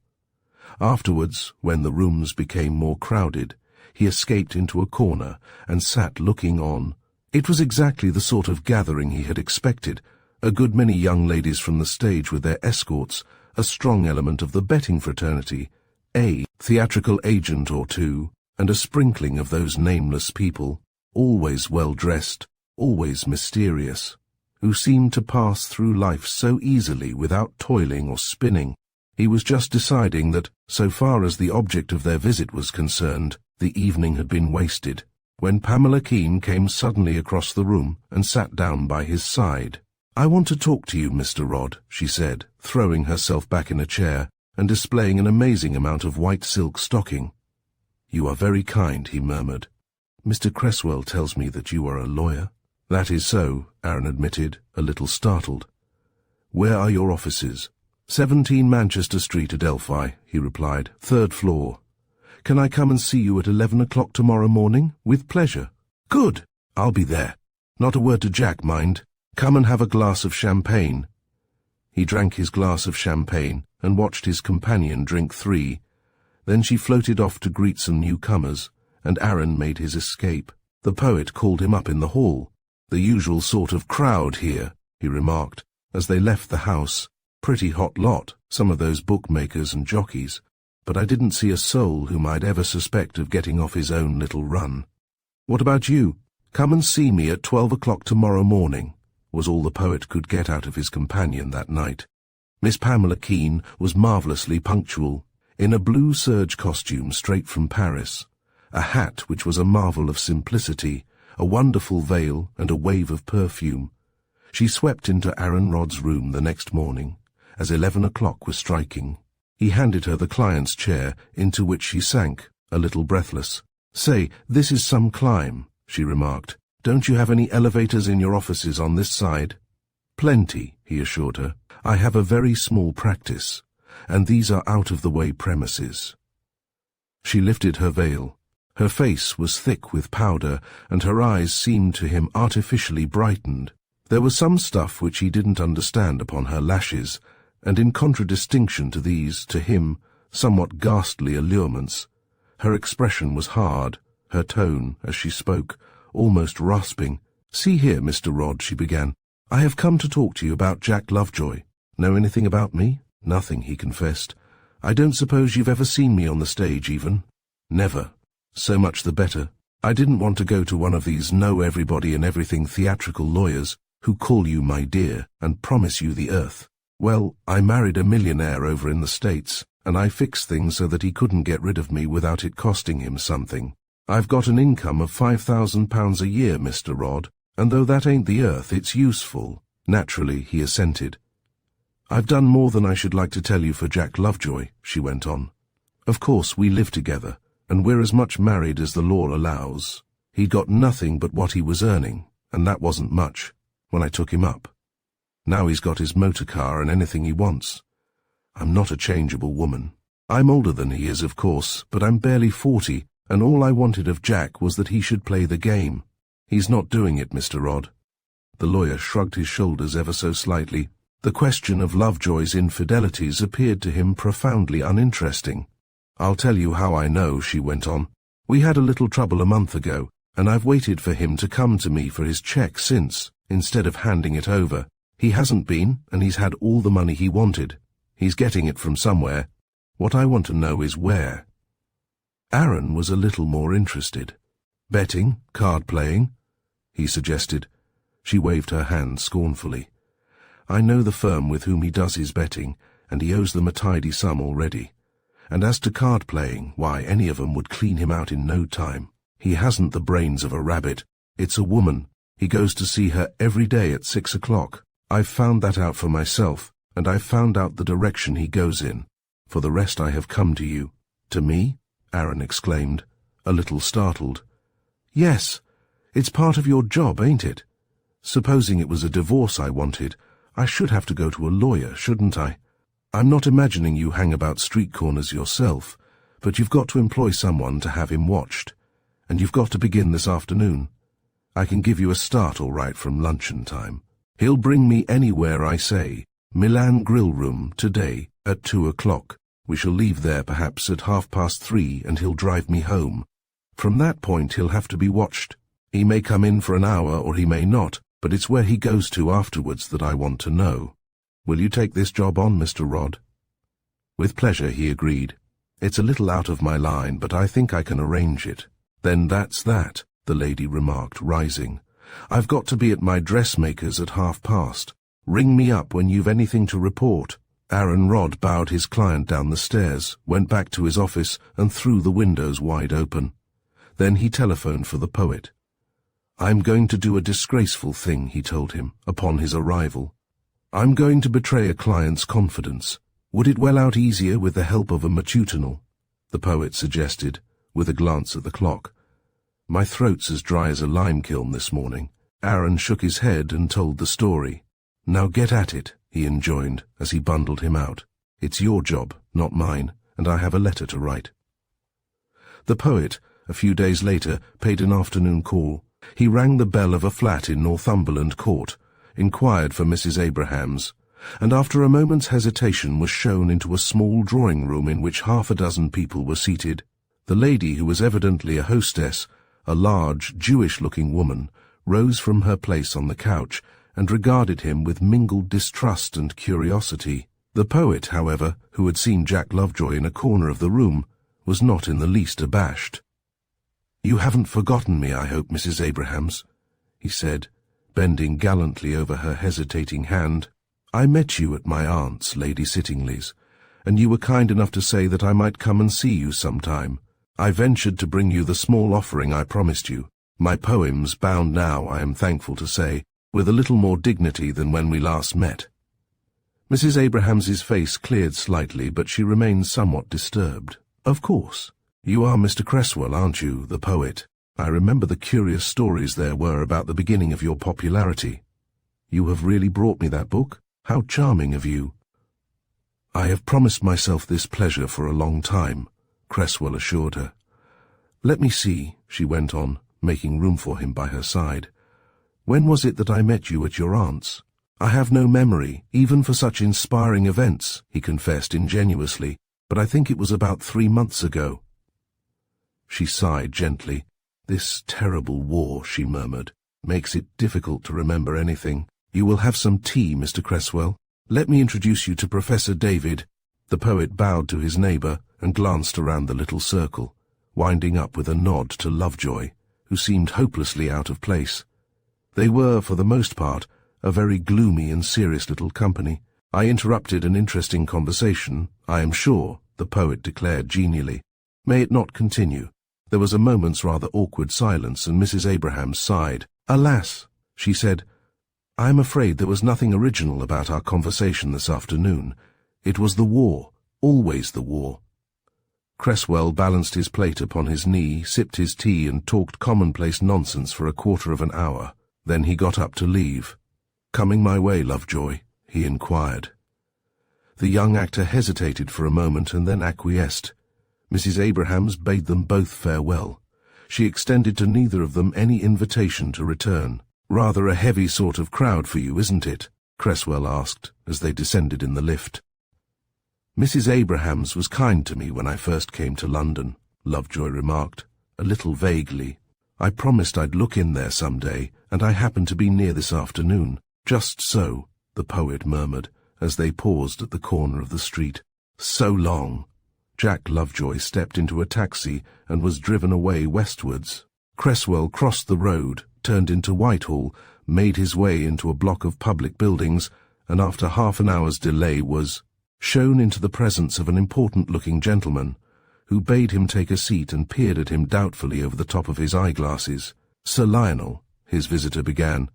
Afterwards, when the rooms became more crowded, he escaped into a corner and sat looking on. It was exactly the sort of gathering he had expected, a good many young ladies from the stage with their escorts, a strong element of the betting fraternity, a theatrical agent or two, and a sprinkling of those nameless people, always well-dressed, always mysterious, who seemed to pass through life so easily without toiling or spinning. He was just deciding that, so far as the object of their visit was concerned, the evening had been wasted, when Pamela Keene came suddenly across the room and sat down by his side. "I want to talk to you, Mr. Rodd," she said, throwing herself back in a chair and displaying an amazing amount of white silk stocking. "You are very kind," he murmured. "Mr. Cresswell tells me that you are a lawyer." "That is so," Aaron admitted, a little startled. "Where are your offices?" 17 Manchester Street, Adelphi, he replied, 3rd floor. "Can I come and see you at 11 o'clock tomorrow morning?" "With pleasure." "Good! I'll be there. Not a word to Jack, mind. Come and have a glass of champagne." He drank his glass of champagne and watched his companion drink 3. Then she floated off to greet some newcomers, and Aaron made his escape. The poet called him up in the hall. "The usual sort of crowd here," he remarked, as they left the house. "Pretty hot lot, some of those bookmakers and jockeys, but I didn't see a soul whom I'd ever suspect of getting off his own little run." "What about you? Come and see me at 12 o'clock tomorrow morning," was all the poet could get out of his companion that night. Miss Pamela Keene was marvellously punctual, in a blue serge costume straight from Paris, a hat which was a marvel of simplicity, a wonderful veil, and a wave of perfume. She swept into Aaron Rod's room the next morning, as 11 o'clock was striking. He handed her the client's chair, into which she sank, a little breathless. "Say, this is some climb," she remarked. "Don't you have any elevators in your offices on this side?" "Plenty," he assured her. "I have a very small practice, and these are out-of-the-way premises." She lifted her veil. Her face was thick with powder, and her eyes seemed to him artificially brightened. There was some stuff which he didn't understand upon her lashes, and in contradistinction to these, to him, somewhat ghastly allurements, her expression was hard, her tone, as she spoke, almost rasping. "See here, Mr. Rod," she began. "I have come to talk to you about Jack Lovejoy. Know anything about me?" "Nothing," he confessed. "I don't suppose you've ever seen me on the stage, even?" "Never." "So much the better. I didn't want to go to one of these know-everybody and everything theatrical lawyers who call you my dear and promise you the earth. Well, I married a millionaire over in the States, and I fixed things so that he couldn't get rid of me without it costing him something. I've got an income of £5,000 a year, Mr. Rod, and though that ain't the earth, it's useful." Naturally, he assented. "I've done more than I should like to tell you for Jack Lovejoy," she went on. "Of course, we live together, and we're as much married as the law allows. He'd got nothing but what he was earning, and that wasn't much, when I took him up. Now he's got his motor car and anything he wants. I'm not a changeable woman. I'm older than he is, of course, but I'm barely 40, and all I wanted of Jack was that he should play the game. He's not doing it, Mr. Rod." The lawyer shrugged his shoulders ever so slightly. The question of Lovejoy's infidelities appeared to him profoundly uninteresting. "I'll tell you how I know," she went on. "We had a little trouble a month ago, and I've waited for him to come to me for his cheque since, instead of handing it over. He hasn't been, and he's had all the money he wanted. He's getting it from somewhere. What I want to know is where." Aaron was a little more interested. "Betting? Card-playing?" he suggested. She waved her hand scornfully. "I know the firm with whom he does his betting, and he owes them a tidy sum already. And as to card-playing, why, any of 'em would clean him out in no time. He hasn't the brains of a rabbit. It's a woman. He goes to see her every day at 6 o'clock. I've found that out for myself, and I've found out the direction he goes in. For the rest I have come to you." "To me?" Aaron exclaimed, a little startled. "Yes. It's part of your job, ain't it? Supposing it was a divorce I wanted, I should have to go to a lawyer, shouldn't I? I'm not imagining you hang about street corners yourself, but you've got to employ someone to have him watched, and you've got to begin this afternoon. I can give you a start all right from luncheon time. He'll bring me anywhere I say, Milan Grill Room, today, at 2 o'clock. We shall leave there perhaps at 3:30, and he'll drive me home. From that point he'll have to be watched. He may come in for an hour or he may not, but it's where he goes to afterwards that I want to know. Will you take this job on, Mr. Rod?" "With pleasure," he agreed. "It's a little out of my line, but I think I can arrange it." "Then that's that," the lady remarked, rising. "I've got to be at my dressmaker's at past. Ring me up when you've anything to report." Aaron Rod bowed his client down the stairs, went back to his office, and threw the windows wide open. Then he telephoned for the poet. "I'm going to do a disgraceful thing," he told him, upon his arrival. "I'm going to betray a client's confidence. Would it well out easier with the help of a matutinal? The poet suggested, with a glance at the clock. My throat's as dry as a lime kiln this morning. Aaron shook his head and told the story. Now get at it, he enjoined as he bundled him out. It's your job, not mine, and I have a letter to write. The poet, a few days later, paid an afternoon call. He rang the bell of a flat in Northumberland Court, inquired for Mrs. Abrahams, and after a moment's hesitation was shown into a small drawing-room in which half a dozen people were seated. The lady, who was evidently a hostess, a large, Jewish-looking woman, rose from her place on the couch and regarded him with mingled distrust and curiosity. The poet, however, who had seen Jack Lovejoy in a corner of the room, was not in the least abashed. "You haven't forgotten me, I hope, Mrs. Abrahams," he said, bending gallantly over her hesitating hand. "I met you at my aunt's, Lady Sittingley's, and you were kind enough to say that I might come and see you sometime. I ventured to bring you the small offering I promised you. My poems, bound now, I am thankful to say, with a little more dignity than when we last met." Mrs. Abrahams's face cleared slightly, but she remained somewhat disturbed. "Of course. You are Mr. Cresswell, aren't you, the poet? I remember the curious stories there were about the beginning of your popularity. You have really brought me that book? How charming of you." "I have promised myself this pleasure for a long time," Cresswell assured her. "Let me see," she went on, making room for him by her side. "When was it that I met you at your aunt's?" "I have no memory, even for such inspiring events," he confessed ingenuously, "but I think it was about 3 months ago." She sighed gently. "This terrible war," she murmured, "makes it difficult to remember anything. You will have some tea, Mr. Cresswell? Let me introduce you to Professor David." The poet bowed to his neighbour and glanced around the little circle, winding up with a nod to Lovejoy, who seemed hopelessly out of place. They were, for the most part, a very gloomy and serious little company. "I interrupted an interesting conversation, I am sure," the poet declared genially. "May it not continue?" There was a moment's rather awkward silence, and Mrs. Abrahams sighed. "Alas," she said, "I am afraid there was nothing original about our conversation this afternoon. It was the war, always the war." Cresswell balanced his plate upon his knee, sipped his tea, and talked commonplace nonsense for a quarter of an hour. Then he got up to leave. "Coming my way, Lovejoy?" he inquired. The young actor hesitated for a moment and then acquiesced. Mrs. Abrahams bade them both farewell. She extended to neither of them any invitation to return. "Rather a heavy sort of crowd for you, isn't it?" Cresswell asked, as they descended in the lift. "Mrs. Abrahams was kind to me when I first came to London," Lovejoy remarked, a little vaguely. "I promised I'd look in there some day, and I happened to be near this afternoon." "Just so," the poet murmured, as they paused at the corner of the street. "So long." Jack Lovejoy stepped into a taxi and was driven away westwards. Cresswell crossed the road, turned into Whitehall, made his way into a block of public buildings, and after half an hour's delay was shown into the presence of an important-looking gentleman, who bade him take a seat and peered at him doubtfully over the top of his eyeglasses. "Sir Lionel," his visitor began,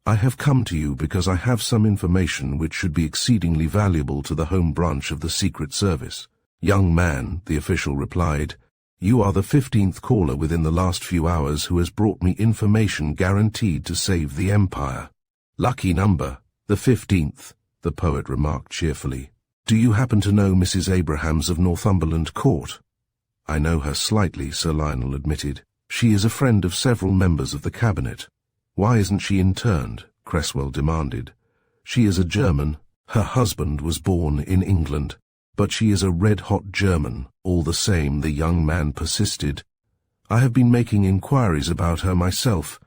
"I have come to you because I have some information which should be exceedingly valuable to the home branch of the Secret Service." "Young man," the official replied, "you are the 15th caller within the last few hours who has brought me information guaranteed to save the Empire." "Lucky number, the 15th, the poet remarked cheerfully. "Do you happen to know Mrs. Abrahams of Northumberland Court?" "I know her slightly," Sir Lionel admitted. "She is a friend of several members of the Cabinet." "Why isn't she interned?" Cresswell demanded. "She is a German. Her husband was born in England. But she is a red-hot German, all the same," the young man persisted. "I have been making inquiries about her myself,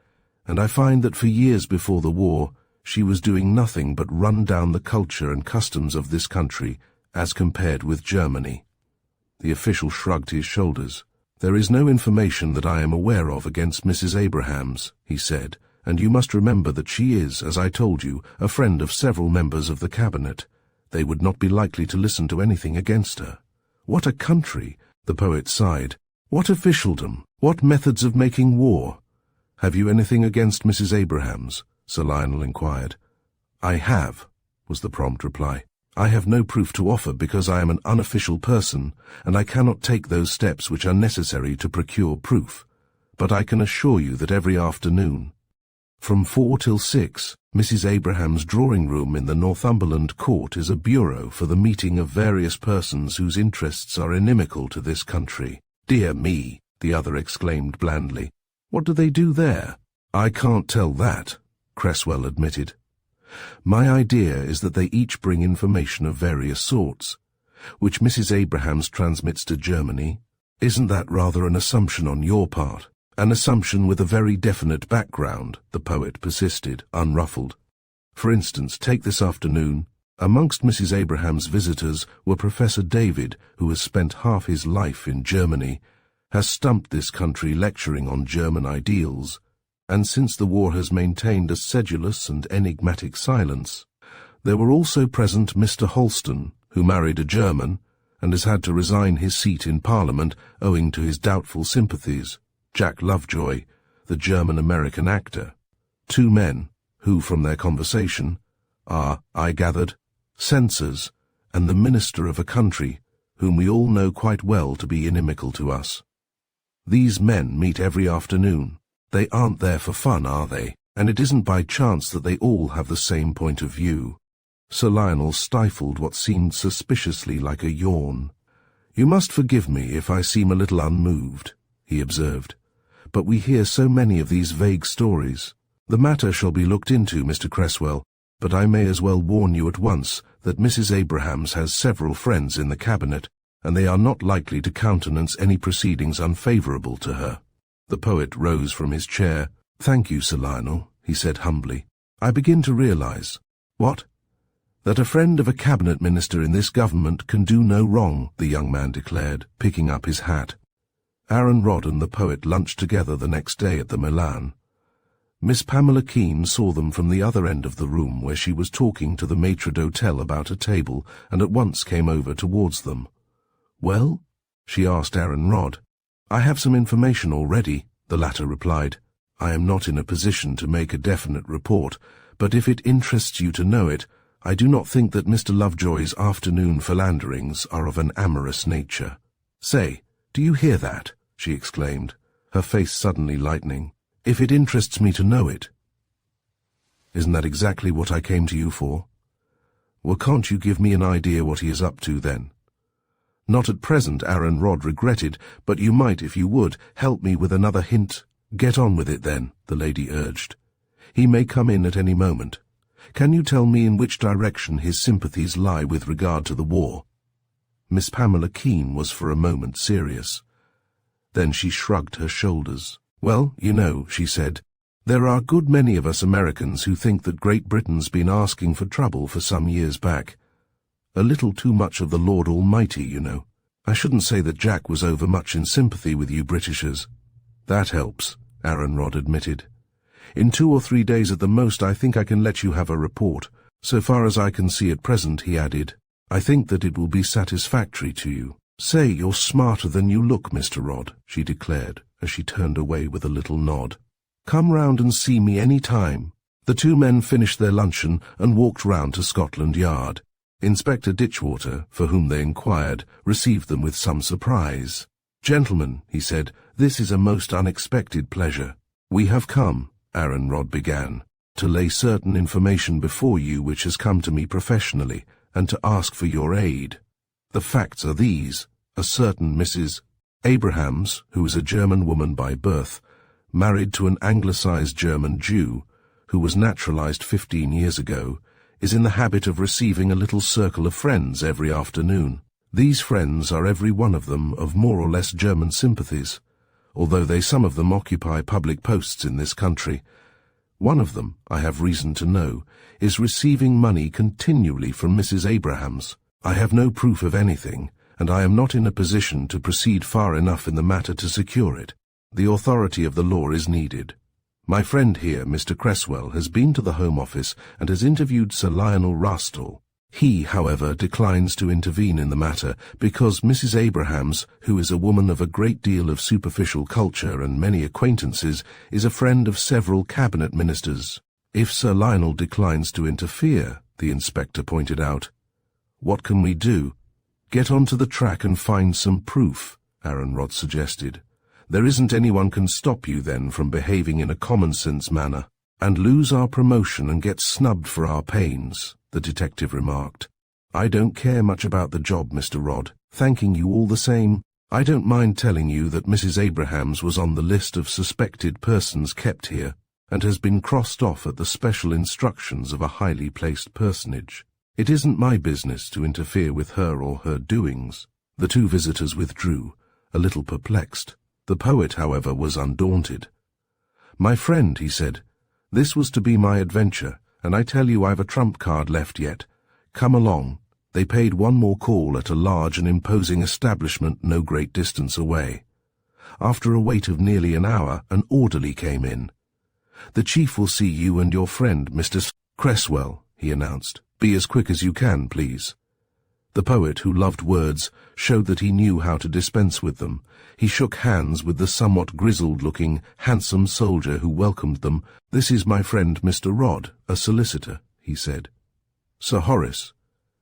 and I find that for years before the war she was doing nothing but run down the culture and customs of this country as compared with Germany." The official shrugged his shoulders. "There is no information that I am aware of against Mrs. Abrahams," he said, "and you must remember that she is, as I told you, a friend of several members of the Cabinet. They would not be likely to listen to anything against her." "What a country!" the poet sighed. "What officialdom! What methods of making war!" "Have you anything against Mrs. Abrahams?" Sir Lionel inquired. "I have," was the prompt reply. I have no proof to offer because I am an unofficial person, and I cannot take those steps which are necessary to procure proof. But I can assure you that every afternoon, from 4 till 6, Mrs. Abraham's drawing room in the Northumberland Court is a bureau for the meeting of various persons whose interests are inimical to this country. Dear me, the other exclaimed blandly. What do they do there? I can't tell that, Cresswell admitted. My idea is that they each bring information of various sorts, which Mrs. Abrahams transmits to Germany. Isn't that rather an assumption on your part? An assumption with a very definite background, the poet persisted, unruffled. For instance, take this afternoon. Amongst Mrs. Abraham's visitors were Professor David, who has spent half his life in Germany, has stumped this country lecturing on German ideals, and since the war has maintained a sedulous and enigmatic silence. There were also present Mr. Holston, who married a German, and has had to resign his seat in Parliament owing to his doubtful sympathies, Jack Lovejoy, the German-American actor. 2 men, who from their conversation are, I gathered, censors and the minister of a country whom we all know quite well to be inimical to us. These men meet every afternoon. They aren't there for fun, are they? And it isn't by chance that they all have the same point of view. Sir Lionel stifled what seemed suspiciously like a yawn. You must forgive me if I seem a little unmoved, he observed, but we hear so many of these vague stories. The matter shall be looked into, Mr. Cresswell, but I may as well warn you at once that Mrs. Abrahams has several friends in the cabinet, and they are not likely to countenance any proceedings unfavourable to her. The poet rose from his chair. Thank you, Sir Lionel, he said humbly. I begin to realize. What? That a friend of a cabinet minister in this government can do no wrong, the young man declared, picking up his hat. Aaron Rodd and the poet lunched together the next day at the Milan. Miss Pamela Keene saw them from the other end of the room where she was talking to the maitre d'hotel about a table and at once came over towards them. Well? She asked Aaron Rodd. I have some information already, the latter replied. I am not in a position to make a definite report, but if it interests you to know it, I do not think that Mr. Lovejoy's afternoon philanderings are of an amorous nature. Say, do you hear that? She exclaimed, her face suddenly lightening. If it interests me to know it. Isn't that exactly what I came to you for? Well, can't you give me an idea what he is up to, then? Not at present, Aaron Rodd regretted, but you might, if you would, help me with another hint. Get on with it, then, the lady urged. He may come in at any moment. Can you tell me in which direction his sympathies lie with regard to the war? Miss Pamela Keene was for a moment serious. Then she shrugged her shoulders. Well, you know, she said, there are a good many of us Americans who think that Great Britain's been asking for trouble for some years back. A little too much of the Lord Almighty, you know. I shouldn't say that Jack was over much in sympathy with you Britishers. That helps, Aaron Rodd admitted. In 2 or 3 days at the most I think I can let you have a report. So far as I can see at present, he added, I think that it will be satisfactory to you. Say you're smarter than you look, Mr. Rodd, she declared, as she turned away with a little nod. Come round and see me any time. The 2 men finished their luncheon and walked round to Scotland Yard. Inspector Ditchwater, for whom they inquired, received them with some surprise. Gentlemen, he said, this is a most unexpected pleasure. We have come, Aaron Rodd began, to lay certain information before you which has come to me professionally, and to ask for your aid. The facts are these. A certain Mrs. Abrahams, who is a German woman by birth, married to an anglicized German Jew, who was naturalized 15 years ago, is in the habit of receiving a little circle of friends every afternoon. These friends are every one of them of more or less German sympathies, although some of them occupy public posts in this country. One of them, I have reason to know, is receiving money continually from Mrs. Abrahams. I have no proof of anything, and I am not in a position to proceed far enough in the matter to secure it. The authority of the law is needed. My friend here, Mr. Cresswell, has been to the Home Office and has interviewed Sir Lionel Rastall. He, however, declines to intervene in the matter because Mrs. Abrahams, who is a woman of a great deal of superficial culture and many acquaintances, is a friend of several cabinet ministers. If Sir Lionel declines to interfere, the inspector pointed out, What can we do? Get onto the track and find some proof, Aaron Rod suggested. There isn't anyone can stop you then from behaving in a common-sense manner, and lose our promotion and get snubbed for our pains, the detective remarked. I don't care much about the job, Mr. Rod, thanking you all the same. I don't mind telling you that Mrs. Abrahams was on the list of suspected persons kept here, and has been crossed off at the special instructions of a highly placed personage. It isn't my business to interfere with her or her doings. The two visitors withdrew, a little perplexed. The poet, however, was undaunted. My friend, he said, this was to be my adventure, and I tell you I've a trump card left yet. Come along. They paid one more call at a large and imposing establishment no great distance away. After a wait of nearly an hour, an orderly came in. The chief will see you and your friend, Mr. Cresswell, he announced. Be as quick as you can, please. The poet, who loved words, showed that he knew how to dispense with them. He shook hands with the somewhat grizzled-looking, handsome soldier who welcomed them. This is my friend Mr. Rod, a solicitor, he said. Sir Horace,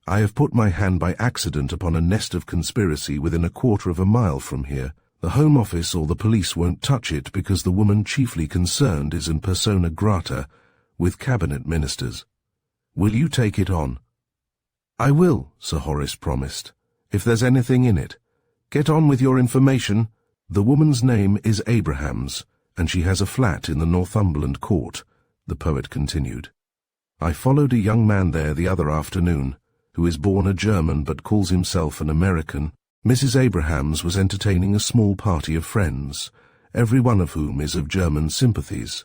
I have put my hand by accident upon a nest of conspiracy within a quarter of a mile from here. The Home Office or the police won't touch it because the woman chiefly concerned is in persona grata with cabinet ministers. Will you take it on? I will, Sir Horace promised, if there's anything in it. Get on with your information. The woman's name is Abrahams, and she has a flat in the Northumberland Court, the poet continued. I followed a young man there the other afternoon, who is born a German but calls himself an American. Mrs. Abrahams was entertaining a small party of friends, every one of whom is of German sympathies,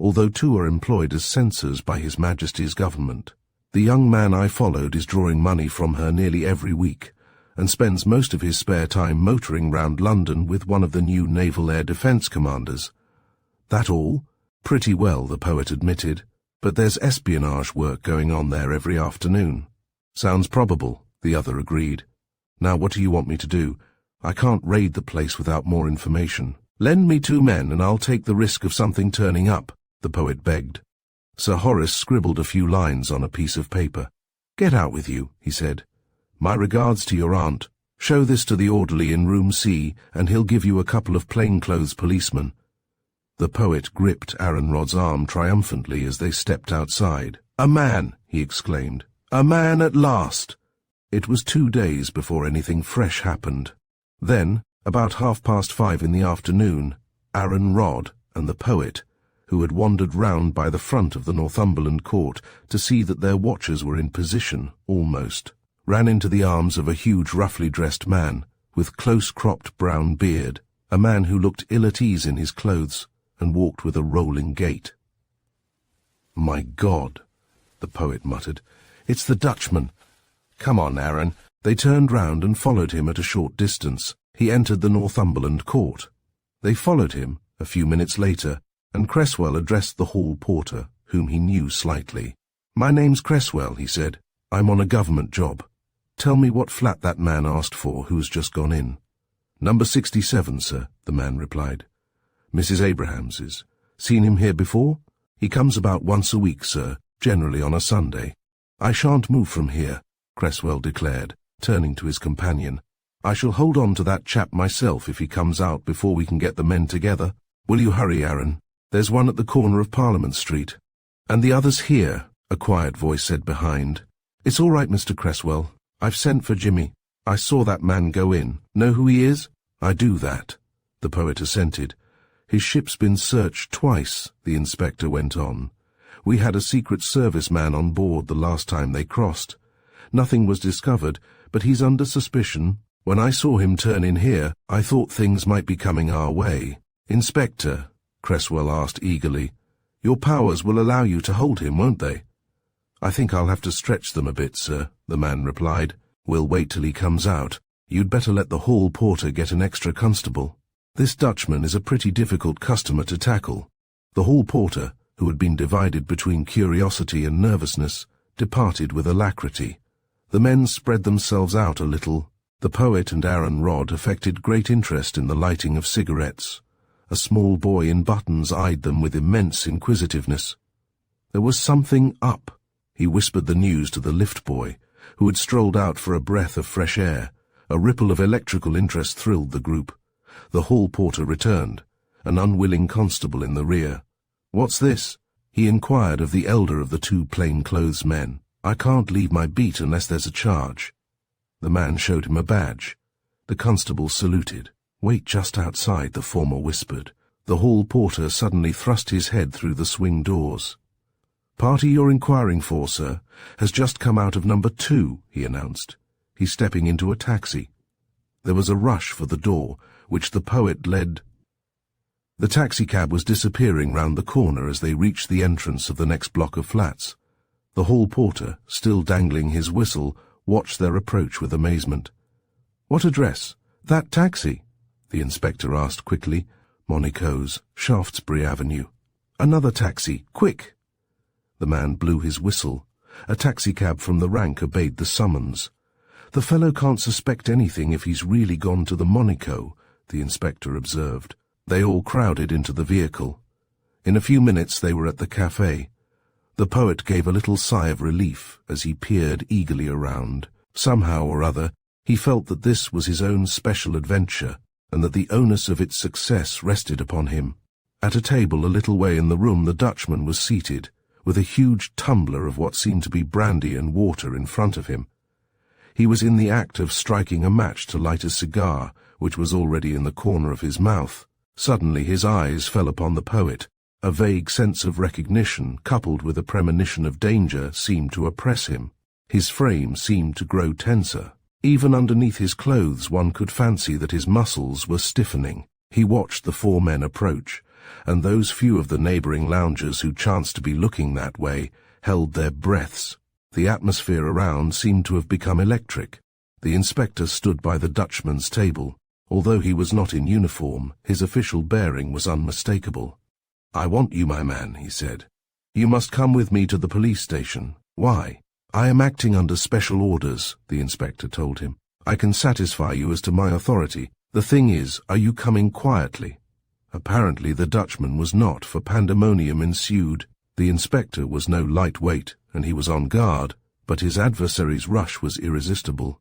although two are employed as censors by His Majesty's government. The young man I followed is drawing money from her nearly every week, and spends most of his spare time motoring round London with one of the new Naval Air Defence commanders. That all? Pretty well, the poet admitted, but there's espionage work going on there every afternoon. Sounds probable, the other agreed. Now what do you want me to do? I can't raid the place without more information. Lend me 2 men and I'll take the risk of something turning up, the poet begged. Sir Horace scribbled a few lines on a piece of paper. Get out with you, he said. My regards to your aunt. Show this to the orderly in room C, and he'll give you a couple of plainclothes policemen. The poet gripped Aaron Rod's arm triumphantly as they stepped outside. A man, he exclaimed. A man at last. It was 2 days before anything fresh happened. Then, about 5:30 in the afternoon, Aaron Rod and the poet, who had wandered round by the front of the Northumberland Court to see that their watchers were in position, almost, ran into the arms of a huge roughly dressed man, with close-cropped brown beard, a man who looked ill at ease in his clothes, and walked with a rolling gait. My God, the poet muttered, it's the Dutchman. Come on, Aaron. They turned round and followed him at a short distance. He entered the Northumberland Court. They followed him, a few minutes later, and Cresswell addressed the hall porter, whom he knew slightly. My name's Cresswell, he said. I'm on a government job. Tell me what flat that man asked for who's just gone in. Number 67, sir, the man replied. Mrs. Abrahams's. Seen him here before? He comes about once a week, sir, generally on a Sunday. I shan't move from here, Cresswell declared, turning to his companion. I shall hold on to that chap myself if he comes out before we can get the men together. Will you hurry, Aaron? There's one at the corner of Parliament Street. And the other's here, a quiet voice said behind. It's all right, Mr. Cresswell. I've sent for Jimmy. I saw that man go in. Know who he is? I do that, the poet assented. His ship's been searched twice, the inspector went on. We had a Secret Service man on board the last time they crossed. Nothing was discovered, but he's under suspicion. When I saw him turn in here, I thought things might be coming our way. Inspector, Cresswell asked eagerly, your powers will allow you to hold him, won't they? I think I'll have to stretch them a bit, sir, the man replied. We'll wait till he comes out. You'd better let the hall porter get an extra constable. This Dutchman is a pretty difficult customer to tackle. The hall porter, who had been divided between curiosity and nervousness, departed with alacrity. The men spread themselves out a little. The poet and Aaron Rod affected great interest in the lighting of cigarettes. A small boy in buttons eyed them with immense inquisitiveness. There was something up. He whispered the news to the lift boy, who had strolled out for a breath of fresh air. A ripple of electrical interest thrilled the group. The hall porter returned, an unwilling constable in the rear. "What's this?" he inquired of the elder of the two plainclothes men. "I can't leave my beat unless there's a charge." The man showed him a badge. The constable saluted. "Wait just outside," the former whispered. The hall porter suddenly thrust his head through the swing doors. "Party you're inquiring for, sir, has just come out of number 2, he announced. He's stepping into a taxi. There was a rush for the door, which the poet led. The taxicab was disappearing round the corner as they reached the entrance of the next block of flats. The hall porter, still dangling his whistle, watched their approach with amazement. "What address? That taxi?" the inspector asked quickly. "Monico's, Shaftesbury Avenue." "Another taxi, quick!" The man blew his whistle. A taxicab from the rank obeyed the summons. "The fellow can't suspect anything if he's really gone to the Monaco," the inspector observed. They all crowded into the vehicle. In a few minutes they were at the café. The poet gave a little sigh of relief as he peered eagerly around. Somehow or other, he felt that this was his own special adventure, and that the onus of its success rested upon him. At a table a little way in the room the Dutchman was seated, with a huge tumbler of what seemed to be brandy and water in front of him. He was in the act of striking a match to light a cigar, which was already in the corner of his mouth. Suddenly his eyes fell upon the poet. A vague sense of recognition, coupled with a premonition of danger, seemed to oppress him. His frame seemed to grow tenser. Even underneath his clothes one could fancy that his muscles were stiffening. He watched the 4 men approach, and those few of the neighbouring loungers who chanced to be looking that way held their breaths. The atmosphere around seemed to have become electric. The inspector stood by the Dutchman's table. Although he was not in uniform, his official bearing was unmistakable. "I want you, my man," he said. "You must come with me to the police station." "Why?" "I am acting under special orders," the inspector told him. "I can satisfy you as to my authority. The thing is, are you coming quietly?" Apparently the Dutchman was not, for pandemonium ensued. The inspector was no lightweight, and he was on guard, but his adversary's rush was irresistible.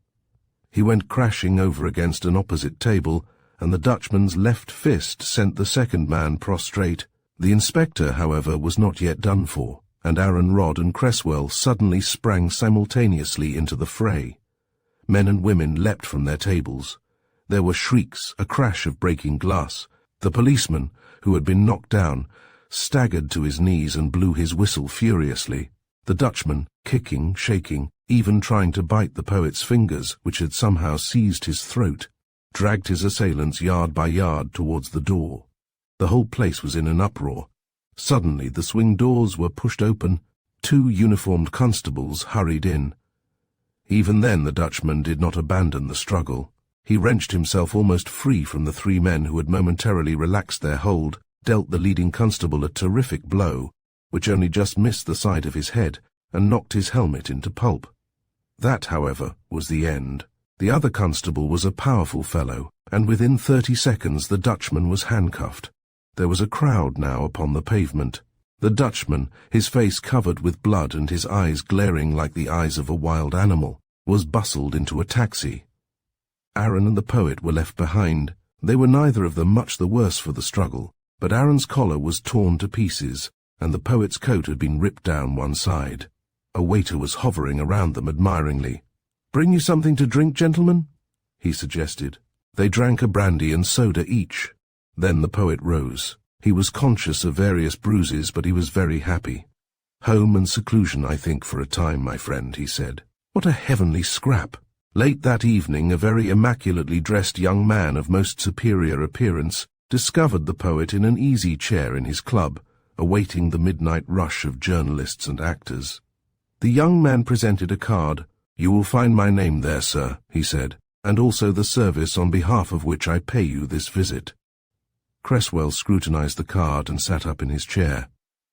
He went crashing over against an opposite table, and the Dutchman's left fist sent the second man prostrate. The inspector, however, was not yet done for, and Aaron Rodd and Cresswell suddenly sprang simultaneously into the fray. Men and women leapt from their tables. There were shrieks, a crash of breaking glass. The policeman, who had been knocked down, staggered to his knees and blew his whistle furiously. The Dutchman, kicking, shaking, even trying to bite the poet's fingers, which had somehow seized his throat, dragged his assailants yard by yard towards the door. The whole place was in an uproar. Suddenly the swing doors were pushed open. 2 uniformed constables hurried in. Even then the Dutchman did not abandon the struggle. He wrenched himself almost free from the 3 men who had momentarily relaxed their hold, dealt the leading constable a terrific blow, which only just missed the side of his head, and knocked his helmet into pulp. That, however, was the end. The other constable was a powerful fellow, and within 30 seconds the Dutchman was handcuffed. There was a crowd now upon the pavement. The Dutchman, his face covered with blood and his eyes glaring like the eyes of a wild animal, was bustled into a taxi. Aaron and the poet were left behind. They were neither of them much the worse for the struggle, but Aaron's collar was torn to pieces, and the poet's coat had been ripped down one side. A waiter was hovering around them admiringly. "Bring you something to drink, gentlemen?" he suggested. They drank a brandy and soda each. Then the poet rose. He was conscious of various bruises, but he was very happy. "Home and seclusion, I think, for a time, my friend," he said. "What a heavenly scrap!" Late that evening a very immaculately dressed young man of most superior appearance discovered the poet in an easy chair in his club, awaiting the midnight rush of journalists and actors. The young man presented a card. "You will find my name there, sir," he said, "and also the service on behalf of which I pay you this visit." Cresswell scrutinized the card and sat up in his chair.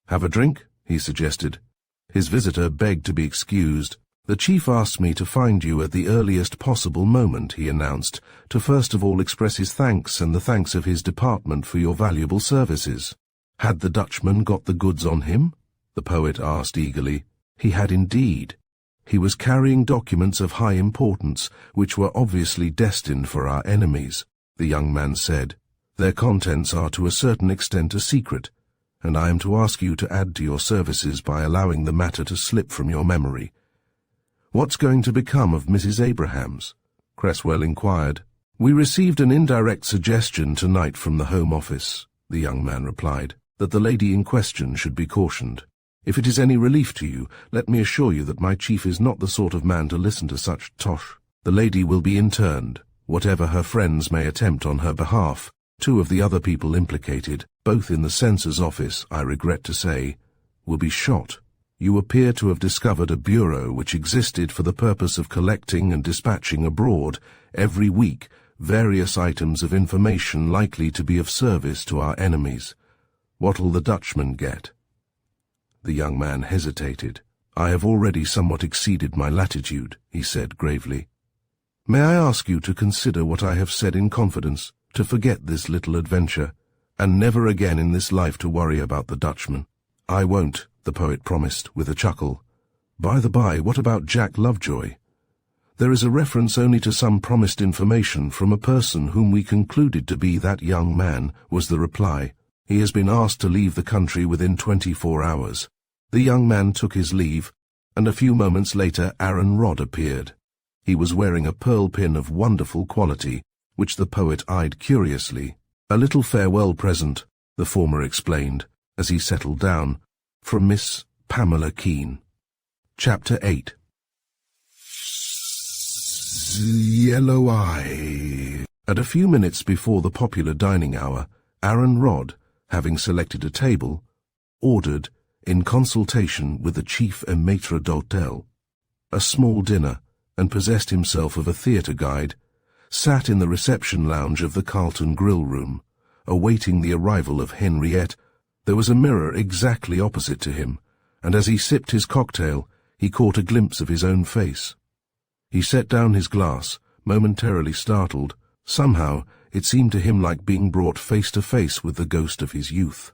"Have a drink?" he suggested. His visitor begged to be excused. "The chief asked me to find you at the earliest possible moment," he announced, "to first of all express his thanks and the thanks of his department for your valuable services." Had the Dutchman got the goods on him? The poet asked eagerly. He had indeed. He was carrying documents of high importance, which were obviously destined for our enemies, the young man said. Their contents are to a certain extent a secret, and I am to ask you to add to your services by allowing the matter to slip from your memory. What's going to become of Mrs. Abrahams? Cresswell inquired. We received an indirect suggestion tonight from the Home Office, the young man replied, that the lady in question should be cautioned. If it is any relief to you, let me assure you that my chief is not the sort of man to listen to such tosh. The lady will be interned, whatever her friends may attempt on her behalf. Two of the other people implicated, both in the censor's office, I regret to say, will be shot. You appear to have discovered a bureau which existed for the purpose of collecting and dispatching abroad, every week, various items of information likely to be of service to our enemies. What'll the Dutchman get? The young man hesitated. I have already somewhat exceeded my latitude, he said gravely. May I ask you to consider what I have said in confidence, to forget this little adventure, and never again in this life to worry about the Dutchman? I won't, the poet promised, with a chuckle. By the by, what about Jack Lovejoy? There is a reference only to some promised information from a person whom we concluded to be that young man, was the reply. He has been asked to leave the country within 24 hours. The young man took his leave, and a few moments later Aaron Rodd appeared. He was wearing a pearl pin of wonderful quality, which the poet eyed curiously. A little farewell present, the former explained, as he settled down, from Miss Pamela Keene. Chapter 8. Yellow Eye. At a few minutes before the popular dining hour, Aaron Rodd, having selected a table, ordered, in consultation with the chief and maitre d'hotel, a small dinner, and possessed himself of a theatre guide, sat in the reception lounge of the Carlton Grill Room, awaiting the arrival of Henriette. There was a mirror exactly opposite to him, and as he sipped his cocktail, he caught a glimpse of his own face. He set down his glass, momentarily startled. Somehow, it seemed to him like being brought face to face with the ghost of his youth.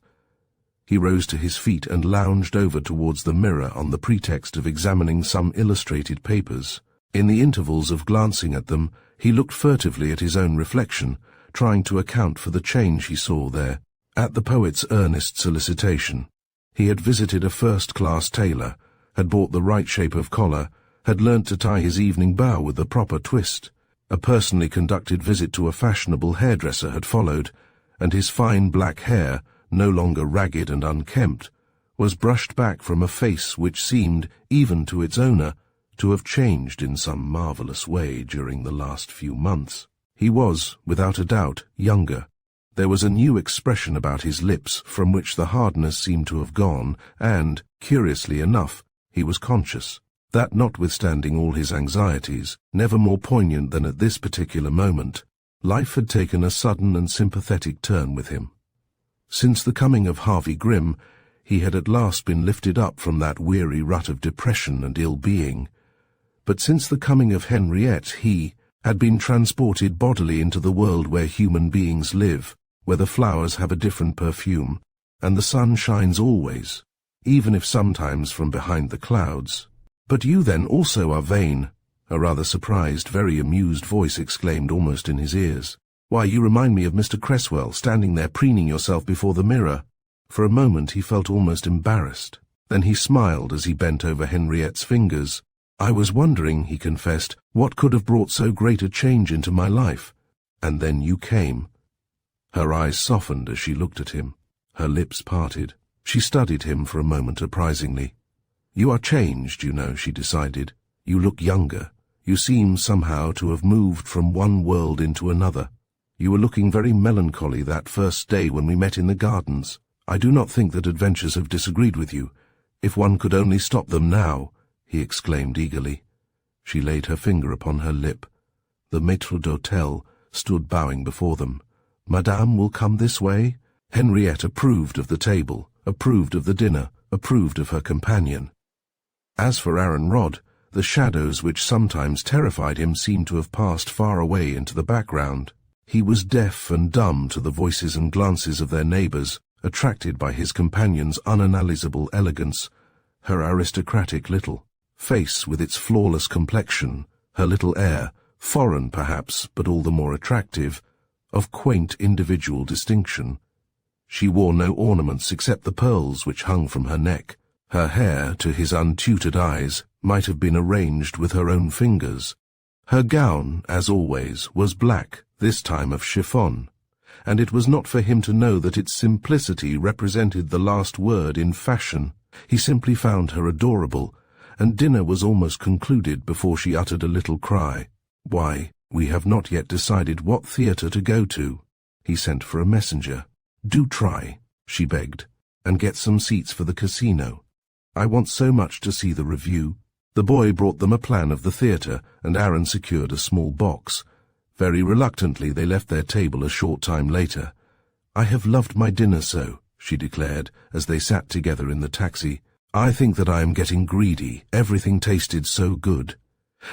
He rose to his feet and lounged over towards the mirror on the pretext of examining some illustrated papers. In the intervals of glancing at them, he looked furtively at his own reflection, trying to account for the change he saw there. At the poet's earnest solicitation, he had visited a first-class tailor, had bought the right shape of collar, had learnt to tie his evening bow with the proper twist. A personally conducted visit to a fashionable hairdresser had followed, and his fine black hair, no longer ragged and unkempt, was brushed back from a face which seemed, even to its owner, to have changed in some marvellous way during the last few months. He was, without a doubt, younger. There was a new expression about his lips from which the hardness seemed to have gone, and, curiously enough, he was conscious that, notwithstanding all his anxieties, never more poignant than at this particular moment, life had taken a sudden and sympathetic turn with him. Since the coming of Harvey Grimm, he had at last been lifted up from that weary rut of depression and ill-being. But since the coming of Henriette, he had been transported bodily into the world where human beings live, where the flowers have a different perfume, and the sun shines always, even if sometimes from behind the clouds. But you then also are vain, a rather surprised, very amused voice exclaimed almost in his ears. Why, you remind me of Mr. Cresswell, standing there preening yourself before the mirror. For a moment he felt almost embarrassed. Then he smiled as he bent over Henriette's fingers. I was wondering, he confessed, what could have brought so great a change into my life. And then you came. Her eyes softened as she looked at him. Her lips parted. She studied him for a moment apprisingly. You are changed, you know, she decided. You look younger. You seem somehow to have moved from one world into another. You were looking very melancholy that first day when we met in the gardens. I do not think that adventures have disagreed with you. If one could only stop them now, he exclaimed eagerly. She laid her finger upon her lip. The maitre d'hotel stood bowing before them. Madame will come this way? Henriette approved of the table, approved of the dinner, approved of her companion. As for Aaron Rodd, the shadows which sometimes terrified him seemed to have passed far away into the background. He was deaf and dumb to the voices and glances of their neighbours, attracted by his companion's unanalysable elegance, her aristocratic little, face with its flawless complexion, her little air, foreign perhaps, but all the more attractive, of quaint individual distinction. She wore no ornaments except the pearls which hung from her neck. Her hair, to his untutored eyes, might have been arranged with her own fingers. Her gown, as always, was black, this time of chiffon, and it was not for him to know that its simplicity represented the last word in fashion. He simply found her adorable, and dinner was almost concluded before she uttered a little cry. "Why, we have not yet decided what theatre to go to." He sent for a messenger. "Do try," she begged, "and get some seats for the casino. I want so much to see the review." The boy brought them a plan of the theatre, and Aaron secured a small box. Very reluctantly they left their table a short time later. "I have loved my dinner so," she declared, as they sat together in the taxi. "I think that I am getting greedy. Everything tasted so good."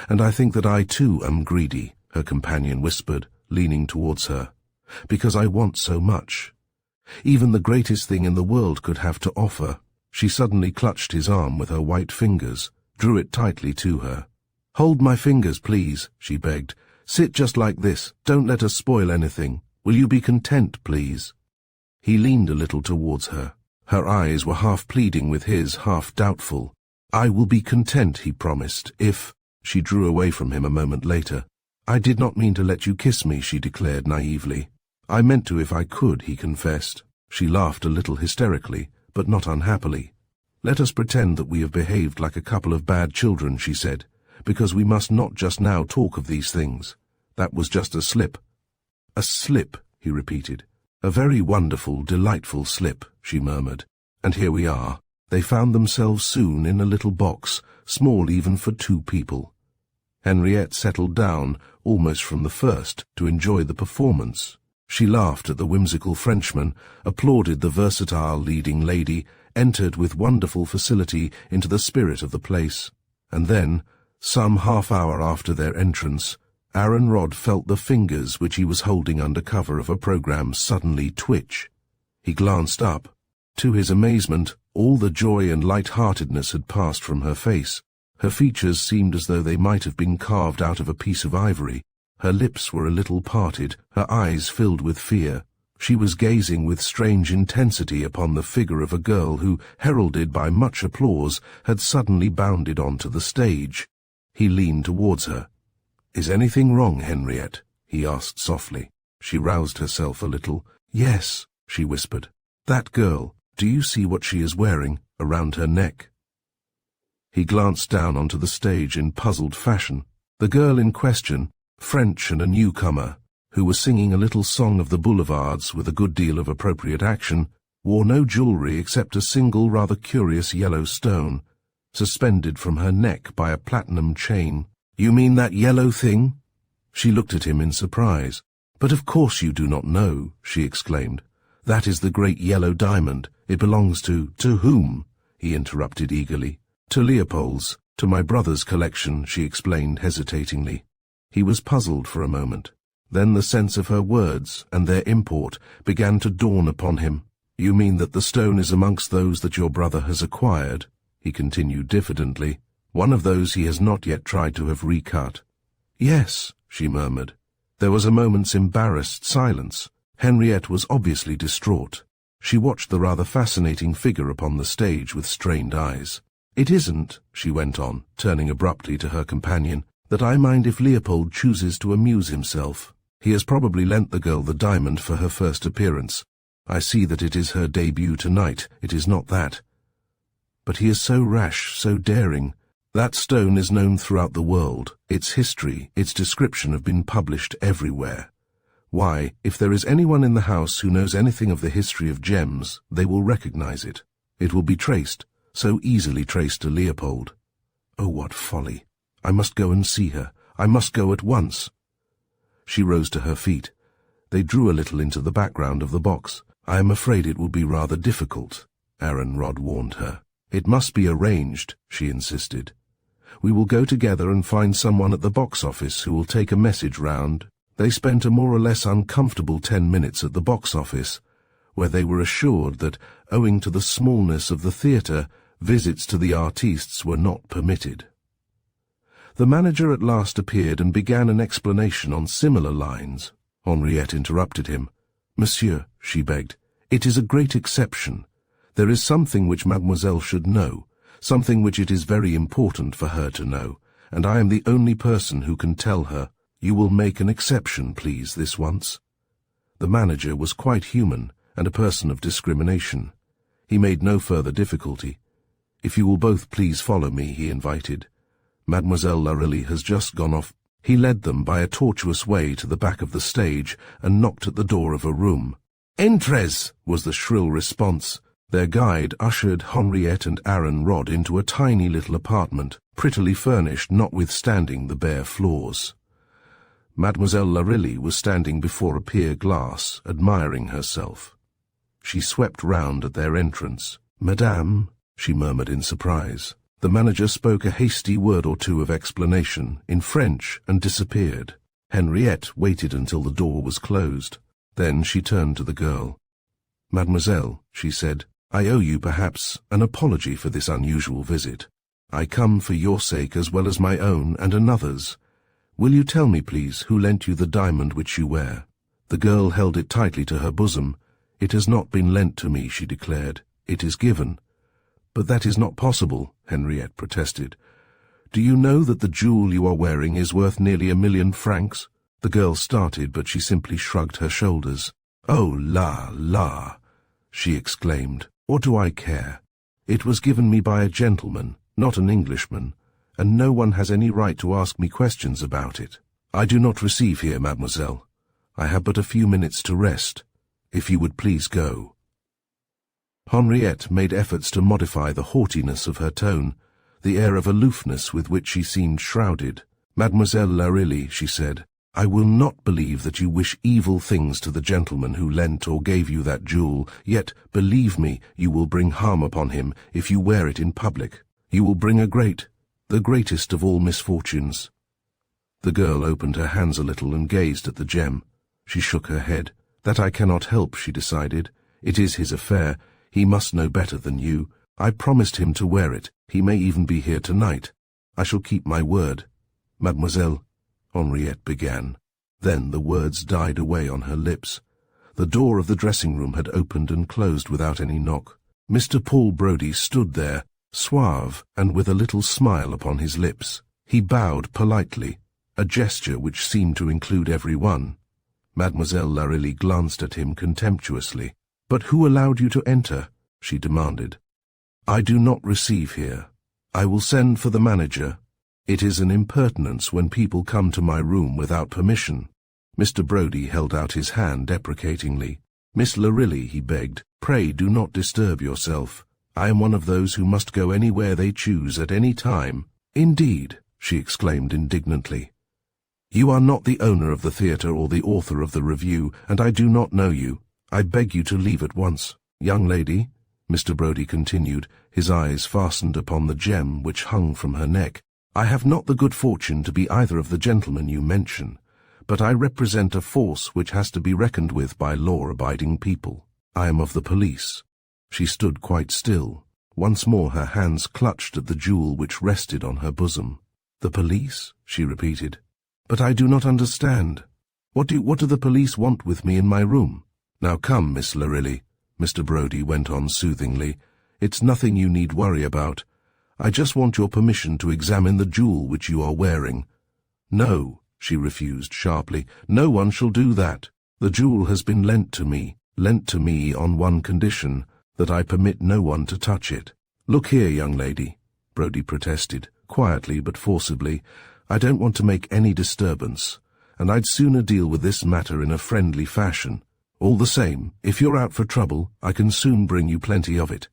"And I think that I too am greedy," her companion whispered, leaning towards her, "because I want so much. Even the greatest thing in the world could have to offer." She suddenly clutched his arm with her white fingers, drew it tightly to her. "Hold my fingers, please," she begged. "Sit just like this. Don't let us spoil anything. Will you be content, please?" He leaned a little towards her. Her eyes were half pleading with his, half doubtful. "I will be content," he promised, "if—" She drew away from him a moment later. "I did not mean to let you kiss me," she declared naively. "I meant to if I could," he confessed. She laughed a little hysterically, but not unhappily. "Let us pretend that we have behaved like a couple of bad children," she said, "because we must not just now talk of these things. That was just a slip." "A slip," he repeated. "A very wonderful, delightful slip," she murmured. "And here we are." They found themselves soon in a little box, small even for two people. Henriette settled down, almost from the first, to enjoy the performance. She laughed at the whimsical Frenchman, applauded the versatile leading lady, entered with wonderful facility into the spirit of the place. And then, some half-hour after their entrance, Aaron Rodd felt the fingers which he was holding under cover of a program suddenly twitch. He glanced up. To his amazement, all the joy and light-heartedness had passed from her face. Her features seemed as though they might have been carved out of a piece of ivory. Her lips were a little parted, her eyes filled with fear. She was gazing with strange intensity upon the figure of a girl who, heralded by much applause, had suddenly bounded onto the stage. He leaned towards her. "Is anything wrong, Henriette?" he asked softly. She roused herself a little. "Yes," she whispered. "That girl, do you see what she is wearing around her neck?" He glanced down onto the stage in puzzled fashion. The girl in question, French and a newcomer, who was singing a little song of the boulevards with a good deal of appropriate action, wore no jewellery except a single rather curious yellow stone, suspended from her neck by a platinum chain. "You mean that yellow thing?" She looked at him in surprise. "But of course you do not know," she exclaimed. "That is the great yellow diamond. It belongs to—" "To whom?" he interrupted eagerly. "To Leopold's, to my brother's collection," she explained hesitatingly. He was puzzled for a moment. Then the sense of her words and their import began to dawn upon him. "You mean that the stone is amongst those that your brother has acquired?" he continued diffidently. "One of those he has not yet tried to have recut." "Yes," she murmured. There was a moment's embarrassed silence. Henriette was obviously distraught. She watched the rather fascinating figure upon the stage with strained eyes. "It isn't," she went on, turning abruptly to her companion, "that I mind if Leopold chooses to amuse himself. He has probably lent the girl the diamond for her first appearance. I see that it is her debut tonight. It is not that. But he is so rash, so daring. That stone is known throughout the world. Its history, its description have been published everywhere. Why, if there is anyone in the house who knows anything of the history of gems, they will recognize it. It will be traced, so easily traced to Leopold. Oh, what folly! I must go and see her. I must go at once." She rose to her feet. They drew a little into the background of the box. "I am afraid it will be rather difficult," Aaron Rodd warned her. "It must be arranged," she insisted. "We will go together and find someone at the box office who will take a message round." They spent a more or less uncomfortable 10 minutes at the box office, where they were assured that, owing to the smallness of the theatre, visits to the artistes were not permitted. The manager at last appeared and began an explanation on similar lines. Henriette interrupted him. "Monsieur," she begged, "it is a great exception. There is something which mademoiselle should know, something which it is very important for her to know, and I am the only person who can tell her. You will make an exception, please, this once." The manager was quite human and a person of discrimination. He made no further difficulty. "If you will both please follow me," he invited. "Mademoiselle Larilly has just gone off." He led them by a tortuous way to the back of the stage and knocked at the door of a room. "Entres!" was the shrill response. Their guide ushered Henriette and Aaron Rodd into a tiny little apartment, prettily furnished notwithstanding the bare floors. Mademoiselle Larilly was standing before a pier glass, admiring herself. She swept round at their entrance. "Madame," she murmured in surprise. The manager spoke a hasty word or two of explanation, in French, and disappeared. Henriette waited until the door was closed. Then she turned to the girl. "Mademoiselle," she said, "I owe you perhaps an apology for this unusual visit. I come for your sake as well as my own and another's. Will you tell me, please, who lent you the diamond which you wear?" The girl held it tightly to her bosom. "It has not been lent to me," she declared. "It is given." "But that is not possible," Henriette protested. "Do you know that the jewel you are wearing is worth nearly 1,000,000 francs? The girl started, but she simply shrugged her shoulders. "Oh, la, she exclaimed. "What do I care? It was given me by a gentleman, not an Englishman, and no one has any right to ask me questions about it. I do not receive here, mademoiselle. I have but a few minutes to rest. If you would please go." Henriette made efforts to modify the haughtiness of her tone, the air of aloofness with which she seemed shrouded. "Mademoiselle Larilly," she said, "I will not believe that you wish evil things to the gentleman who lent or gave you that jewel, yet, believe me, you will bring harm upon him if you wear it in public. You will bring the greatest of all misfortunes." The girl opened her hands a little and gazed at the gem. She shook her head. "That I cannot help," she decided. "It is his affair. He must know better than you. I promised him to wear it. He may even be here tonight. I shall keep my word." "Mademoiselle," Henriette began. Then the words died away on her lips. The door of the dressing-room had opened and closed without any knock. Mr. Paul Brodie stood there, suave and with a little smile upon his lips. He bowed politely, a gesture which seemed to include every one. Mademoiselle Larilly glanced at him contemptuously. "But who allowed you to enter?" she demanded. "I do not receive here. I will send for the manager. It is an impertinence when people come to my room without permission." Mr. Brodie held out his hand deprecatingly. "Miss Larilly," he begged, "pray do not disturb yourself. I am one of those who must go anywhere they choose at any time." "Indeed," she exclaimed indignantly. "You are not the owner of the theatre or the author of the review, and I do not know you. I beg you to leave at once. Young lady," Mr. Brodie continued, his eyes fastened upon the gem which hung from her neck, "I have not the good fortune to be either of the gentlemen you mention, but I represent a force which has to be reckoned with by law-abiding people. I am of the police." She stood quite still. Once more her hands clutched at the jewel which rested on her bosom. "The police?" she repeated. "But I do not understand. What do the police want with me in my room?" "Now come, Miss Larilly," Mr. Brodie went on soothingly. "It's nothing you need worry about. I just want your permission to examine the jewel which you are wearing." "No," she refused sharply. "No one shall do that. The jewel has been lent to me on one condition, that I permit no one to touch it." "Look here, young lady," Brodie protested, quietly but forcibly. "I don't want to make any disturbance, and I'd sooner deal with this matter in a friendly fashion. All the same, if you're out for trouble, I can soon bring you plenty of it.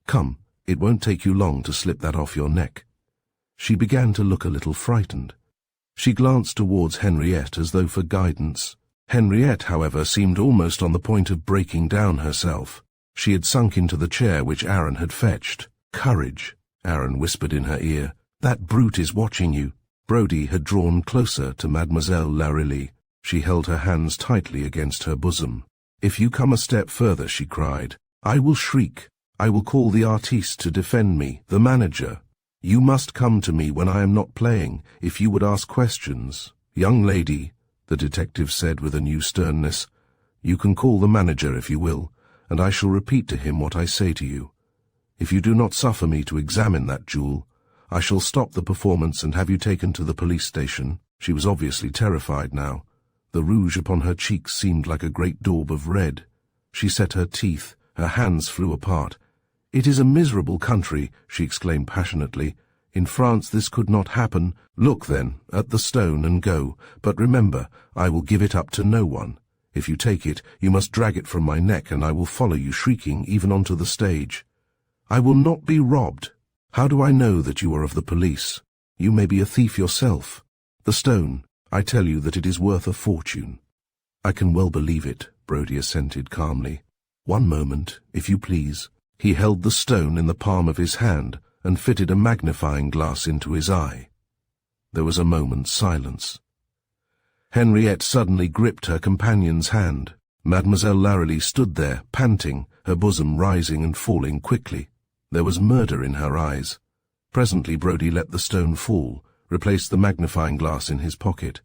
Come, it won't take you long to slip that off your neck." She began to look a little frightened. She glanced towards Henriette as though for guidance. Henriette, however, seemed almost on the point of breaking down herself. She had sunk into the chair which Aaron had fetched. "Courage," Aaron whispered in her ear. "That brute is watching you." Brodie had drawn closer to Mademoiselle Larilly. She held her hands tightly against her bosom. "If you come a step further," she cried, "I will shriek. I will call the artiste to defend me, the manager. You must come to me when I am not playing, if you would ask questions. Young lady, the detective said with a new sternness, you can call the manager if you will, and I shall repeat to him what I say to you. If you do not suffer me to examine that jewel, I shall stop the performance and have you taken to the police station. She was obviously terrified now. The rouge upon her cheeks seemed like a great daub of red. She set her teeth, her hands flew apart. It is a miserable country, she exclaimed passionately. In France this could not happen. Look, then, at the stone and go, but remember, I will give it up to no one. If you take it, you must drag it from my neck, and I will follow you shrieking even onto the stage. I will not be robbed. How do I know that you are of the police? You may be a thief yourself. The stone, I tell you that it is worth a fortune. I can well believe it, Brodie assented calmly. One moment, if you please. He held the stone in the palm of his hand and fitted a magnifying glass into his eye. There was a moment's silence. Henriette suddenly gripped her companion's hand. Mademoiselle Larreley stood there, panting, her bosom rising and falling quickly. There was murder in her eyes. Presently Brodie let the stone fall, replaced the magnifying glass in his pocket.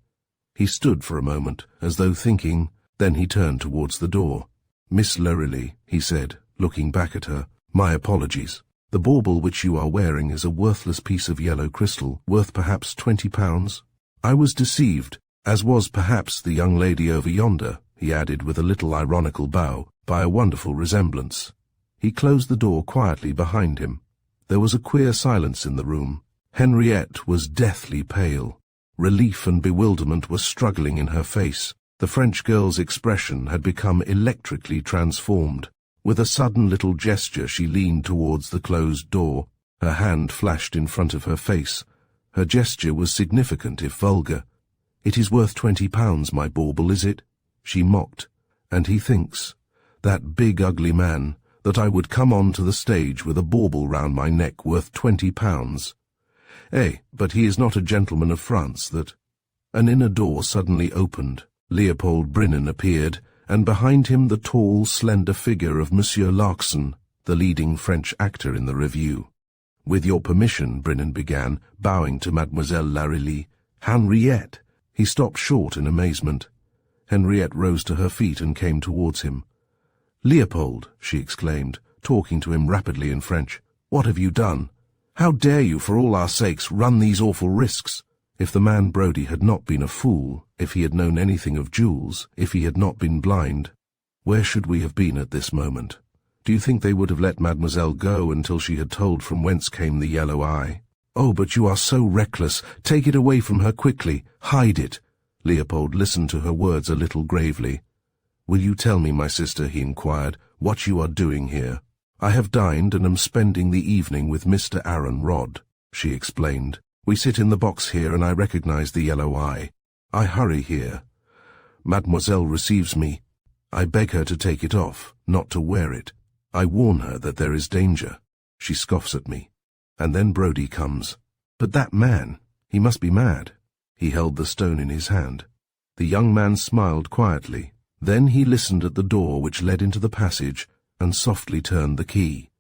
He stood for a moment, as though thinking, then he turned towards the door. Miss Larreley, he said, looking back at her, my apologies. The bauble which you are wearing is a worthless piece of yellow crystal, worth perhaps £20. I was deceived, as was perhaps the young lady over yonder, he added with a little ironical bow, by a wonderful resemblance. He closed the door quietly behind him. There was a queer silence in the room. Henriette was deathly pale. Relief and bewilderment were struggling in her face. The French girl's expression had become electrically transformed. With a sudden little gesture she leaned towards the closed door. Her hand flashed in front of her face. Her gesture was significant if vulgar. It is worth £20, my bauble, is it? She mocked. And he thinks, that big ugly man, that I would come on to the stage with a bauble round my neck worth £20. But he is not a gentleman of France, that— An inner door suddenly opened. Leopold Brinnan appeared, and behind him the tall, slender figure of Monsieur Larkson, the leading French actor in the revue. With your permission, Brinnan began, bowing to Mademoiselle Larreley. Henriette! He stopped short in amazement. Henriette rose to her feet and came towards him. Leopold, she exclaimed, talking to him rapidly in French, what have you done? How dare you, for all our sakes, run these awful risks? If the man Brodie had not been a fool, if he had known anything of jewels, if he had not been blind, where should we have been at this moment? Do you think they would have let Mademoiselle go until she had told from whence came the yellow eye? Oh, but you are so reckless. Take it away from her quickly. Hide it. Leopold listened to her words a little gravely. Will you tell me, my sister, he inquired, what you are doing here? I have dined and am spending the evening with Mr. Aaron Rodd, she explained. We sit in the box here and I recognize the yellow eye. I hurry here. Mademoiselle receives me. I beg her to take it off, not to wear it. I warn her that there is danger. She scoffs at me. And then Brodie comes. But that man, he must be mad. He held the stone in his hand. The young man smiled quietly. Then he listened at the door which led into the passage and softly turned the key.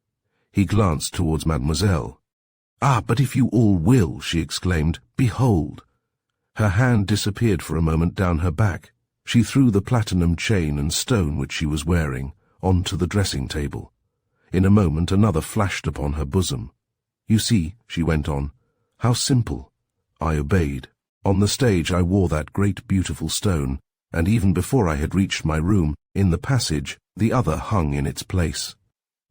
He glanced towards Mademoiselle. Ah, but if you all will, she exclaimed, behold. Her hand disappeared for a moment down her back. She threw the platinum chain and stone which she was wearing onto the dressing table. In a moment another flashed upon her bosom. You see, she went on, how simple. I obeyed. On the stage I wore that great beautiful stone, and even before I had reached my room, in the passage, the other hung in its place.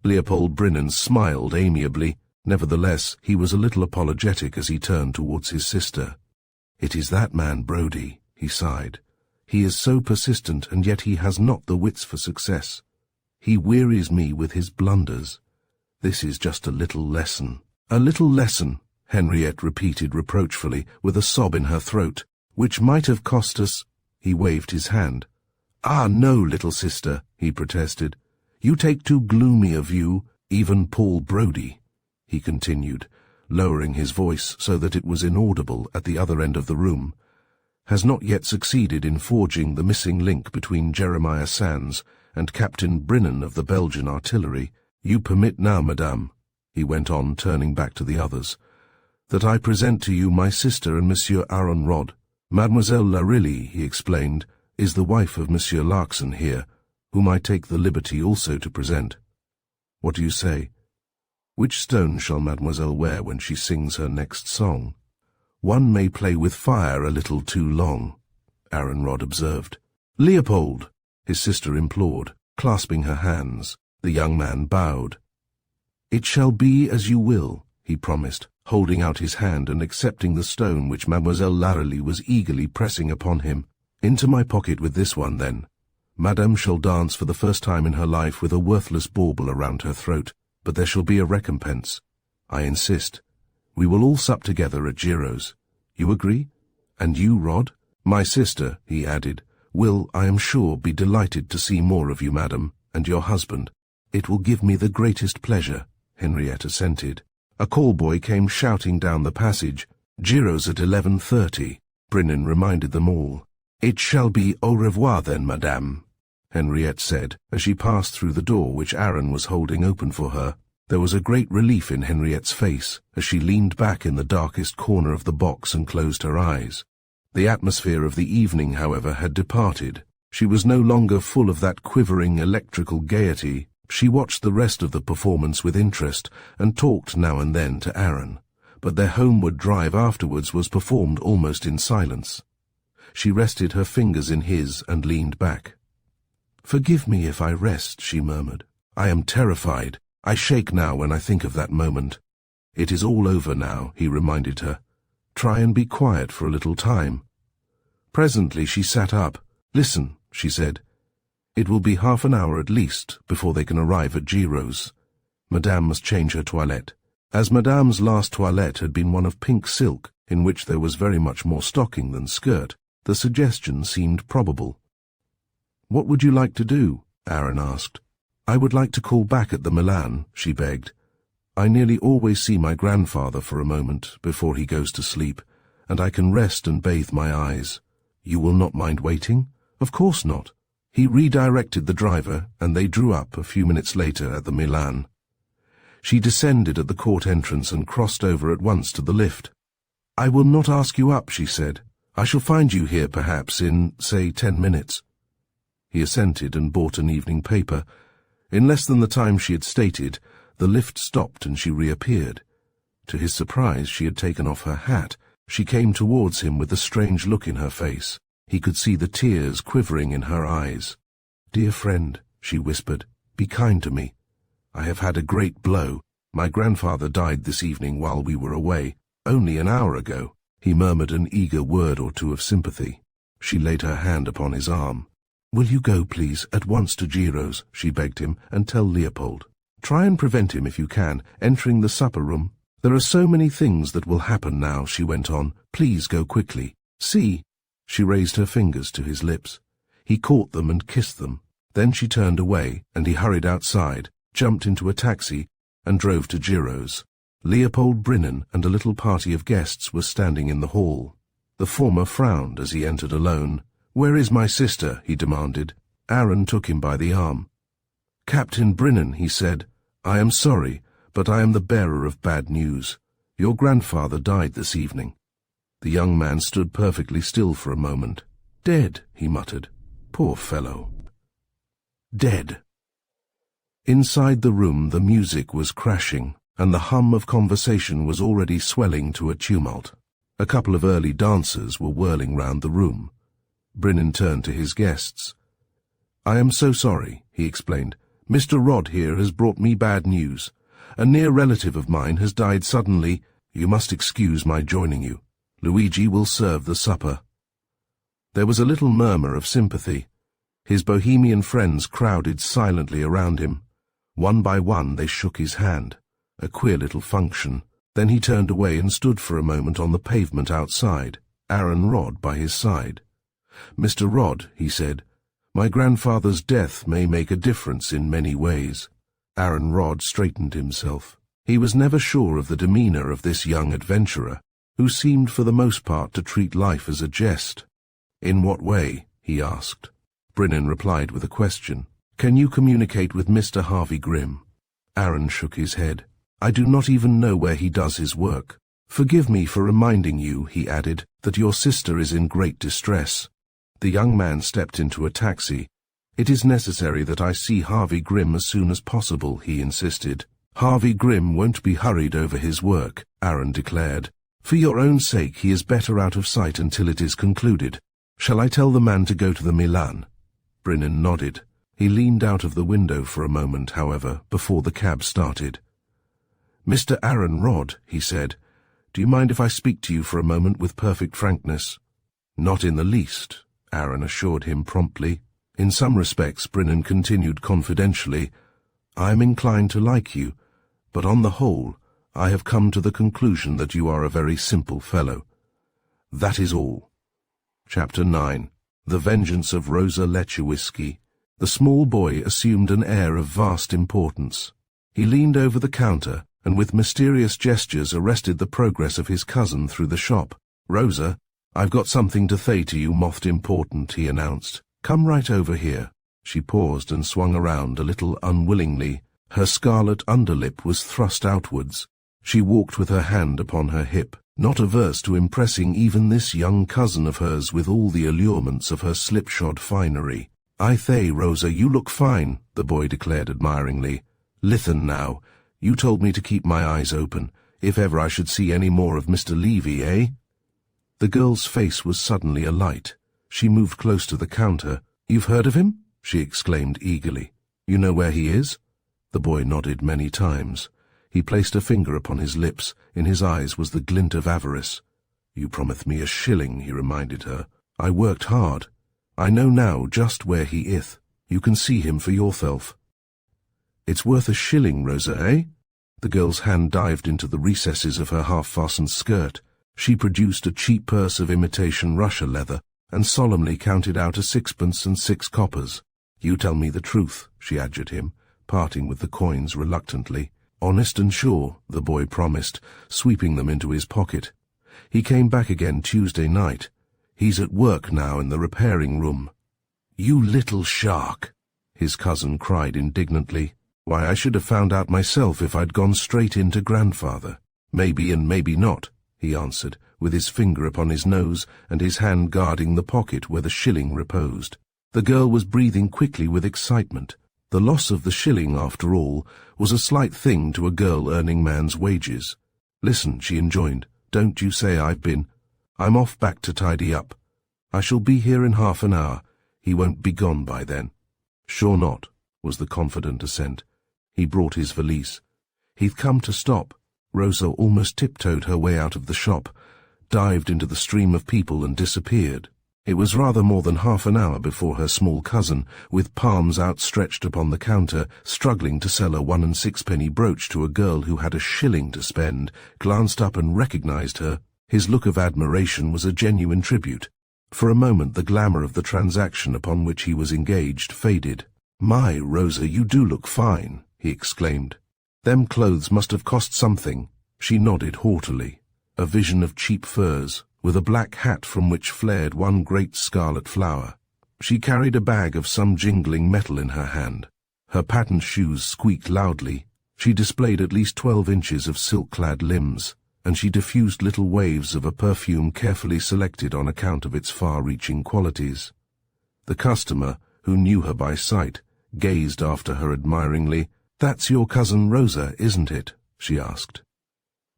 Leopold Brinnan smiled amiably. Nevertheless, he was a little apologetic as he turned towards his sister. It is that man Brodie, he sighed. He is so persistent, and yet he has not the wits for success. He wearies me with his blunders. This is just a little lesson. A little lesson, Henriette repeated reproachfully, with a sob in her throat, which might have cost us— He waved his hand. Ah, no, little sister, he protested. You take too gloomy a view, even Paul Brodie, he continued, lowering his voice so that it was inaudible at the other end of the room, has not yet succeeded in forging the missing link between Jeremiah Sands and Captain Brinnan of the Belgian artillery. You permit now, madame, he went on, turning back to the others. "That I present to you my sister and Monsieur Aaron Rodd. Mademoiselle Larilly," he explained, "is the wife of Monsieur Larkson here, whom I take the liberty also to present. What do you say? Which stone shall Mademoiselle wear when she sings her next song?" "One may play with fire a little too long," Aaron Rodd observed. "Leopold," his sister implored, clasping her hands. The young man bowed. "It shall be as you will," he promised, holding out his hand and accepting the stone which Mademoiselle Larilly was eagerly pressing upon him. "Into my pocket with this one, then. Madame shall dance for the first time in her life with a worthless bauble around her throat, but there shall be a recompense. I insist. We will all sup together at Giro's. You agree? And you, Rod? My sister," he added, "will, I am sure, be delighted to see more of you, madam, and your husband." "It will give me the greatest pleasure," Henriette assented. A call-boy came shouting down the passage. "Giro's at 11:30, Brinnan reminded them all. "It shall be au revoir then, madame," Henriette said, as she passed through the door which Aaron was holding open for her. There was a great relief in Henriette's face as she leaned back in the darkest corner of the box and closed her eyes. The atmosphere of the evening, however, had departed. She was no longer full of that quivering electrical gaiety. She watched the rest of the performance with interest and talked now and then to Aaron, but their homeward drive afterwards was performed almost in silence. She rested her fingers in his and leaned back. "Forgive me if I rest," she murmured. "I am terrified. I shake now when I think of that moment." "It is all over now," he reminded her. "Try and be quiet for a little time." Presently she sat up. "Listen," she said. "It will be half an hour at least before they can arrive at Giro's. Madame must change her toilette." As Madame's last toilette had been one of pink silk, in which there was very much more stocking than skirt, the suggestion seemed probable. "What would you like to do?" Aaron asked. "I would like to call back at the Milan," she begged. "I nearly always see my grandfather for a moment before he goes to sleep, and I can rest and bathe my eyes. You will not mind waiting?" "Of course not." He redirected the driver, and they drew up a few minutes later at the Milan. She descended at the court entrance and crossed over at once to the lift. "I will not ask you up," she said. "I shall find you here perhaps in, say, 10 minutes. He assented and bought an evening paper. In less than the time she had stated, the lift stopped and she reappeared. To his surprise, she had taken off her hat. She came towards him with a strange look in her face. He could see the tears quivering in her eyes. "Dear friend," she whispered, "be kind to me. I have had a great blow. My grandfather died this evening while we were away, only an hour ago." He murmured an eager word or two of sympathy. She laid her hand upon his arm. "Will you go, please, at once to Giro's," she begged him, "and tell Leopold. Try and prevent him, if you can, entering the supper room. There are so many things that will happen now," she went on. "Please go quickly. See." She raised her fingers to his lips. He caught them and kissed them. Then she turned away, and he hurried outside, jumped into a taxi, and drove to Giro's. Leopold Brinnan and a little party of guests were standing in the hall. The former frowned as he entered alone. "Where is my sister?" he demanded. Aaron took him by the arm. "Captain Brinnan," he said, "I am sorry, but I am the bearer of bad news. Your grandfather died this evening." The young man stood perfectly still for a moment. "Dead," he muttered. "Poor fellow." Dead. Inside the room the music was crashing, and the hum of conversation was already swelling to a tumult. A couple of early dancers were whirling round the room. Brinnan turned to his guests. "I am so sorry," he explained. "Mr. Rodd here has brought me bad news. A near relative of mine has died suddenly. You must excuse my joining you. Luigi will serve the supper." There was a little murmur of sympathy. His bohemian friends crowded silently around him. One by one they shook his hand. A queer little function. Then he turned away and stood for a moment on the pavement outside, Aaron Rodd by his side. "Mr. Rodd," he said, "my grandfather's death may make a difference in many ways." Aaron Rodd straightened himself. He was never sure of the demeanor of this young adventurer, who seemed for the most part to treat life as a jest. "In what way?" he asked. Brinnan replied with a question. "Can you communicate with Mr. Harvey Grimm?" Aaron shook his head. "I do not even know where he does his work. "Forgive me for reminding you," he added, "that your sister is in great distress." The young man stepped into a taxi. "It is necessary that I see Harvey Grimm as soon as possible," he insisted. "Harvey Grimm won't be hurried over his work," Aaron declared. "For your own sake, he is better out of sight until it is concluded. Shall I tell the man to go to the Milan?" Brennan nodded. He leaned out of the window for a moment, however, before the cab started. "Mr. Aaron Rodd," he said, "do you mind if I speak to you for a moment with perfect frankness?" "Not in the least," Aaron assured him promptly. "In some respects," Brennan continued confidentially, "I am inclined to like you, but on the whole, I have come to the conclusion that you are a very simple fellow. That is all." Chapter 9. The Vengeance of Rosa Lechewisky. The small boy assumed an air of vast importance. He leaned over the counter and with mysterious gestures arrested the progress of his cousin through the shop. "Rosa, I've got something to say to you most important," he announced. "Come right over here." She paused and swung around a little unwillingly. Her scarlet underlip was thrust outwards. She walked with her hand upon her hip, not averse to impressing even this young cousin of hers with all the allurements of her slipshod finery. "I say, Rosa, you look fine," the boy declared admiringly. "Listen now, you told me to keep my eyes open, if ever I should see any more of Mr. Levy, eh?" The girl's face was suddenly alight. She moved close to the counter. "You've heard of him?" she exclaimed eagerly. "You know where he is?" The boy nodded many times. He placed a finger upon his lips. In his eyes was the glint of avarice. "You promised me a shilling," he reminded her. "I worked hard. I know now just where he ith. You can see him for yourself." "It's worth a shilling, Rosa, eh?" The girl's hand dived into the recesses of her half-fastened skirt. She produced a cheap purse of imitation Russia leather and solemnly counted out a 6 and 6 coppers. "You tell me the truth," she adjured him, parting with the coins reluctantly. "Honest and sure," the boy promised, sweeping them into his pocket. "He came back again Tuesday night. He's at work now in the repairing room." "You little shark!" his cousin cried indignantly. "Why, I should have found out myself if I'd gone straight in to grandfather." "Maybe and maybe not," he answered, with his finger upon his nose and his hand guarding the pocket where the shilling reposed. The girl was breathing quickly with excitement. The loss of the shilling, after all, was a slight thing to a girl earning man's wages. "Listen," she enjoined, "don't you say I've been. I'm off back to tidy up. I shall be here in half an hour. He won't be gone by then." "Sure not," was the confident assent. He brought his valise. He'd come to stop. Rosa almost tiptoed her way out of the shop, dived into the stream of people and disappeared. It was rather more than half an hour before her small cousin, with palms outstretched upon the counter, struggling to sell a 1 and 6 brooch to a girl who had a shilling to spend, glanced up and recognized her. His look of admiration was a genuine tribute. For a moment the glamour of the transaction upon which he was engaged faded. "My, Rosa, you do look fine," he exclaimed. "Them clothes must have cost something." She nodded haughtily. A vision of cheap furs, with a black hat from which flared one great scarlet flower. She carried a bag of some jingling metal in her hand. Her patent shoes squeaked loudly. She displayed at least 12 inches of silk-clad limbs, and she diffused little waves of a perfume carefully selected on account of its far-reaching qualities. The customer, who knew her by sight, gazed after her admiringly. "That's your cousin Rosa, isn't it?" she asked.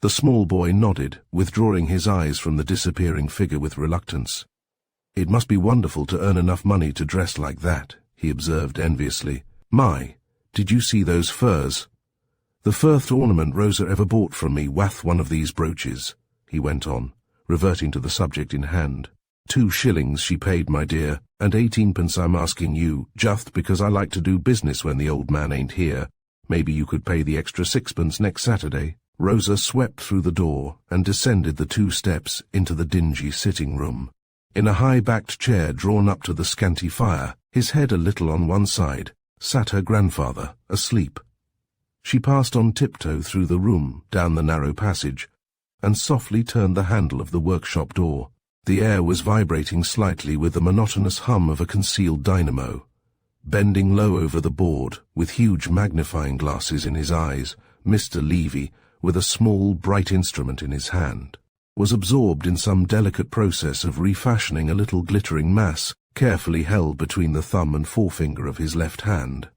The small boy nodded, withdrawing his eyes from the disappearing figure with reluctance. "It must be wonderful to earn enough money to dress like that," he observed enviously. "My, did you see those furs? The first ornament Rosa ever bought from me wath one of these brooches," he went on, reverting to the subject in hand. 2 shillings she paid, my dear, and 18 I'm asking you, just because I like to do business when the old man ain't here. Maybe you could pay the extra 6 next Saturday." Rosa swept through the door and descended the 2 steps into the dingy sitting-room. In a high-backed chair drawn up to the scanty fire, his head a little on one side, sat her grandfather, asleep. She passed on tiptoe through the room, down the narrow passage, and softly turned the handle of the workshop door. The air was vibrating slightly with the monotonous hum of a concealed dynamo. Bending low over the board, with huge magnifying glasses in his eyes, Mr. Levy, with a small, bright instrument in his hand, was absorbed in some delicate process of refashioning a little glittering mass carefully held between the thumb and forefinger of his left hand.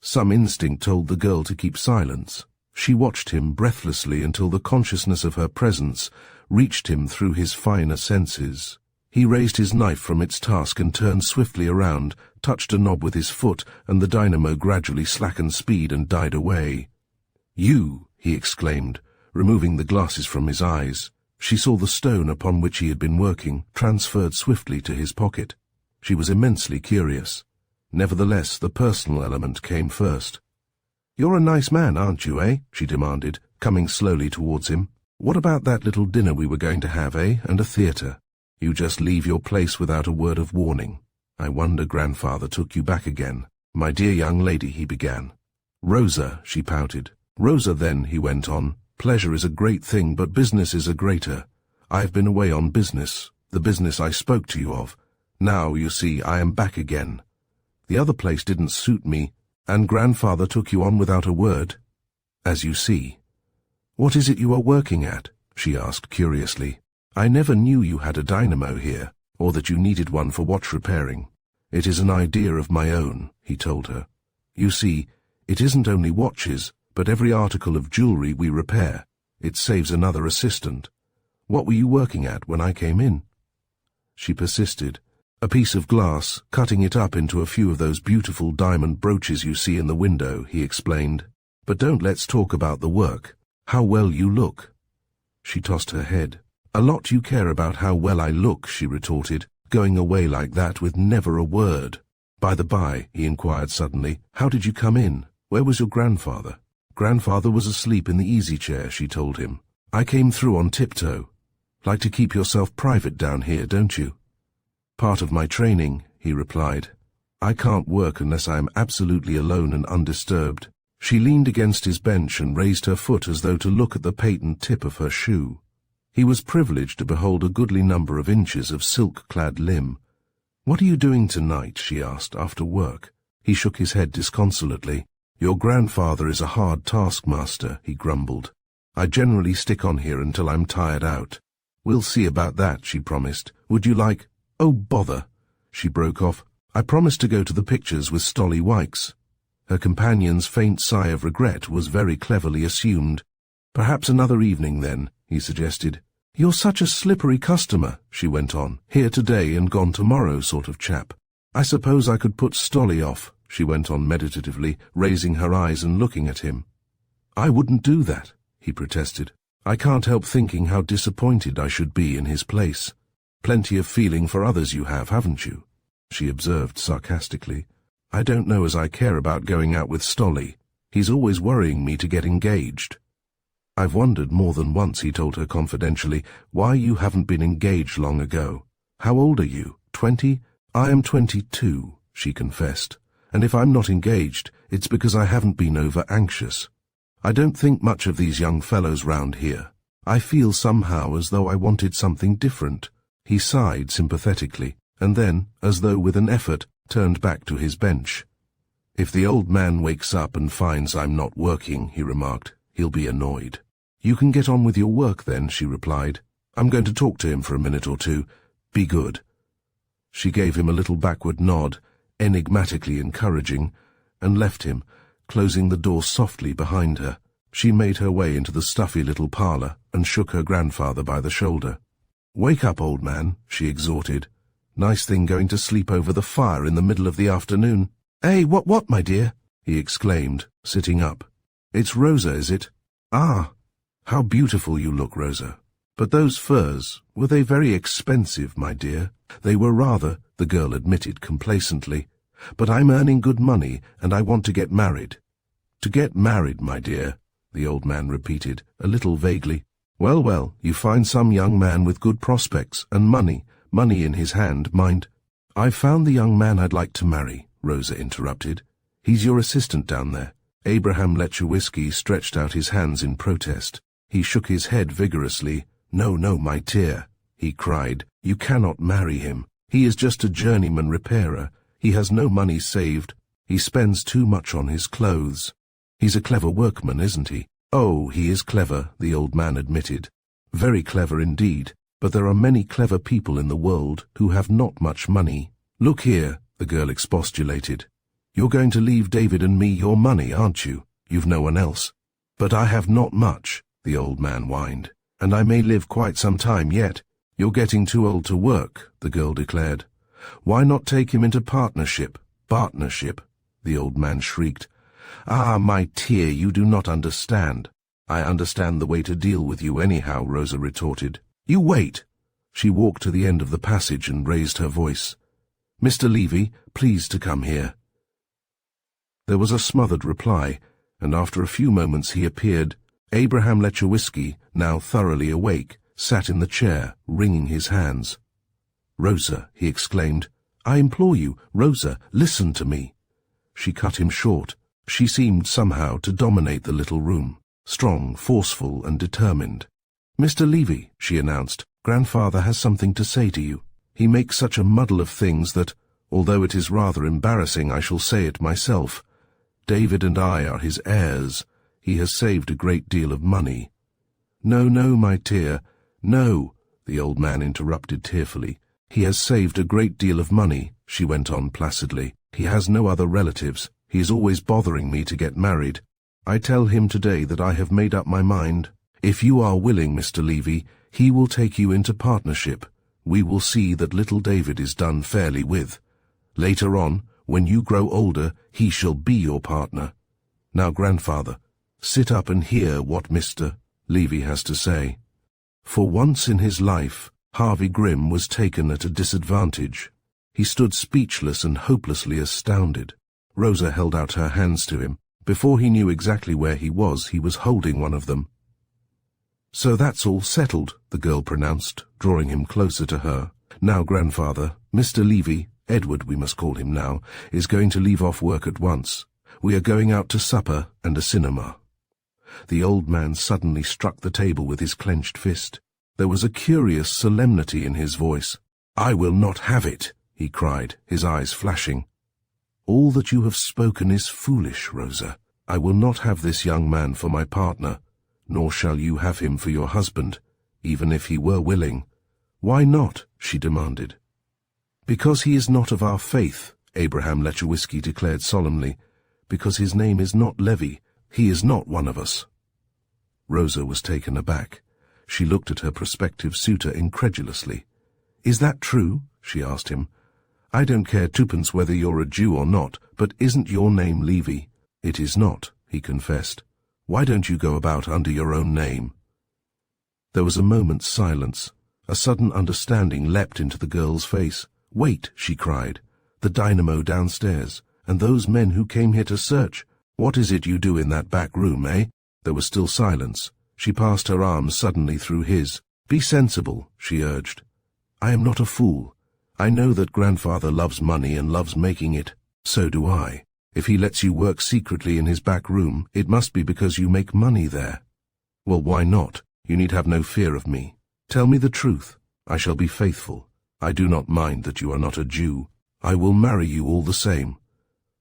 Some instinct told the girl to keep silence. She watched him breathlessly until the consciousness of her presence reached him through his finer senses. He raised his knife from its task and turned swiftly around, touched a knob with his foot, and the dynamo gradually slackened speed and died away. "You!" he exclaimed, removing the glasses from his eyes. She saw the stone upon which he had been working, transferred swiftly to his pocket. She was immensely curious. Nevertheless, the personal element came first. "You're a nice man, aren't you, eh?" she demanded, coming slowly towards him. "What about that little dinner we were going to have, eh, and a theatre? You just leave your place without a word of warning. I wonder grandfather took you back again." "My dear young lady," he began. "Rosa," she pouted. "Rosa, then," he went on. "Pleasure is a great thing, but business is a greater. I've been away on business, the business I spoke to you of. Now, you see, I am back again. The other place didn't suit me, and grandfather took you on without a word, as you see." "What is it you are working at?" she asked curiously. "I never knew you had a dynamo here, or that you needed one for watch repairing." "It is an idea of my own," he told her. "You see, it isn't only watches, but every article of jewelry we repair. It saves another assistant. What were you working at when I came in?" She persisted. "A piece of glass, cutting it up into a few of those beautiful diamond brooches you see in the window," he explained. "But don't let's talk about the work. How well you look." She tossed her head. "A lot you care about how well I look," she retorted, going away like that with never a word. "By the by," he inquired suddenly, "how did you come in? Where was your grandfather?" "Grandfather was asleep in the easy chair," she told him. "I came through on tiptoe. Like to keep yourself private down here, don't you?" "Part of my training," he replied. "I can't work unless I am absolutely alone and undisturbed." She leaned against his bench and raised her foot as though to look at the patent tip of her shoe. He was privileged to behold a goodly number of inches of silk-clad limb. "What are you doing tonight?" she asked, "after work?" He shook his head disconsolately. "Your grandfather is a hard taskmaster," he grumbled. "I generally stick on here until I'm tired out." "We'll see about that," she promised. "Would you like—" "Oh, bother!" she broke off. "I promised to go to the pictures with Stolly Wykes." Her companion's faint sigh of regret was very cleverly assumed. "Perhaps another evening, then," he suggested. "You're such a slippery customer," she went on. "Here today and gone tomorrow sort of chap. I suppose I could put Stolly off," she went on meditatively, raising her eyes and looking at him. "I wouldn't do that," he protested. "I can't help thinking how disappointed I should be in his place. Plenty of feeling for others you have, haven't you?" she observed sarcastically. "I don't know as I care about going out with Stolly. He's always worrying me to get engaged." "I've wondered more than once," he told her confidentially, "why you haven't been engaged long ago. How old are you? 20? "I am 22, she confessed. "And if I'm not engaged, it's because I haven't been over-anxious. I don't think much of these young fellows round here. I feel somehow as though I wanted something different." He sighed sympathetically, and then, as though with an effort, turned back to his bench. "If the old man wakes up and finds I'm not working," he remarked, "he'll be annoyed." "You can get on with your work then," she replied. "I'm going to talk to him for a minute or two. Be good." She gave him a little backward nod, enigmatically encouraging, and left him, closing the door softly behind her. She made her way into the stuffy little parlour and shook her grandfather by the shoulder. "Wake up, old man," she exhorted. "Nice thing going to sleep over the fire in the middle of the afternoon." "Eh, what, my dear?" he exclaimed, sitting up. "It's Rosa, is it? Ah, how beautiful you look, Rosa. But those furs, were they very expensive, my dear?" "They were rather," the girl admitted complacently. "But I'm earning good money, and I want to get married." "To get married, my dear," the old man repeated, a little vaguely. "Well, well, you find some young man with good prospects, and money in his hand, mind." "I've found the young man I'd like to marry," Rosa interrupted. "He's your assistant down there." Abraham Lecherwisky stretched out his hands in protest. He shook his head vigorously. "No, my dear," he cried. "You cannot marry him. He is just a journeyman repairer. He has no money saved. He spends too much on his clothes. He's a clever workman, isn't he? "Oh, he is clever," the old man admitted. "Very clever indeed, but there are many clever people in the world who have not much money." "Look here," the girl expostulated. "You're going to leave David and me your money, aren't you? You've no one else." "But I have not much," the old man whined, "and I may live quite some time yet." "You're getting too old to work," the girl declared. "Why not take him into partnership?" "Partnership?" the old man shrieked. "Ah, my dear, you do not understand." "I understand the way to deal with you anyhow," Rosa retorted. "You wait!" She walked to the end of the passage and raised her voice. "Mr. Levy, please to come here." There was a smothered reply, and after a few moments he appeared. Abraham Lechowiski, now thoroughly awake, sat in the chair, wringing his hands. "Rosa," he exclaimed, "I implore you, Rosa, listen to me." She cut him short. She seemed somehow to dominate the little room, strong, forceful, and determined. "Mr. Levy," she announced, "Grandfather has something to say to you. He makes such a muddle of things that, although it is rather embarrassing, I shall say it myself. David and I are his heirs. He has saved a great deal of money." "No, no, my dear, no," the old man interrupted tearfully. "He has saved a great deal of money," she went on placidly. "He has no other relatives. He is always bothering me to get married. I tell him today that I have made up my mind. If you are willing, Mr. Levy, he will take you into partnership. We will see that little David is done fairly with. Later on, when you grow older, he shall be your partner. Now, Grandfather, sit up and hear what Mr. Levy has to say." For once in his life, Harvey Grimm was taken at a disadvantage. He stood speechless and hopelessly astounded. Rosa held out her hands to him. Before he knew exactly where he was holding one of them. "So that's all settled," the girl pronounced, drawing him closer to her. "Now, Grandfather, Mr. Levy, Edward we must call him now, is going to leave off work at once. We are going out to supper and a cinema." The old man suddenly struck the table with his clenched fist. There was a curious solemnity in his voice. "I will not have it," he cried, his eyes flashing. "All that you have spoken is foolish, Rosa. I will not have this young man for my partner, nor shall you have him for your husband, even if he were willing." "Why not?" she demanded. "Because he is not of our faith," Abraham Lechowiski declared solemnly. "Because his name is not Levy. He is not one of us." Rosa was taken aback. She looked at her prospective suitor incredulously. "Is that true?" she asked him. "I don't care twopence whether you're a Jew or not, but isn't your name Levy?" "It is not," he confessed. "Why don't you go about under your own name?" There was a moment's silence. A sudden understanding leapt into the girl's face. "Wait," she cried. "The dynamo downstairs, and those men who came here to search. What is it you do in that back room, eh?" There was still silence. She passed her arm suddenly through his. "Be sensible," she urged. "I am not a fool. I know that Grandfather loves money and loves making it. So do I. If he lets you work secretly in his back room, it must be because you make money there. Well, why not? You need have no fear of me. Tell me the truth. I shall be faithful. I do not mind that you are not a Jew. I will marry you all the same.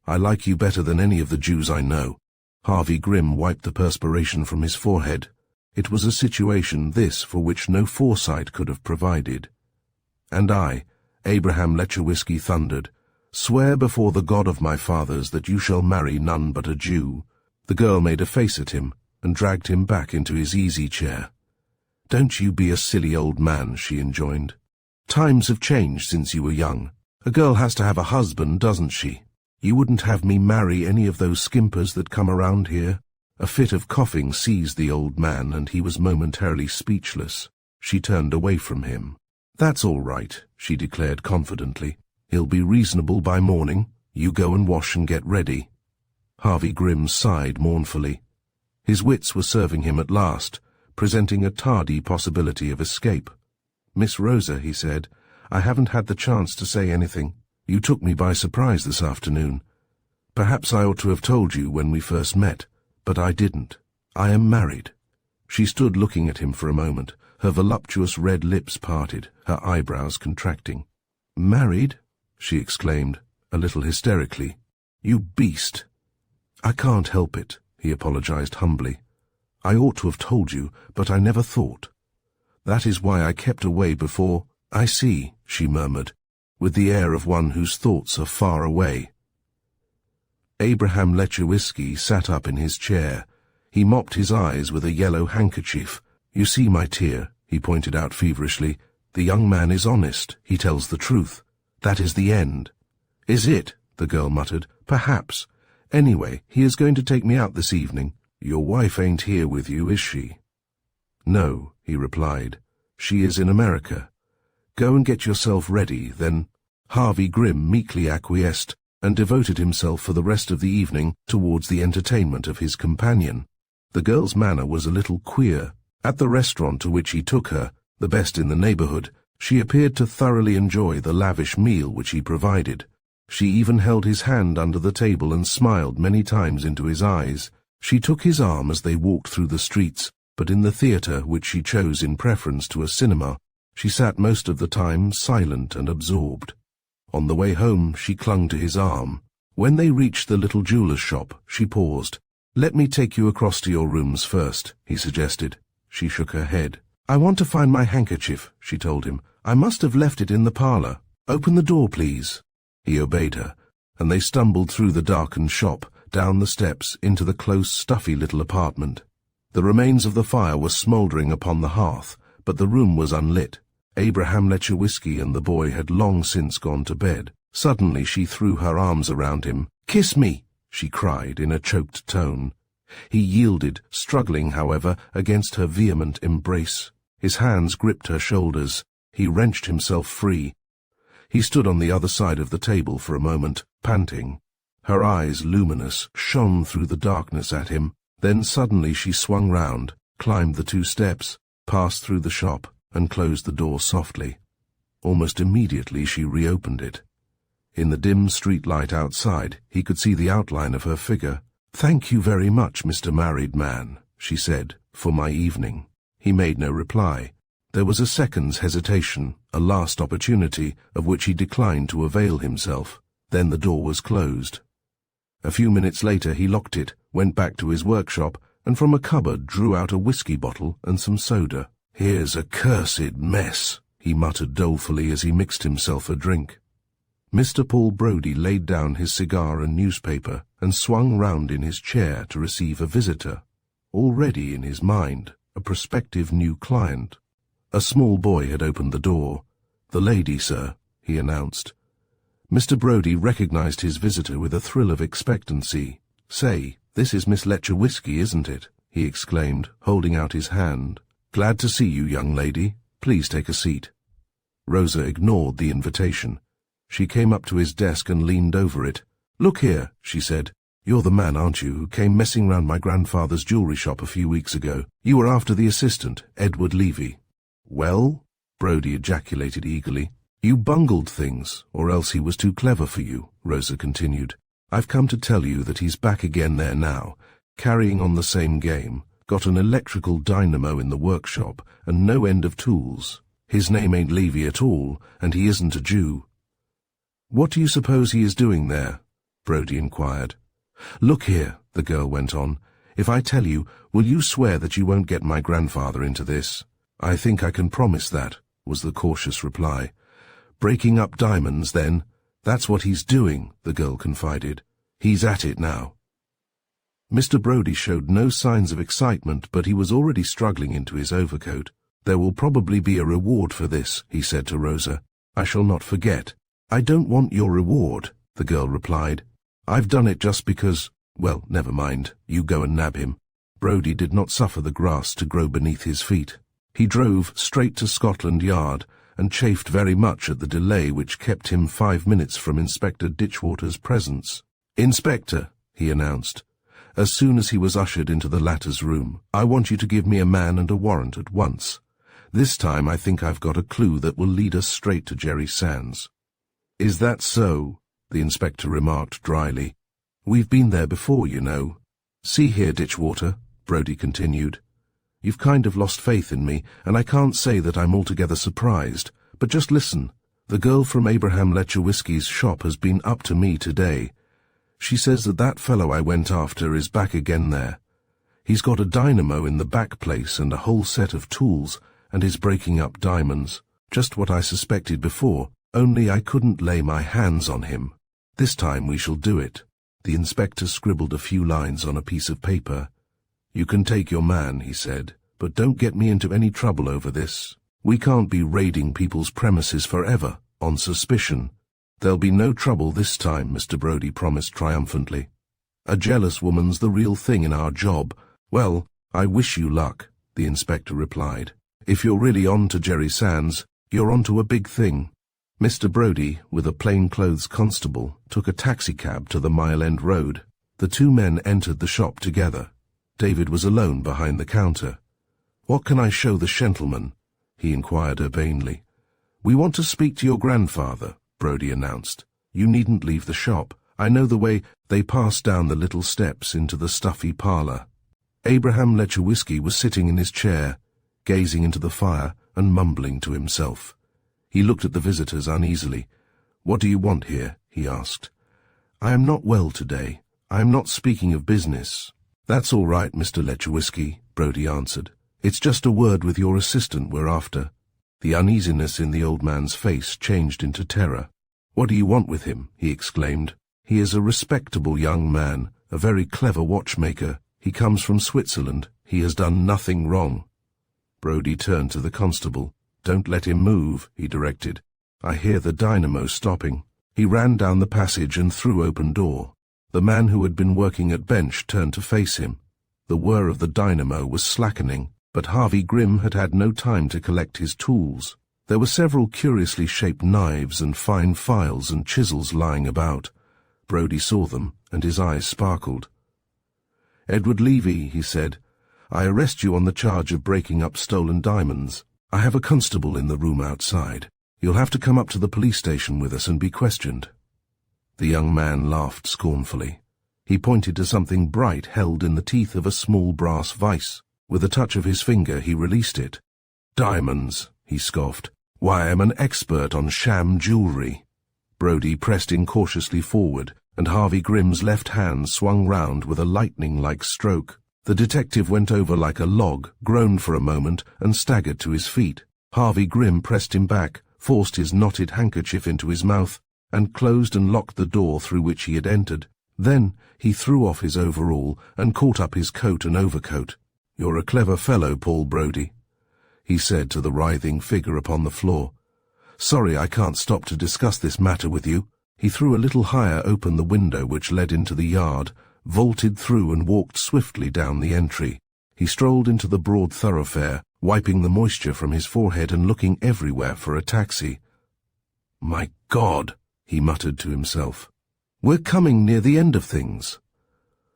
I like you better than any of the Jews I know." Harvey Grimm wiped the perspiration from his forehead. It was a situation, this, for which no foresight could have provided. "And I, Abraham Lechowiski thundered, swear before the God of my fathers that you shall marry none but a Jew." The girl made a face at him and dragged him back into his easy chair. "Don't you be a silly old man," she enjoined. "Times have changed since you were young. A girl has to have a husband, doesn't she? You wouldn't have me marry any of those skimpers that come around here." A fit of coughing seized the old man, and he was momentarily speechless. She turned away from him. "That's all right," she declared confidently. "He'll be reasonable by morning. You go and wash and get ready." Harvey Grimm sighed mournfully. His wits were serving him at last, presenting a tardy possibility of escape. "Miss Rosa," he said, "I haven't had the chance to say anything. You took me by surprise this afternoon. Perhaps I ought to have told you when we first met, but I didn't. I am married." She stood looking at him for a moment, her voluptuous red lips parted, her eyebrows contracting. "Married?" she exclaimed, a little hysterically. "You beast!" "I can't help it," he apologized humbly. I ought to have told you, but I never thought. That is why I kept away before. I see, she murmured, with the air of one whose thoughts are far away. Abraham Lechowiski sat up in his chair. He mopped his eyes with a yellow handkerchief. You see, my dear, he pointed out feverishly, the young man is honest. He tells the truth. That is the end. Is it? The girl muttered. Perhaps. Anyway, he is going to take me out this evening. Your wife ain't here with you, is she? No, he replied. She is in America. Go and get yourself ready, then. Harvey Grimm meekly acquiesced, and devoted himself for the rest of the evening towards the entertainment of his companion. The girl's manner was a little queer. At the restaurant to which he took her, the best in the neighborhood, she appeared to thoroughly enjoy the lavish meal which he provided. She even held his hand under the table and smiled many times into his eyes. She took his arm as they walked through the streets, but in the theatre, which she chose in preference to a cinema, she sat most of the time silent and absorbed. On the way home she clung to his arm. When they reached the little jeweller's shop, she paused. Let me take you across to your rooms first, he suggested. She shook her head. I want to find my handkerchief, she told him. I must have left it in the parlour. Open the door, please. He obeyed her, and they stumbled through the darkened shop, down the steps, into the close, stuffy little apartment. The remains of the fire were smouldering upon the hearth, but the room was unlit. Abraham Lechowiski and the boy had long since gone to bed. Suddenly she threw her arms around him. Kiss me, she cried in a choked tone. He yielded, struggling, however, against her vehement embrace. His hands gripped her shoulders. He wrenched himself free. He stood on the other side of the table for a moment, panting. Her eyes, luminous, shone through the darkness at him. Then suddenly she swung round, climbed the 2 steps, passed through the shop, and closed the door softly. Almost immediately she reopened it. In the dim street light outside, he could see the outline of her figure. Thank you very much, Mr. Married Man, she said, for my evening. He made no reply. There was a second's hesitation, a last opportunity, of which he declined to avail himself. Then the door was closed. A few minutes later he locked it, went back to his workshop, and from a cupboard drew out a whiskey bottle and some soda. Here's a cursed mess, he muttered dolefully as he mixed himself a drink. Mr. Paul Brodie laid down his cigar and newspaper and swung round in his chair to receive a visitor. Already in his mind, a prospective new client. A small boy had opened the door. The lady, sir, he announced. Mr. Brodie recognized his visitor with a thrill of expectancy. Say, this is Miss Lechowiski, isn't it? He exclaimed, holding out his hand. Glad to see you, young lady. Please take a seat. Rosa ignored the invitation. She came up to his desk and leaned over it. Look here, she said. You're the man, aren't you, who came messing round my grandfather's jewellery shop a few weeks ago? You were after the assistant, Edward Levy. Well? Brodie ejaculated eagerly. You bungled things, or else he was too clever for you, Rosa continued. I've come to tell you that he's back again there now, carrying on the same game. Got an electrical dynamo in the workshop, and no end of tools. His name ain't Levy at all, and he isn't a Jew. What do you suppose he is doing there? Brodie inquired. Look here, the girl went on. If I tell you, will you swear that you won't get my grandfather into this? I think I can promise that, was the cautious reply. Breaking up diamonds, then? That's what he's doing, the girl confided. He's at it now. Mr. Brodie showed no signs of excitement, but he was already struggling into his overcoat. There will probably be a reward for this, he said to Rosa. I shall not forget. I don't want your reward, the girl replied. I've done it just because— well, never mind, you go and nab him. Brodie did not suffer the grass to grow beneath his feet. He drove straight to Scotland Yard, and chafed very much at the delay which kept him 5 minutes from Inspector Ditchwater's presence. Inspector, he announced, as soon as he was ushered into the latter's room, I want you to give me a man and a warrant at once. This time I think I've got a clue that will lead us straight to Jerry Sands. Is that so? The inspector remarked dryly. We've been there before, you know. See here, Ditchwater, Brodie continued. You've kind of lost faith in me, and I can't say that I'm altogether surprised. But just listen. The girl from Abraham Lechowiski's shop has been up to me today. She says that fellow I went after is back again there. He's got a dynamo in the back place and a whole set of tools, and is breaking up diamonds. Just what I suspected before, only I couldn't lay my hands on him. This time we shall do it." The inspector scribbled a few lines on a piece of paper. "You can take your man," he said, "but don't get me into any trouble over this. We can't be raiding people's premises forever, on suspicion." "There'll be no trouble this time," Mr. Brodie promised triumphantly. "A jealous woman's the real thing in our job." "Well, I wish you luck," the inspector replied. "If you're really on to Jerry Sands, you're on to a big thing." Mr. Brodie, with a plainclothes constable, took a taxicab to the Mile End Road. The two men entered the shop together. David was alone behind the counter. "What can I show the gentleman?" he inquired urbanely. "We want to speak to your grandfather," Brodie announced. "You needn't leave the shop. I know the way." They passed down the little steps into the stuffy parlour. Abraham Lechowiski was sitting in his chair, gazing into the fire and mumbling to himself. He looked at the visitors uneasily. "What do you want here?" he asked. "I am not well today. I am not speaking of business." "That's all right, Mr. Lechowiski," Brodie answered. "It's just a word with your assistant we're after." The uneasiness in the old man's face changed into terror. "What do you want with him?" he exclaimed. "He is a respectable young man, a very clever watchmaker. He comes from Switzerland. He has done nothing wrong." Brodie turned to the constable. "Don't let him move," he directed. "I hear the dynamo stopping." He ran down the passage and through open door. The man who had been working at bench turned to face him. The whir of the dynamo was slackening, but Harvey Grimm had had no time to collect his tools. There were several curiously shaped knives and fine files and chisels lying about. Brodie saw them, and his eyes sparkled. "Edward Levy," he said, "I arrest you on the charge of breaking up stolen diamonds. I have a constable in the room outside. You'll have to come up to the police station with us and be questioned." The young man laughed scornfully. He pointed to something bright held in the teeth of a small brass vice. With a touch of his finger he released it. "Diamonds," he scoffed. "Why, I'm an expert on sham jewellery." Brodie pressed incautiously forward, and Harvey Grimm's left hand swung round with a lightning-like stroke. The detective went over like a log, groaned for a moment, and staggered to his feet. Harvey Grimm pressed him back, forced his knotted handkerchief into his mouth, and closed and locked the door through which he had entered. Then he threw off his overall and caught up his coat and overcoat. "You're a clever fellow, Paul Brodie," he said to the writhing figure upon the floor. "Sorry I can't stop to discuss this matter with you." He threw a little higher open the window which led into the yard, vaulted through and walked swiftly down the entry. He strolled into the broad thoroughfare, wiping the moisture from his forehead and looking everywhere for a taxi. "My God," he muttered to himself. "We're coming near the end of things."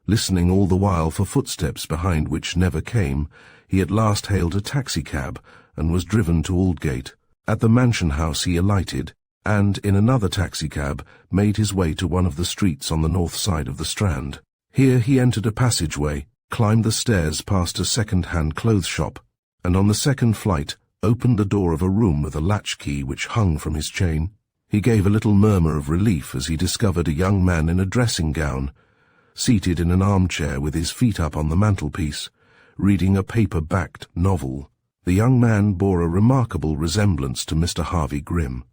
Listening all the while for footsteps behind which never came, he at last hailed a taxicab and was driven to Aldgate. At the mansion house he alighted, and, in another taxicab, made his way to one of the streets on the north side of the Strand. Here he entered a passageway, climbed the stairs past a second-hand clothes shop, and on the second flight opened the door of a room with a latchkey which hung from his chain. He gave a little murmur of relief as he discovered a young man in a dressing gown, seated in an armchair with his feet up on the mantelpiece, reading a paper-backed novel. The young man bore a remarkable resemblance to Mr. Harvey Grimm.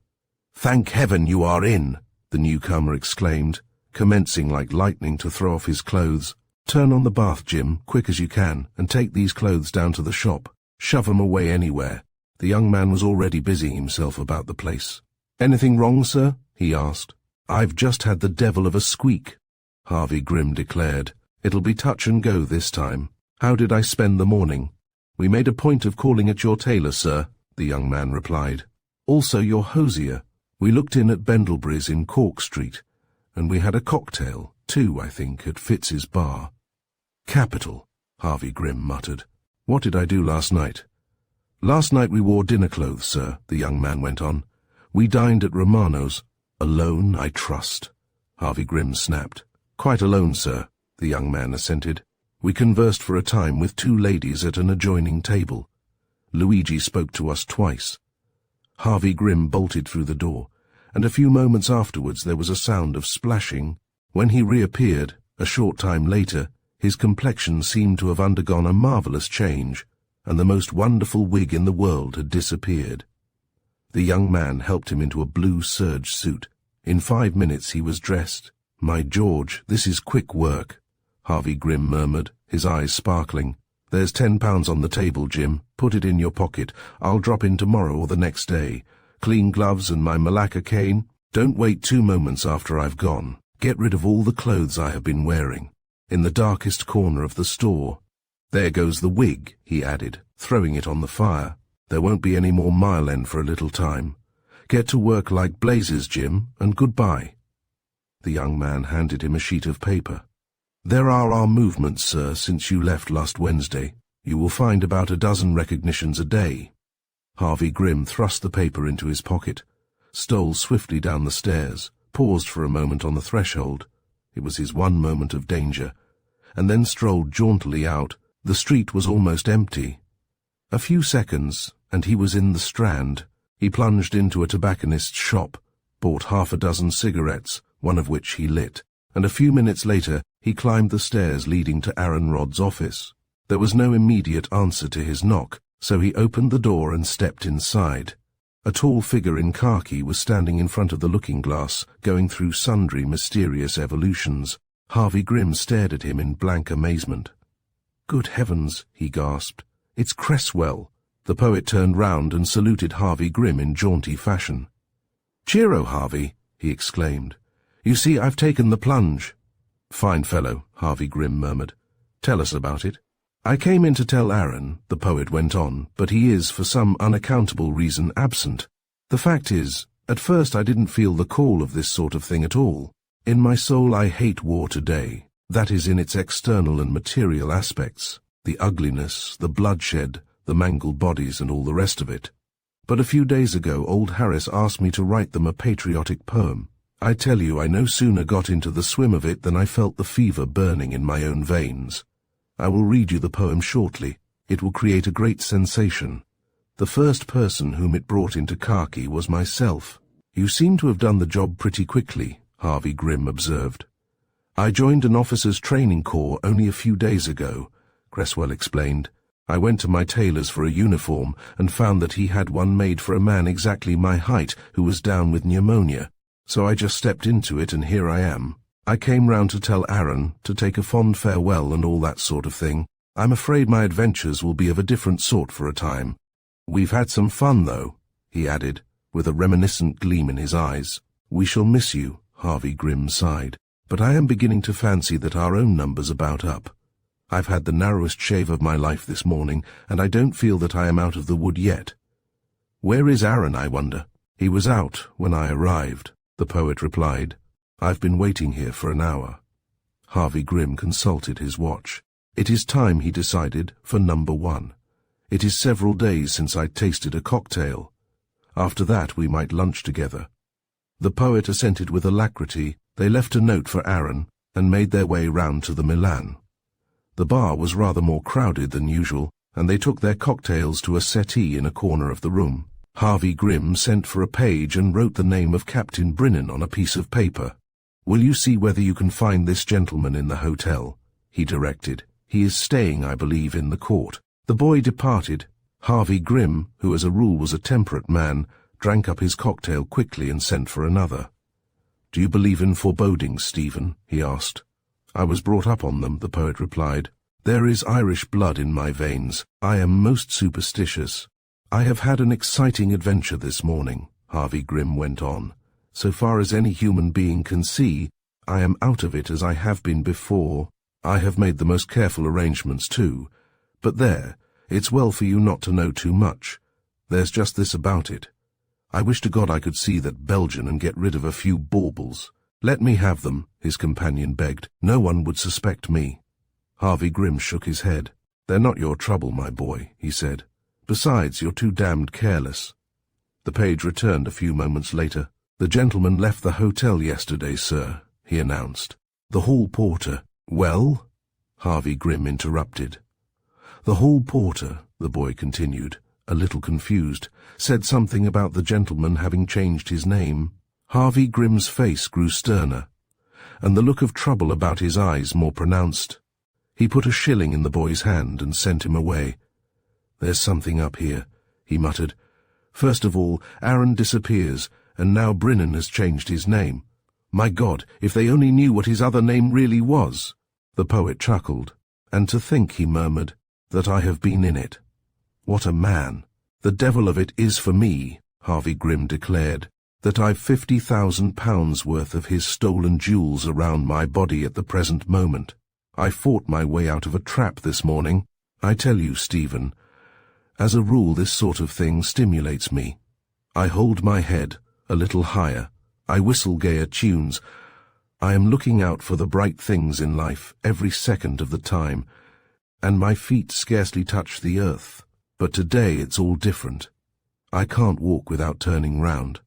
"Thank heaven you are in," the newcomer exclaimed, commencing like lightning to throw off his clothes. "Turn on the bath, Jim, quick as you can, and take these clothes down to the shop. Shove 'em away anywhere." The young man was already busying himself about the place. "Anything wrong, sir?" he asked. "I've just had the devil of a squeak," Harvey Grimm declared. "It'll be touch and go this time. How did I spend the morning?" "We made a point of calling at your tailor, sir," the young man replied. "Also your hosier. We looked in at Bendlebury's in Cork Street, and we had a cocktail, too, I think, at Fitz's bar." "Capital," Harvey Grimm muttered. "What did I do last night?" "Last night we wore dinner clothes, sir," the young man went on. "We dined at Romano's." "Alone, I trust," Harvey Grimm snapped. "Quite alone, sir," the young man assented. "We conversed for a time with two ladies at an adjoining table. Luigi spoke to us twice." Harvey Grimm bolted through the door, and a few moments afterwards there was a sound of splashing. When he reappeared, a short time later, His complexion seemed to have undergone a marvelous change, and the most wonderful wig in the world had disappeared. The young man helped him into a blue serge suit. In 5 minutes he was dressed. "My George, this is quick work," Harvey Grimm murmured, his eyes sparkling. "There's £10 on the table, Jim. Put it in your pocket. I'll drop in tomorrow or the next day. Clean gloves and my Malacca cane. Don't wait 2 moments after I've gone. Get rid of all the clothes I have been wearing. In the darkest corner of the store. There goes the wig," he added, throwing it on the fire. "There won't be any more Mile End for a little time. Get to work like blazes, Jim, and goodbye." The young man handed him a sheet of paper. "There are our movements, sir, since you left last Wednesday. You will find about a dozen recognitions a day." Harvey Grimm thrust the paper into his pocket, stole swiftly down the stairs, paused for a moment on the threshold. It was his one moment of danger, and then strolled jauntily out. The street was almost empty. A few seconds, and he was in the Strand. He plunged into a tobacconist's shop, bought 6 cigarettes, one of which he lit, and a few minutes later he climbed the stairs leading to Aaron Rod's office. There was no immediate answer to his knock, so he opened the door and stepped inside. A tall figure in khaki was standing in front of the looking-glass, going through sundry mysterious evolutions. Harvey Grimm stared at him in blank amazement. "Good heavens," he gasped. "It's Cresswell." The poet turned round and saluted Harvey Grimm in jaunty fashion. "Cheero, Harvey," he exclaimed. "You see, I've taken the plunge." "Fine fellow," Harvey Grimm murmured. "Tell us about it." "I came in to tell Aaron," the poet went on, "but he is, for some unaccountable reason, absent. The fact is, at first I didn't feel the call of this sort of thing at all. In my soul I hate war today. That is, in its external and material aspects, the ugliness, the bloodshed, the mangled bodies and all the rest of it. But a few days ago old Harris asked me to write them a patriotic poem. I tell you, I no sooner got into the swim of it than I felt the fever burning in my own veins. I will read you the poem shortly. It will create a great sensation. The first person whom it brought into khaki was myself." "You seem to have done the job pretty quickly," Harvey Grimm observed. "I joined an officers' training corps only a few days ago," Cresswell explained. "I went to my tailor's for a uniform and found that he had one made for a man exactly my height who was down with pneumonia. So I just stepped into it and here I am. I came round to tell Aaron, to take a fond farewell and all that sort of thing. I'm afraid my adventures will be of a different sort for a time. We've had some fun, though," he added, with a reminiscent gleam in his eyes. "We shall miss you," Harvey Grimm sighed, "but I am beginning to fancy that our own number's about up. I've had the narrowest shave of my life this morning, and I don't feel that I am out of the wood yet. Where is Aaron, I wonder?" "He was out when I arrived," the poet replied. "I've been waiting here for an hour." Harvey Grimm consulted his watch. "It is time," he decided, "for number 1. It is several days since I tasted a cocktail. After that we might lunch together." The poet assented with alacrity. They left a note for Aaron and made their way round to the Milan. The bar was rather more crowded than usual, and they took their cocktails to a settee in a corner of the room. Harvey Grimm sent for a page and wrote the name of Captain Brinnan on a piece of paper. "Will you see whether you can find this gentleman in the hotel?" he directed. "He is staying, I believe, in the court." The boy departed. Harvey Grimm, who as a rule was a temperate man, drank up his cocktail quickly and sent for another. "Do you believe in forebodings, Stephen?" he asked. "I was brought up on them," the poet replied. "There is Irish blood in my veins. I am most superstitious." "I have had an exciting adventure this morning," Harvey Grimm went on. "So far as any human being can see, I am out of it as I have been before. I have made the most careful arrangements too. But there, it's well for you not to know too much. There's just this about it. I wish to God I could see that Belgian and get rid of a few baubles. Let me have them," his companion begged. "No one would suspect me." Harvey Grimm shook his head. "They're not your trouble, my boy," he said. "Besides, you're too damned careless." The page returned a few moments later. "The gentleman left the hotel yesterday, sir," he announced. "The hall porter—" "Well?" Harvey Grimm interrupted. "The hall porter," the boy continued, a little confused, "said something about the gentleman having changed his name." Harvey Grimm's face grew sterner, and the look of trouble about his eyes more pronounced. He put a shilling in the boy's hand and sent him away. "There's something up here," he muttered. "First of all, Aaron disappears, and now Brinnan has changed his name. My God, if they only knew what his other name really was." The poet chuckled. "And to think," he murmured, "that I have been in it. What a man! The devil of it is for me," Harvey Grimm declared, "that I've £50,000 worth of his stolen jewels around my body at the present moment. I fought my way out of a trap this morning. I tell you, Stephen, as a rule this sort of thing stimulates me. I hold my head a little higher. I whistle gayer tunes. I am looking out for the bright things in life every second of the time, and my feet scarcely touch the earth. But today it's all different. I can't walk without turning round.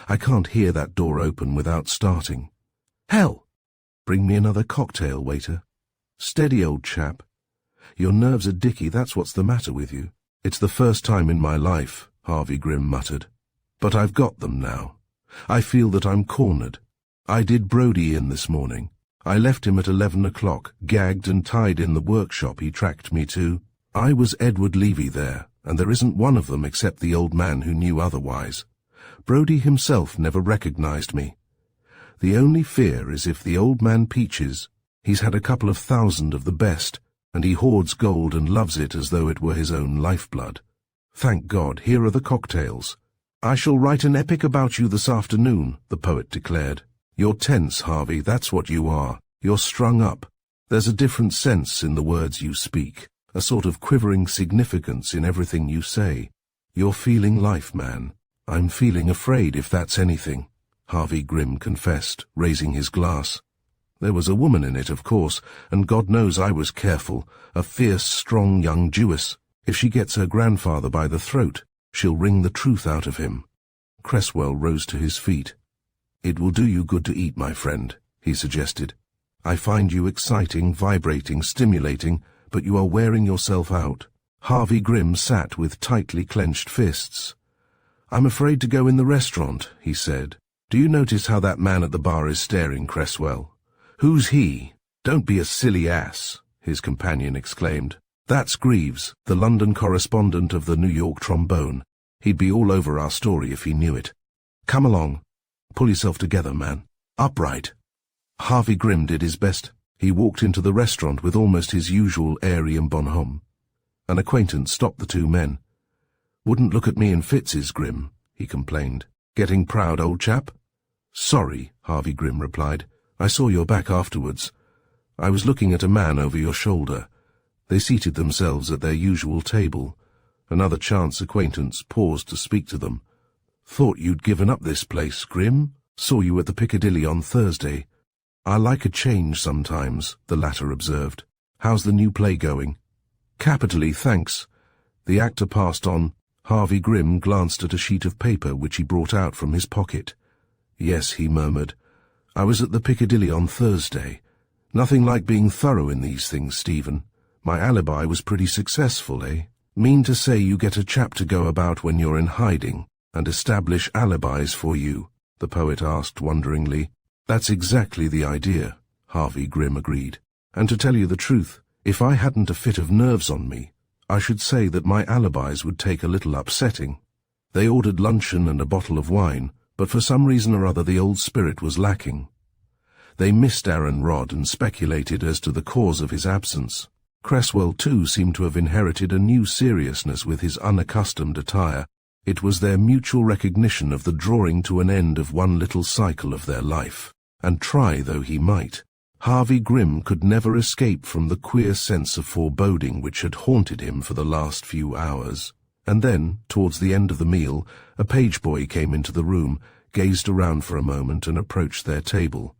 I can't hear that door open without starting. Hell! Bring me another cocktail, waiter. Steady, old chap. Your nerves are dicky, that's what's the matter with you." "It's the first time in my life," Harvey Grimm muttered. "But I've got them now. I feel that I'm cornered. I did Brodie in this morning. I left him at 11 o'clock, gagged and tied in the workshop he tracked me to. I was Edward Levy there, and there isn't one of them except the old man who knew otherwise. Brodie himself never recognized me. The only fear is if the old man peaches. He's had a couple of thousand of the best, and he hoards gold and loves it as though it were his own lifeblood. Thank God, here are the cocktails. I shall write an epic about you this afternoon," the poet declared. "You're tense, Harvey, that's what you are. You're strung up. There's a different sense in the words you speak, a sort of quivering significance in everything you say. You're feeling life, man." "I'm feeling afraid, if that's anything," Harvey Grimm confessed, raising his glass. "There was a woman in it, of course, and God knows I was careful, a fierce, strong young Jewess. If she gets her grandfather by the throat, she'll wring the truth out of him." Cresswell rose to his feet. "It will do you good to eat, my friend," he suggested. "I find you exciting, vibrating, stimulating, but you are wearing yourself out." Harvey Grimm sat with tightly clenched fists. "I'm afraid to go in the restaurant," he said. "Do you notice how that man at the bar is staring, Cresswell?" "Who's he?" "Don't be a silly ass," his companion exclaimed. "That's Greaves, the London correspondent of the New York Trombone. He'd be all over our story if he knew it. Come along. Pull yourself together, man. Upright." Harvey Grimm did his best. He walked into the restaurant with almost his usual airy and bonhomme. An acquaintance stopped the two men. "Wouldn't look at me in Fitz's, Grimm," he complained. "Getting proud, old chap?" "Sorry," Harvey Grimm replied. "I saw your back afterwards. I was looking at a man over your shoulder." They seated themselves at their usual table. Another chance acquaintance paused to speak to them. "Thought you'd given up this place, Grimm. Saw you at the Piccadilly on Thursday." "I like a change sometimes," the latter observed. "How's the new play going?" "Capitally, thanks." The actor passed on. Harvey Grimm glanced at a sheet of paper which he brought out from his pocket. "Yes," he murmured. "I was at the Piccadilly on Thursday. Nothing like being thorough in these things, Stephen. My alibi was pretty successful, eh? Mean to say you get a chap to go about when you're in hiding, and establish alibis for you?" the poet asked wonderingly. "That's exactly the idea," Harvey Grimm agreed. "And to tell you the truth, if I hadn't a fit of nerves on me, I should say that my alibis would take a little upsetting. They ordered luncheon and a bottle of wine, but for some reason or other the old spirit was lacking. They missed Aaron Rodd and speculated as to the cause of his absence. Cresswell, too, seemed to have inherited a new seriousness with his unaccustomed attire. It was their mutual recognition of the drawing to an end of one little cycle of their life, and try though he might, Harvey Grimm could never escape from the queer sense of foreboding which had haunted him for the last few hours. And then, towards the end of the meal, a page boy came into the room, gazed around for a moment, and approached their table.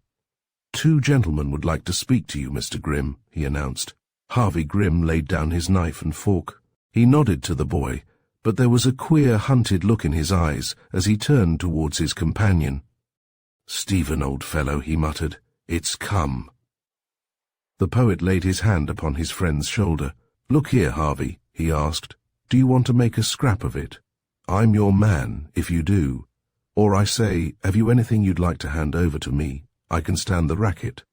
"Two gentlemen would like to speak to you, Mr. Grimm," he announced. Harvey Grimm laid down his knife and fork. He nodded to the boy, but there was a queer, hunted look in his eyes as he turned towards his companion. "Stephen, old fellow," he muttered, "it's come." The poet laid his hand upon his friend's shoulder. "Look here, Harvey," he asked, "do you want to make a scrap of it? I'm your man, if you do. Or I say, have you anything you'd like to hand over to me? I can stand the racket."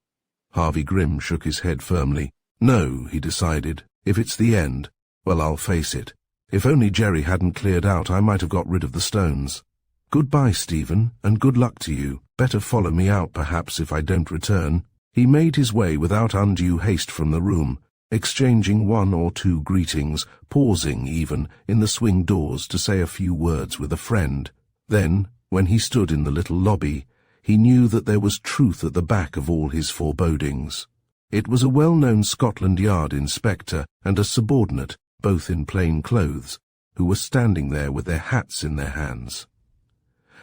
Harvey Grimm shook his head firmly. No, he decided. If it's the end, well, I'll face it. If only Jerry hadn't cleared out, I might have got rid of the stones. Goodbye, Stephen, and good luck to you. Better follow me out, perhaps, if I don't return. He made his way without undue haste from the room, exchanging one or two greetings, pausing even in the swing doors to say a few words with a friend. Then, when he stood in the little lobby, he knew that there was truth at the back of all his forebodings. It was a well-known Scotland Yard inspector and a subordinate, both in plain clothes, who were standing there with their hats in their hands.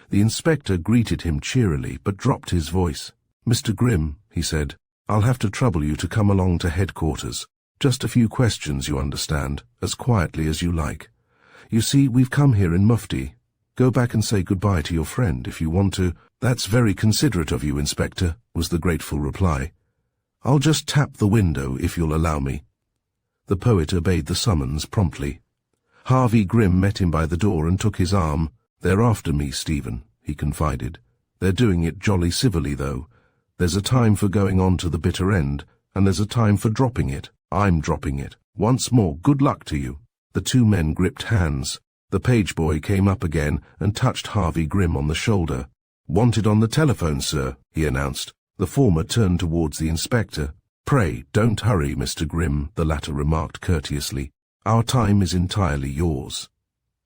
The inspector greeted him cheerily, but dropped his voice. "Mr. Grimm," he said, "I'll have to trouble you to come along to headquarters. Just a few questions, you understand, as quietly as you like. You see, we've come here in mufti. Go back and say goodbye to your friend if you want to." "That's very considerate of you, Inspector," was the grateful reply. "I'll just tap the window if you'll allow me." The poet obeyed the summons promptly. Harvey Grimm met him by the door and took his arm. "They're after me, Stephen," he confided. "They're doing it jolly civilly, though. There's a time for going on to the bitter end, and there's a time for dropping it. I'm dropping it. Once more, good luck to you." The two men gripped hands. The page boy came up again and touched Harvey Grimm on the shoulder. "Wanted on the telephone, sir," he announced. The former turned towards the inspector. "Pray, don't hurry, Mr. Grimm," the latter remarked courteously. "Our time is entirely yours."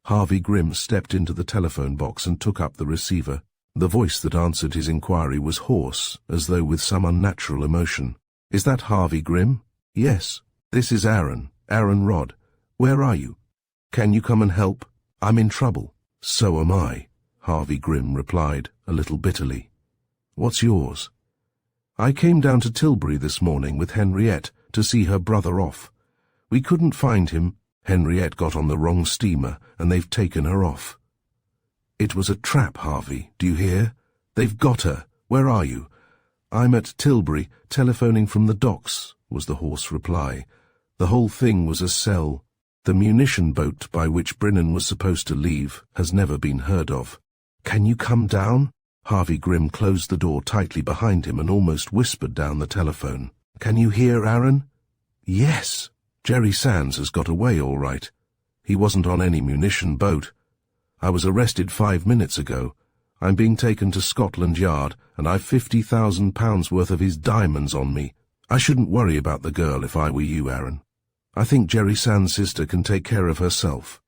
Harvey Grimm stepped into the telephone box and took up the receiver. The voice that answered his inquiry was hoarse, as though with some unnatural emotion. "Is that Harvey Grimm?" "Yes. This is Aaron Rodd. Where are you? Can you come and help? I'm in trouble." "So am I," Harvey Grimm replied, a little bitterly. "What's yours?" "I came down to Tilbury this morning with Henriette to see her brother off. We couldn't find him. Henriette got on the wrong steamer, and they've taken her off." "It was a trap, Harvey, do you hear? They've got her. Where are you?" "I'm at Tilbury, telephoning from the docks," was the hoarse reply. "The whole thing was a sell. The munition boat by which Brennan was supposed to leave has never been heard of." "Can you come down?" Harvey Grimm closed the door tightly behind him and almost whispered down the telephone. "Can you hear, Aaron?" "Yes. Jerry Sands has got away all right. He wasn't on any munition boat. I was arrested 5 minutes ago. I'm being taken to Scotland Yard, and I've £50,000 worth of his diamonds on me. I shouldn't worry about the girl if I were you, Aaron. I think Jerry Sands' sister can take care of herself."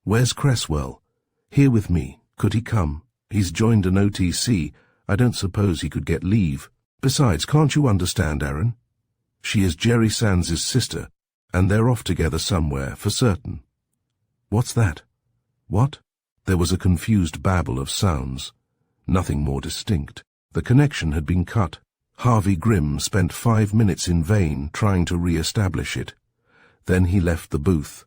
"Where's Cresswell?" "Here with me. Could he come? He's joined an OTC. I don't suppose he could get leave. Besides, can't you understand, Aaron? She is Jerry Sands' sister, and they're off together somewhere, for certain." "What's that? What?" There was a confused babble of sounds. Nothing more distinct. The connection had been cut. Harvey Grimm spent 5 minutes in vain trying to re-establish it. Then he left the booth.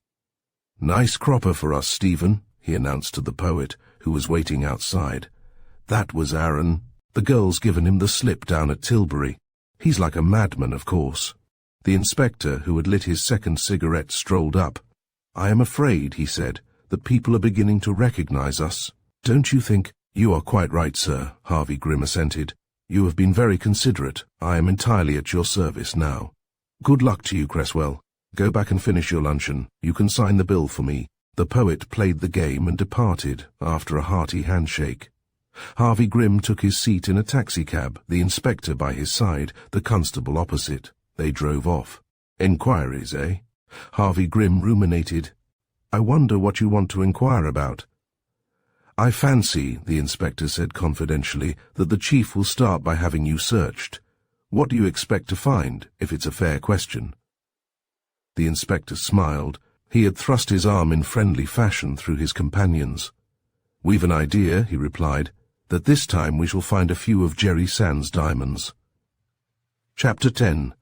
"Nice cropper for us, Stephen," he announced to the poet, who was waiting outside. "That was Aaron. The girl's given him the slip down at Tilbury. He's like a madman, of course." The inspector, who had lit his second cigarette, strolled up. "I am afraid," he said, "that people are beginning to recognize us. Don't you think?" "You are quite right, sir," Harvey Grimm assented. "You have been very considerate. I am entirely at your service now. Good luck to you, Cresswell. Go back and finish your luncheon. You can sign the bill for me." The poet played the game and departed after a hearty handshake. Harvey Grimm took his seat in a taxicab, the inspector by his side, the constable opposite. They drove off. "Enquiries, eh?" Harvey Grimm ruminated. "I wonder what you want to inquire about." "I fancy," the inspector said confidentially, "that the chief will start by having you searched. What do you expect to find, if it's a fair question?" The inspector smiled. He had thrust his arm in friendly fashion through his companion's. "We've an idea," he replied, "that this time we shall find a few of Jerry Sands' diamonds." Chapter 10.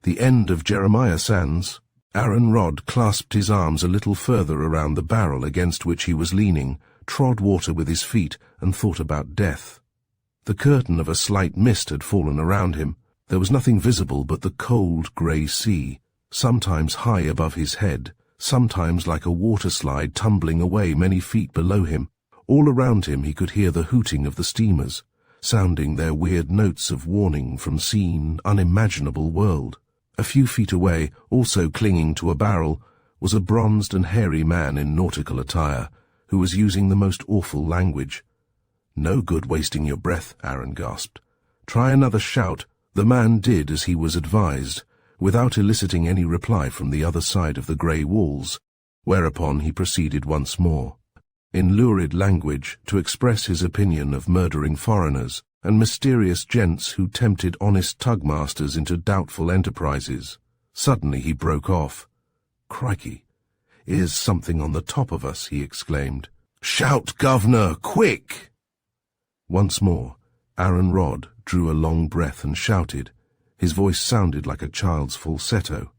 The End of Jeremiah Sands. Aaron Rodd clasped his arms a little further around the barrel against which he was leaning, trod water with his feet, and thought about death. The curtain of a slight mist had fallen around him. There was nothing visible but the cold grey sea, sometimes high above his head, sometimes like a water-slide tumbling away many feet below him. All around him he could hear the hooting of the steamers, sounding their weird notes of warning from seen, unimaginable world. A few feet away, also clinging to a barrel, was a bronzed and hairy man in nautical attire, who was using the most awful language. "No good wasting your breath," Aaron gasped. "Try another shout." The man did as he was advised, without eliciting any reply from the other side of the grey walls, whereupon he proceeded once more, in lurid language, to express his opinion of murdering foreigners and mysterious gents who tempted honest tugmasters into doubtful enterprises. Suddenly he broke off. "Crikey, here's something on the top of us," he exclaimed. "Shout, governor, quick!" Once more, Aaron Rodd drew a long breath and shouted. His voice sounded like a child's falsetto,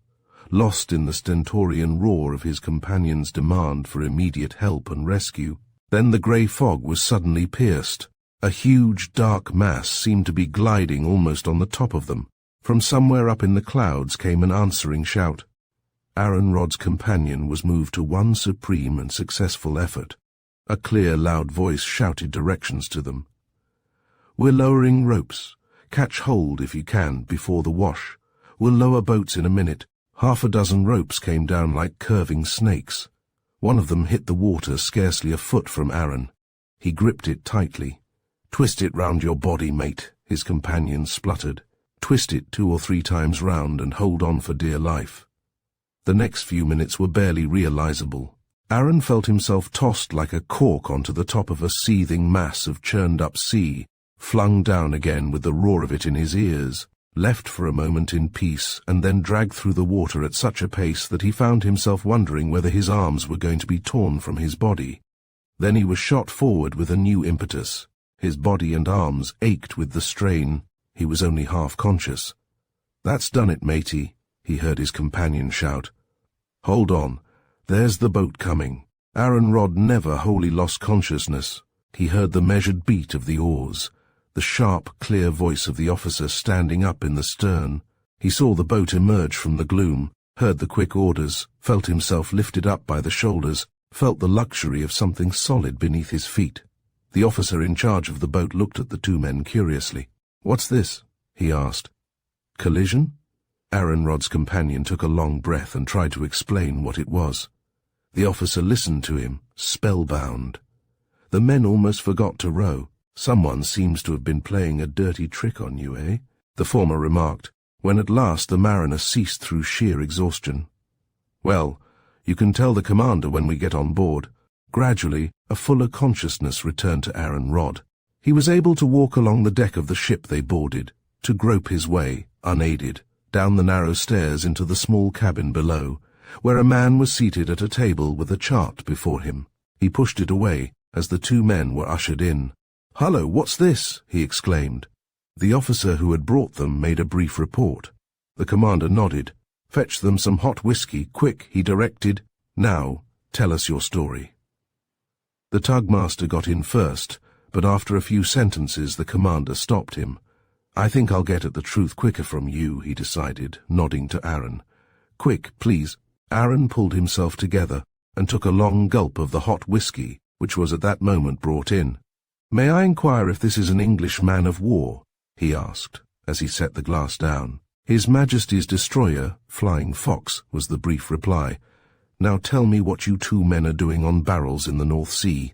lost in the stentorian roar of his companion's demand for immediate help and rescue. Then the grey fog was suddenly pierced. A huge, dark mass seemed to be gliding almost on the top of them. From somewhere up in the clouds came an answering shout. Aaron Rodd's companion was moved to one supreme and successful effort. A clear, loud voice shouted directions to them. "We're lowering ropes. Catch hold, if you can, before the wash. We'll lower boats in a minute." Half a dozen ropes came down like curving snakes. One of them hit the water scarcely a foot from Aaron. He gripped it tightly. "Twist it round your body, mate," his companion spluttered. "Twist it 2 or 3 times round and hold on for dear life." The next few minutes were barely realizable. Aaron felt himself tossed like a cork onto the top of a seething mass of churned-up sea, flung down again with the roar of it in his ears, left for a moment in peace, and then dragged through the water at such a pace that he found himself wondering whether his arms were going to be torn from his body. Then he was shot forward with a new impetus. His body and arms ached with the strain. He was only half conscious. "That's done it, matey," he heard his companion shout. "Hold on. There's the boat coming." Aaron Rodd never wholly lost consciousness. He heard the measured beat of the oars, the sharp, clear voice of the officer standing up in the stern. He saw the boat emerge from the gloom, heard the quick orders, felt himself lifted up by the shoulders, felt the luxury of something solid beneath his feet. The officer in charge of the boat looked at the 2 men curiously. "What's this?" he asked. "Collision?" Aaron Rodd's companion took a long breath and tried to explain what it was. The officer listened to him, spellbound. "The men almost forgot to row. Someone seems to have been playing a dirty trick on you, eh?" the former remarked, when at last the mariner ceased through sheer exhaustion. "Well, you can tell the commander when we get on board." Gradually, a fuller consciousness returned to Aaron Rodd. He was able to walk along the deck of the ship they boarded, to grope his way, unaided, down the narrow stairs into the small cabin below, where a man was seated at a table with a chart before him. He pushed it away as the 2 men were ushered in. "Hullo, what's this?" he exclaimed. The officer who had brought them made a brief report. The commander nodded. "Fetch them some hot whiskey, quick," he directed. "Now, tell us your story." The tugmaster got in first, but after a few sentences the commander stopped him. "I think I'll get at the truth quicker from you," he decided, nodding to Aaron. "Quick, please." Aaron pulled himself together and took a long gulp of the hot whiskey, which was at that moment brought in. "May I inquire if this is an English man of war?" he asked, as he set the glass down. "His Majesty's destroyer, Flying Fox," was the brief reply. "Now tell me what you 2 men are doing on barrels in the North Sea."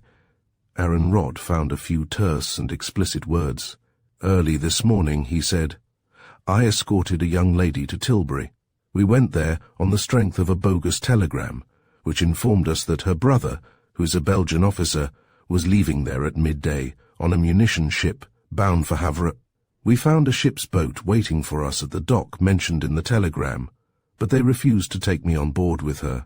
Aaron Rodd found a few terse and explicit words. "Early this morning," he said, "I escorted a young lady to Tilbury. We went there on the strength of a bogus telegram, which informed us that her brother, who's a Belgian officer, was leaving there at midday on a munition ship bound for Havre. We found a ship's boat waiting for us at the dock mentioned in the telegram, but they refused to take me on board with her.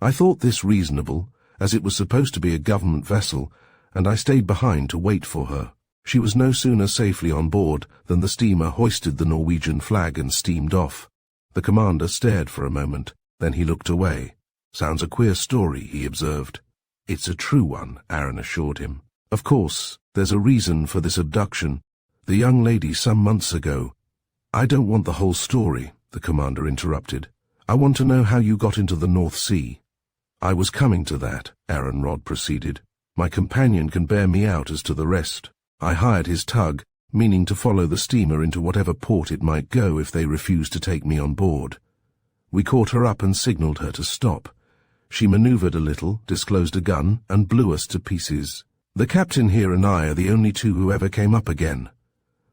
I thought this reasonable, as it was supposed to be a government vessel, and I stayed behind to wait for her. She was no sooner safely on board than the steamer hoisted the Norwegian flag and steamed off. The commander stared for a moment, then he looked away. "Sounds a queer story," he observed. "It's a true one," Aaron assured him. "Of course, there's a reason for this abduction. The young lady some months ago—" "I don't want the whole story," the commander interrupted. "I want to know how you got into the North Sea." "I was coming to that," Aaron Rodd proceeded. "My companion can bear me out as to the rest. I hired his tug, meaning to follow the steamer into whatever port it might go if they refused to take me on board. We caught her up and signaled her to stop. She maneuvered a little, disclosed a gun, and blew us to pieces. The captain here and I are the only two who ever came up again.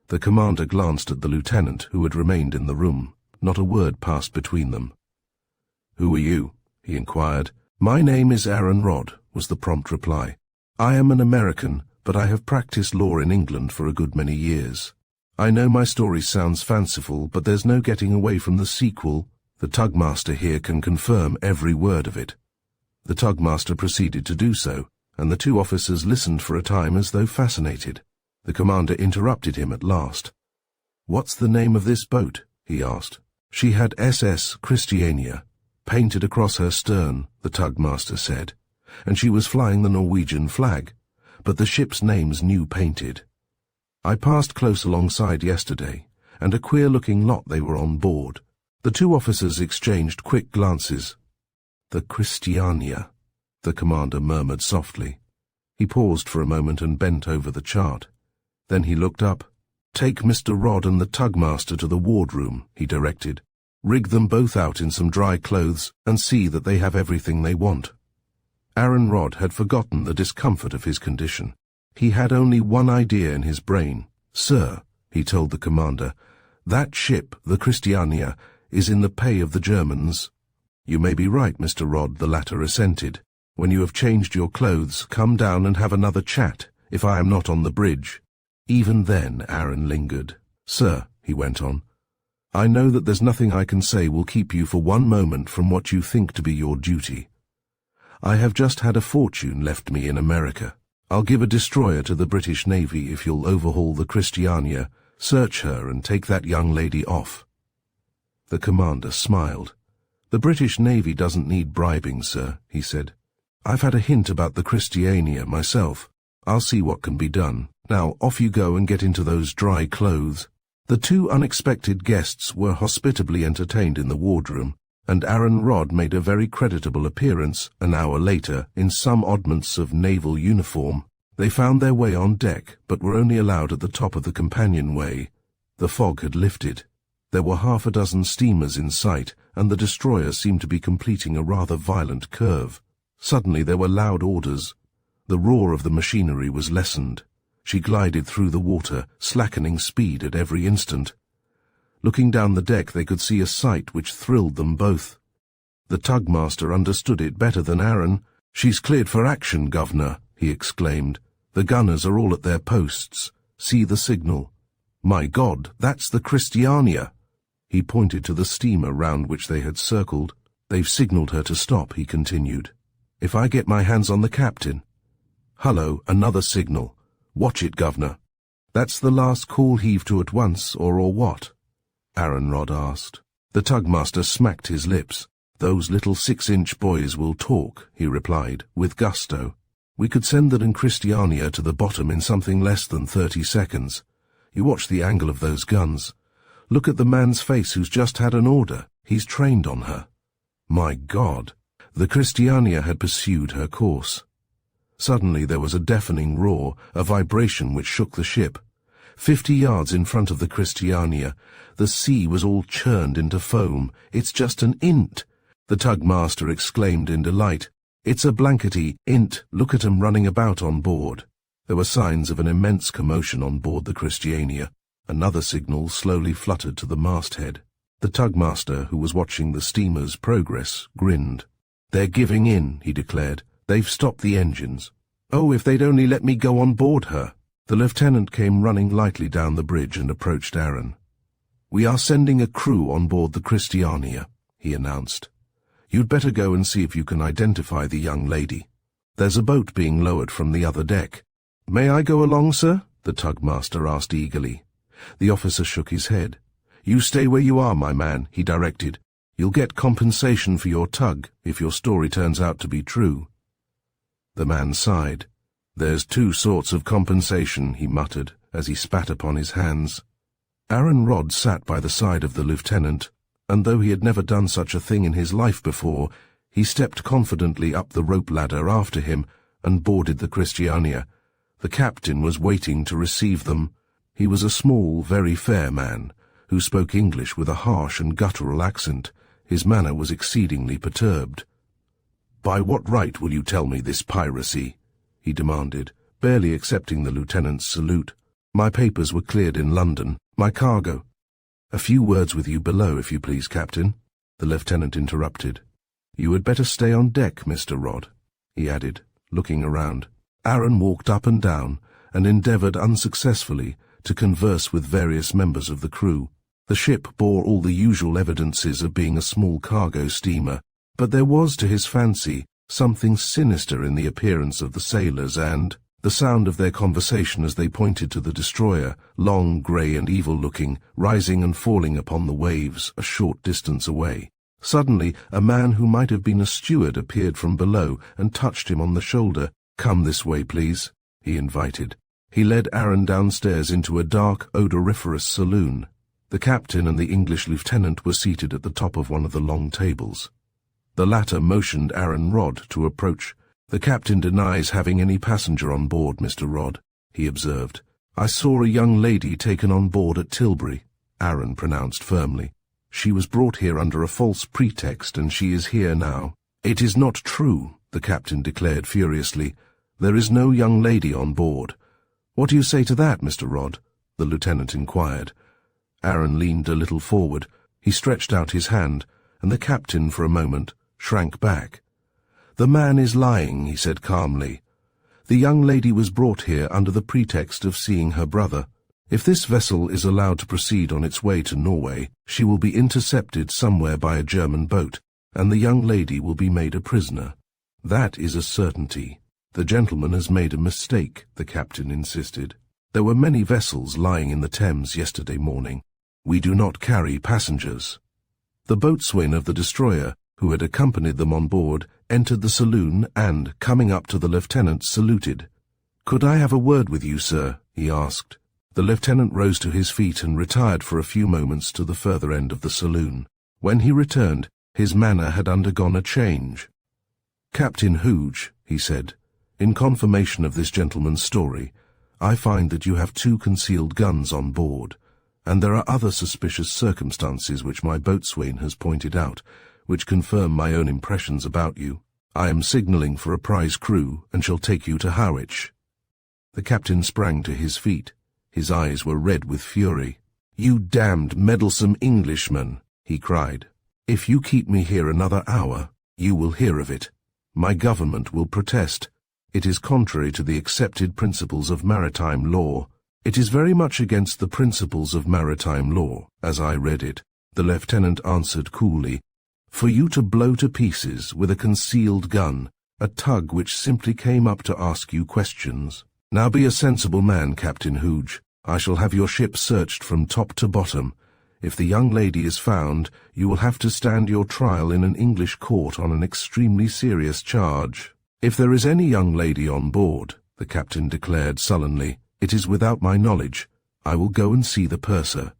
The commander glanced at the lieutenant, who had remained in the room. Not a word passed between them. "Who are you?" he inquired. "My name is Aaron Rodd," was the prompt reply. "I am an American, but I have practiced law in England for a good many years. I know my story sounds fanciful, but there's no getting away from the sequel. The tugmaster here can confirm every word of it." The tugmaster proceeded to do so, and the two officers listened for a time as though fascinated. The commander interrupted him at last. "What's the name of this boat?" he asked. "She had SS Christiania painted across her stern," the tugmaster said, "and she was flying the Norwegian flag, but the ship's name's new painted. I passed close alongside yesterday, and a queer-looking lot they were on board." The two officers exchanged quick glances. "The Christiania," the commander murmured softly. He paused for a moment and bent over the chart. Then he looked up. "Take Mr. Rodd and the tugmaster to the wardroom," he directed. "Rig them both out in some dry clothes and see that they have everything they want." Aaron Rodd had forgotten the discomfort of his condition. He had only one idea in his brain. "Sir," he told the commander, "that ship, the Christiania, is in the pay of the Germans." "You may be right, Mr. Rodd," the latter assented. "When you have changed your clothes, come down and have another chat, if I am not on the bridge." Even then Aaron lingered. "Sir," he went on, "I know that there's nothing I can say will keep you for one moment from what you think to be your duty. I have just had a fortune left me in America. I'll give a destroyer to the British Navy if you'll overhaul the Christiania, search her, and take that young lady off." The commander smiled. "The British Navy doesn't need bribing, sir," he said. "I've had a hint about the Christiania myself. I'll see what can be done. Now off you go and get into those dry clothes." The two unexpected guests were hospitably entertained in the wardroom, and Aaron Rodd made a very creditable appearance an hour later in some oddments of naval uniform. They found their way on deck, but were only allowed at the top of the companionway. The fog had lifted. There were half a dozen steamers in sight, and the destroyer seemed to be completing a rather violent curve. Suddenly there were loud orders. The roar of the machinery was lessened. She glided through the water, slackening speed at every instant. Looking down the deck they could see a sight which thrilled them both. The tugmaster understood it better than Aaron. "She's cleared for action, Governor," he exclaimed. "The gunners are all at their posts. See the signal. My God, that's the Christiania." He pointed to the steamer round which they had circled. "They've signaled her to stop," he continued. "If I get my hands on the captain—" "Hullo, another signal. Watch it, Governor." "That's the last call heave to at once, or what?" Aaron Rodd asked. The tugmaster smacked his lips. "Those little 6-inch boys will talk," he replied, with gusto. "We could send the Christiania to the bottom in something less than 30 seconds. You watch the angle of those guns. Look at the man's face who's just had an order. He's trained on her." My God! The Christiania had pursued her course. Suddenly there was a deafening roar, a vibration which shook the ship. 50 yards in front of the Christiania, the sea was all churned into foam. "It's just an int!" the tugmaster exclaimed in delight. "It's a blankety int. Look at 'em running about on board." There were signs of an immense commotion on board the Christiania. Another signal slowly fluttered to the masthead. The tugmaster, who was watching the steamer's progress, grinned. "They're giving in," he declared. "They've stopped the engines. Oh, if they'd only let me go on board her." The lieutenant came running lightly down the bridge and approached Aaron. "We are sending a crew on board the Christiania," he announced. "You'd better go and see if you can identify the young lady. There's a boat being lowered from the other deck." "May I go along, sir?" the tugmaster asked eagerly. The officer shook his head. "You stay where you are, my man," he directed. "You'll get compensation for your tug if your story turns out to be true." The man sighed. "There's two sorts of compensation," he muttered, as he spat upon his hands. Aaron Rodd sat by the side of the lieutenant, and though he had never done such a thing in his life before, he stepped confidently up the rope ladder after him and boarded the Christiania. The captain was waiting to receive them. He was a small, very fair man, who spoke English with a harsh and guttural accent. His manner was exceedingly perturbed. "By what right will you tell me this piracy?" he demanded, barely accepting the lieutenant's salute. "My papers were cleared in London. My cargo—" "A few words with you below, if you please, Captain," the lieutenant interrupted. "You had better stay on deck, Mr. Rod," he added, looking around. Aaron walked up and down and endeavored unsuccessfully to converse with various members of the crew. The ship bore all the usual evidences of being a small cargo steamer, but there was, to his fancy, something sinister in the appearance of the sailors and the sound of their conversation as they pointed to the destroyer, long, grey and evil-looking, rising and falling upon the waves a short distance away. Suddenly, a man who might have been a steward appeared from below and touched him on the shoulder. "Come this way, please," he invited. He led Aaron downstairs into a dark, odoriferous saloon. The captain and the English lieutenant were seated at the top of one of the long tables. The latter motioned Aaron Rod to approach. "The captain denies having any passenger on board, Mr. Rod," he observed. "I saw a young lady taken on board at Tilbury," Aaron pronounced firmly. "She was brought here under a false pretext, and she is here now." "It is not true," the captain declared furiously. "There is no young lady on board." "What do you say to that, Mr. Rod?" the lieutenant inquired. Aaron leaned a little forward. He stretched out his hand, and the captain, for a moment, shrank back. "The man is lying," he said calmly. "The young lady was brought here under the pretext of seeing her brother. If this vessel is allowed to proceed on its way to Norway, she will be intercepted somewhere by a German boat, and the young lady will be made a prisoner. That is a certainty." "The gentleman has made a mistake," the captain insisted. "There were many vessels lying in the Thames yesterday morning. We do not carry passengers." The boatswain of the destroyer, who had accompanied them on board, entered the saloon and, coming up to the lieutenant, saluted. "Could I have a word with you, sir?" he asked. The lieutenant rose to his feet and retired for a few moments to the further end of the saloon. When he returned, his manner had undergone a change. "Captain Hooge," he said, "in confirmation of this gentleman's story, I find that you have 2 concealed guns on board, and there are other suspicious circumstances which my boatswain has pointed out, which confirm my own impressions about you. I am signalling for a prize crew, and shall take you to Harwich." The captain sprang to his feet. His eyes were red with fury. "You damned meddlesome Englishman," he cried. "If you keep me here another hour, you will hear of it. My government will protest. It is contrary to the accepted principles of maritime law. It is very much against the principles of maritime law, as I read it," the lieutenant answered coolly, "for you to blow to pieces with a concealed gun a tug which simply came up to ask you questions. Now be a sensible man, Captain Hooge. I shall have your ship searched from top to bottom. If the young lady is found, you will have to stand your trial in an English court on an extremely serious charge." "If there is any young lady on board," the captain declared sullenly, "it is without my knowledge. I will go and see the purser."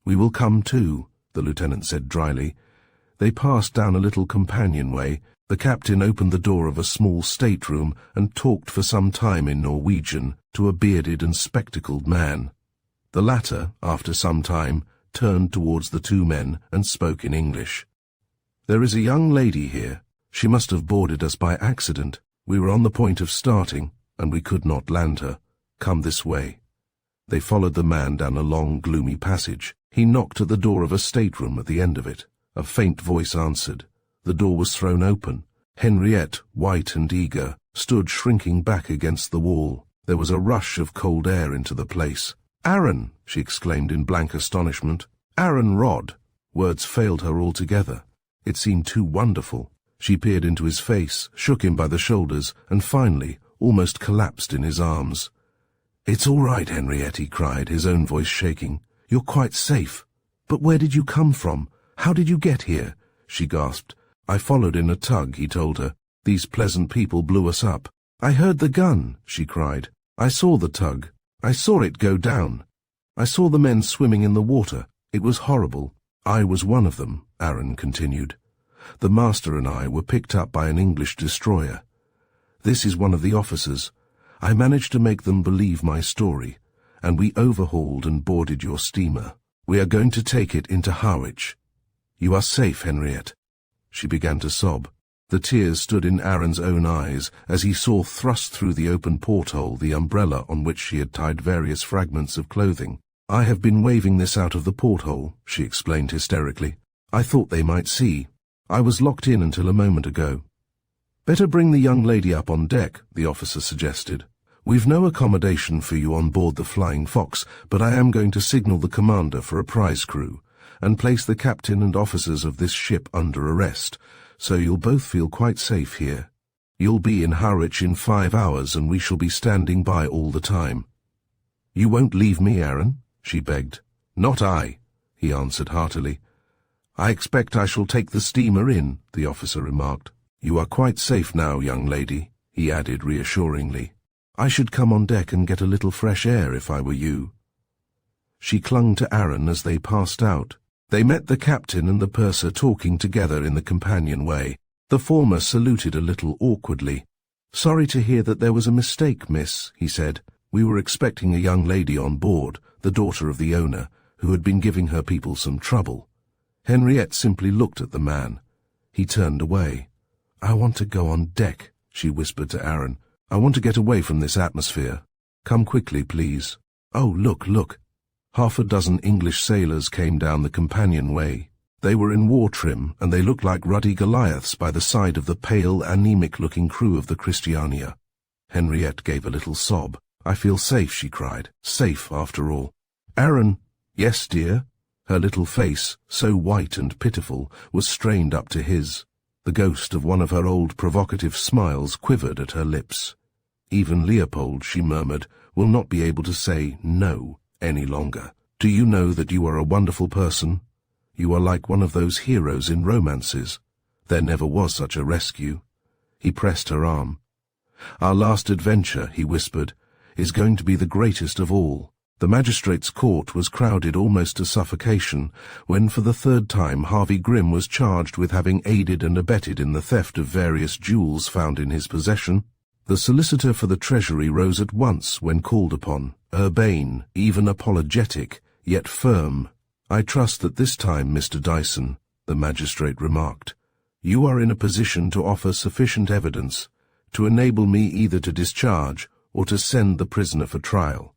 "We will come too," the lieutenant said dryly. They passed down a little companionway. The captain opened the door of a small stateroom and talked for some time in Norwegian to a bearded and spectacled man. The latter, after some time, turned towards the 2 men and spoke in English. "There is a young lady here. She must have boarded us by accident. We were on the point of starting, and we could not land her. Come this way." They followed the man down a long, gloomy passage. He knocked at the door of a stateroom at the end of it. A faint voice answered. The door was thrown open. Henriette, white and eager, stood shrinking back against the wall. There was a rush of cold air into the place. "Aaron!" she exclaimed in blank astonishment. "Aaron Rod!" Words failed her altogether. It seemed too wonderful. She peered into his face, shook him by the shoulders, and finally almost collapsed in his arms. "It's all right, Henriette," he cried, his own voice shaking. "You're quite safe." "But where did you come from? How did you get here?" she gasped. "I followed in a tug," he told her. "These pleasant people blew us up." "I heard the gun," she cried. "I saw the tug. I saw it go down. I saw the men swimming in the water. It was horrible. I was one of them," Aaron continued. "The master and I were picked up by an English destroyer. This is one of the officers. I managed to make them believe my story, and we overhauled and boarded your steamer. We are going to take it into Harwich. You are safe, Henriette." She began to sob. The tears stood in Aaron's own eyes as he saw thrust through the open porthole the umbrella on which she had tied various fragments of clothing. "I have been waving this out of the porthole," she explained hysterically. "I thought they might see. I was locked in until a moment ago." "Better bring the young lady up on deck," the officer suggested. "We've no accommodation for you on board the Flying Fox, but I am going to signal the commander for a prize crew, and place the captain and officers of this ship under arrest, so you'll both feel quite safe here. You'll be in Harwich in 5 hours, and we shall be standing by all the time." "You won't leave me, Aaron?" she begged. "Not I," he answered heartily. "I expect I shall take the steamer in," the officer remarked. "You are quite safe now, young lady," he added reassuringly. "I should come on deck and get a little fresh air if I were you." She clung to Aaron as they passed out. They met the captain and the purser talking together in the companionway. The former saluted a little awkwardly. "Sorry to hear that there was a mistake, miss," he said. "We were expecting a young lady on board, the daughter of the owner, who had been giving her people some trouble." Henriette simply looked at the man. He turned away. "I want to go on deck," she whispered to Aaron. "I want to get away from this atmosphere. Come quickly, please." "Oh, look, look." 6 English sailors came down the companionway. They were in war trim, and they looked like ruddy Goliaths by the side of the pale, anemic-looking crew of the Christiania. Henriette gave a little sob. "I feel safe," she cried. "Safe, after all." "Aaron." "Yes, dear." Her little face, so white and pitiful, was strained up to his. The ghost of one of her old provocative smiles quivered at her lips. "Even Leopold," she murmured, "will not be able to say no any longer. Do you know that you are a wonderful person? You are like one of those heroes in romances. There never was such a rescue." He pressed her arm. "Our last adventure," he whispered, "is going to be the greatest of all." The magistrate's court was crowded almost to suffocation when for the 3rd time Harvey Grimm was charged with having aided and abetted in the theft of various jewels found in his possession. The solicitor for the Treasury rose at once when called upon, urbane, even apologetic, yet firm. "I trust that this time, Mr. Dyson," the magistrate remarked, "you are in a position to offer sufficient evidence to enable me either to discharge or to send the prisoner for trial."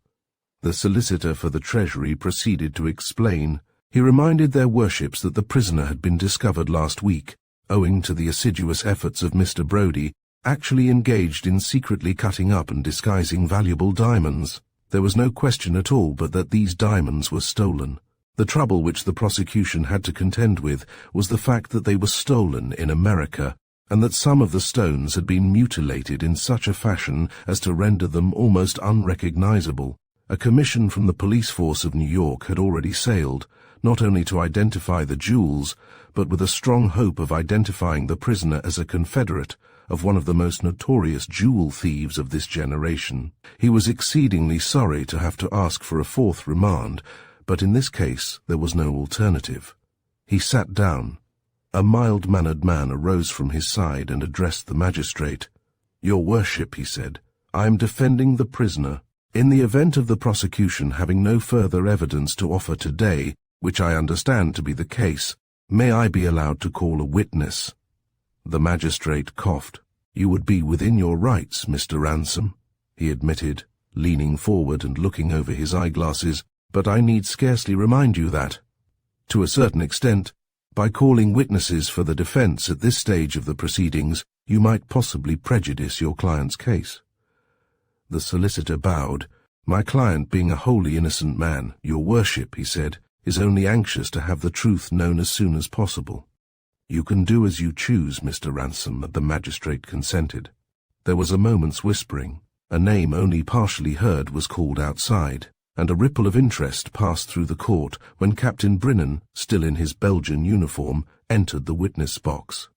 The solicitor for the Treasury proceeded to explain. He reminded their worships that the prisoner had been discovered last week, owing to the assiduous efforts of Mr. Brodie, actually engaged in secretly cutting up and disguising valuable diamonds. There was no question at all but that these diamonds were stolen. The trouble which the prosecution had to contend with was the fact that they were stolen in America, and that some of the stones had been mutilated in such a fashion as to render them almost unrecognizable. A commission from the police force of New York had already sailed, not only to identify the jewels, but with a strong hope of identifying the prisoner as a confederate of one of the most notorious jewel thieves of this generation. He was exceedingly sorry to have to ask for a 4th remand, but in this case there was no alternative. He sat down. A mild-mannered man arose from his side and addressed the magistrate. "Your worship," he said, "I am defending the prisoner. In the event of the prosecution having no further evidence to offer today, which I understand to be the case, may I be allowed to call a witness?" The magistrate coughed. "You would be within your rights, Mr. Ransom," he admitted, leaning forward and looking over his eyeglasses, "but I need scarcely remind you that, to a certain extent, by calling witnesses for the defense at this stage of the proceedings, you might possibly prejudice your client's case." The solicitor bowed. "My client, being a wholly innocent man, your worship," he said, "is only anxious to have the truth known as soon as possible." "You can do as you choose, Mr. Ransom," the magistrate consented. There was a moment's whispering. A name only partially heard was called outside, and a ripple of interest passed through the court when Captain Brinnan, still in his Belgian uniform, entered the witness box.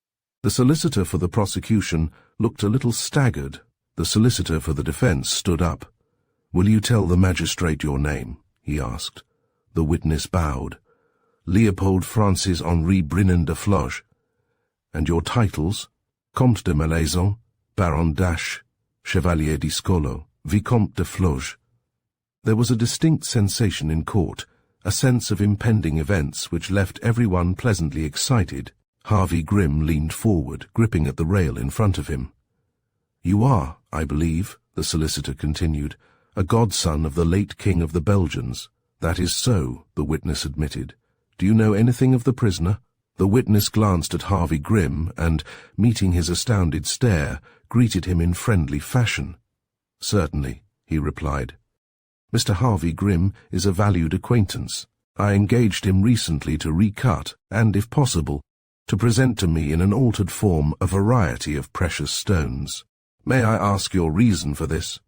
The solicitor for the prosecution looked a little staggered. The solicitor for the defense stood up. "Will you tell the magistrate your name?" he asked. The witness bowed. "Leopold Francis Henri Brinnan de Floge." "And your titles?" "Comte de Malaison, Baron d'Ache, Chevalier di Scolo, Vicomte de Floge." There was a distinct sensation in court, a sense of impending events which left everyone pleasantly excited. Harvey Grimm leaned forward, gripping at the rail in front of him. "You are, I believe," the solicitor continued, "a godson of the late King of the Belgians." "That is so," the witness admitted. "Do you know anything of the prisoner?" The witness glanced at Harvey Grimm and, meeting his astounded stare, greeted him in friendly fashion. "Certainly," he replied. "Mr. Harvey Grimm is a valued acquaintance. I engaged him recently to recut and, if possible, to present to me in an altered form a variety of precious stones. May I ask your reason for this?"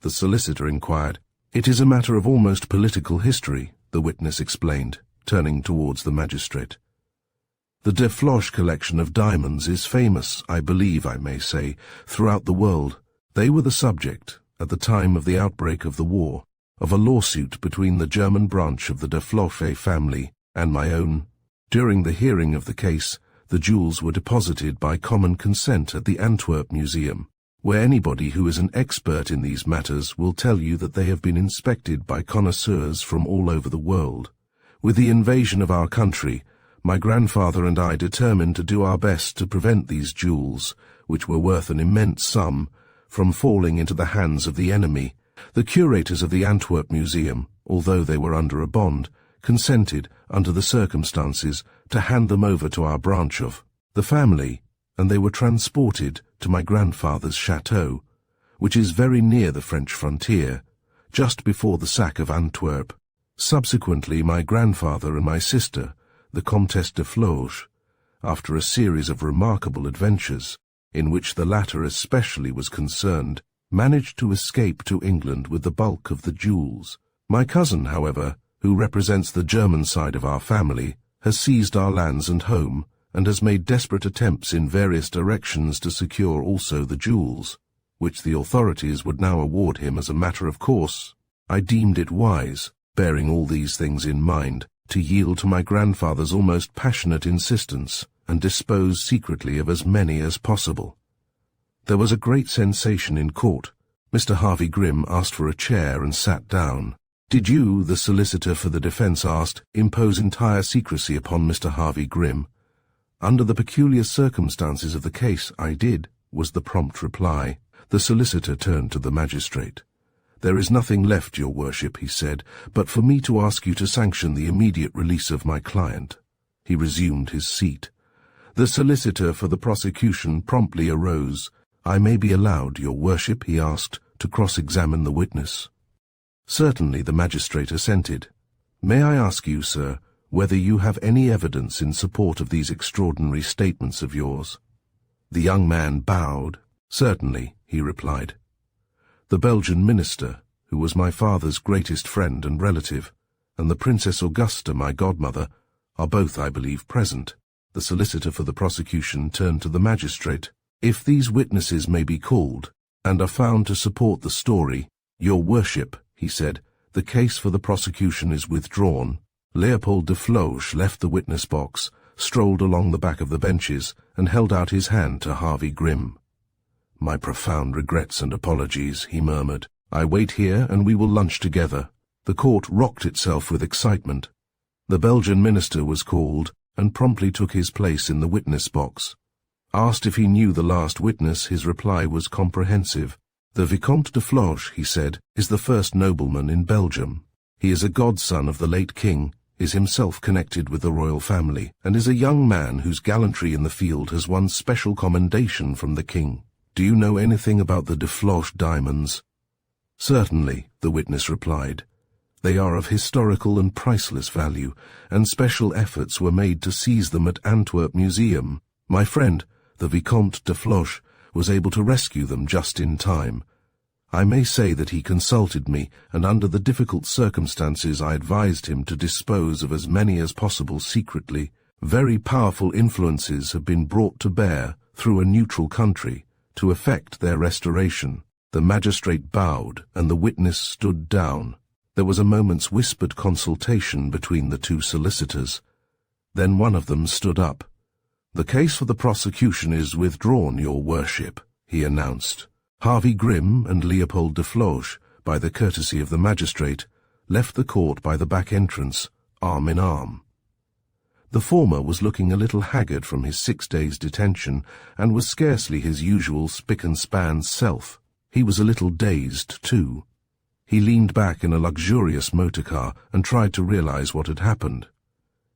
the solicitor inquired. "It is a matter of almost political history," the witness explained, turning towards the magistrate. "The de Floche collection of diamonds is famous, I believe I may say, throughout the world. They were the subject, at the time of the outbreak of the war, of a lawsuit between the German branch of the de Floche family and my own. During the hearing of the case, the jewels were deposited by common consent at the Antwerp Museum, where anybody who is an expert in these matters will tell you that they have been inspected by connoisseurs from all over the world. With the invasion of our country, my grandfather and I determined to do our best to prevent these jewels, which were worth an immense sum, from falling into the hands of the enemy. The curators of the Antwerp Museum, although they were under a bond, consented, under the circumstances, to hand them over to our branch of the family, and they were transported to my grandfather's chateau, which is very near the French frontier, just before the sack of Antwerp. Subsequently, my grandfather and my sister, the Comtesse de Floche, after a series of remarkable adventures, in which the latter especially was concerned, managed to escape to England with the bulk of the jewels. My cousin, however, who represents the German side of our family, has seized our lands and home, and has made desperate attempts in various directions to secure also the jewels, which the authorities would now award him as a matter of course. I deemed it wise, bearing all these things in mind, to yield to my grandfather's almost passionate insistence, and dispose secretly of as many as possible. There was a great sensation in court. Mr. Harvey Grimm asked for a chair and sat down. "Did you," the solicitor for the defense asked, "impose entire secrecy upon Mr. Harvey Grimm?" "Under the peculiar circumstances of the case, I did," was the prompt reply. The solicitor turned to the magistrate. "There is nothing left, your worship," he said, "but for me to ask you to sanction the immediate release of my client." He resumed his seat. The solicitor for the prosecution promptly arose. "I may be allowed, your worship," he asked, "to cross-examine the witness?" "Certainly," the magistrate assented. "May I ask you, sir, whether you have any evidence in support of these extraordinary statements of yours?" The young man bowed. "Certainly," he replied. "The Belgian minister, who was my father's greatest friend and relative, and the Princess Augusta, my godmother, are both, I believe, present." The solicitor for the prosecution turned to the magistrate. "If these witnesses may be called, and are found to support the story, your worship," he said, "the case for the prosecution is withdrawn." Leopold de Floche left the witness box, strolled along the back of the benches, and held out his hand to Harvey Grimm. "My profound regrets and apologies," he murmured. "I wait here, and we will lunch together." The court rocked itself with excitement. The Belgian minister was called, and promptly took his place in the witness box. Asked if he knew the last witness, his reply was comprehensive. "The Vicomte de Floche," he said, "is the first nobleman in Belgium. He is a godson of the late king, is himself connected with the royal family, and is a young man whose gallantry in the field has won special commendation from the king. Do you know anything about the de Floche diamonds?" "Certainly," the witness replied. "They are of historical and priceless value, and special efforts were made to seize them at Antwerp Museum. My friend, the Vicomte de Floche, was able to rescue them just in time. I may say that he consulted me, and under the difficult circumstances I advised him to dispose of as many as possible secretly. Very powerful influences have been brought to bear, through a neutral country, to effect their restoration." The magistrate bowed, and the witness stood down. There was a moment's whispered consultation between the two solicitors. Then one of them stood up. "The case for the prosecution is withdrawn, your worship," he announced. "Harvey Grimm and Leopold de Floche by the courtesy of the magistrate, left the court by the back entrance, arm in arm. The former was looking a little haggard from his 6 days' detention, and was scarcely his usual spick-and-span self. He was a little dazed, too. He leaned back in a luxurious motor-car and tried to realize what had happened.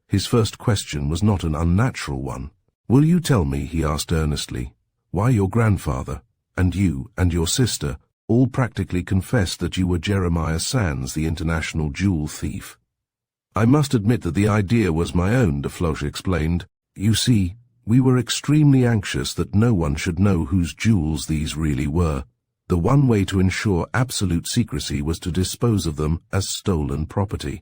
His first question was not an unnatural one. "Will you tell me," he asked earnestly, "why your grandfather, and you, and your sister, all practically confessed that you were Jeremiah Sands, the international jewel thief?" "I must admit that the idea was my own," Defloche explained. "You see, we were extremely anxious that no one should know whose jewels these really were. The one way to ensure absolute secrecy was to dispose of them as stolen property.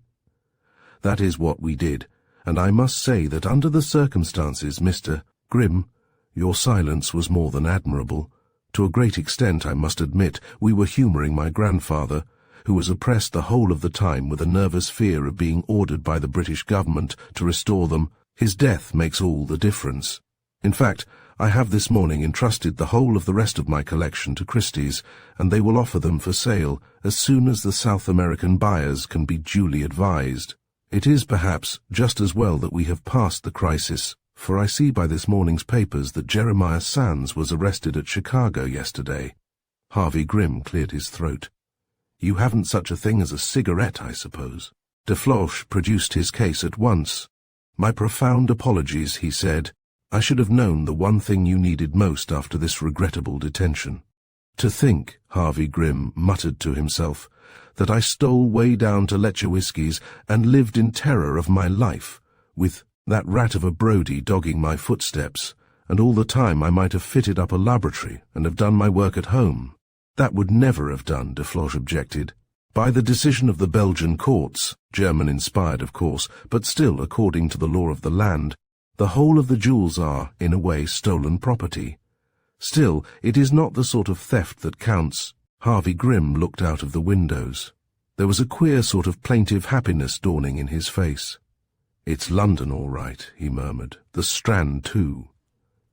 That is what we did, and I must say that under the circumstances, Mr. Grimm, your silence was more than admirable. To a great extent, I must admit, we were humoring my grandfather, who was oppressed the whole of the time with a nervous fear of being ordered by the British government to restore them. His death makes all the difference. In fact, I have this morning entrusted the whole of the rest of my collection to Christie's, and they will offer them for sale as soon as the South American buyers can be duly advised. It is perhaps just as well that we have passed the crisis, for I see by this morning's papers that Jeremiah Sands was arrested at Chicago yesterday." Harvey Grimm cleared his throat. "You haven't such a thing as a cigarette, I suppose?" Defloche produced his case at once. "My profound apologies," he said. "I should have known the one thing you needed most after this regrettable detention." "To think," Harvey Grimm muttered to himself, "that I stole way down to Lecce Whiskies and lived in terror of my life, with that rat of a Brodie dogging my footsteps, and all the time I might have fitted up a laboratory and have done my work at home." "That would never have done," Defloche objected. "By the decision of the Belgian courts, German-inspired of course, but still according to the law of the land, the whole of the jewels are, in a way, stolen property. Still, it is not the sort of theft that counts." Harvey Grimm looked out of the windows. There was a queer sort of plaintive happiness dawning in his face. "It's London, all right," he murmured. "The Strand, too.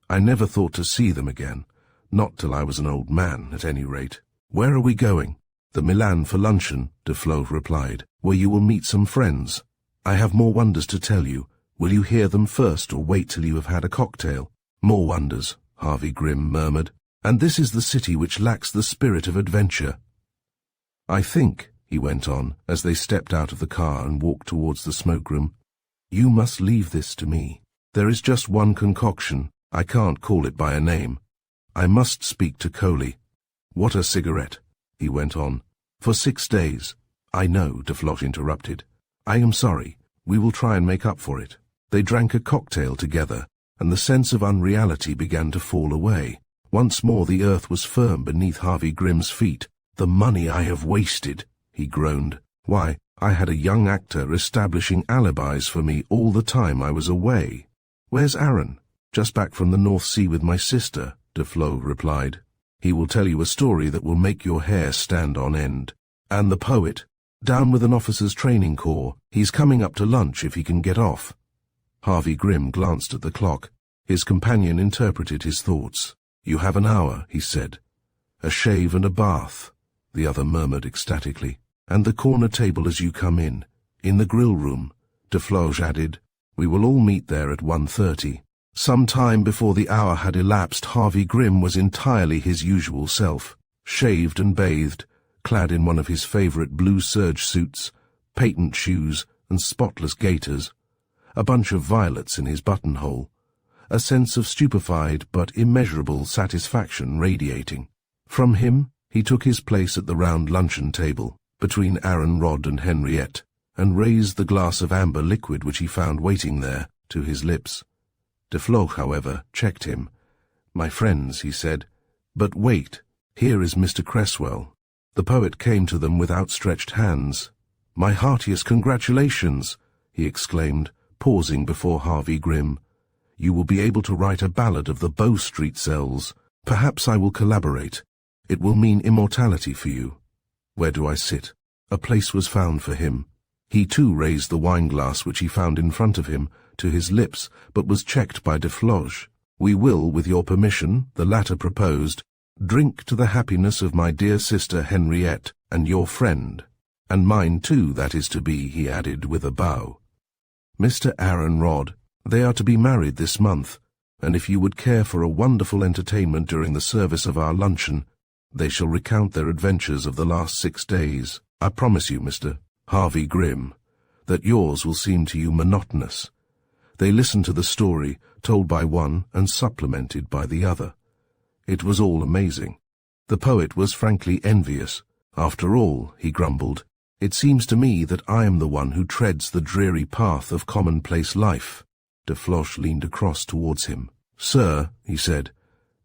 I never thought to see them again. Not till I was an old man, at any rate. Where are we going?" "The Milan for luncheon," Defloche replied, "where you will meet some friends. I have more wonders to tell you. Will you hear them first, or wait till you have had a cocktail?" "More wonders," Harvey Grimm murmured. "And this is the city which lacks the spirit of adventure." "I think," he went on, as they stepped out of the car and walked towards the smoke-room, "you must leave this to me. There is just one concoction. I can't call it by a name. I must speak to Coley. What a cigarette," he went on. "For 6 days." "I know," Defloche interrupted. "I am sorry. We will try and make up for it." They drank a cocktail together, and the sense of unreality began to fall away. Once more the earth was firm beneath Harvey Grimm's feet. "The money I have wasted," he groaned. "Why, I had a young actor establishing alibis for me all the time I was away." "Where's Aaron?" "Just back from the North Sea with my sister," Defloche replied. "He will tell you a story that will make your hair stand on end." "And the poet?" "Down with an officers' training corps. He's coming up to lunch if he can get off." Harvey Grimm glanced at the clock. His companion interpreted his thoughts. "You have an hour," he said. "A shave and a bath," the other murmured ecstatically. "And the corner table as you come in. In the grill room," Defloche added. "We will all meet there at 1:30. Some time before the hour had elapsed, Harvey Grimm was entirely his usual self, shaved and bathed, clad in one of his favorite blue serge suits, patent shoes, and spotless gaiters, a bunch of violets in his buttonhole, a sense of stupefied but immeasurable satisfaction radiating. From him, he took his place at the round luncheon table, between Aaron Rodd and Henriette, and raised the glass of amber liquid which he found waiting there to his lips. Defloche, however, checked him. "My friends," he said, "but wait, here is Mr. Cresswell." The poet came to them with outstretched hands. "My heartiest congratulations," he exclaimed, pausing before Harvey Grimm. "You will be able to write a ballad of the Bow Street cells. Perhaps I will collaborate. It will mean immortality for you. Where do I sit?" A place was found for him. He too raised the wine-glass which he found in front of him to his lips, but was checked by Defloche. "We will, with your permission," the latter proposed, Drink to the happiness of my dear sister Henriette and your friend. And mine too, that is to be, he added with a bow. Mr. Aaron Rodd, they are to be married this month, and if you would care for a wonderful entertainment during the service of our luncheon, they shall recount their adventures of the last 6 days. I promise you, Mr. Harvey Grimm, that yours will seem to you monotonous. They listened to the story, told by one and supplemented by the other. It was all amazing. The poet was frankly envious. After all, he grumbled, it seems to me that I am the one who treads the dreary path of commonplace life. De Floche leaned across towards him. Sir, he said,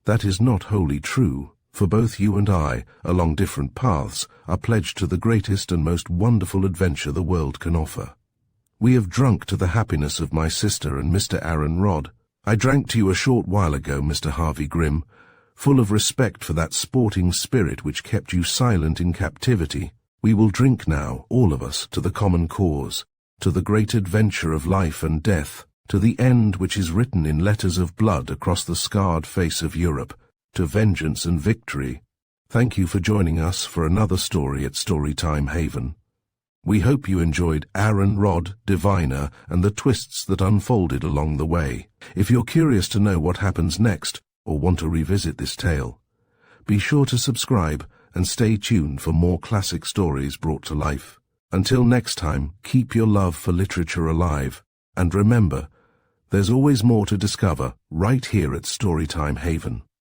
that is not wholly true, for both you and I, along different paths, are pledged to the greatest and most wonderful adventure the world can offer. We have drunk to the happiness of my sister and Mr. Aaron Rodd. I drank to you a short while ago, Mr. Harvey Grimm, full of respect for that sporting spirit which kept you silent in captivity. We will drink now, all of us, to the common cause, to the great adventure of life and death, to the end which is written in letters of blood across the scarred face of Europe, to vengeance and victory. Thank you for joining us for another story at Storytime Haven. We hope you enjoyed Aaron Rodd, Diviner, and the twists that unfolded along the way. If you're curious to know what happens next, or want to revisit this tale, be sure to subscribe and stay tuned for more classic stories brought to life. Until next time, keep your love for literature alive, and remember, there's always more to discover right here at Storytime Haven.